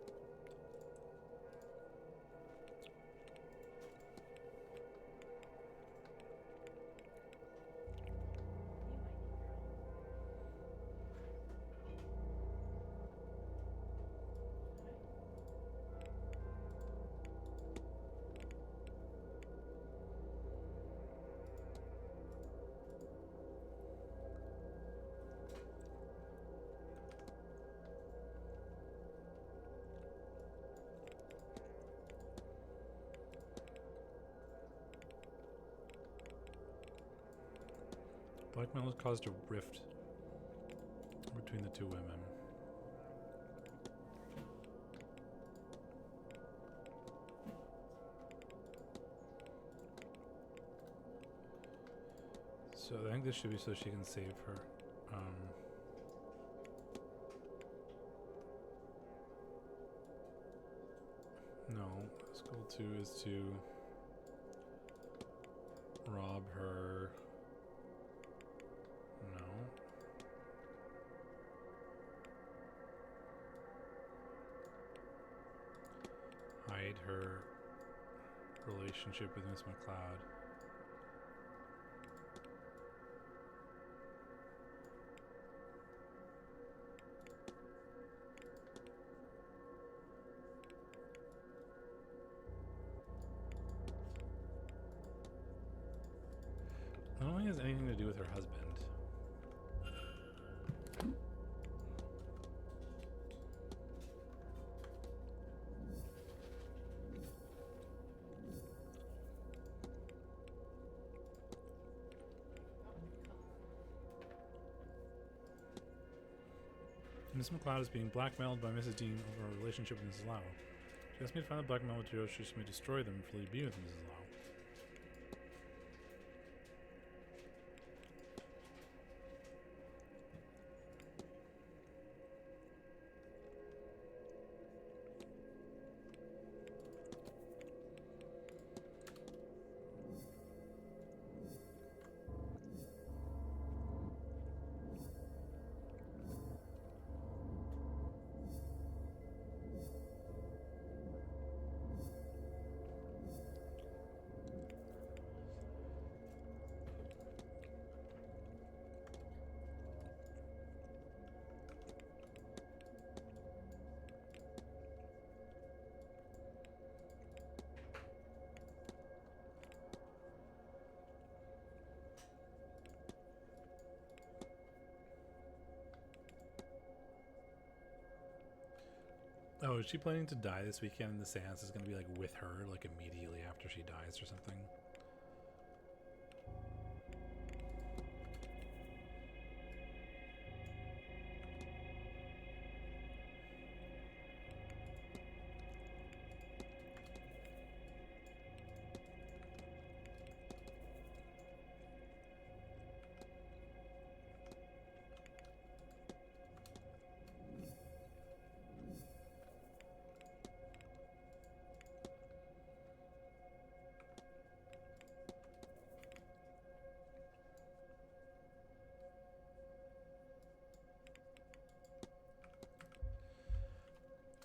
Blackmail has caused a rift between the two women. So I think this should be so she can save her. No, goal 2 is to rob her hide her relationship with Miss McLeod. I don't think it has anything to do with her husband. Miss McLeod is being blackmailed by Mrs. Dean over her relationship with Mrs. Lau. She asked me to find the blackmail materials so she may destroy them before they be with Mrs. Lau. Oh, is she planning to die this weekend and the seance is going to be like with her, like immediately after she dies or something?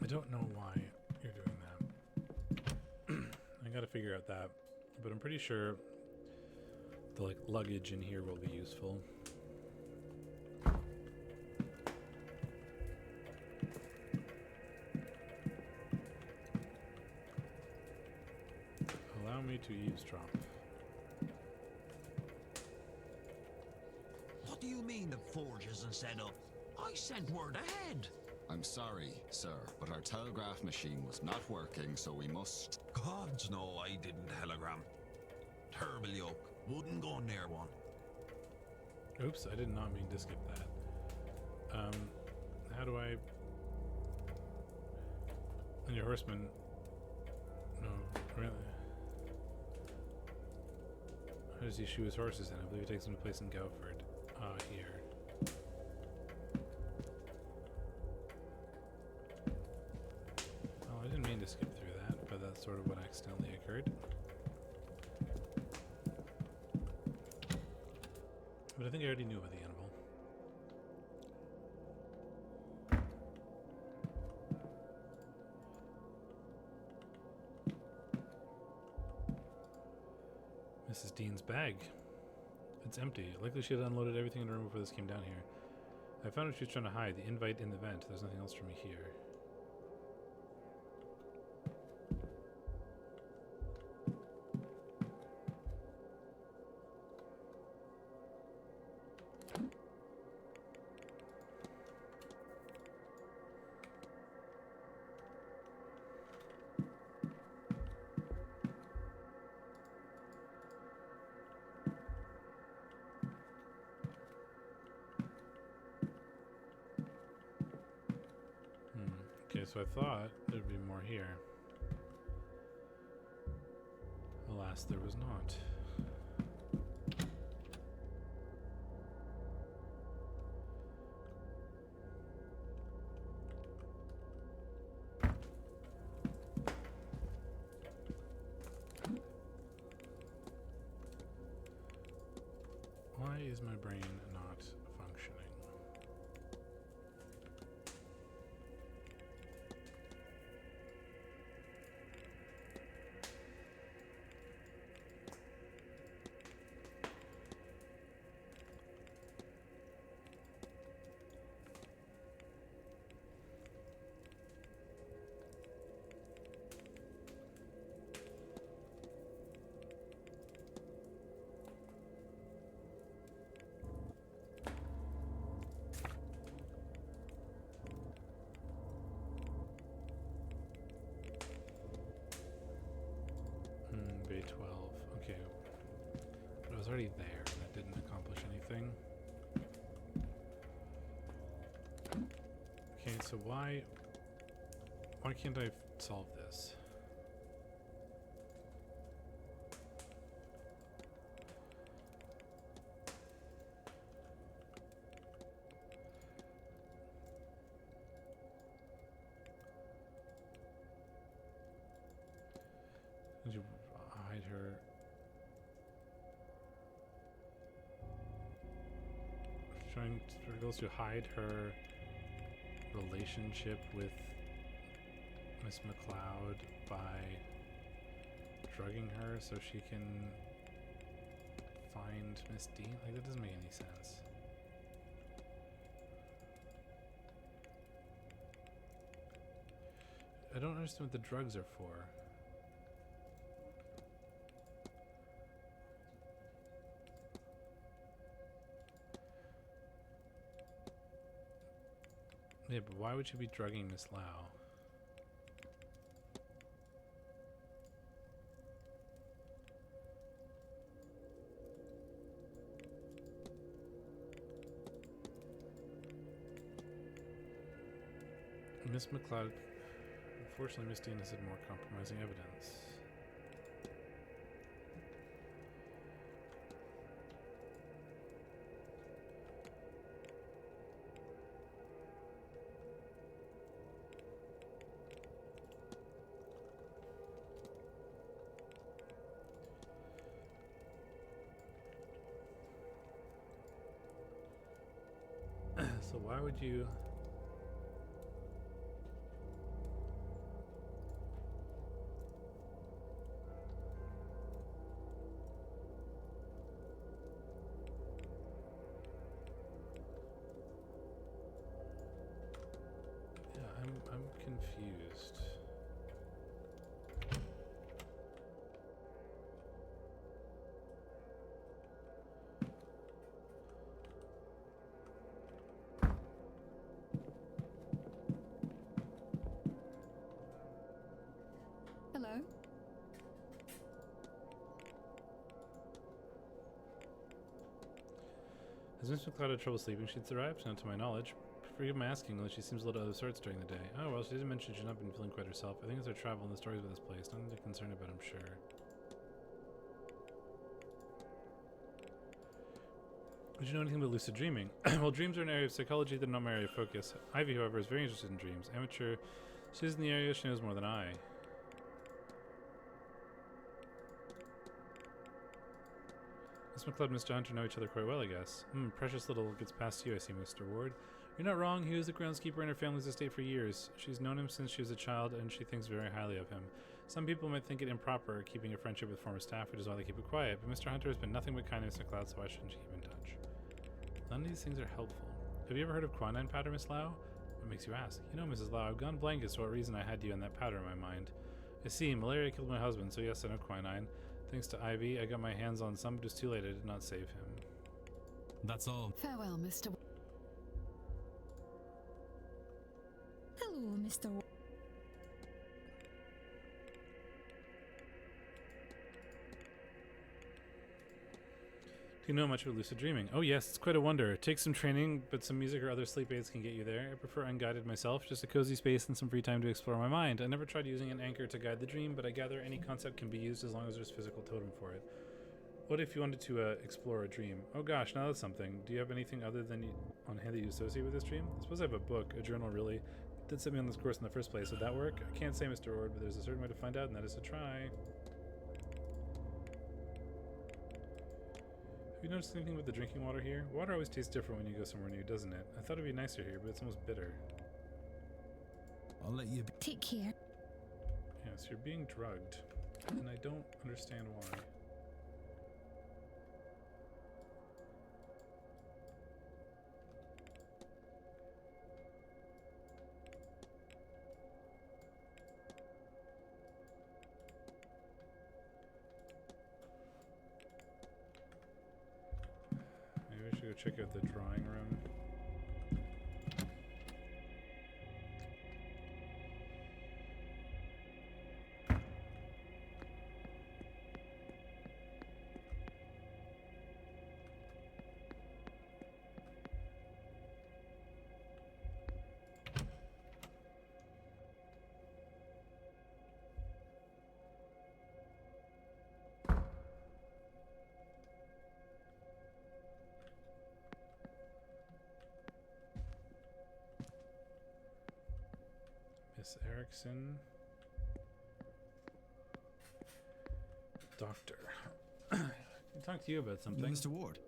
I don't know why you're doing that. I gotta figure out that, but I'm pretty sure the like luggage in here will be useful. Allow me to eavesdrop. What do you mean the forge isn't set up? I sent word ahead. I'm sorry, sir, but our telegraph machine was not working, so we must... Gods no, I didn't telegram. Terrible yoke. Wouldn't go near one. Oops, I did not mean to skip that. How do I... And your horseman... No, really? How does he shoe his horses in? I believe he takes them to place in Gauford. Here. Oh, I didn't mean to skip through that, but that's sort of what accidentally occurred. But I think I already knew about the animal. Mrs. Dean's bag. It's empty. Likely she had unloaded everything in the room before this came down here. I found what she was trying to hide. The invite in the vent. There's nothing else for me here. Okay, so I thought there'd be more here. Alas, there was not. Why is my brain not functioning? already there, and that didn't accomplish anything. Okay, so why can't I solve this? Did you hide her? Trying to hide her relationship with Miss McLeod by drugging her so she can find Miss Dean? Like, that doesn't make any sense. I don't understand what the drugs are for. Yeah, but why would you be drugging Miss Lau? Miss McLeod, unfortunately, Miss Dean has had more compromising evidence. So why would you... Yeah, I'm confused. Hello? Has Miss McLeod had trouble sleeping? She'd survived, not to my knowledge. Forgive my asking, though she seems a little out of sorts during the day. Oh, well, she didn't mention she'd not been feeling quite herself. I think it's her travel and the stories about this place. Nothing to concern about, I'm sure. Did you know anything about lucid dreaming? Well, dreams are an area of psychology that are not my area of focus. Ivy, however, is very interested in dreams. Amateur. She's in the area, she knows more than I. Miss McLeod and Mr. Hunter know each other quite well, I guess. Precious little gets past you, I see, Mr. Ward. You're not wrong. He was the groundskeeper in her family's estate for years. She's known him since she was a child, and she thinks very highly of him. Some people might think it improper keeping a friendship with former staff, which is why they keep it quiet, but Mr. Hunter has been nothing but kind to Miss McLeod, so why shouldn't she keep in touch? None of these things are helpful. Have you ever heard of quinine powder, Miss Lau? What makes you ask? You know, Mrs. Lau, I've gone blank as to what reason I had you and that powder in my mind. I see, malaria killed my husband, so yes, I know quinine. Thanks to Ivy, I got my hands on some, but it was too late. I did not save him. That's all. Farewell, Mr. Hello, Mr. Do you know much about lucid dreaming? Oh yes, it's quite a wonder. It takes some training, but some music or other sleep aids can get you there. I prefer unguided myself, just a cozy space and some free time to explore my mind. I never tried using an anchor to guide the dream, but I gather any concept can be used as long as there's physical totem for it. What if you wanted to explore a dream? Oh gosh, now that's something. Do you have anything other than on hand that you associate with this dream? I suppose I have a book, a journal really. It did set me on this course in the first place. Would that work? I can't say, Mr. Ord, but there's a certain way to find out, and that is to try. Have you noticed anything with the drinking water here? Water always tastes different when you go somewhere new, doesn't it? I thought it'd be nicer here, but it's almost bitter. I'll let you take care. Yes, you're being drugged, and I don't understand why. Maybe we should go check out the drawing room. Miss Erickson. Doctor. Can I talk to you about something? Mr. Ward.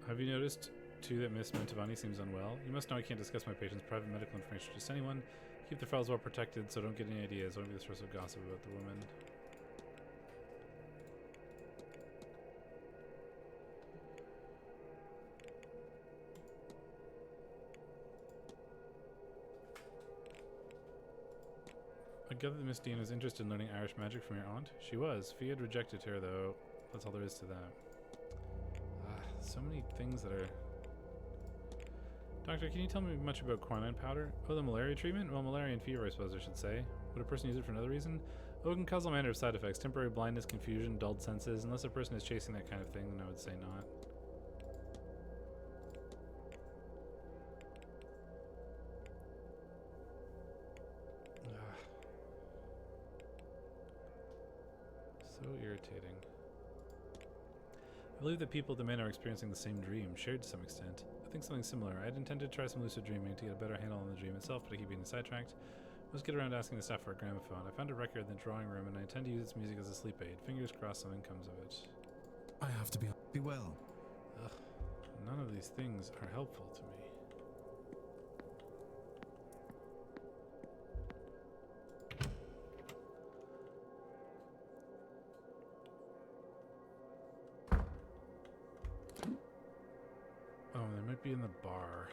Have you noticed, too, that Miss Mantovani seems unwell? You must know I can't discuss my patient's private medical information to just anyone. Keep the files well protected, so don't get any ideas. Don't be the source of gossip about the woman. I gather that Miss Dean is interested in learning Irish magic from your aunt. She was. Fee had rejected her, though. That's all there is to that. So many things that are... Doctor, can you tell me much about quinine powder? Oh, the malaria treatment? Well, malaria and fever, I suppose I should say. Would a person use it for another reason? Oh, it can cause all manner of side effects. Temporary blindness, confusion, dulled senses. Unless a person is chasing that kind of thing, then I would say not. So irritating. I believe that people at the Manor are experiencing the same dream, shared to some extent. I think something similar. I'd intended to try some lucid dreaming to get a better handle on the dream itself, but I keep getting sidetracked. Let's get around to asking the staff for a gramophone. I found a record in the drawing room, and I intend to use its music as a sleep aid. Fingers crossed something comes of it. I have to be well. Ugh. None of these things are helpful to me. Oh, they might be in the bar.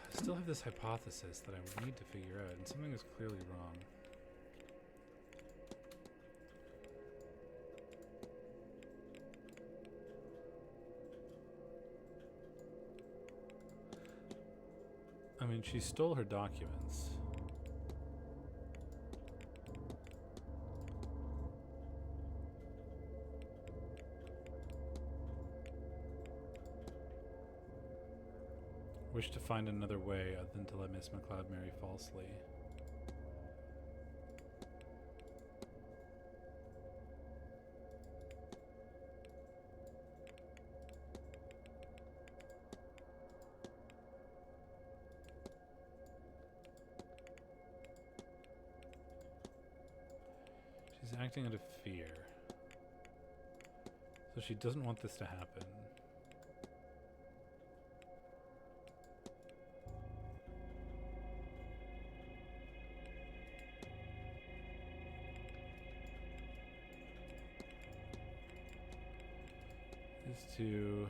I still have this hypothesis that I would need to figure out, and something is clearly wrong. I mean, she stole her documents. Wish to find another way other than to let Miss McLeod marry falsely. She's acting out of fear. So she doesn't want this to happen. Is to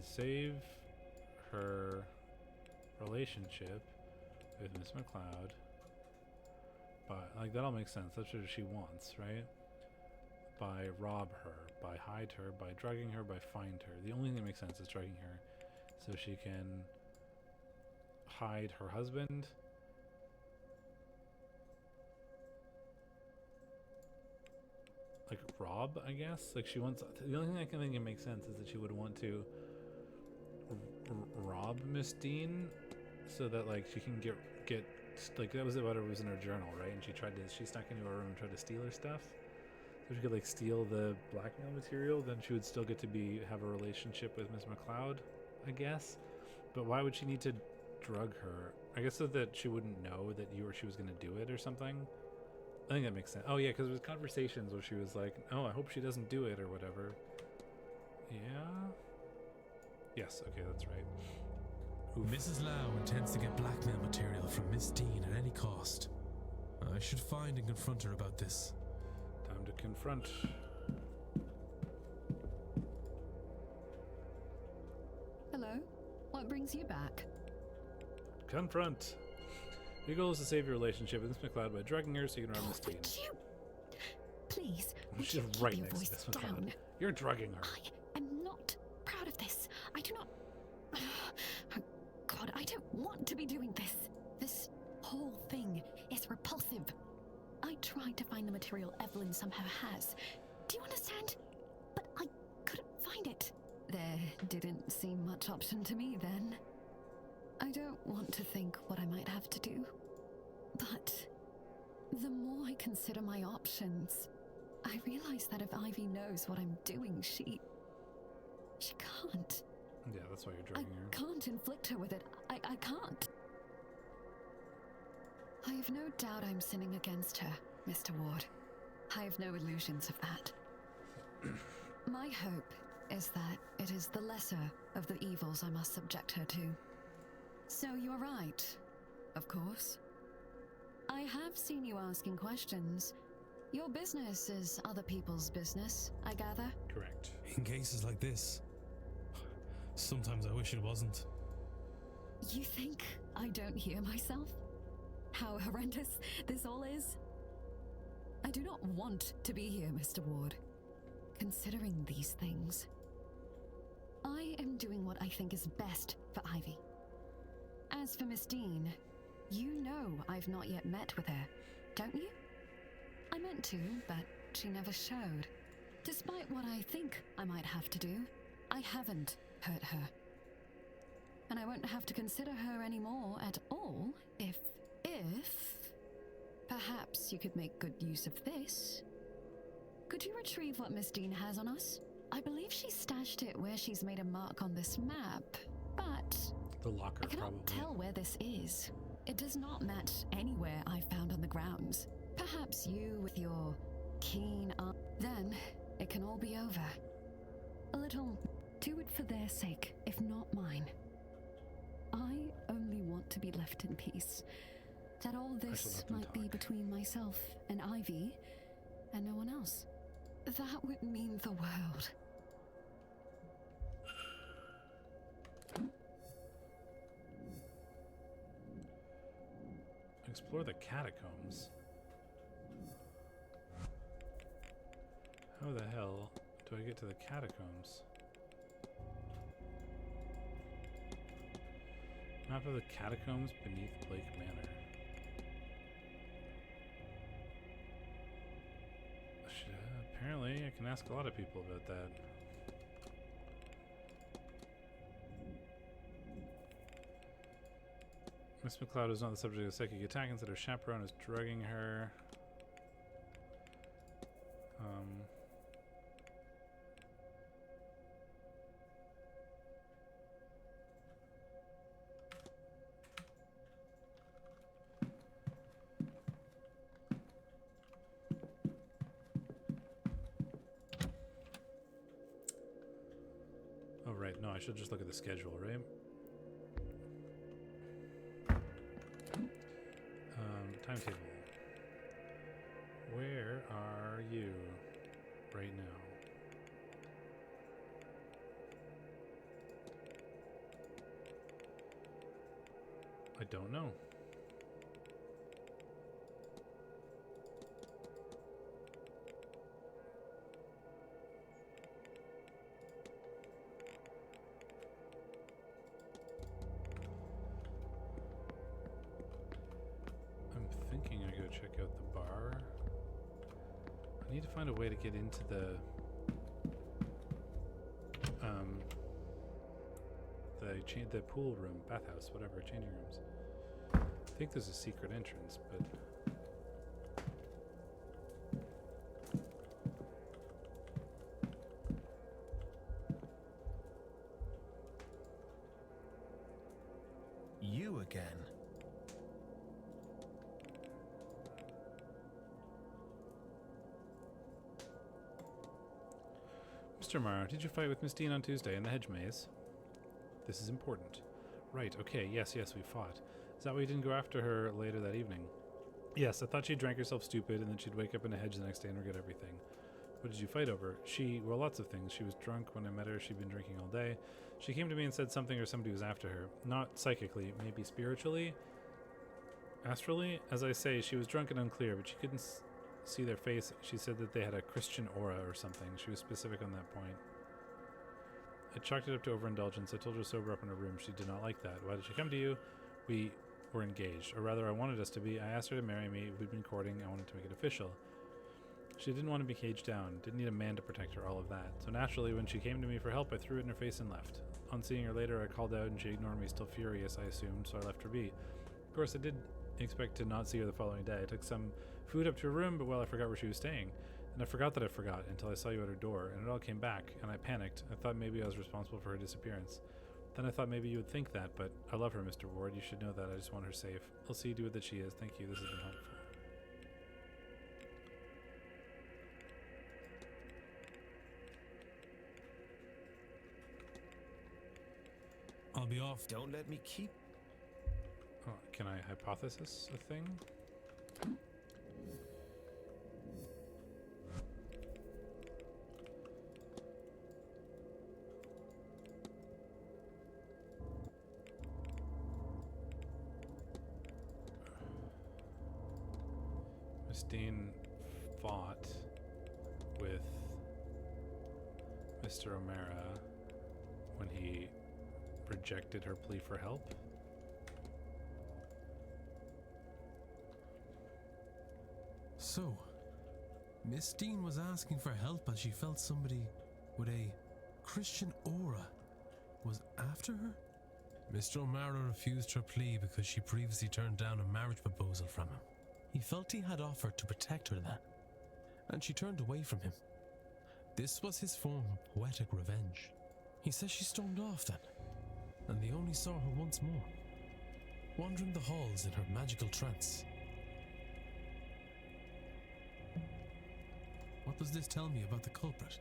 save her relationship with Miss McLeod, but like that all makes sense. That's what she wants, right? By rob her, by hide her, by drugging her, by find her. The only thing that makes sense is drugging her so she can hide her husband. Like rob, I guess. Like she wants. The only thing I can think it makes sense is that she would want to rob Miss Dean, so that like she can get like that was what it was in her journal, right? And she snuck into her room and tried to steal her stuff. So if she could like steal the blackmail material, then she would still get to have a relationship with Miss McLeod, I guess. But why would she need to drug her? I guess so that she wouldn't know that she was going to do it or something. I think that makes sense. Oh yeah, because there was conversations where she was like, "Oh, I hope she doesn't do it" or whatever. Yeah. Yes. Okay, that's right. Mrs. Lau intends to get blackmail material from Miss Dean at any cost. I should find and confront her about this. Time to confront. Hello? What brings you back? Confront. Your goal is to save your relationship with Miss McLeod by drugging her so you can rob Miss Dean. Please, would She's you keep right your next voice to Miss McLeod. down? You're drugging her. I am not proud of this. I do not... Oh, God, I don't want to be doing this. This whole thing is repulsive. I tried to find the material Evelyn somehow has. Do you understand? But I couldn't find it. There didn't seem much option to me then. I don't want to think what I might have to do. But the more I consider my options, I realize that if Ivy knows what I'm doing, she can't. Yeah, that's why you're drugging her. I can't inflict her with it. I can't. I have no doubt I'm sinning against her, Mr. Ward. I have no illusions of that. My hope is that it is the lesser of the evils I must subject her to. So you're right, of course. I have seen you asking questions. Your business is other people's business, I gather. Correct. In cases like this, sometimes I wish it wasn't. You think I don't hear myself? How horrendous this all is? I do not want to be here, Mr. Ward. Considering these things, I am doing what I think is best for Ivy. As for Miss Dean, you know I've not yet met with her, don't you? I meant to, but she never showed. Despite what I think I might have to do, I haven't hurt her. And I won't have to consider her anymore at all if perhaps you could make good use of this. Could you retrieve what Miss Dean has on us? I believe she stashed it where she's made a mark on this map, but the locker, I cannot tell where this is. It does not match anywhere I found on the grounds. Perhaps you, with your keen eye, then it can all be over. A little, do it for their sake, if not mine. I only want to be left in peace. That all this might be between myself and Ivy, and no one else. That would mean the world. Explore the catacombs. How the hell do I get to the catacombs? Map of the catacombs beneath Blake Manor. Apparently, I can ask a lot of people about that. Miss McLeod is not the subject of a psychic attack, instead her chaperone is drugging her. Oh, right. No, I should just look at the schedule, right? Timetable. Where are you right now? I don't know. Check out the bar. I need to find a way to get into the pool room, bathhouse, whatever, changing rooms. I think there's a secret entrance, but you again. Mr. Morrow, did you fight with Miss Dean on Tuesday in the hedge maze? This is important. Right, okay, yes, we fought. Is that why you didn't go after her later that evening? Yes, I thought she drank herself stupid and then she'd wake up in a hedge the next day and regret everything. What did you fight over? Well, lots of things. She was drunk when I met her. She'd been drinking all day. She came to me and said something or somebody was after her. Not psychically, maybe spiritually? Astrally? As I say, she was drunk and unclear, but she couldn't see their face. She said that they had a Christian aura or something. She was specific on that point. I chalked it up to overindulgence. I told her to sober up in her room. She did not like that. Why did she come to you? We were engaged, or rather I wanted us to be. I asked her to marry me. We'd been courting. I wanted to make it official. She didn't want to be caged down, didn't need a man to protect her, all of that. So naturally, when she came to me for help, I threw it in her face and left. On seeing her later, I called out and she ignored me, still furious, I assumed, so I left her be. Of course, I did expect to not see her the following day. I took some food up to her room, but well, I forgot where she was staying. And I forgot that I forgot until I saw you at her door, and it all came back, and I panicked. I thought maybe I was responsible for her disappearance. Then I thought maybe you would think that, but I love her, Mr. Ward. You should know that. I just want her safe. I'll see you do it that she is. Thank you. This has been helpful. I'll be off. Don't let me keep... Oh, can I hypothesis a thing? Miss Dean fought with Mr. O'Mara when he rejected her plea for help. So, Miss Dean was asking for help as she felt somebody with a Christian aura was after her? Mr. O'Mara refused her plea because she previously turned down a marriage proposal from him. He felt he had offered to protect her then, and she turned away from him. This was his form of poetic revenge. He says she stormed off then, and they only saw her once more, wandering the halls in her magical trance. What does this tell me about the culprit?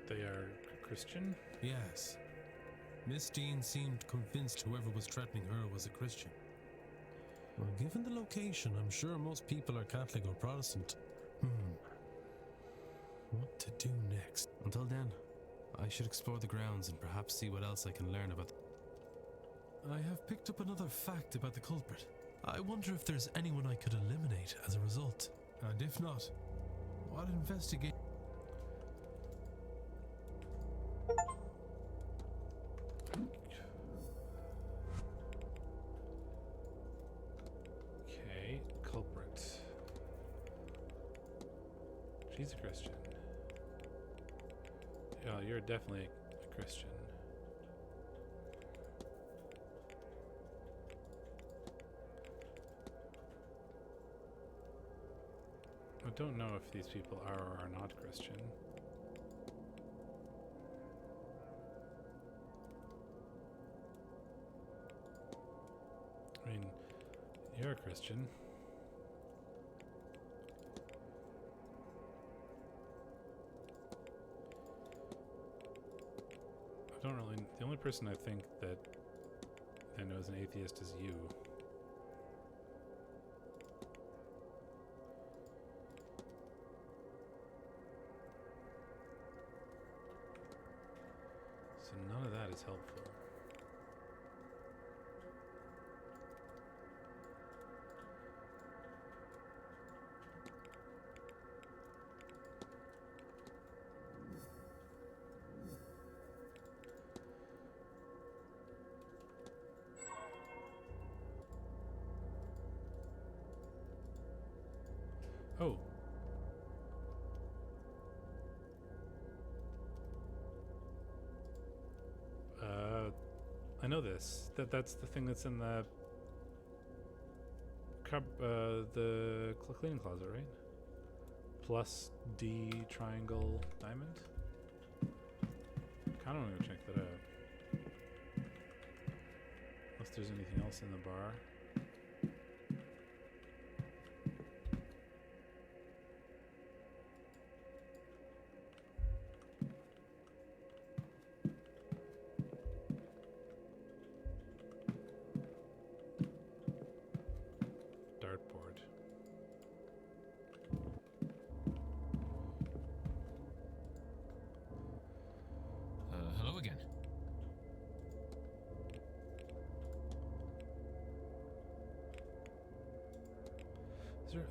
They are Christian? Yes. Miss Dean seemed convinced whoever was threatening her was a Christian. Well, given the location, I'm sure most people are Catholic or Protestant. What to do next? Until then, I should explore the grounds and perhaps see what else I can learn about I have picked up another fact about the culprit. I wonder if there's anyone I could eliminate as a result. And if not, what investigate... Okay, culprit. She's a Christian. Oh, you're definitely a Christian. I don't know if these people are or are not Christian. I mean, you're a Christian. I don't really... The only person I think that I know is an atheist is you. So none of that is helpful. Oh. I know this. That's the thing that's in the cleaning closet, right? Plus D triangle diamond. Kind of want to go check that out. Unless there's anything else in the bar. Dartboard. Hello again.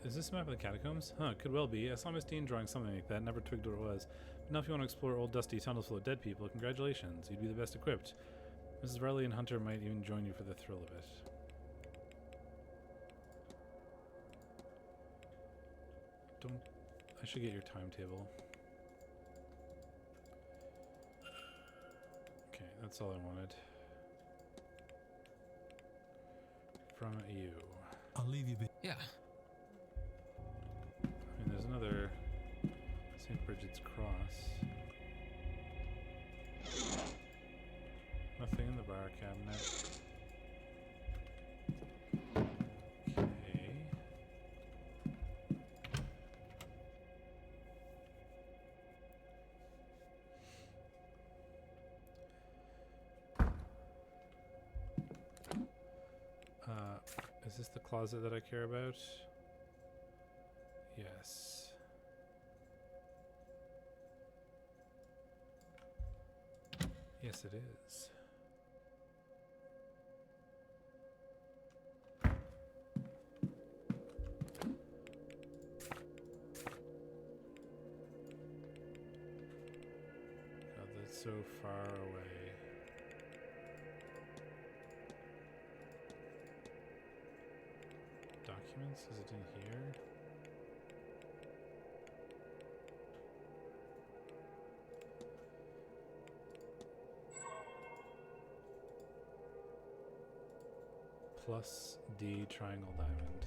Is this a map of the catacombs? Huh, could well be. I saw Miss Dean drawing something like that, never twigged what it was. But now if you want to explore old dusty tunnels full of dead people, congratulations, you'd be the best equipped. Mrs. Riley and Hunter might even join you for the thrill of it. I should get your timetable. Okay, that's all I wanted. From you. I'll leave you be. Yeah. I mean, there's another St. Bridget's cross. Nothing in the bar cabinet. Okay. Is this the closet that I care about? Yes. Yes, it is. God, that's so far away. Documents? Is it in here? Plus D triangle diamond.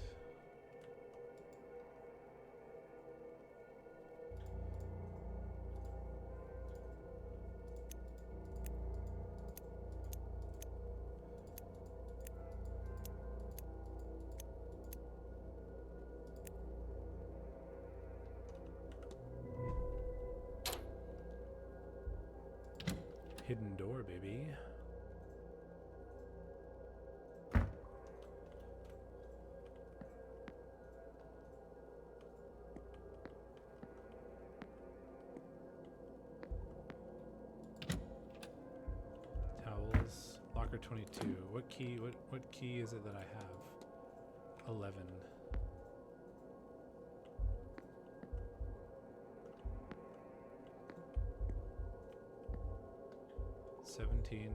Hidden door, baby. Towels. Locker 22. What key? What key is it that I have? 11. 17.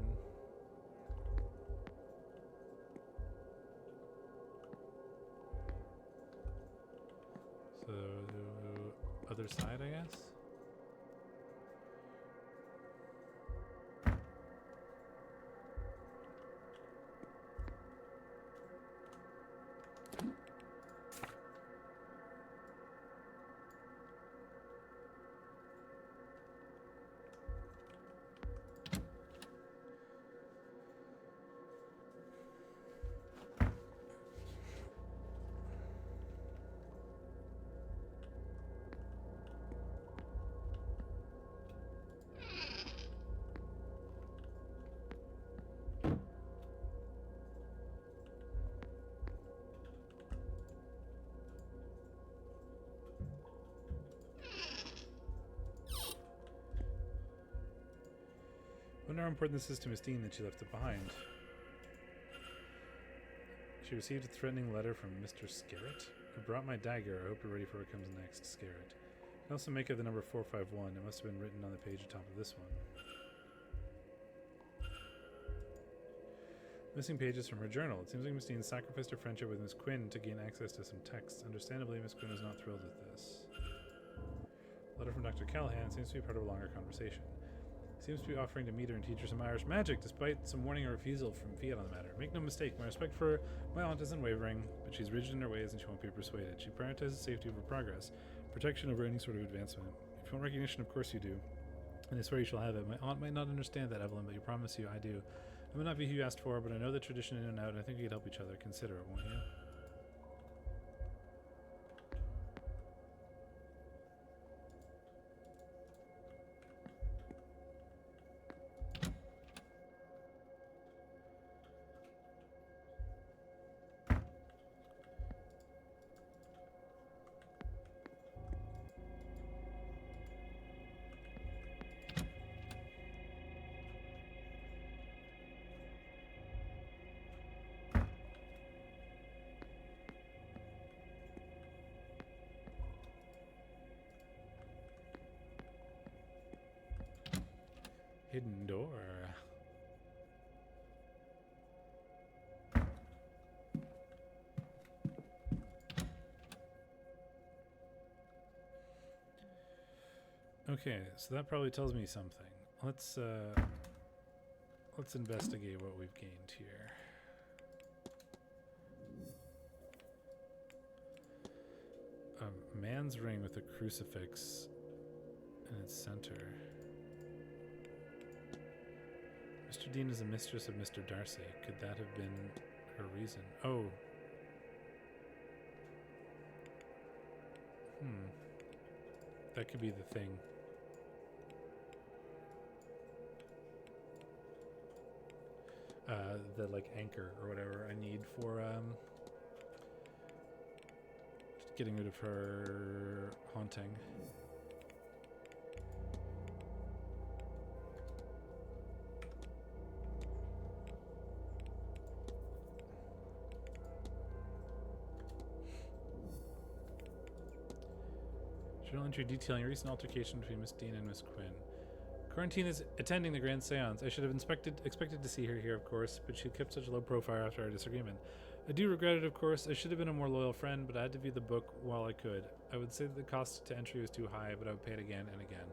So, other side, I guess? Wonder how important this is to Miss Dean that she left it behind. She received a threatening letter from Mr. Scarrett. I brought my dagger. I hope you're ready for what comes next, Scarrett. You can also make it the number 451. It must have been written on the page atop of this one. Missing pages from her journal. It seems like Miss Dean sacrificed her friendship with Miss Quinn to gain access to some texts. Understandably, Miss Quinn is not thrilled with this. Letter from Dr. Callahan seems to be part of a longer conversation. He seems to be offering to meet her and teach her some Irish magic, despite some warning and refusal from Fiat on the matter. Make no mistake, my respect for my aunt isn't wavering, but she's rigid in her ways and she won't be persuaded. She prioritizes safety over progress, protection over any sort of advancement. If you want recognition, of course you do. And I swear you shall have it. My aunt might not understand that, Evelyn, but I promise you I do. I may not be who you asked for, but I know the tradition in and out, and I think we could help each other. Consider it, won't you? Hidden door. Okay, so that probably tells me something. Let's investigate what we've gained here. A man's ring with a crucifix in its center. Mr. Dean is a mistress of Mr. Darcy. Could that have been her reason? Oh. That could be the thing. The, like, anchor or whatever I need for, getting rid of her haunting. Journal entry detailing a recent altercation between Miss Dean and Miss Quinn. Quarantine is attending the grand seance. I should have expected to see her here, of course, but she kept such a low profile after our disagreement. I do regret it, of course. I should have been a more loyal friend, but I had to view the book while I could. I would say that the cost to entry was too high, but I would pay it again and again.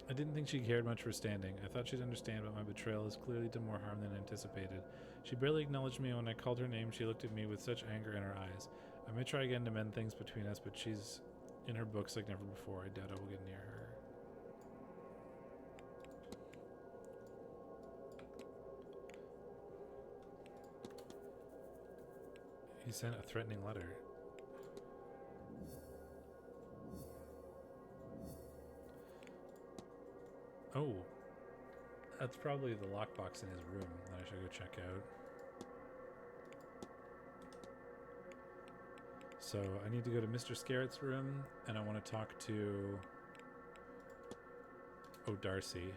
I didn't think she cared much for standing. I thought she'd understand, but my betrayal has clearly done more harm than anticipated. She barely acknowledged me, and when I called her name, she looked at me with such anger in her eyes. I may try again to mend things between us, but she's in her books like never before. I doubt I will get near her. He sent a threatening letter. Oh. That's probably the lockbox in his room that I should go check out. So I need to go to Mr. Scarrett's room, and I want to talk to... Oh, Darcy.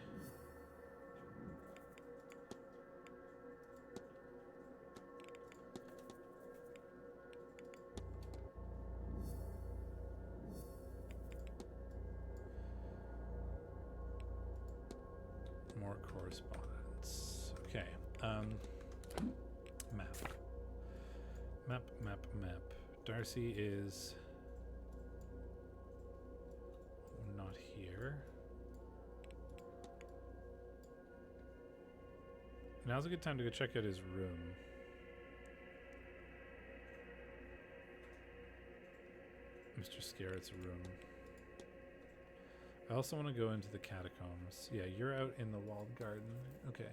More correspondence. Okay. Map. Darcy is not here. Now's a good time to go check out his room. Mr. Scarrett's room. I also want to go into the catacombs. Yeah, you're out in the walled garden. Okay.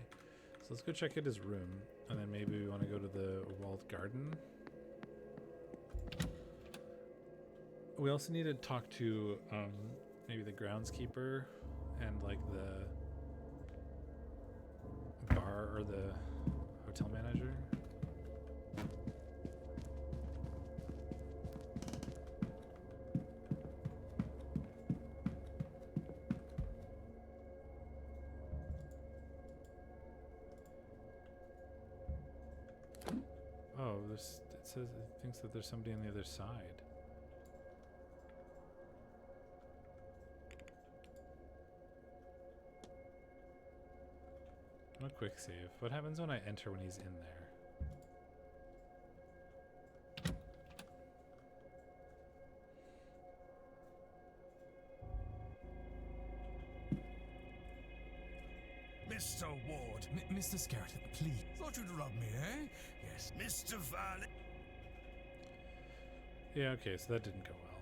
So let's go check out his room. And then maybe we want to go to the walled garden. We also need to talk to maybe the groundskeeper and like the bar or the hotel manager. Oh, it says it thinks that there's somebody on the other side. No quick save. What happens when I enter when he's in there? Mr. Ward. Mr. Scarrett, please. Thought you'd rob me, eh? Yes. Mr. Valley. Yeah, okay, so that didn't go well.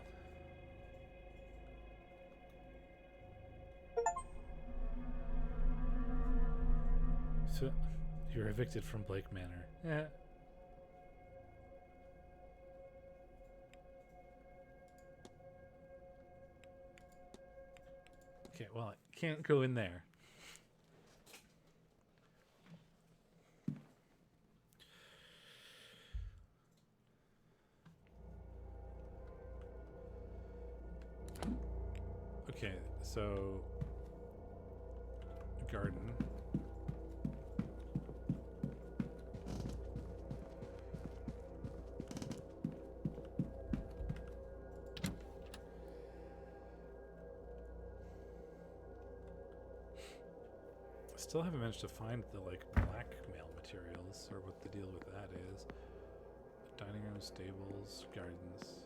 So, you're evicted from Blake Manor. Yeah. Okay, well, I can't go in there. Okay, so garden. Still haven't managed to find the like blackmail materials or what the deal with that is. Dining room, stables, gardens.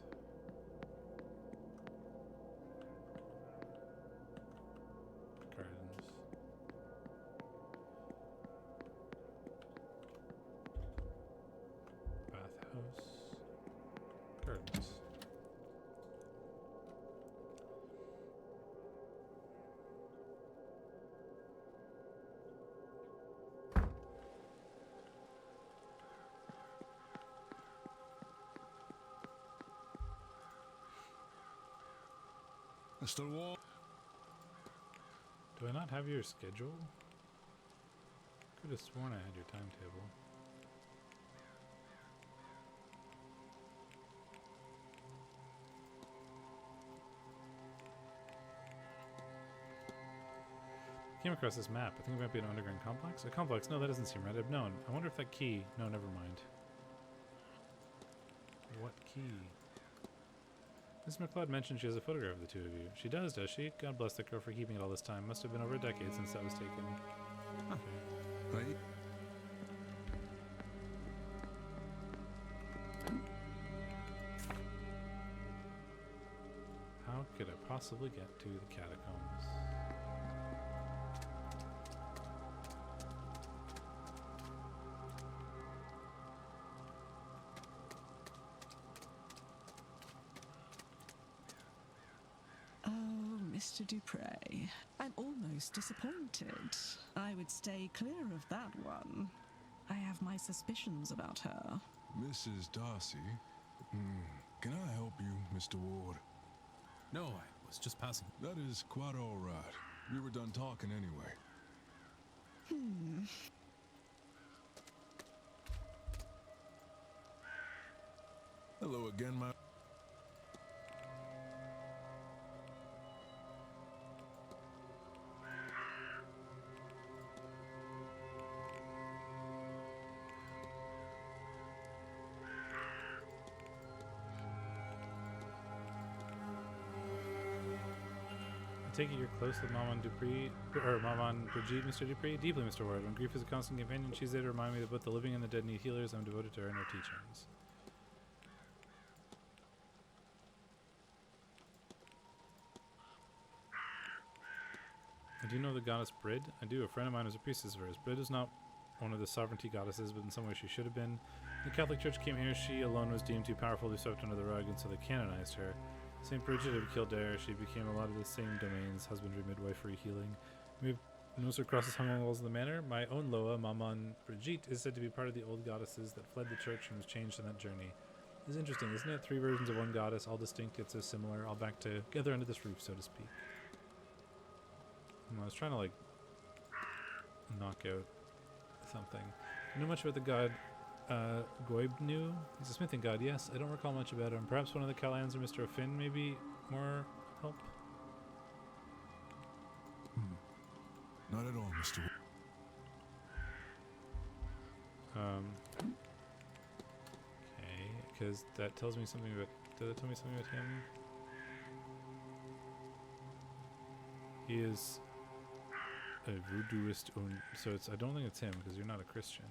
Gardens. Bathhouse. Gardens. Mr. Ward. Do I not have your schedule? Could have sworn I had your timetable. Came across this map. I think it might be an underground complex. A complex? No, that doesn't seem right. I've known. I wonder if that key... No, never mind. What key? Miss McLeod mentioned she has a photograph of the two of you. She does she? God bless the girl for keeping it all this time. Must have been over a decade since that was taken. Okay. Right. How could I possibly get to the catacombs? Mr. Dupre, I'm almost disappointed. I would stay clear of that one. I have my suspicions about her. Mrs. Darcy? Can I help you, Mr. Ward? No, I was just passing. That is quite all right. We were done talking anyway. Hello again, my... I take it you're close with Maman Dupree, or Maman Brigitte, Mr. Dupree? Deeply, Mr. Ward. When grief is a constant companion, she's there to remind me that both the living and the dead need healers. I'm devoted to her and her teachings. Do you know the goddess Brid? I do. A friend of mine was a priestess of hers. Brid is not one of the sovereignty goddesses, but in some ways she should have been. The Catholic Church came here. She alone was deemed too powerful to be swept under the rug, and so they canonized her. St. Bridget of Kildare, she became a lot of the same domains, husbandry, midwifery, healing. We have no sir crosses hung on the walls of the manor. My own Loa, Maman Brigitte, is said to be part of the old goddesses that fled the church and was changed on that journey. It's interesting, isn't it? 3 versions of one goddess, all distinct, yet so similar, all back together under this roof, so to speak. I was trying to, like, knock out something. You know much about the god Goibnu? He's a smithing god, yes. I don't recall much about him. Perhaps one of the Callans or Mr. O'Finn, maybe more help? Not at all, Mr. Okay, because that tells me something about... Did it tell me something about him? He is a voodooist, so it's... I don't think it's him, because you're not a Christian.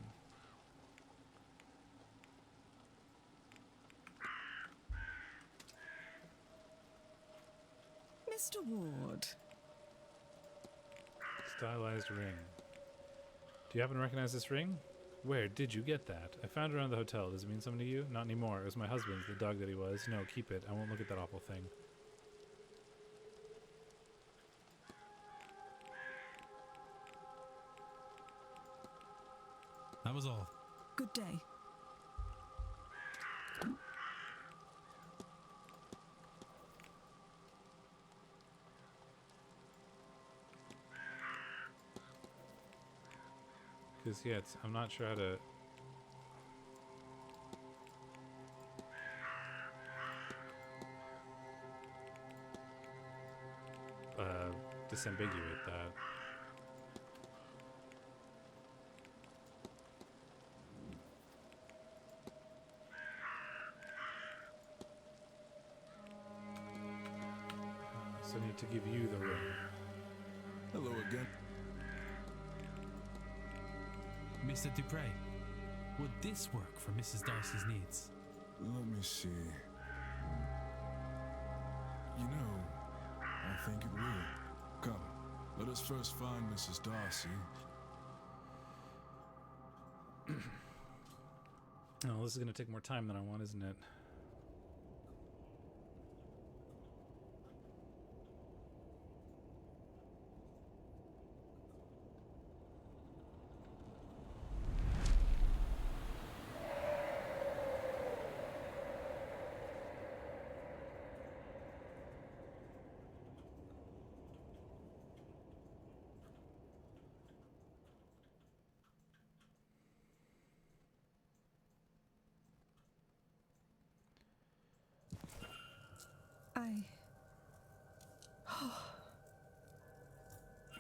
Mr. Ward. Stylized ring. Do you happen to recognize this ring? Where did you get that? I found it around the hotel. Does it mean something to you? Not anymore. It was my husband's, the dog that he was. No, keep it. I won't look at that awful thing. That was all. Good day. Because, yeah, I'm not sure how to... disambiguate that. So I need to give you the ring. Hello again. Mr. Dupre, would this work for Mrs. Darcy's needs? Let me see. You know, I think it will. Come, let us first find Mrs. Darcy. Oh, this is going to take more time than I want, isn't it?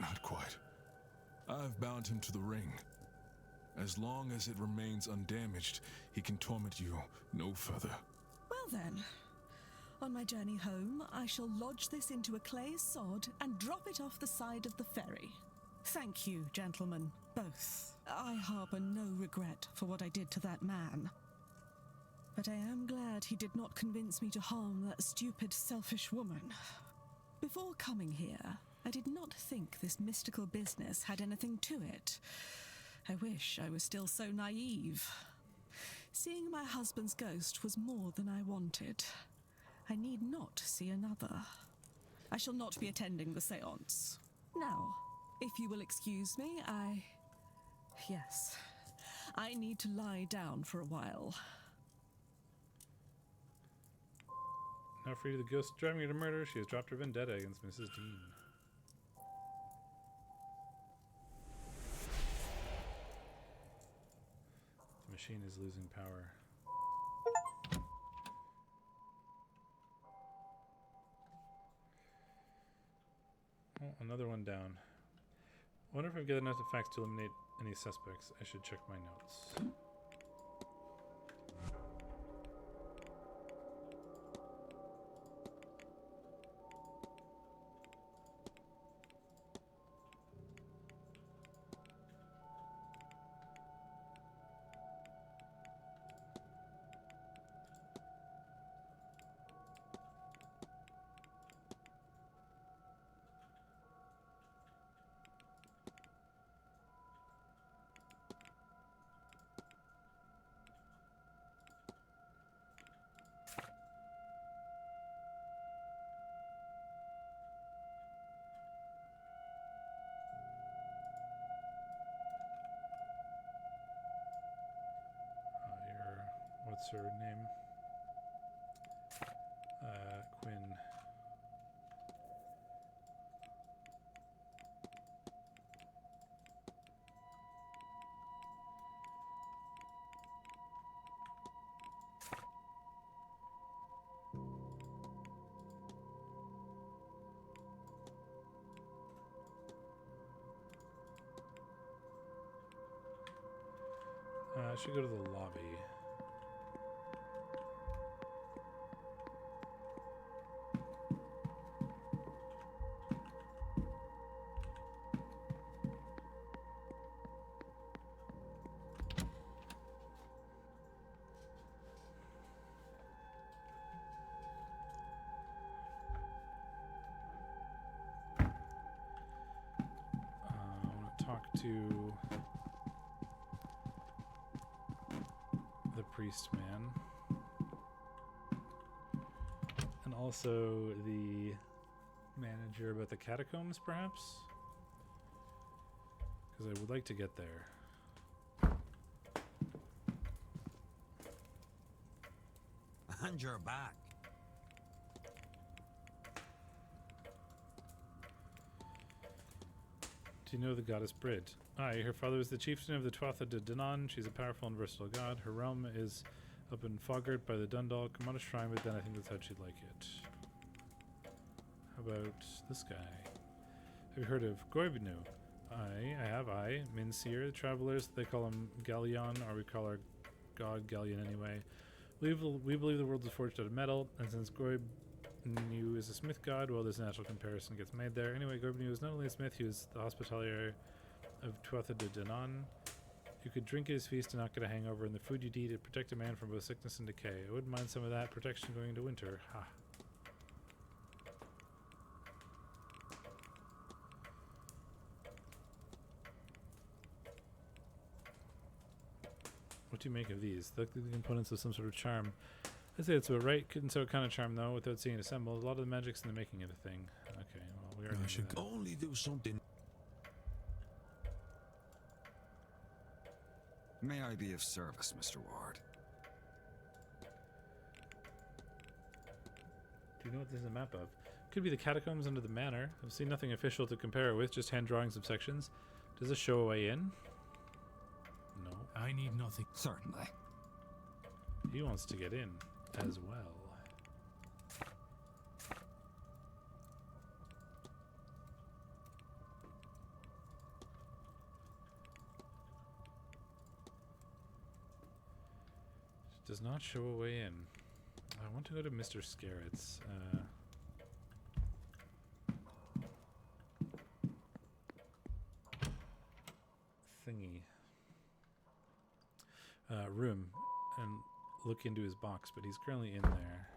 Not quite. I've bound him to the ring. As long as it remains undamaged, he can torment you no further. Well then, on my journey home, I shall lodge this into a clay sod and drop it off the side of the ferry. Thank you, gentlemen, both. I harbor no regret for what I did to that man. But I am glad he did not convince me to harm that stupid, selfish woman. Before coming here, I did not think this mystical business had anything to it. I wish I was still so naive. Seeing my husband's ghost was more than I wanted. I need not see another. I shall not be attending the séance. Now, if you will excuse me, Yes, I need to lie down for a while. Now free to the ghost driving her to murder, she has dropped her vendetta against Mrs. Dean. The machine is losing power. Oh, another one down. I wonder if I've got enough facts to eliminate any suspects. I should check my notes. What's her name? Quinn. I should go to the lobby. I want to talk to priest man. And also the manager about the catacombs, perhaps? Because I would like to get there. And you're back. Do you know the goddess Brid? Aye, her father was the chieftain of the Tuatha de Danann. She's a powerful and versatile god. Her realm is up in Foggart by the Dundalk. I'm on a shrine, but then I think that's how she'd like it. How about this guy? Have you heard of Gorbinu? Aye, I have. Aye, Minseer, the travelers. They call him Galleon, or we call our god Galleon anyway. We believe the world is forged out of metal, and since Gorbinu is a smith god, well, there's a natural comparison gets made there. Anyway, Gorbinu is not only a smith, he was the hospitalier of Tuatha de Danann. You could drink at his feast and not get a hangover, and the food you'd eat to protect a man from both sickness and decay. I wouldn't mind some of that protection going into winter. Ha. What do you make of these? They look like the components of some sort of charm. I'd say it's about right. Couldn't so kind of charm though, without seeing it assembled. A lot of the magic's in the making of the thing. Okay, well we already should only do something. May I be of service, Mr. Ward? Do you know what this is a map of? Could be the catacombs under the manor. I've seen nothing official to compare it with, just hand drawings of sections. Does this show a way in? No. I need nothing. Certainly. He wants to get in as well. Does not show a way in. I want to go to Mr. Scarrett's. Thingy. Room. And look into his box, but he's currently in there.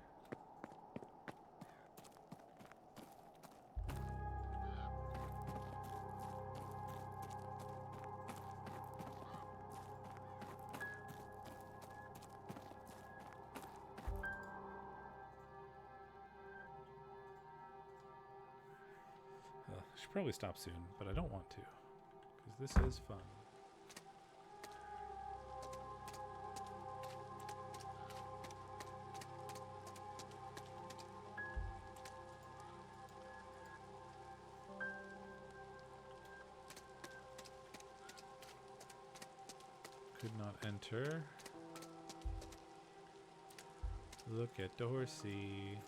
I should probably stop soon, but I don't want to, because this is fun. Could not enter. Look at Dorsey.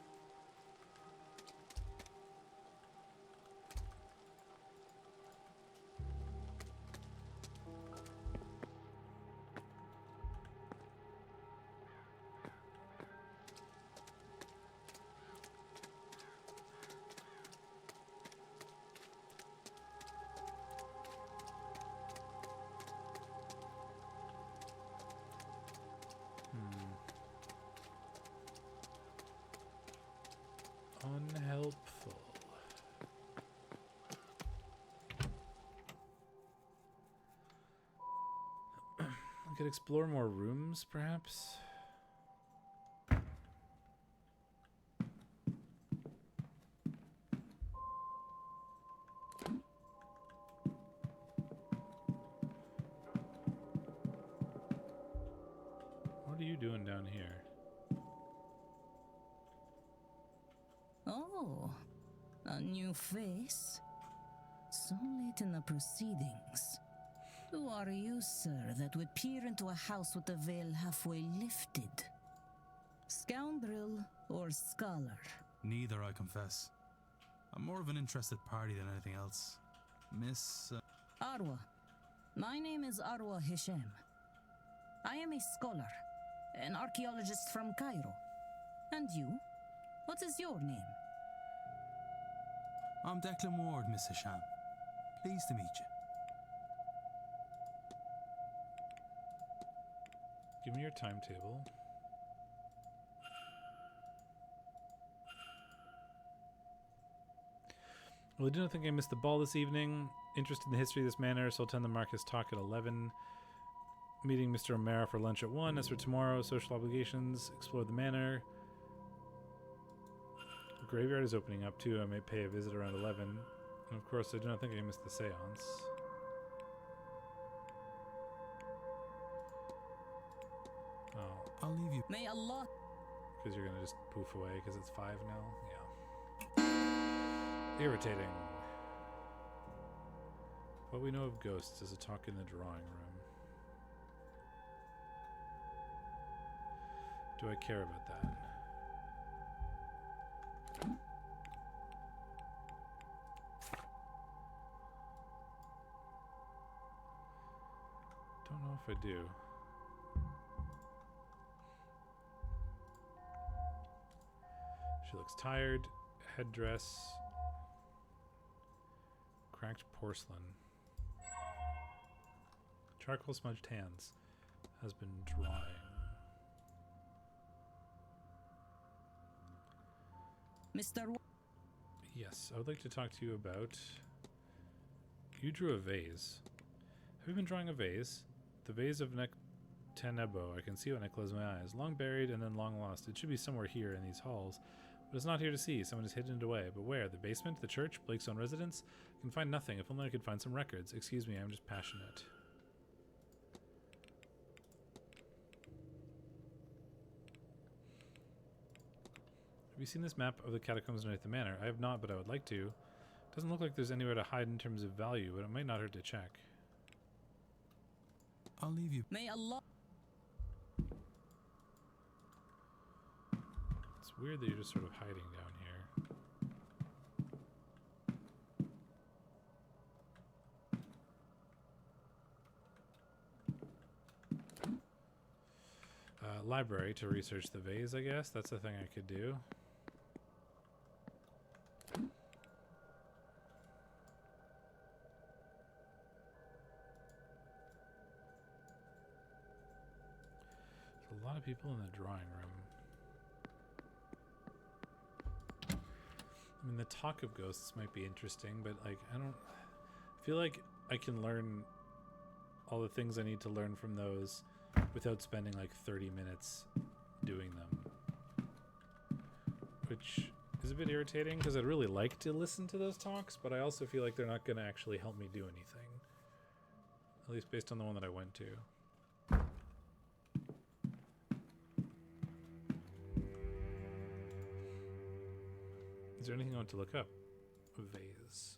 Unhelpful. I could explore more rooms, perhaps. What are you doing down here? Oh, a new face? So late in the proceedings. Who are you, sir, that would peer into a house with the veil halfway lifted? Scoundrel or scholar? Neither, I confess. I'm more of an interested party than anything else. Miss... Arwa. My name is Arwa Hisham. I am a scholar, an archaeologist from Cairo. And you? What is your name? I'm Declan Ward, Miss Hisham. Pleased to meet you. Give me your timetable. Well, I do not think I missed the ball this evening. Interested in the history of this manor, so I'll attend the Marcus talk at 11. Meeting Mr. O'Mara for lunch at 1. As for tomorrow, social obligations, explore the manor. The graveyard is opening up too. I may pay a visit around 11. And of course, I do not think I missed the seance. Oh. I'll leave you. May Allah. Because you're going to just poof away because it's 5 now? Yeah. Irritating. What we know of ghosts is a talk in the drawing room. Do I care about that? Don't know if I do. She looks tired. Headdress. Cracked porcelain. Charcoal smudged hands. Has been drying. Mr. Yes, I would like to talk to you about... You drew a vase. Have you been drawing a vase? The vase of Nectanebo. I can see when I close my eyes. Long buried and then long lost. It should be somewhere here in these halls. But it's not here to see. Someone has hidden it away. But where? The basement? The church? Blake's own residence? I can find nothing. If only I could find some records. Excuse me, I'm just passionate. Have you seen this map of the catacombs underneath the manor? I have not, but I would like to. Doesn't look like there's anywhere to hide in terms of value, but it might not hurt to check. I'll leave you. May Allah. It's weird that you're just sort of hiding down here. Library to research the vase, I guess. That's a thing I could do. There's a lot of people in the drawing room. I mean, the talk of ghosts might be interesting, but like, I don't feel like I can learn all the things I need to learn from those without spending like 30 minutes doing them. Which is a bit irritating because I'd really like to listen to those talks, but I also feel like they're not going to actually help me do anything. At least based on the one that I went to. Is there anything I want to look up? Vase.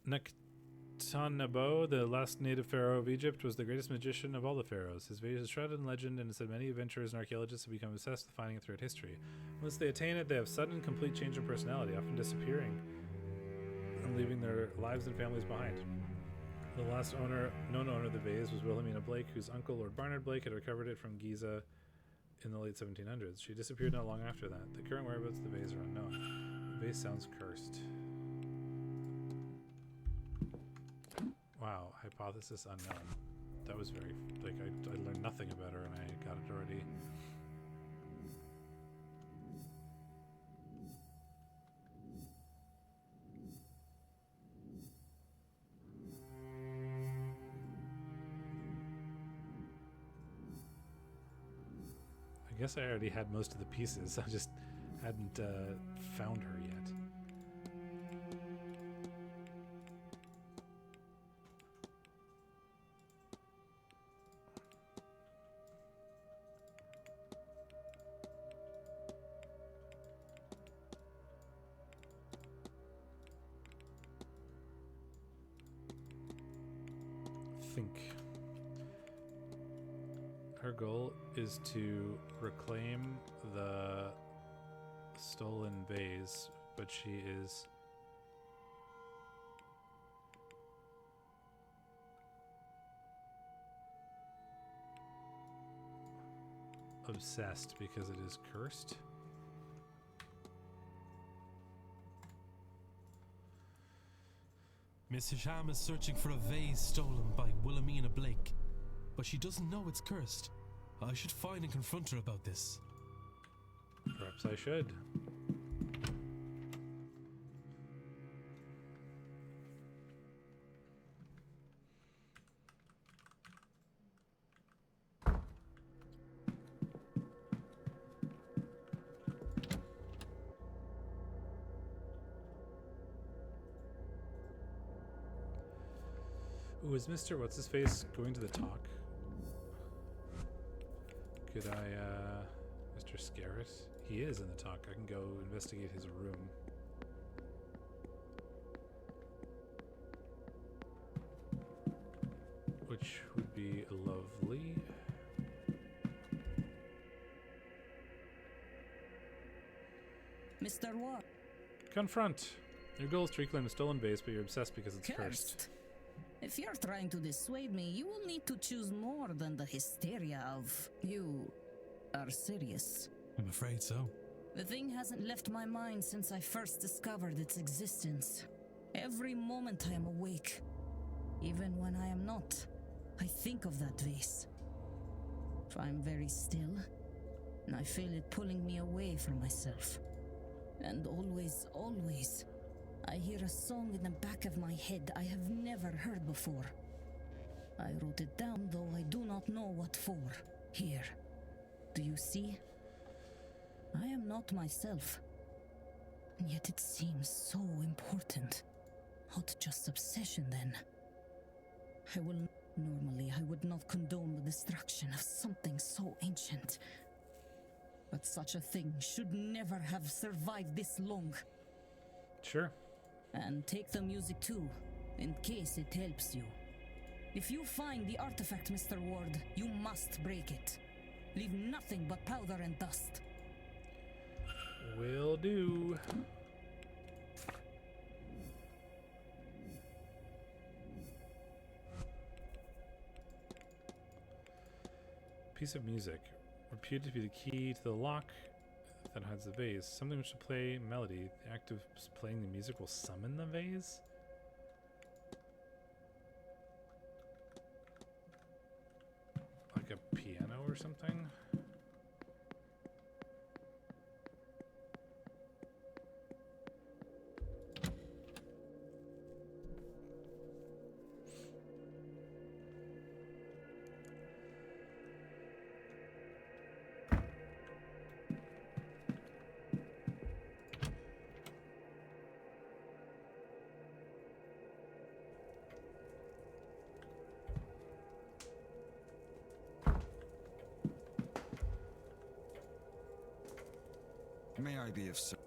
Nectanebo, the last native pharaoh of Egypt, was the greatest magician of all the pharaohs. His vase is shrouded in legend, and it said many adventurers and archaeologists have become obsessed with finding it throughout history. Once they attain it, they have sudden, complete change of personality, often disappearing and leaving their lives and families behind. The last known owner of the vase was Wilhelmina Blake, whose uncle, Lord Barnard Blake, had recovered it from Giza in the late 1700s. She disappeared not long after that. The current whereabouts of the vase are unknown. The vase sounds cursed. Wow, hypothesis unknown. That was very, like, I learned nothing about her and I got it already. I guess I already had most of the pieces. I just hadn't found her yet. Her goal is to reclaim the stolen vase, but she is obsessed because it is cursed. Miss Hisham is searching for a vase stolen by Wilhelmina Blake, but she doesn't know it's cursed. I should find and confront her about this. Perhaps I should. Ooh, is Mr. What's-his-face going to the talk? Could I, Mr. Scarrett? He is in the talk. I can go investigate his room. Which would be lovely. Mr. Ward. Confront! Your goal is to reclaim a stolen base, but you're obsessed because it's cursed. If you're trying to dissuade me, you will need to choose more than the hysteria of you are serious. I'm afraid so. The thing hasn't left my mind since I first discovered its existence. Every moment I am awake, even when I am not, I think of that vase. If I'm very still, and I feel it pulling me away from myself. And always, always, I hear a song in the back of my head I have never heard before. I wrote it down, though I do not know what for. Here. Do you see? I am not myself. And yet it seems so important. Not just obsession, then. Normally, I would not condone the destruction of something so ancient. But such a thing should never have survived this long. Sure. And take the music too, in case it helps you. If you find the artifact, Mr. Ward, you must break it. Leave nothing but powder and dust. Will do. Piece of music, reputed to be the key to the lock that hides the vase. Something which will play melody. The act of playing the music will summon the vase? Like a piano or something? May I be of service?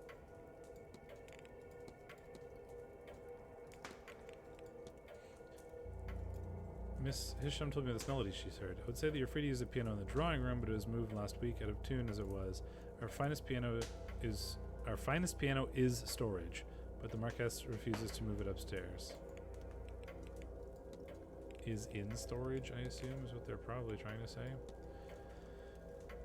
Miss Hisham told me this melody she's heard. I would say that you're free to use the piano in the drawing room, but it was moved last week out of tune as it was. Our finest piano is storage, but the Marquess refuses to move it upstairs. Is in storage, I assume, is what they're probably trying to say.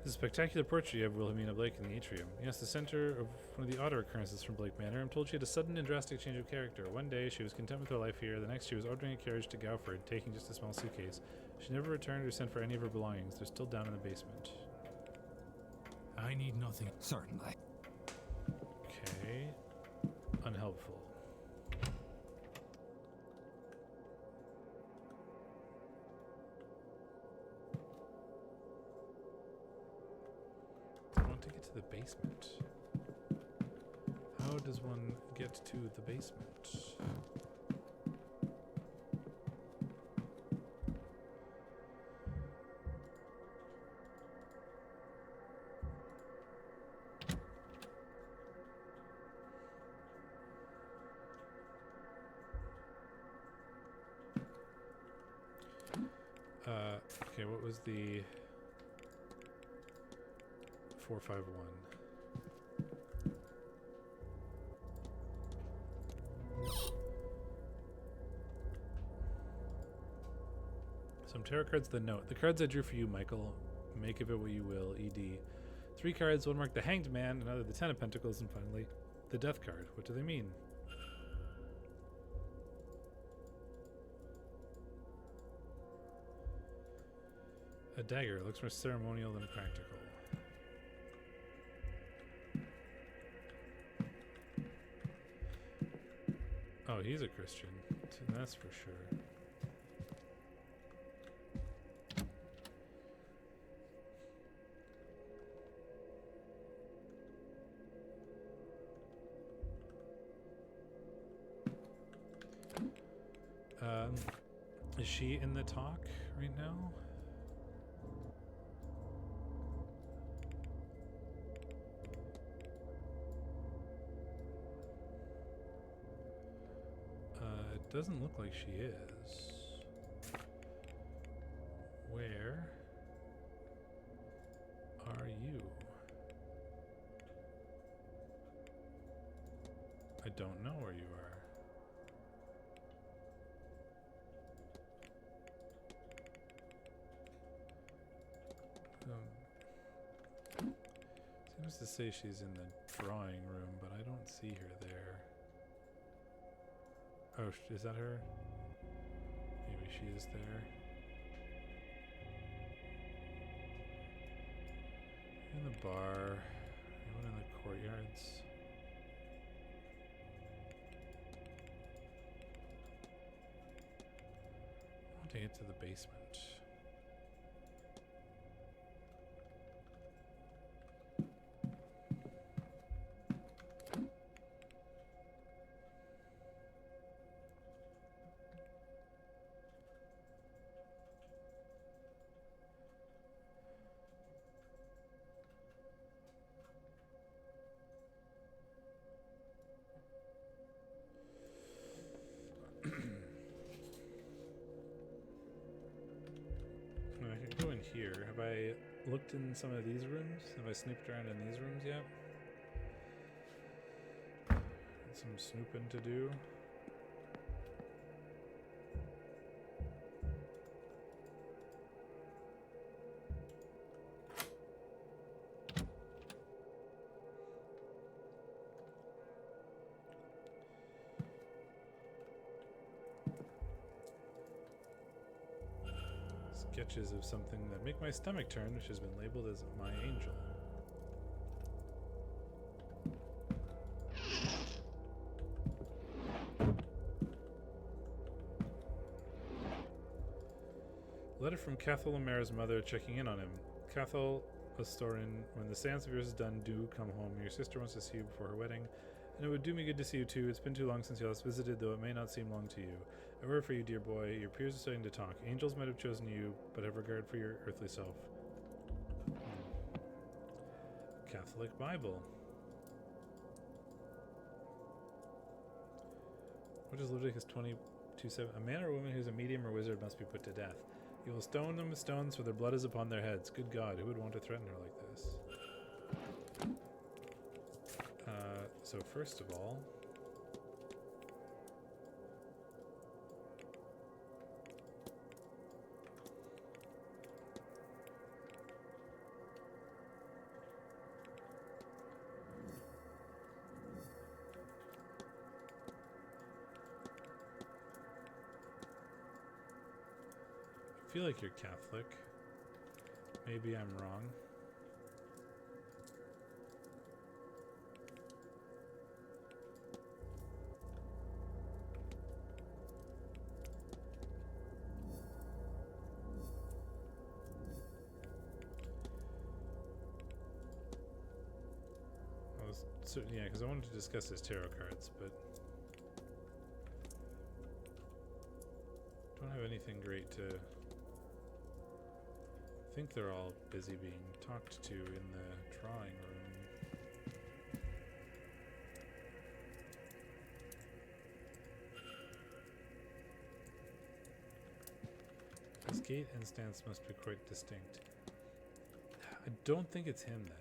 This is a spectacular portrait you have of Wilhelmina Blake in the atrium. Yes, the center of one of the odder occurrences from Blake Manor. I'm told she had a sudden and drastic change of character. One day, she was content with her life here. The next, she was ordering a carriage to Gauford, taking just a small suitcase. She never returned or sent for any of her belongings. They're still down in the basement. I need nothing. Certainly. Okay. Unhelpful. I want to get to the basement. How does one get to the basement? Okay, what was the 451? Some tarot cards, the note. The cards I drew for you, Michael. Make of it what you will, ED. 3 cards, one marked the Hanged Man, another the Ten of Pentacles, and finally the Death card. What do they mean? A dagger looks more ceremonial than practical. Oh, he's a Christian. That's for sure. Is she in the talk right now? It doesn't look like she is. Where are you? I don't know where you are. Seems to say she's in the drawing room, but I don't see her there. Oh, is that her? Maybe she is there. In the bar. Anyone in the courtyards? I want to get to the basement. Here. Have I looked in some of these rooms? Have I snooped around in these rooms yet? Some snooping to do. Sketches of something that make my stomach turn, which has been labeled as my angel. Letter from Cathal Lemaire's mother checking in on him. Cathal Astorin, when the seance of yours is done, do come home. Your sister wants to see you before her wedding, and it would do me good to see you too. It's been too long since you last visited, though it may not seem long to you. I worry for you, dear boy. Your peers are starting to talk. Angels might have chosen you, but have regard for your earthly self. Catholic Bible. What is Leviticus 22:7? A man or woman who is a medium or wizard must be put to death. You will stone them with stones, for their blood is upon their heads. Good God, who would want to threaten her like this? So first of all, I feel like you're Catholic. Maybe I'm wrong. Yeah, because I wanted to discuss his tarot cards, but don't have anything great to. I think they're all busy being talked to in the drawing room. His gait and stance must be quite distinct. I don't think it's him then.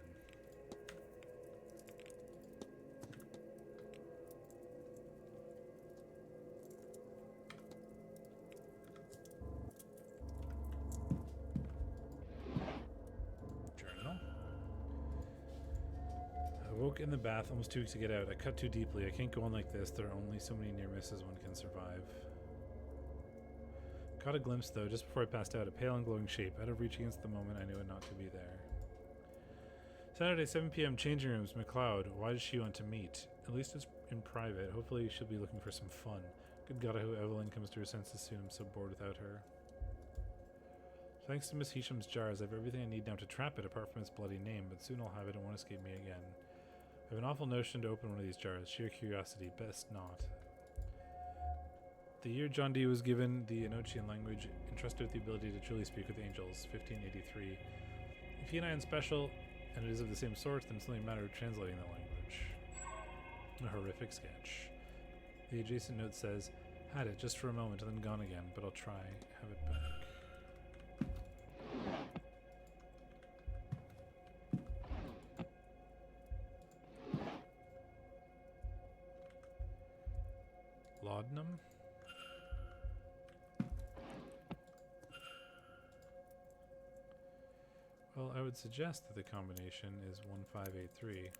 In the bath, almost too weak to get out. I cut too deeply. I can't go on like this. There are only so many near misses one can survive. Caught a glimpse, though, just before I passed out. A pale and glowing shape. Out of reach against the moment, I knew it not to be there. Saturday, 7 p.m. Changing rooms. McLeod. Why does she want to meet? At least it's in private. Hopefully she'll be looking for some fun. Good God, I hope Evelyn comes to her senses soon. I'm so bored without her. Thanks to Miss Hisham's jars, I have everything I need now to trap it, apart from its bloody name, but soon I'll have it. It won't escape me again. I have an awful notion to open one of these jars. Sheer curiosity. Best not. The year John Dee was given the Enochian language, entrusted with the ability to truly speak with angels, 1583. If he and I are special, and it is of the same sort, then it's only a matter of translating the language. A horrific sketch. The adjacent note says, had it just for a moment and then gone again, but I'll try. Have it back. Laudanum? Well, I would suggest that the combination is 1583.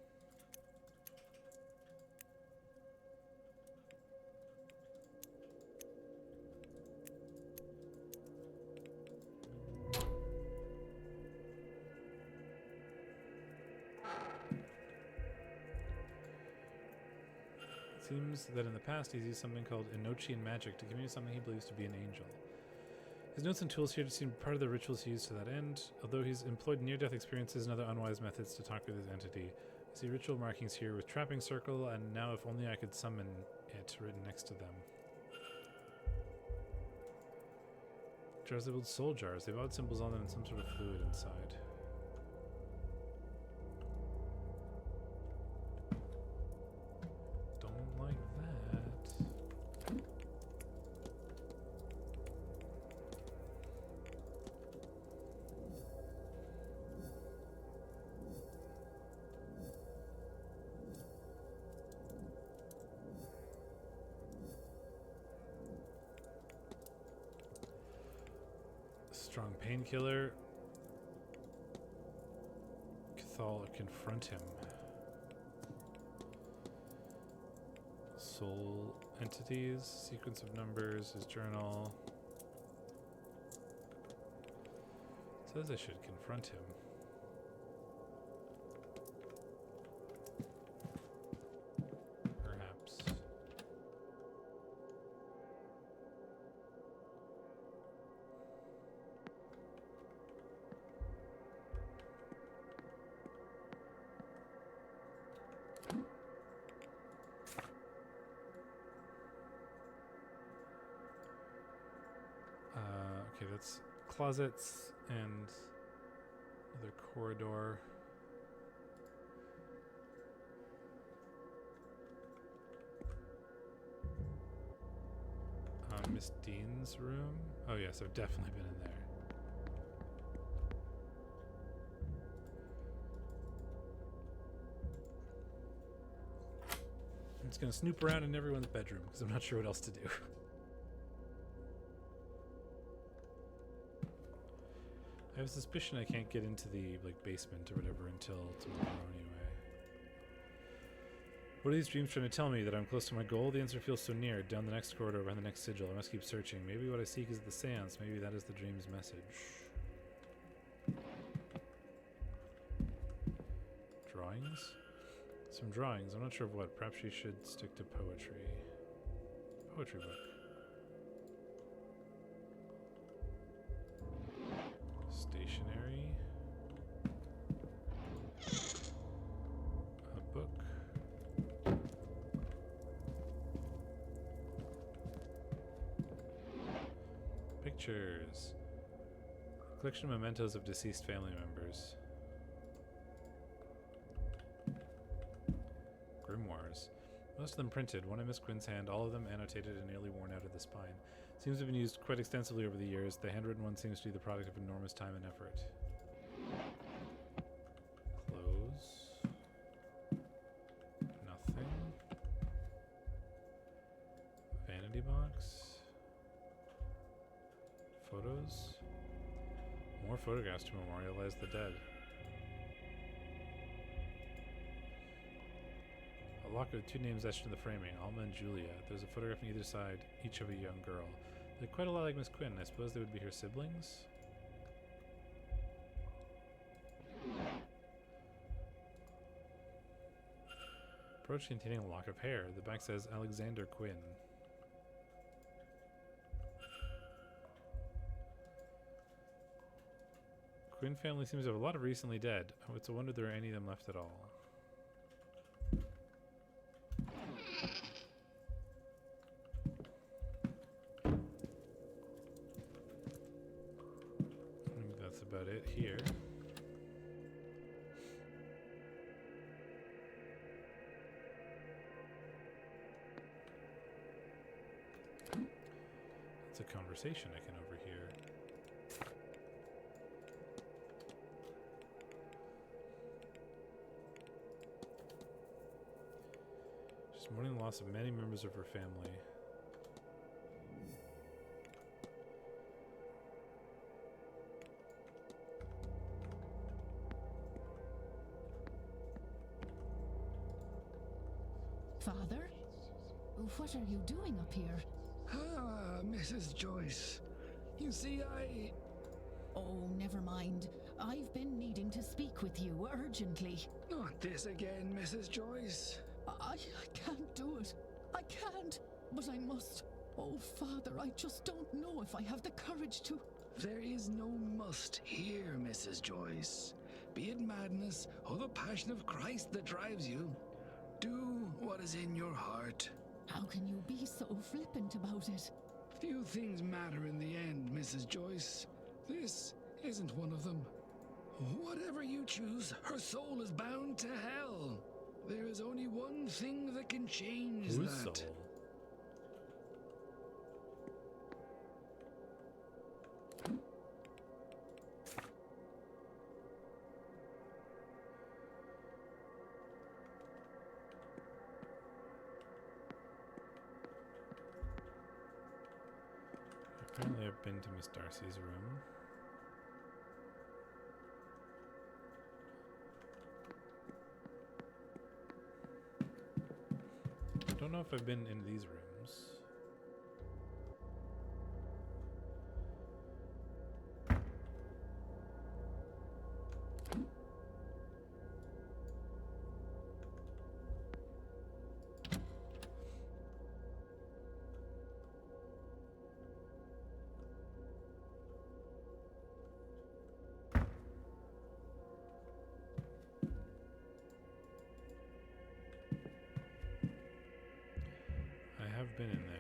It seems that in the past he's used something called Enochian magic to communicate something he believes to be an angel. His notes and tools here seem part of the rituals he used to that end, although he's employed near-death experiences and other unwise methods to talk with his entity. I see ritual markings here with trapping circle, and now if only I could summon it written next to them. Jars labeled soul jars. They have odd symbols on them and some sort of fluid inside. Don't like that. Strong painkiller. Cathal, confront him. Soul entities, sequence of numbers, his journal. It says I should confront him. Perhaps. Okay, that's closets and another corridor. Miss Dean's room. Oh yes, I've definitely been in there. I'm just gonna snoop around in everyone's bedroom because I'm not sure what else to do. I have a suspicion I can't get into the basement or whatever until tomorrow anyway. What are these dreams trying to tell me? That I'm close to my goal? The answer feels so near. Down the next corridor, behind the next sigil. I must keep searching. Maybe what I seek is the Séance. Maybe that is the dream's message. Drawings? Some drawings. I'm not sure of what. Perhaps you should stick to poetry. Poetry book. Stationery. A book. Pictures. Collection of mementos of deceased family members. Grimoires. Most of them printed, one in Miss Quinn's hand, all of them annotated and nearly worn out of the spine. Seems to have been used quite extensively over the years. The handwritten one seems to be the product of enormous time and effort. Clothes. Nothing. Vanity box. Photos. More photographs to memorialize the dead. A locket with two names etched in the framing, Alma and Julia. There's a photograph on either side, each of a young girl. They're quite a lot like Miss Quinn. I suppose they would be her siblings? Brooch containing a lock of hair. The back says Alexander Quinn. Quinn family seems to have a lot of recently dead. Oh, it's a wonder there are any of them left at all. get here. It's a conversation I can overhear. She's mourning the loss of many members of her family. Father? What are you doing up here? Ah, Mrs. Joyce. You see, Oh, never mind. I've been needing to speak with you urgently. Not this again, Mrs. Joyce. I can't do it. I can't, but I must. Oh, Father, I just don't know if I have the courage to. There is no must here, Mrs. Joyce. Be it madness or the passion of Christ that drives you, do what is in your heart. How can you be so flippant about it? Few things matter in the end, Mrs. Joyce. This isn't one of them. Whatever you choose, her soul is bound to hell. There is only one thing that can change Whose that. soul? Apparently I've been to Miss Darcy's room. I don't know if I've been in these rooms. I've been in there.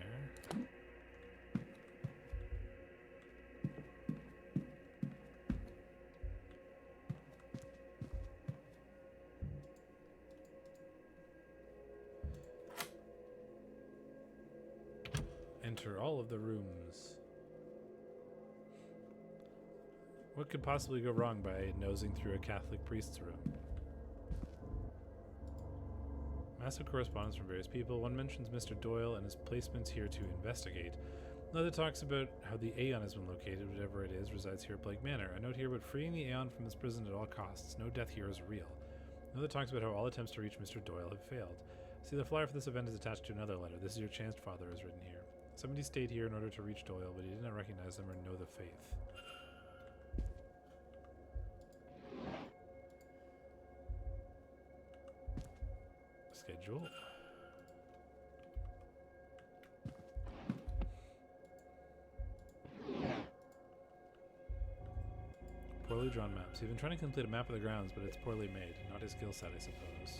Enter all of the rooms. What could possibly go wrong by nosing through a Catholic priest's room? Massive correspondence from various people. One mentions Mr. Doyle and his placements here to investigate. Another talks about how the Aeon has been located, whatever it is, resides here at Blake Manor. A note here about freeing the Aeon from this prison at all costs. No death here is real. Another talks about how all attempts to reach Mr. Doyle have failed. See, the flyer for this event is attached to another letter. This is your chance, Father, is written here. Somebody stayed here in order to reach Doyle, but he did not recognize them or know the faith. Schedule. Poorly drawn maps. You've been trying to complete a map of the grounds, but it's poorly made. Not his skill set, I suppose.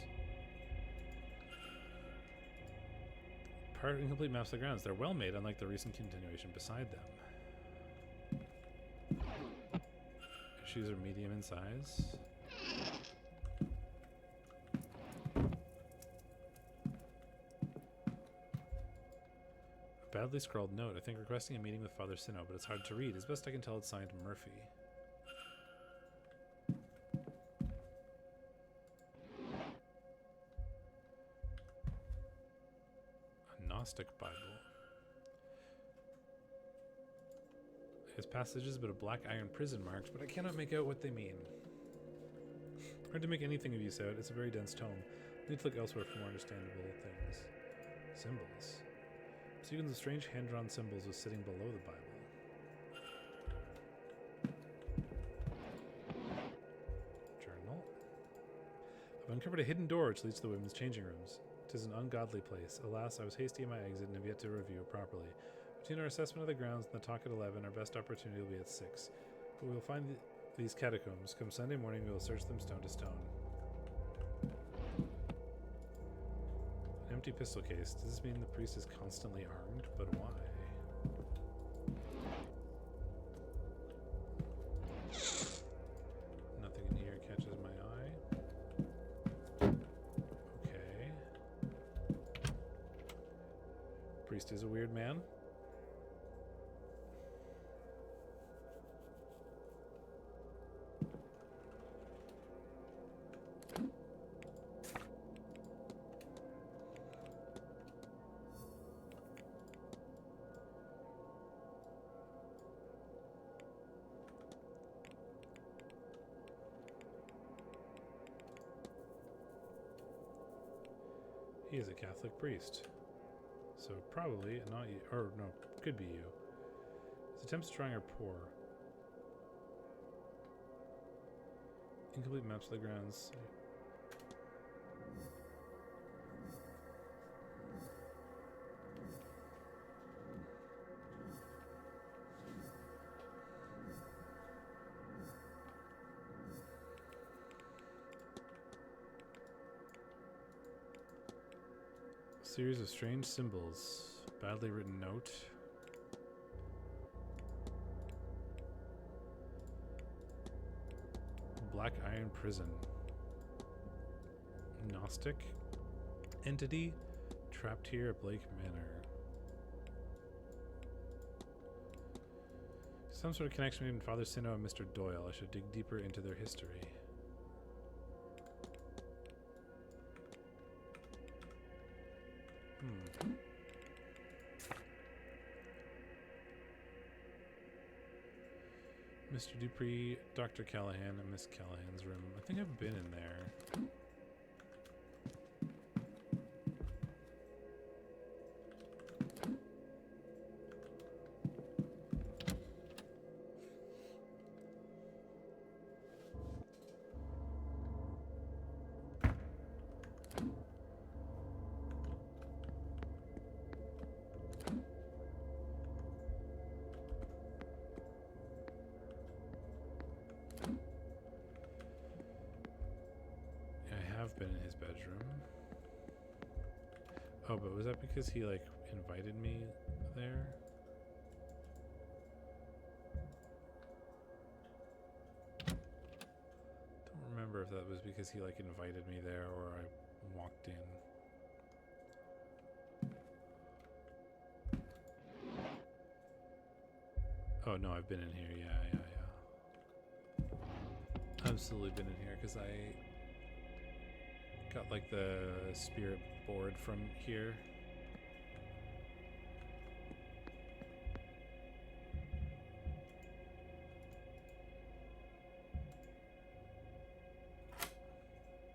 Part incomplete maps of the grounds. They're well made, unlike the recent continuation beside them. Issues are medium in size. A badly scrawled note. I think requesting a meeting with Father Sinnoh, but it's hard to read. As best I can tell, it's signed Murphy. Gnostic Bible. It has passages about a black iron prison marked, but I cannot make out what they mean. Hard to make anything of use out. It's a very dense tome. Need to look elsewhere for more understandable things. Symbols. Sequence of strange hand-drawn symbols was sitting below the Bible. Journal. I've uncovered a hidden door which leads to the women's changing rooms. 'Tis an ungodly place. Alas, I was hasty in my exit and have yet to review it properly. Between our assessment of the grounds and the talk at 11, our best opportunity will be at 6. But we will find these catacombs. Come Sunday morning, we will search them stone to stone. An empty pistol case. Does this mean the priest is constantly armed? But why? priest is a weird man. He is a Catholic priest. So probably not you, or no, could be you. His attempts strong are poor. Incomplete match to the grounds. Series of strange symbols. Badly written note. Black iron prison. Gnostic entity trapped here at Blake Manor. Some sort of connection between Father Sinnoh and Mr. Doyle. I should dig deeper into their history. Mr. Dupree, Dr. Callahan, and Miss Callahan's room. I think I've been in there. Been in his bedroom. Oh, but was that because he like invited me there? Don't remember if that was because he like invited me there or I walked in. Oh no, I've been in here. Yeah. Absolutely been in here because I got like the spirit board from here.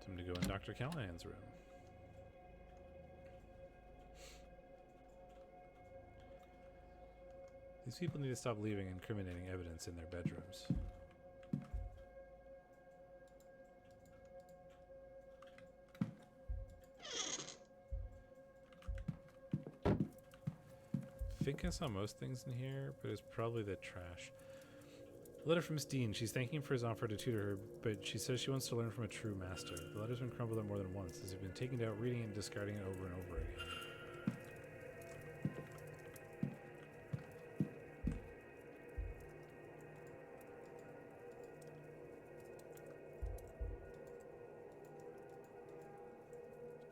Time to go in Dr. Callahan's room. These people need to stop leaving incriminating evidence in their bedrooms. I think I saw most things in here, but it's probably the trash. A letter from Miss Dean. She's thanking him for his offer to tutor her, but she says she wants to learn from a true master. The letter's been crumpled up more than once, as if been taken out, reading it and discarding it over and over again.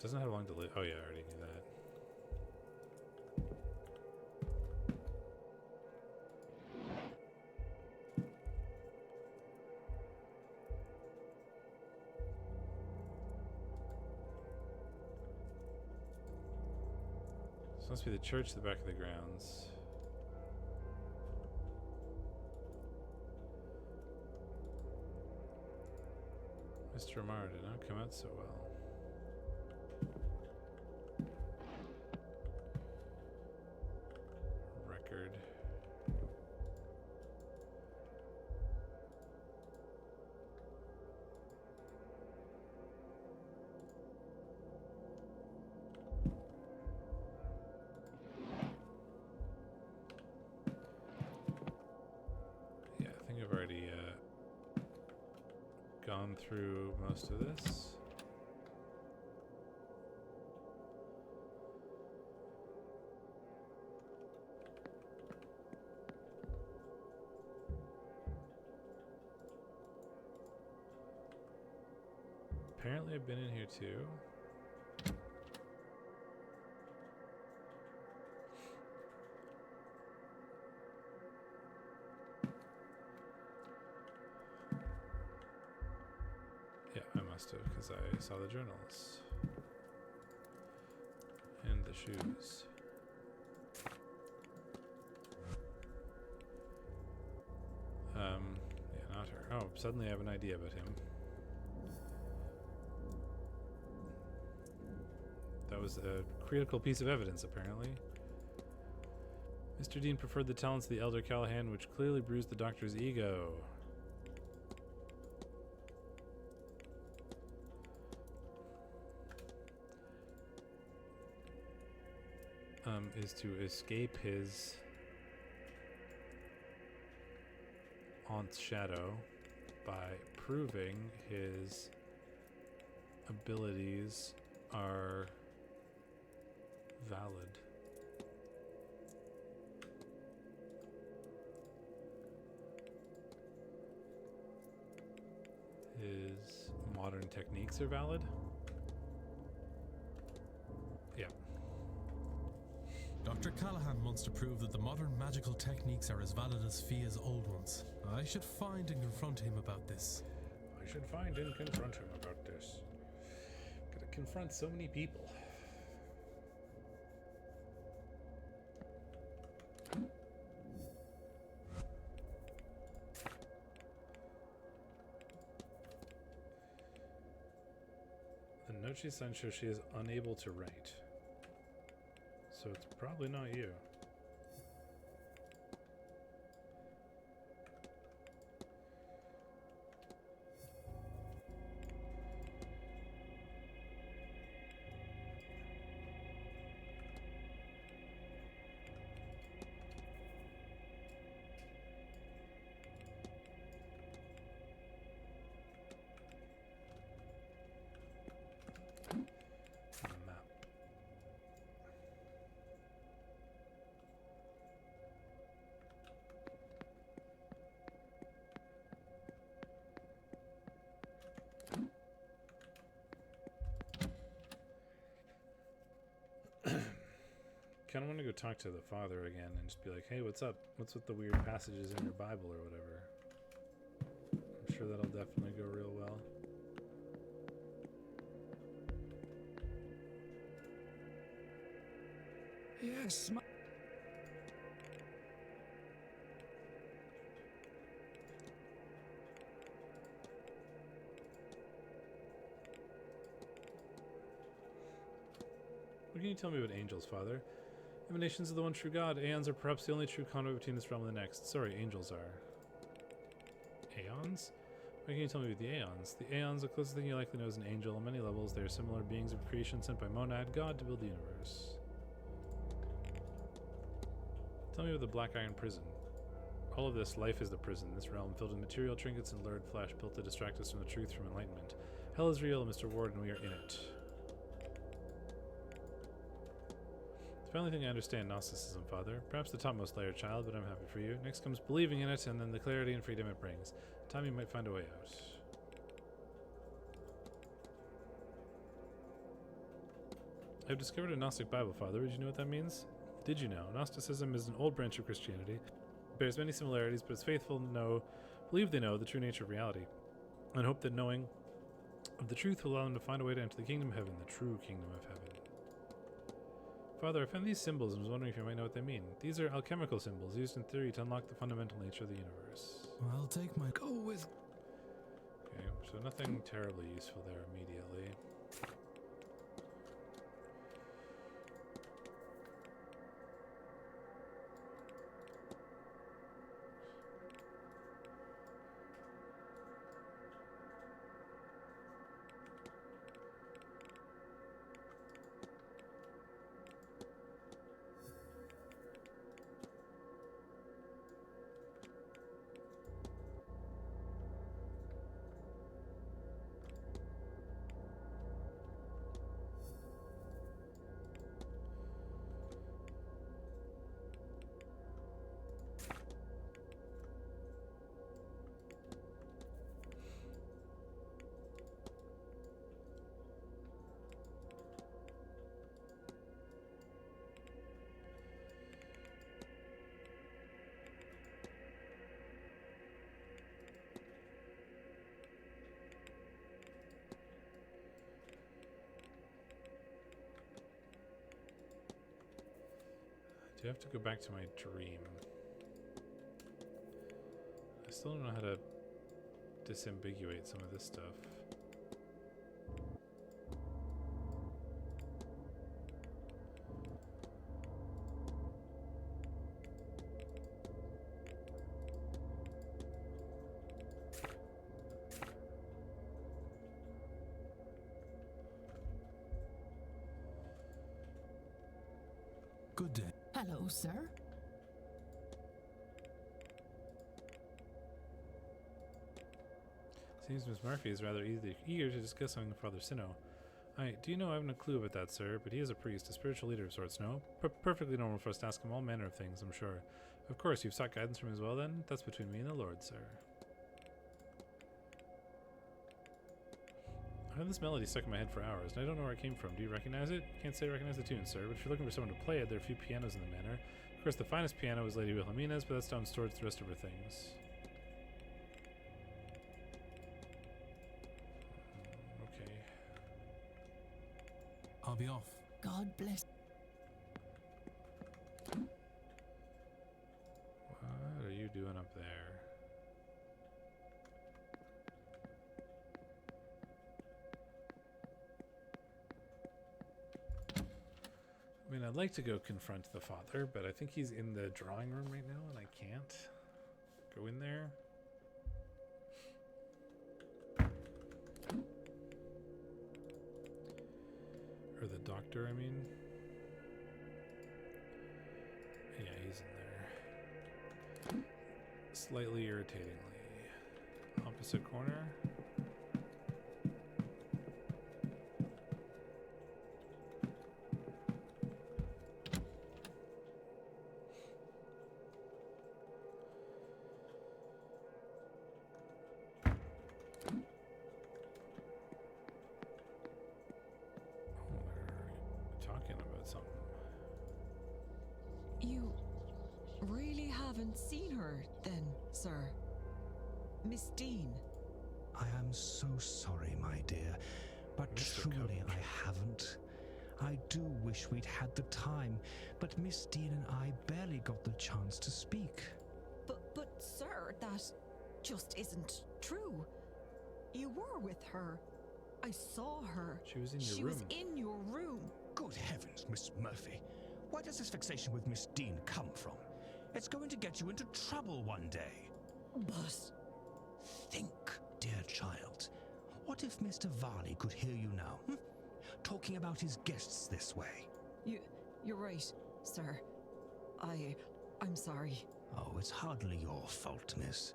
Doesn't have long to live. Oh yeah, I already knew that. This must be the church at the back of the grounds. Mr. Amar did not come out so well. Record. Yeah, I think I've already gone through most of this. Apparently I've been in here too. must have, because I saw the journals. And the shoes. Yeah, not her. Oh, suddenly I have an idea about him. That was a critical piece of evidence, apparently. Mr. Dean preferred the talents of the Elder Callahan, which clearly bruised the Doctor's ego. Is to escape his aunt's shadow by proving his abilities are valid. His modern techniques are valid? Yeah. Dr. Callahan wants to prove that the modern magical techniques are as valid as Fia's old ones. I should find and confront him about this. I should find and confront him about this. Gotta confront so many people. The note she signed shows she is unable to write. So it's probably not you. Kind of want to go talk to the father again and just be like, hey, what's up? What's with the weird passages in your Bible or whatever? I'm sure that'll definitely go real well. Yes, What can you tell me about angels, Father? Emanations of the one true God. Aeons are perhaps the only true conduit between this realm and the next. Sorry, angels are. Aeons? What can you tell me about the Aeons? The Aeons, the closest thing you likely know is an angel. On many levels, they are similar beings of creation sent by Monad, God, to build the universe. Tell me about the Black Iron Prison. All of this, life is the prison. This realm, filled with material trinkets and lurid flesh, built to distract us from the truth, from enlightenment. Hell is real, Mr. Ward, and we are in it. It's the only thing I understand Gnosticism, Father. Perhaps the topmost layer, child, but I'm happy for you. Next comes believing in it, and then the clarity and freedom it brings. Time you might find a way out. I've discovered a Gnostic Bible, Father. Did you know what that means? Did you know? Gnosticism is an old branch of Christianity. It bears many similarities, but its faithful believe they know the true nature of reality, and hope that knowing of the truth will allow them to find a way to enter the kingdom of heaven, the true kingdom of heaven. Father, I found these symbols and was wondering if you might know what they mean. These are alchemical symbols used in theory to unlock the fundamental nature of the universe. I'll take my... Go with... Okay, so nothing terribly useful there immediately. Do I have to go back to my dream? I still don't know how to disambiguate some of this stuff. Good day. Hello, sir. Seems Miss Murphy is rather eager to discuss something with Father Sinnoh. Do you know I have no clue about that, sir, but he is a priest, a spiritual leader of sorts, no? Perfectly normal for us to ask him all manner of things, I'm sure. Of course, you've sought guidance from him as well, then? That's between me and the Lord, sir. I've had this melody stuck in my head for hours, and I don't know where it came from. Do you recognize it? Can't say I recognize the tune, sir, but if you're looking for someone to play it, there are a few pianos in the manor. Of course, the finest piano is Lady Wilhelmina's, but that's down stored with the rest of her things. Okay. I'll be off. God bless. What are you doing up there? I mean, I'd like to go confront the father, but I think he's in the drawing room right now, and I can't go in there. Or the doctor, I mean. Yeah, he's in there. Slightly irritatingly. Opposite corner. You really haven't seen her, then, sir? Miss Dean? I am so sorry, my dear, but truly I haven't. I do wish we'd had the time, but Miss Dean and I barely got the chance to speak. But, sir, that just isn't true. You were with her. I saw her. She was in your room. She was in your room. Good heavens, Miss Murphy. Where does this fixation with Miss Dean come from? It's going to get you into trouble one day. But... Think, dear child. What if Mr. Varley could hear you now, talking about his guests this way? You're right, sir. I'm sorry. Oh, it's hardly your fault, miss.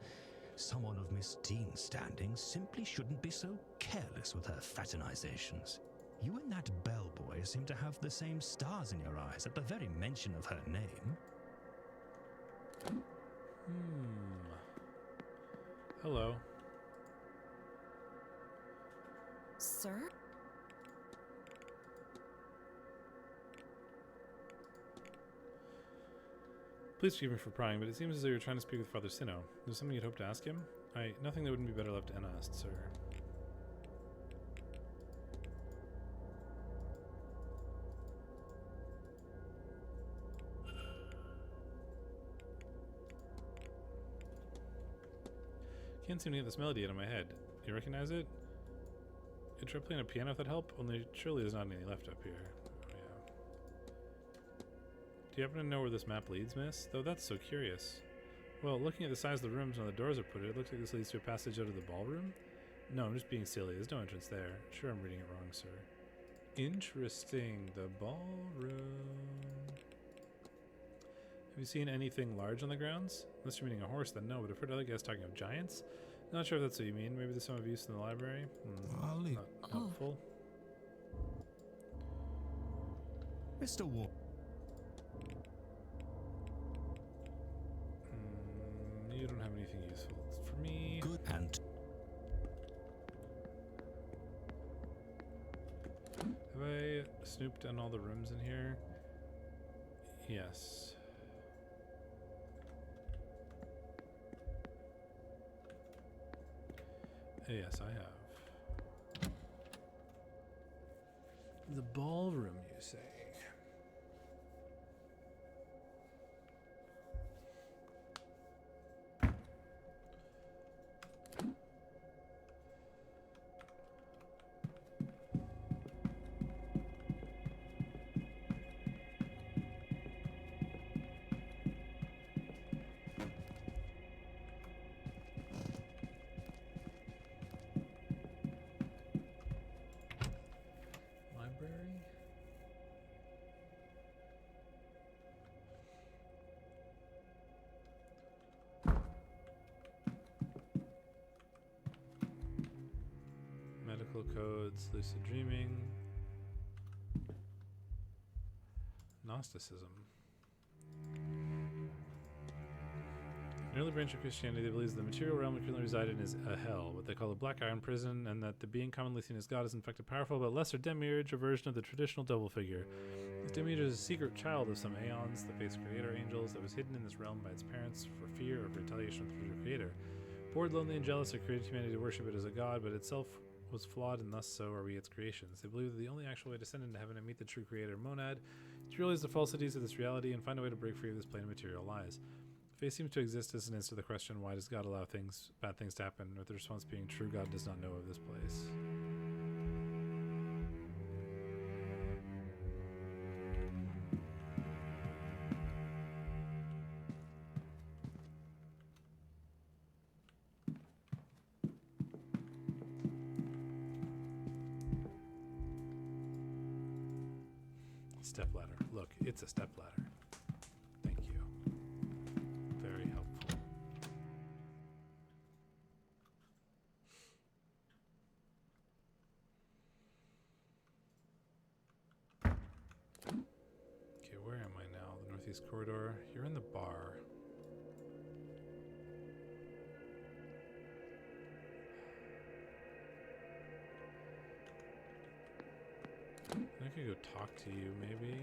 Someone of Miss Dean's standing simply shouldn't be so careless with her fraternizations. You and that bellboy seem to have the same stars in your eyes at the very mention of her name. Hello. Sir? Please forgive me for prying, but it seems as though you're trying to speak with Father Sinnoh. Is there something you'd hope to ask him? Nothing that wouldn't be better left unasked, sir. Can't seem to get this melody out of my head. You recognize it? You try playing a piano if that'd help? Only surely there's not any left up here. Oh, yeah. Do you happen to know where this map leads, miss? Though that's so curious. Well, looking at the size of the rooms and the doors are put, it looks like this leads to a passage out of the ballroom? No, I'm just being silly. There's no entrance there. Sure, I'm reading it wrong, sir. Interesting. The ballroom. Have you seen anything large on the grounds? Unless you're meaning a horse, then no, but I've heard other guys talking of giants. Not sure if that's what you mean. Maybe there's some of use in the library. I'll leave. Not helpful. Mr. War. You don't have anything useful for me. Good and... Have I snooped on all the rooms in here? Yes. Yes, I have. The ballroom, you say? codes, lucid dreaming, Gnosticism. An early branch of Christianity that believes the material realm we currently reside in is a hell, what they call a black iron prison, and that the being commonly seen as God is in fact a powerful but lesser demiurge, a version of the traditional devil figure. This demiurge is a secret child of some aeons, the faith's creator angels, that was hidden in this realm by its parents for fear of retaliation from the creator. Bored, lonely, and jealous, it created humanity to worship it as a god, but itself was flawed, and thus so are we its creations. They believe that the only actual way to ascend into heaven and meet the true creator, Monad, is to realize the falsities of this reality and find a way to break free of this plane of material lies. Faith seems to exist as an answer to the question, why does God allow bad things to happen, with the response being, true God does not know of this place. Stepladder. Look, it's a stepladder. Thank you. Very helpful. Okay, where am I now? The northeast corridor. You're in the bar. I could go talk to you, maybe.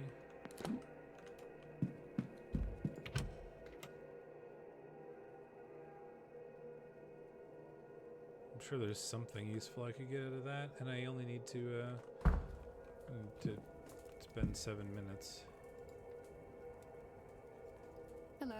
I'm sure there's something useful I could get out of that, and I only need to spend 7 minutes. Hello?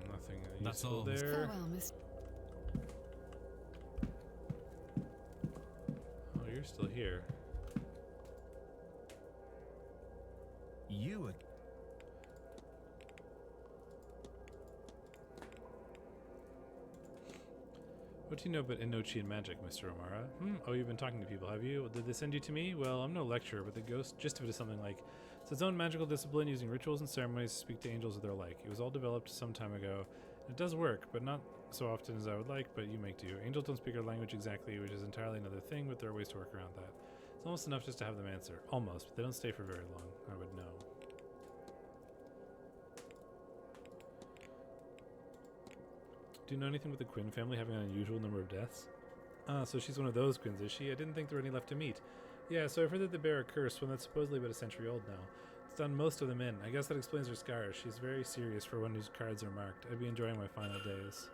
Nothing That's useful all. there. Farewell, Miss. Oh, you're still here. You What do you know about Inochi and magic, Mr. O'Mara? Oh, you've been talking to people, have you? Did they send you to me? Well, I'm no lecturer, but the gist of it is something like, it's its own magical discipline using rituals and ceremonies to speak to angels or their like. It was all developed some time ago. It does work, but not so often as I would like, but you make do. Angels don't speak our language exactly, which is entirely another thing, but there are ways to work around that. It's almost enough just to have them answer. Almost, but they don't stay for very long, I would know. Do you know anything about the Quinn family having an unusual number of deaths? Ah, so she's one of those Quinns, is she? I didn't think there were any left to meet. Yeah, so I've heard that they bear a curse, one that's supposedly about a century old now. It's done most of them in. I guess that explains her scars. She's very serious for one whose cards are marked. I'd be enjoying my final days.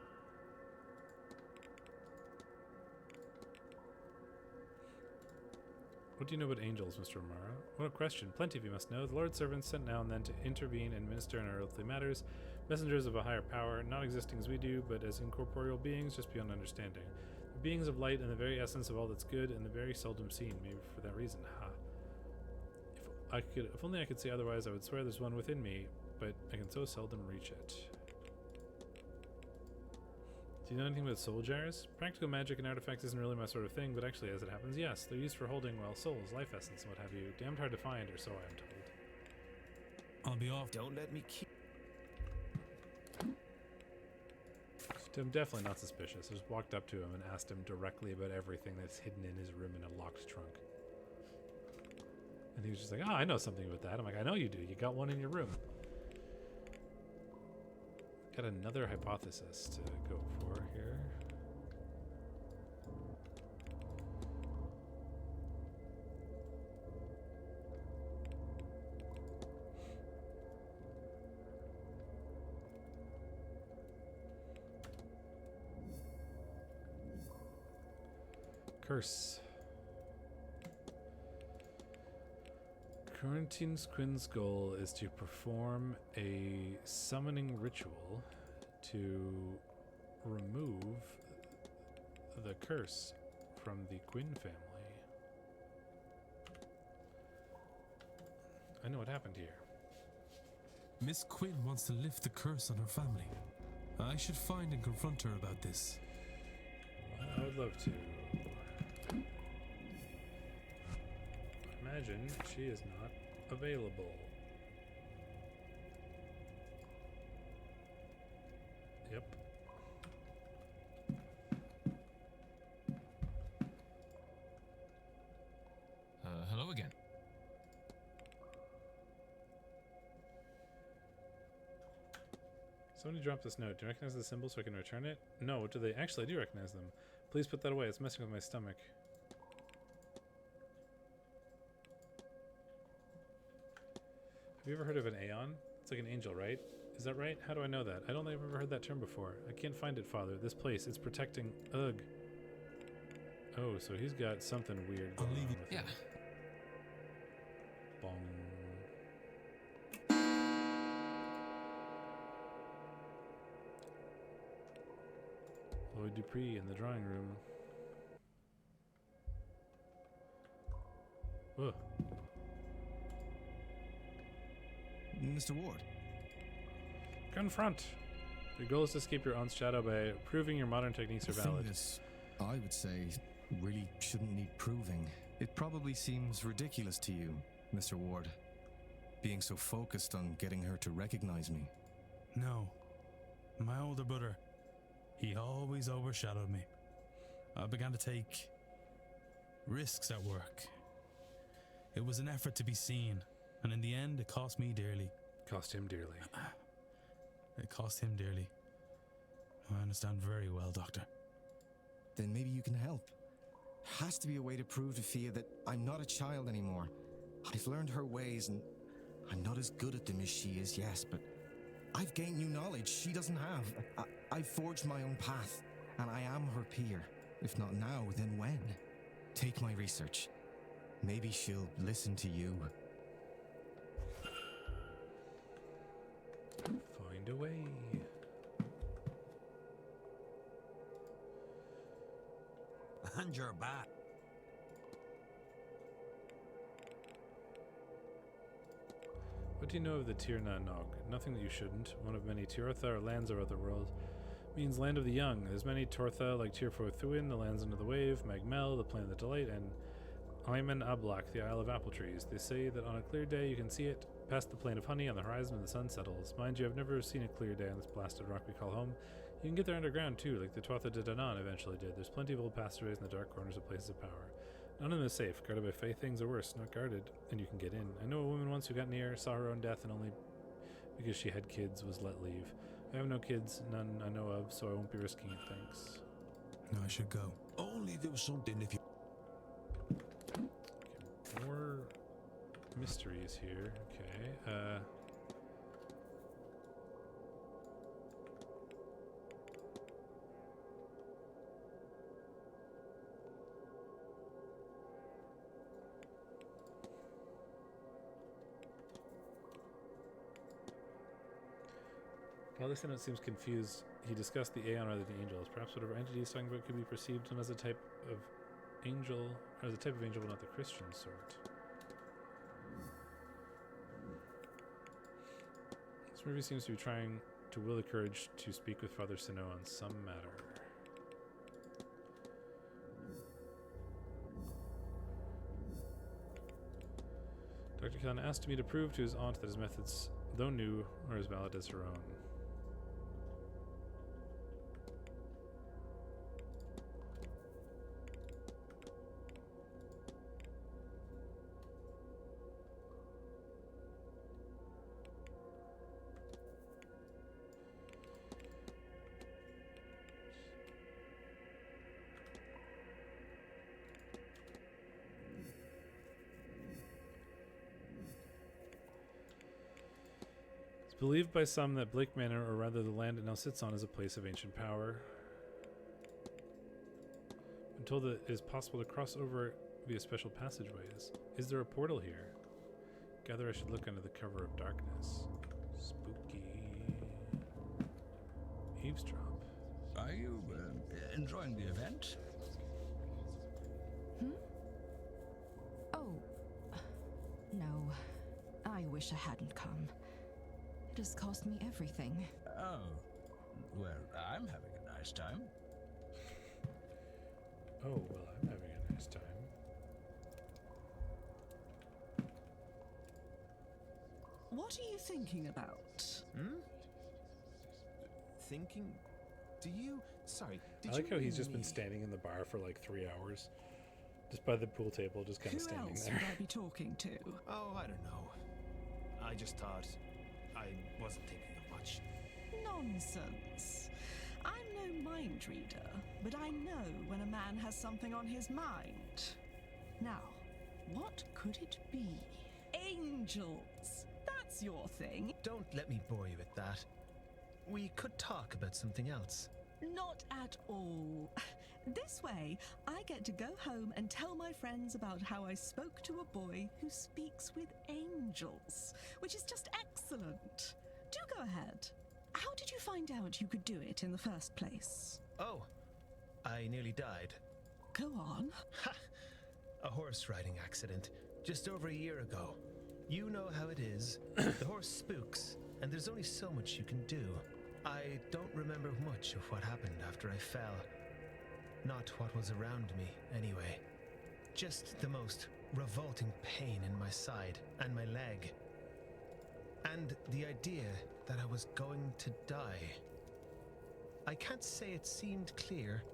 What do you know about angels, Mr. O'Mara? What a question. Plenty of you must know. The Lord's servants sent now and then to intervene and minister in our earthly matters. Messengers of a higher power, not existing as we do, but as incorporeal beings, just beyond understanding. The beings of light and the very essence of all that's good, and the very seldom seen. Maybe for that reason. Ha. If only I could say otherwise, I would swear there's one within me, but I can so seldom reach it. Do you know anything about soul jars? Practical magic and artifacts isn't really my sort of thing, but actually, as it happens, yes. They're used for holding, well, souls, life essence, and what have you. Damned hard to find, or so I am told. I'll be off. don't let me keep. I'm definitely not suspicious. I just walked up to him and asked him directly about everything that's hidden in his room in a locked trunk. And he was just like, oh, I know something about that. I'm like, I know you do. You got one in your room. Got another hypothesis to go for here. Curse. Quarantine's Quinn's goal is to perform a summoning ritual to remove the curse from the Quinn family. I know what happened here. Miss Quinn wants to lift the curse on her family. I should find and confront her about this. I would love to. Imagine she is not available. Yep. Hello again. Somebody dropped this note. Do you recognize the symbol so I can return it? No, do they? Actually, I do recognize them. Please put that away. It's messing with my stomach. Have you ever heard of an Aeon? It's like an angel, right? Is that right? How do I know that? I don't think I've ever heard that term before. I can't find it, Father. This place, it's protecting... Ugh. Oh, so he's got something weird going on with Yeah. him. Bong. Lloyd Dupree in the drawing room. Ugh. Mr. Ward. Confront! Your goal is to escape your aunt's shadow by proving your modern techniques are valid. This, I would say, really shouldn't need proving. It probably seems ridiculous to you, Mr. Ward, being so focused on getting her to recognize me. No. My older brother, he always overshadowed me. I began to take risks at work. It was an effort to be seen, and in the end, it cost me dearly. Cost him dearly. It cost him dearly. I understand very well, Doctor. Then maybe you can help. Has to be a way to prove to Fia that I'm not a child anymore. I've learned her ways, and I'm not as good at them as she is, yes, but I've gained new knowledge she doesn't have. I've forged my own path, and I am her peer. If not now, then when? Take my research. Maybe she'll listen to you. Find a way. And you're back. What do you know of the Tir na Nog? Nothing that you shouldn't. One of many Tirotha, or lands of other world, means land of the young. There's many Tortha like Tirfo Thuin, the lands under the wave, Magmel, the planet of delight, and Ayman Ablak, the Isle of Apple Trees. They say that on a clear day you can see it, past the plain of honey on the horizon when the sun settles. Mind you, I've never seen a clear day on this blasted rock we call home. You can get there underground too, like the Tuatha de Danann eventually did. There's plenty of old passageways in the dark corners of places of power. None of them is safe, guarded by fae things or worse, not guarded, and you can get in. I know a woman once who got near, saw her own death, and only because she had kids was let leave. I have no kids, none I know of, so I won't be risking it, thanks. No, I should go. Only do something if you... Okay, more mysteries here. Okay, While this note seems confused, he discussed the Aeon rather than the angels. Perhaps whatever entity he's talking about could be perceived as a type of angel, or as a type of angel, but not the Christian sort. This movie seems to be trying to will the courage to speak with Father Sino on some matter. Dr. Khan asked me to prove to his aunt that his methods, though new, are as valid as her own. It's believed by some that Blake Manor, or rather the land it now sits on, is a place of ancient power. I'm told that it is possible to cross over via special passageways. Is there a portal here? Gather I should look under the cover of darkness. Spooky. Eavesdrop. Are you enjoying the event? Oh, no. I wish I hadn't come. It has cost me everything. Oh, well, I'm having a nice time. Oh, well, I'm having a nice time. What are you thinking about? Thinking? Do you... Sorry, did I like you how he's mean just been me? standing in the bar for like 3 hours. Just by the pool table, just kind of Who standing else there. would I be talking to? Oh, I don't know. I just thought I wasn't thinking of much. Nonsense. I'm no mind reader, but I know when a man has something on his mind. Now, what could it be? Angels! That's your thing. Don't let me bore you with that. We could talk about something else. Not at all. This way, I get to go home and tell my friends about how I spoke to a boy who speaks with angels, which is just excellent. Do go ahead. How did you find out you could do it in the first place? Oh, I nearly died. Go on. Ha! A horse riding accident, just over a year ago. You know how it is. The horse spooks, and there's only so much you can do. I don't remember much of what happened after I fell. Not what was around me, anyway. Just the most revolting pain in my side and my leg. And the idea that I was going to die. I can't say it seemed clear,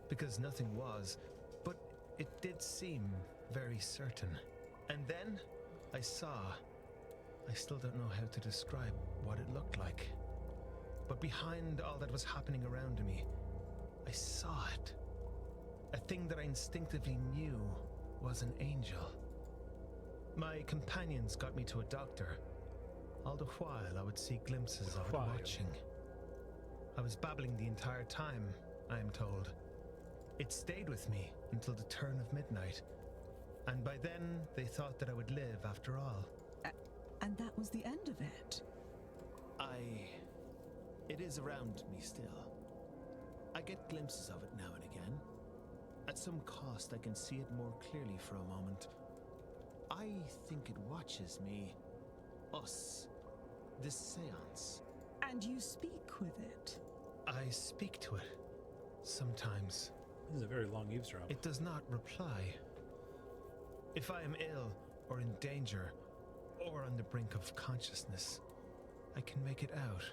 because nothing was, but it did seem very certain. And then I saw. I still don't know how to describe what it looked like. But behind all that was happening around me, I saw it. A thing that I instinctively knew was an angel. My companions got me to a doctor. All the while I would see glimpses of it watching. I was babbling the entire time, I am told. It stayed with me until the turn of midnight. And by then, they thought that I would live after all. And that was the end of it? It is around me still. I get glimpses of it now and again. At some cost, I can see it more clearly for a moment. I think it watches me. Us. This seance. And you speak with it? I speak to it. Sometimes. This is a very long eavesdrop. It does not reply. If I am ill, or in danger, or on the brink of consciousness, I can make it out.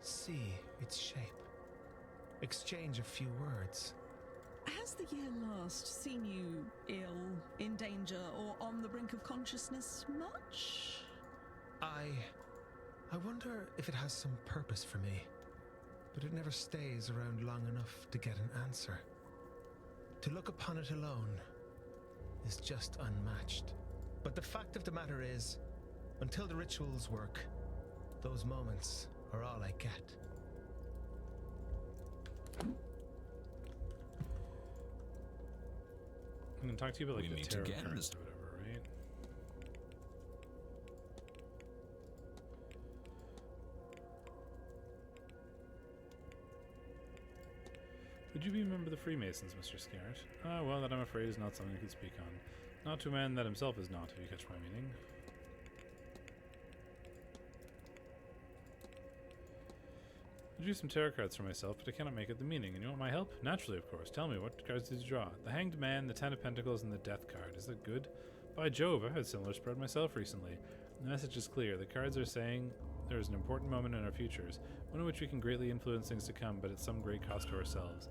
See its shape. Exchange a few words. Has the year last seen you ill, in danger, or on the brink of consciousness much? I wonder if it has some purpose for me, but it never stays around long enough to get an answer. To look upon it alone is just unmatched. But the fact of the matter is, until the rituals work, those moments are all I get. I'm going to talk to you about like We the meet tarot again, cards or whatever, right? Would you be a member of the Freemasons, Mr. Scarrett? Ah, well, that I'm afraid is not something I could speak on. Not to a man that himself is not, if you catch my meaning. I drew some tarot cards for myself, but I cannot make out the meaning. And you want my help? Naturally, of course. Tell me, what cards did you draw? The Hanged Man, the Ten of Pentacles, and the Death card. Is that good? By Jove, I've had similar spread myself recently. The message is clear. The cards are saying there is an important moment in our futures, one in which we can greatly influence things to come, but at some great cost to ourselves.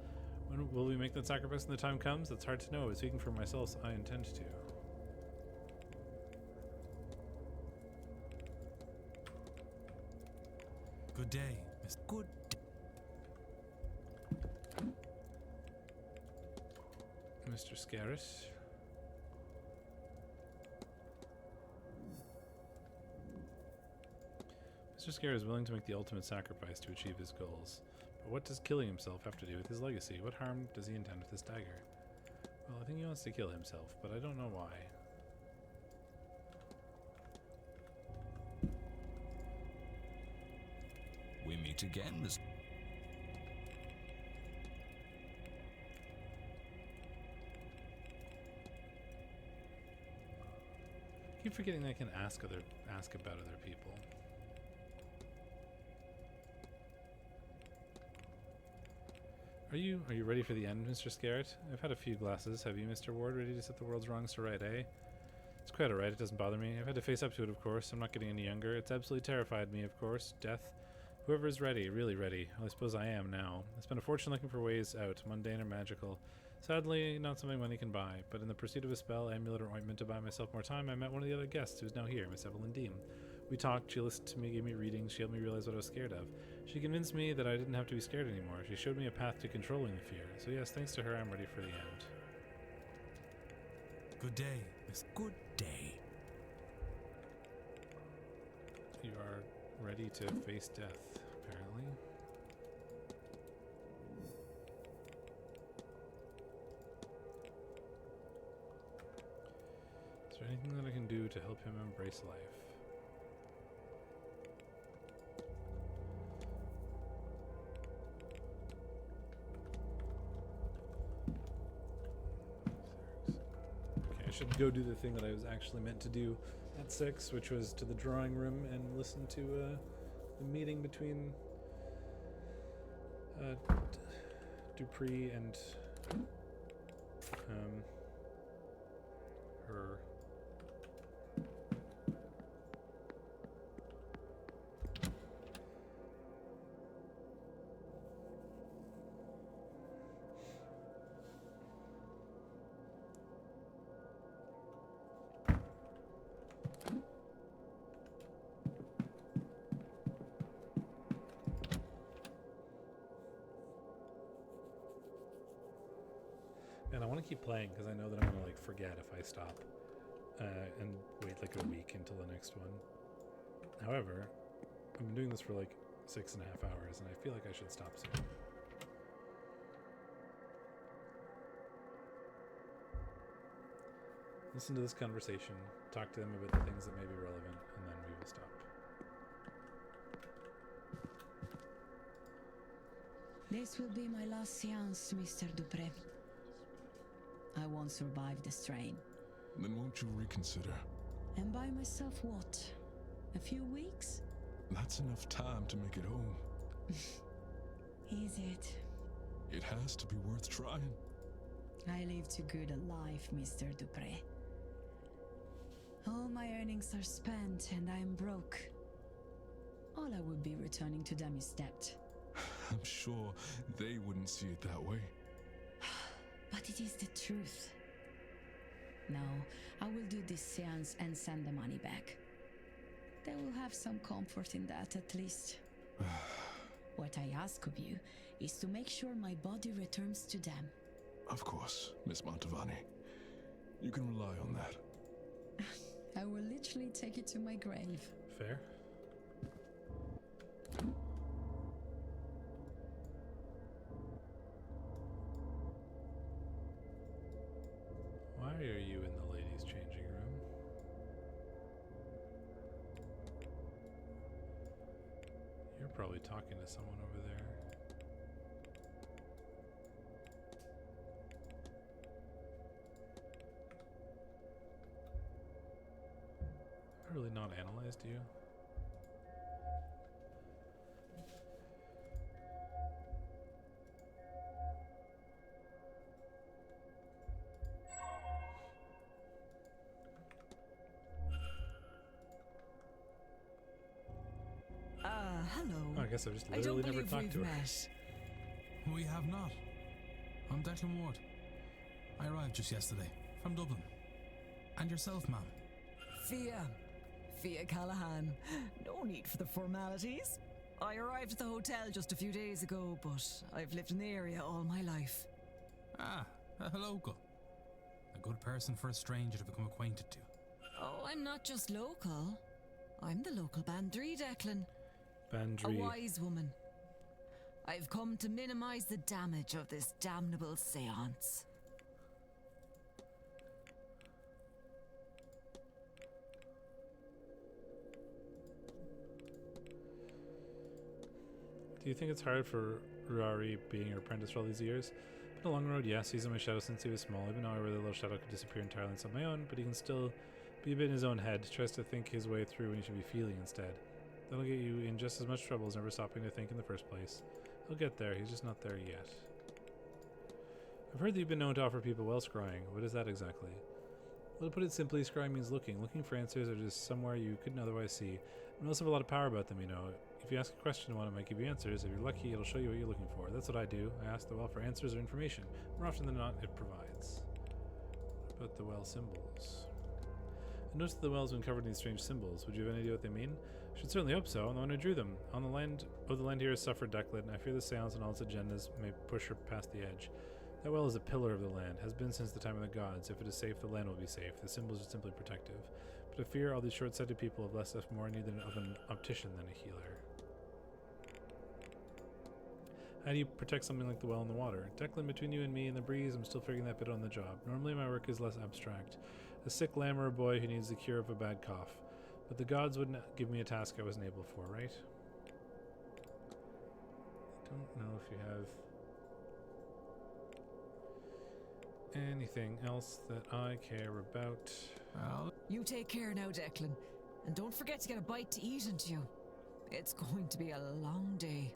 When will we make that sacrifice when the time comes? That's hard to know, but speaking for myself, I intend to. Good day, Miss. Good. Mr. Scarrett. Mr. Scarrett is willing to make the ultimate sacrifice to achieve his goals. But what does killing himself have to do with his legacy? What harm does he intend with this dagger? Well, I think he wants to kill himself, but I don't know why. We meet again, Miss. I keep forgetting that I can ask about other people. Are you ready for the end, Mr. Scarrett? I've had a few glasses. Have you, Mr. Ward, ready to set the world's wrongs to right, eh? It's quite alright, it doesn't bother me. I've had to face up to it, of course. I'm not getting any younger. It's absolutely terrified me, of course. Death. Whoever is ready, really ready. Well, I suppose I am now. I spent a fortune looking for ways out, mundane or magical. Sadly, not something money can buy, but in the pursuit of a spell, amulet, or ointment to buy myself more time, I met one of the other guests who's now here, Miss Evelyn Dean. We talked, she listened to me, gave me readings, she helped me realize what I was scared of. She convinced me that I didn't have to be scared anymore. She showed me a path to controlling the fear. So yes, thanks to her, I'm ready for the end. Good day, Miss Good Day. You are ready to face death, apparently. Is there anything that I can do to help him embrace life? Okay, I should go do the thing that I was actually meant to do at 6, which was to the drawing room and listen to the meeting between Dupree and her. And I want to keep playing because I know that I'm going to like forget if I stop and wait like a week until the next one. However, I've been doing this for like 6.5 hours and I feel like I should stop soon. Listen to this conversation, talk to them about the things that may be relevant, and then we will stop. This will be my last seance, Mr. Dupré. I won't survive the strain. Then won't you reconsider? And by myself what? A few weeks? That's enough time to make it home. Is it? It has to be worth trying. I live too good a life, Mr. Dupré. All my earnings are spent and I am broke. All I would be returning to them is debt. I'm sure they wouldn't see it that way. But it is the truth. No, I will do this seance and send the money back. They will have some comfort in that, at least. What I ask of you is to make sure my body returns to them. Of course, Miss Mantovani. You can rely on that. I will literally take it to my grave. Fair. Why are you in the ladies' changing room? You're probably talking to someone over there. Have I really not analyzed you? Hello. Oh, I guess I've just I don't literally never believe talked we've to her. met. We have not. I'm Declan Ward. I arrived just yesterday from Dublin. And yourself, ma'am? Fia Callahan. No need for the formalities. I arrived at the hotel just a few days ago, but I've lived in the area all my life. Ah, a local. A good person for a stranger to become acquainted to. Oh, I'm not just local. I'm the local Bandri, Declan. Bandri. A wise woman. I've come to minimize the damage of this damnable seance. Do you think it's hard for Ruari being your apprentice for all these years? Been a long road, yes. He's in my shadow since he was small. Even now I worry the little shadow could disappear entirely inside my own, but he can still be a bit in his own head. Tries to think his way through when he should be feeling instead. That'll get you in just as much trouble as never stopping to think in the first place. He'll get there, he's just not there yet. I've heard that you've been known to offer people well scrying. What is that exactly? Well, to put it simply, scrying means looking. Looking for answers are just somewhere you couldn't otherwise see. And also have a lot of power about them, you know. If you ask a question, one, it might give you answers. If you're lucky, it'll show you what you're looking for. That's what I do. I ask the well for answers or information. More often than not, it provides. What about the well symbols? I noticed that the well's been covered in these strange symbols. Would you have any idea what they mean? I should certainly hope so. I'm the one who drew them. On the land, the land here has suffered desolate, and I fear the Séance and all its agendas may push her past the edge. That well is a pillar of the land, has been since the time of the gods. If it is safe, the land will be safe. The symbols are simply protective. But I fear all these short-sighted people have less of more need of an optician than a healer. How do you protect something like the well in the water? Declan, between you and me and the breeze, I'm still figuring that bit on the job. Normally my work is less abstract. A sick lamb or a boy who needs the cure of a bad cough. But the gods wouldn't give me a task I wasn't able for, right? I don't know if you have anything else that I care about. Well, you take care now, Declan. And don't forget to get a bite to eat into you. It's going to be a long day.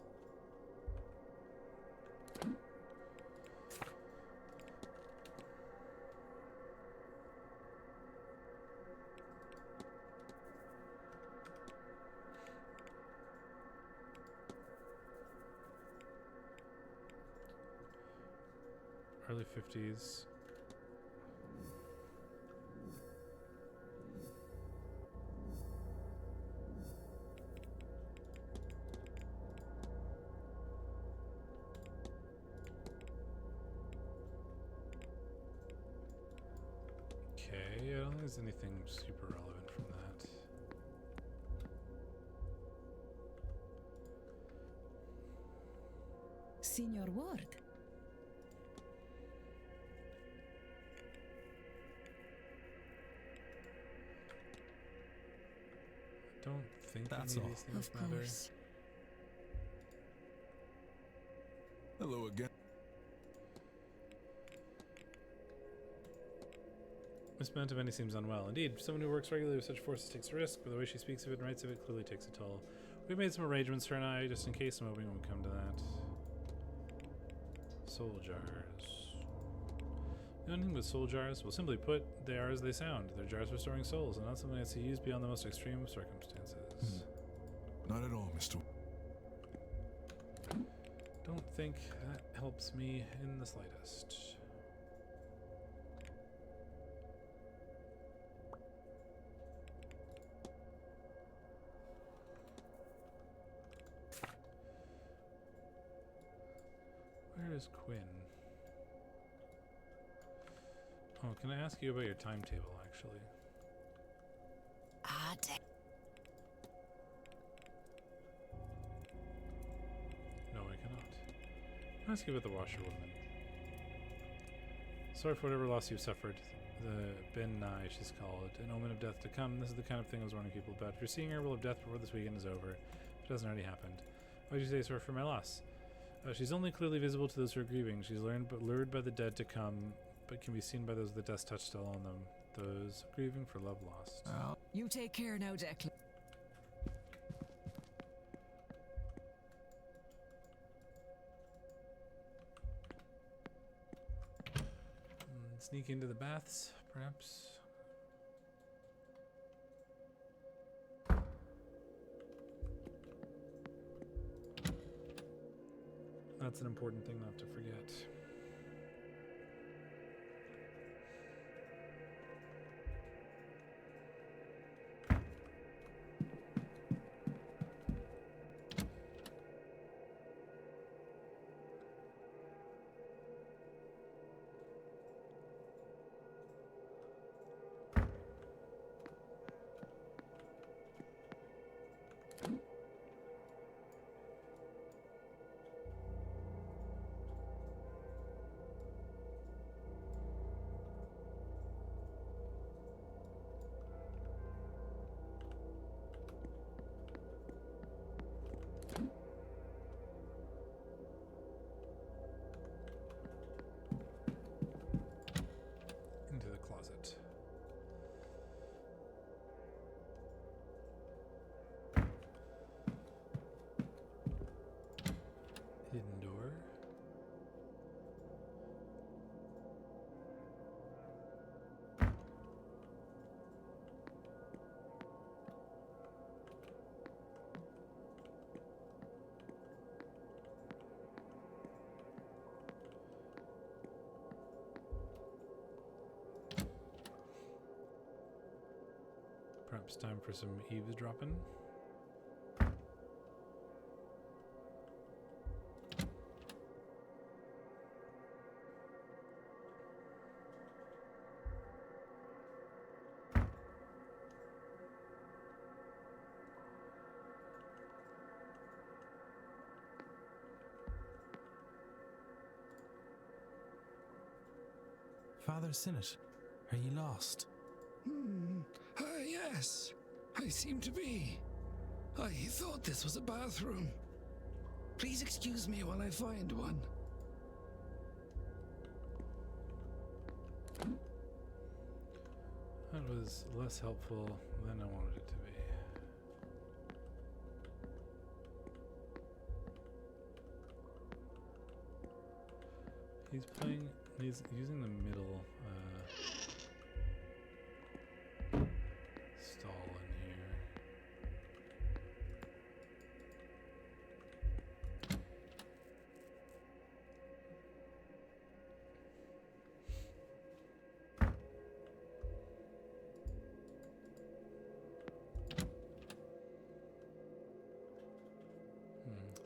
Early 50s. Okay, I don't think there's anything super relevant from that. Signor Ward. Don't think That's any all. of these things Of matter. course. Hello again. Miss Mantovani seems unwell. Indeed, someone who works regularly with such forces takes a risk, but the way she speaks of it and writes of it clearly takes a toll. We've made some arrangements for her and I, just in case. I'm hoping it won't come to that. Soul jars. You know anything with soul jars? Well, simply put, they are as they sound. They're jars for storing souls, and not something that's used beyond the most extreme of circumstances. Not at all, Mr. Don't think that helps me in the slightest. Where is Quinn? Oh, can I ask you about your timetable, actually? No, I cannot. I'll ask you about the washerwoman. Sorry for whatever loss you've suffered. The Ben Nye, she's called. An omen of death to come. This is the kind of thing I was warning people about. If you're seeing her, we'll have death before this weekend is over. If it hasn't already happened. Why did you say sorry for my loss? She's only clearly visible to those who are grieving. She's lured by the dead to come, but can be seen by those with the death's touch still on them. Those grieving for love lost. Well, you take care now, Declan. Sneak into the baths, perhaps. That's an important thing not to forget. Perhaps time for some eavesdropping. Father Sinnott, are ye lost? Yes, I seem to be. I thought this was a bathroom. Please excuse me while I find one. That was less helpful than I wanted it to be. He's using the middle stall in here.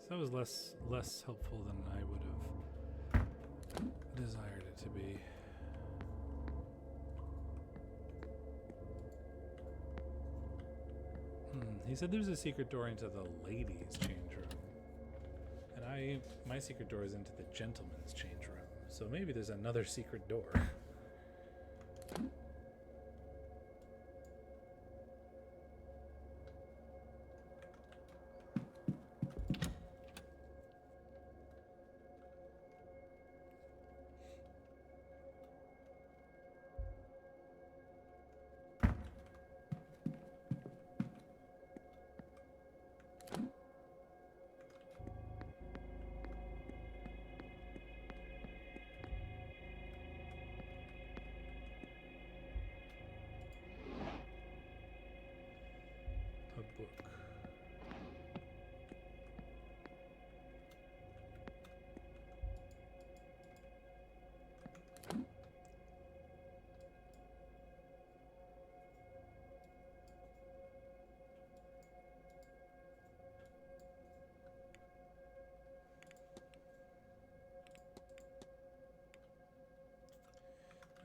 So that was less helpful than I would have desired it to be. He said there's a secret door into the ladies' change room. And my secret door is into the gentleman's change room. So maybe there's another secret door. Book.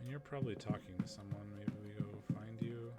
And you're probably talking to someone. Maybe we go find you.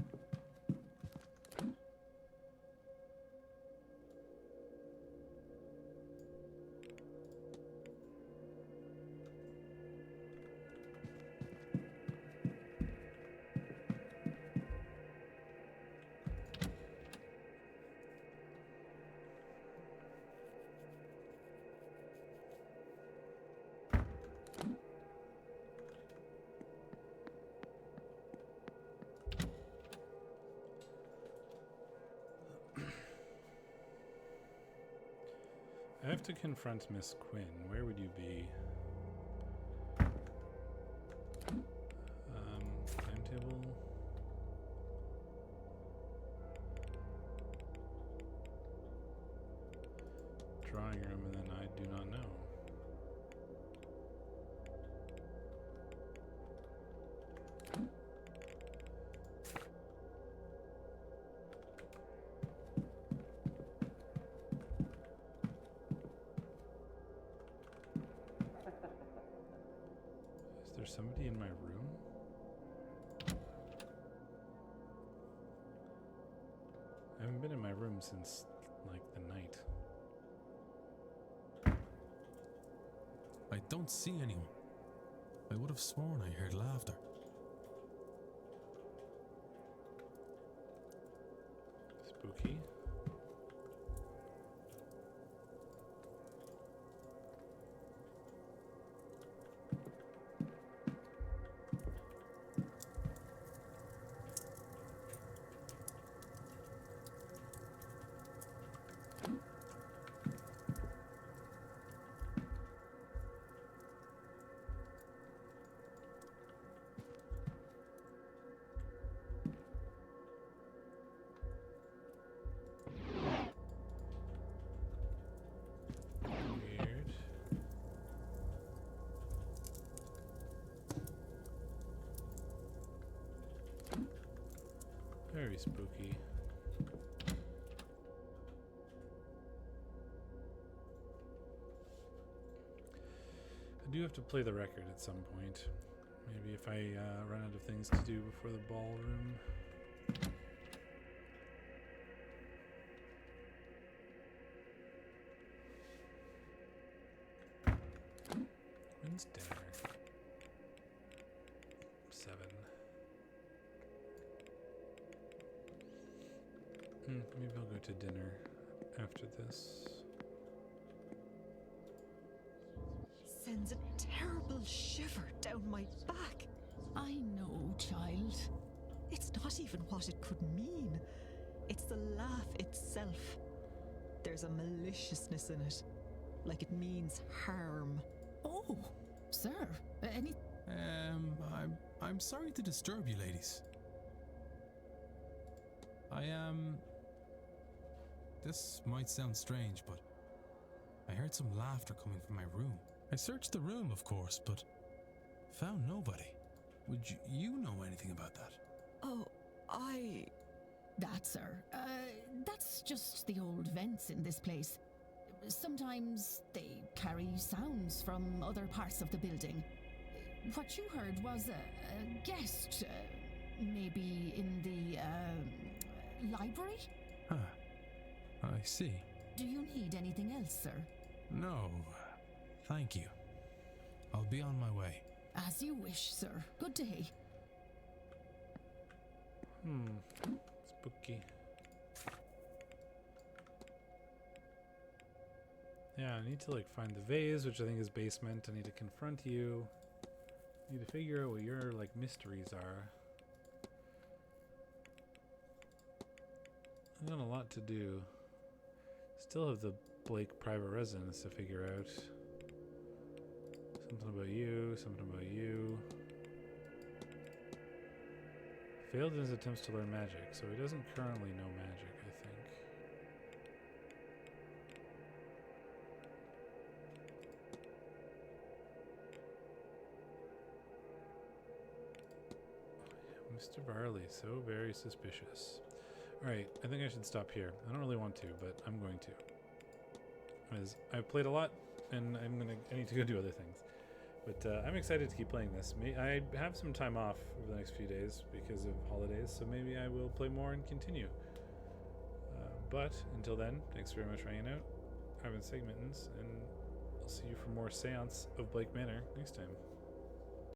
I have to confront Miss Quinn. Where would you be? Timetable. Drawing room, and then I do not know. Is there somebody in my room? I haven't been in my room since, like, the night. I don't see anyone. I would have sworn I heard laughter. Spooky. spooky. I do have to play the record at some point. Maybe if I run out of things to do before the ballroom. When's dinner? 7. Maybe I'll go to dinner after this. Sends a terrible shiver down my back. I know, child. It's not even what it could mean. It's the laugh itself. There's a maliciousness in it, like it means harm. Oh, sir, any... I'm sorry to disturb you, ladies. This might sound strange, but I heard some laughter coming from my room. I searched the room, of course, but found nobody. Would you know anything about that? Oh, That, sir. That's just the old vents in this place. Sometimes they carry sounds from other parts of the building. What you heard was a guest, maybe in the library? Huh. I see. Do you need anything else, sir? No, thank you. I'll be on my way. As you wish, sir. Good day. Spooky. Yeah, I need to like find the vase, which I think is basement. I need to confront you. I need to figure out what your like mysteries are. I've got a lot to do. Still have the Blake private residence to figure out. Something about you, something about you. Failed in his attempts to learn magic, so he doesn't currently know magic, I think. Mr. Varley, so very suspicious. Alright, I think I should stop here. I don't really want to, but I'm going to. Because I've played a lot, and I need to go do other things. But I'm excited to keep playing this. I have some time off over the next few days because of holidays, so maybe I will play more and continue. But until then, thanks very much for hanging out. I've been Segmittens, and I'll see you for more Séance of Blake Manor next time.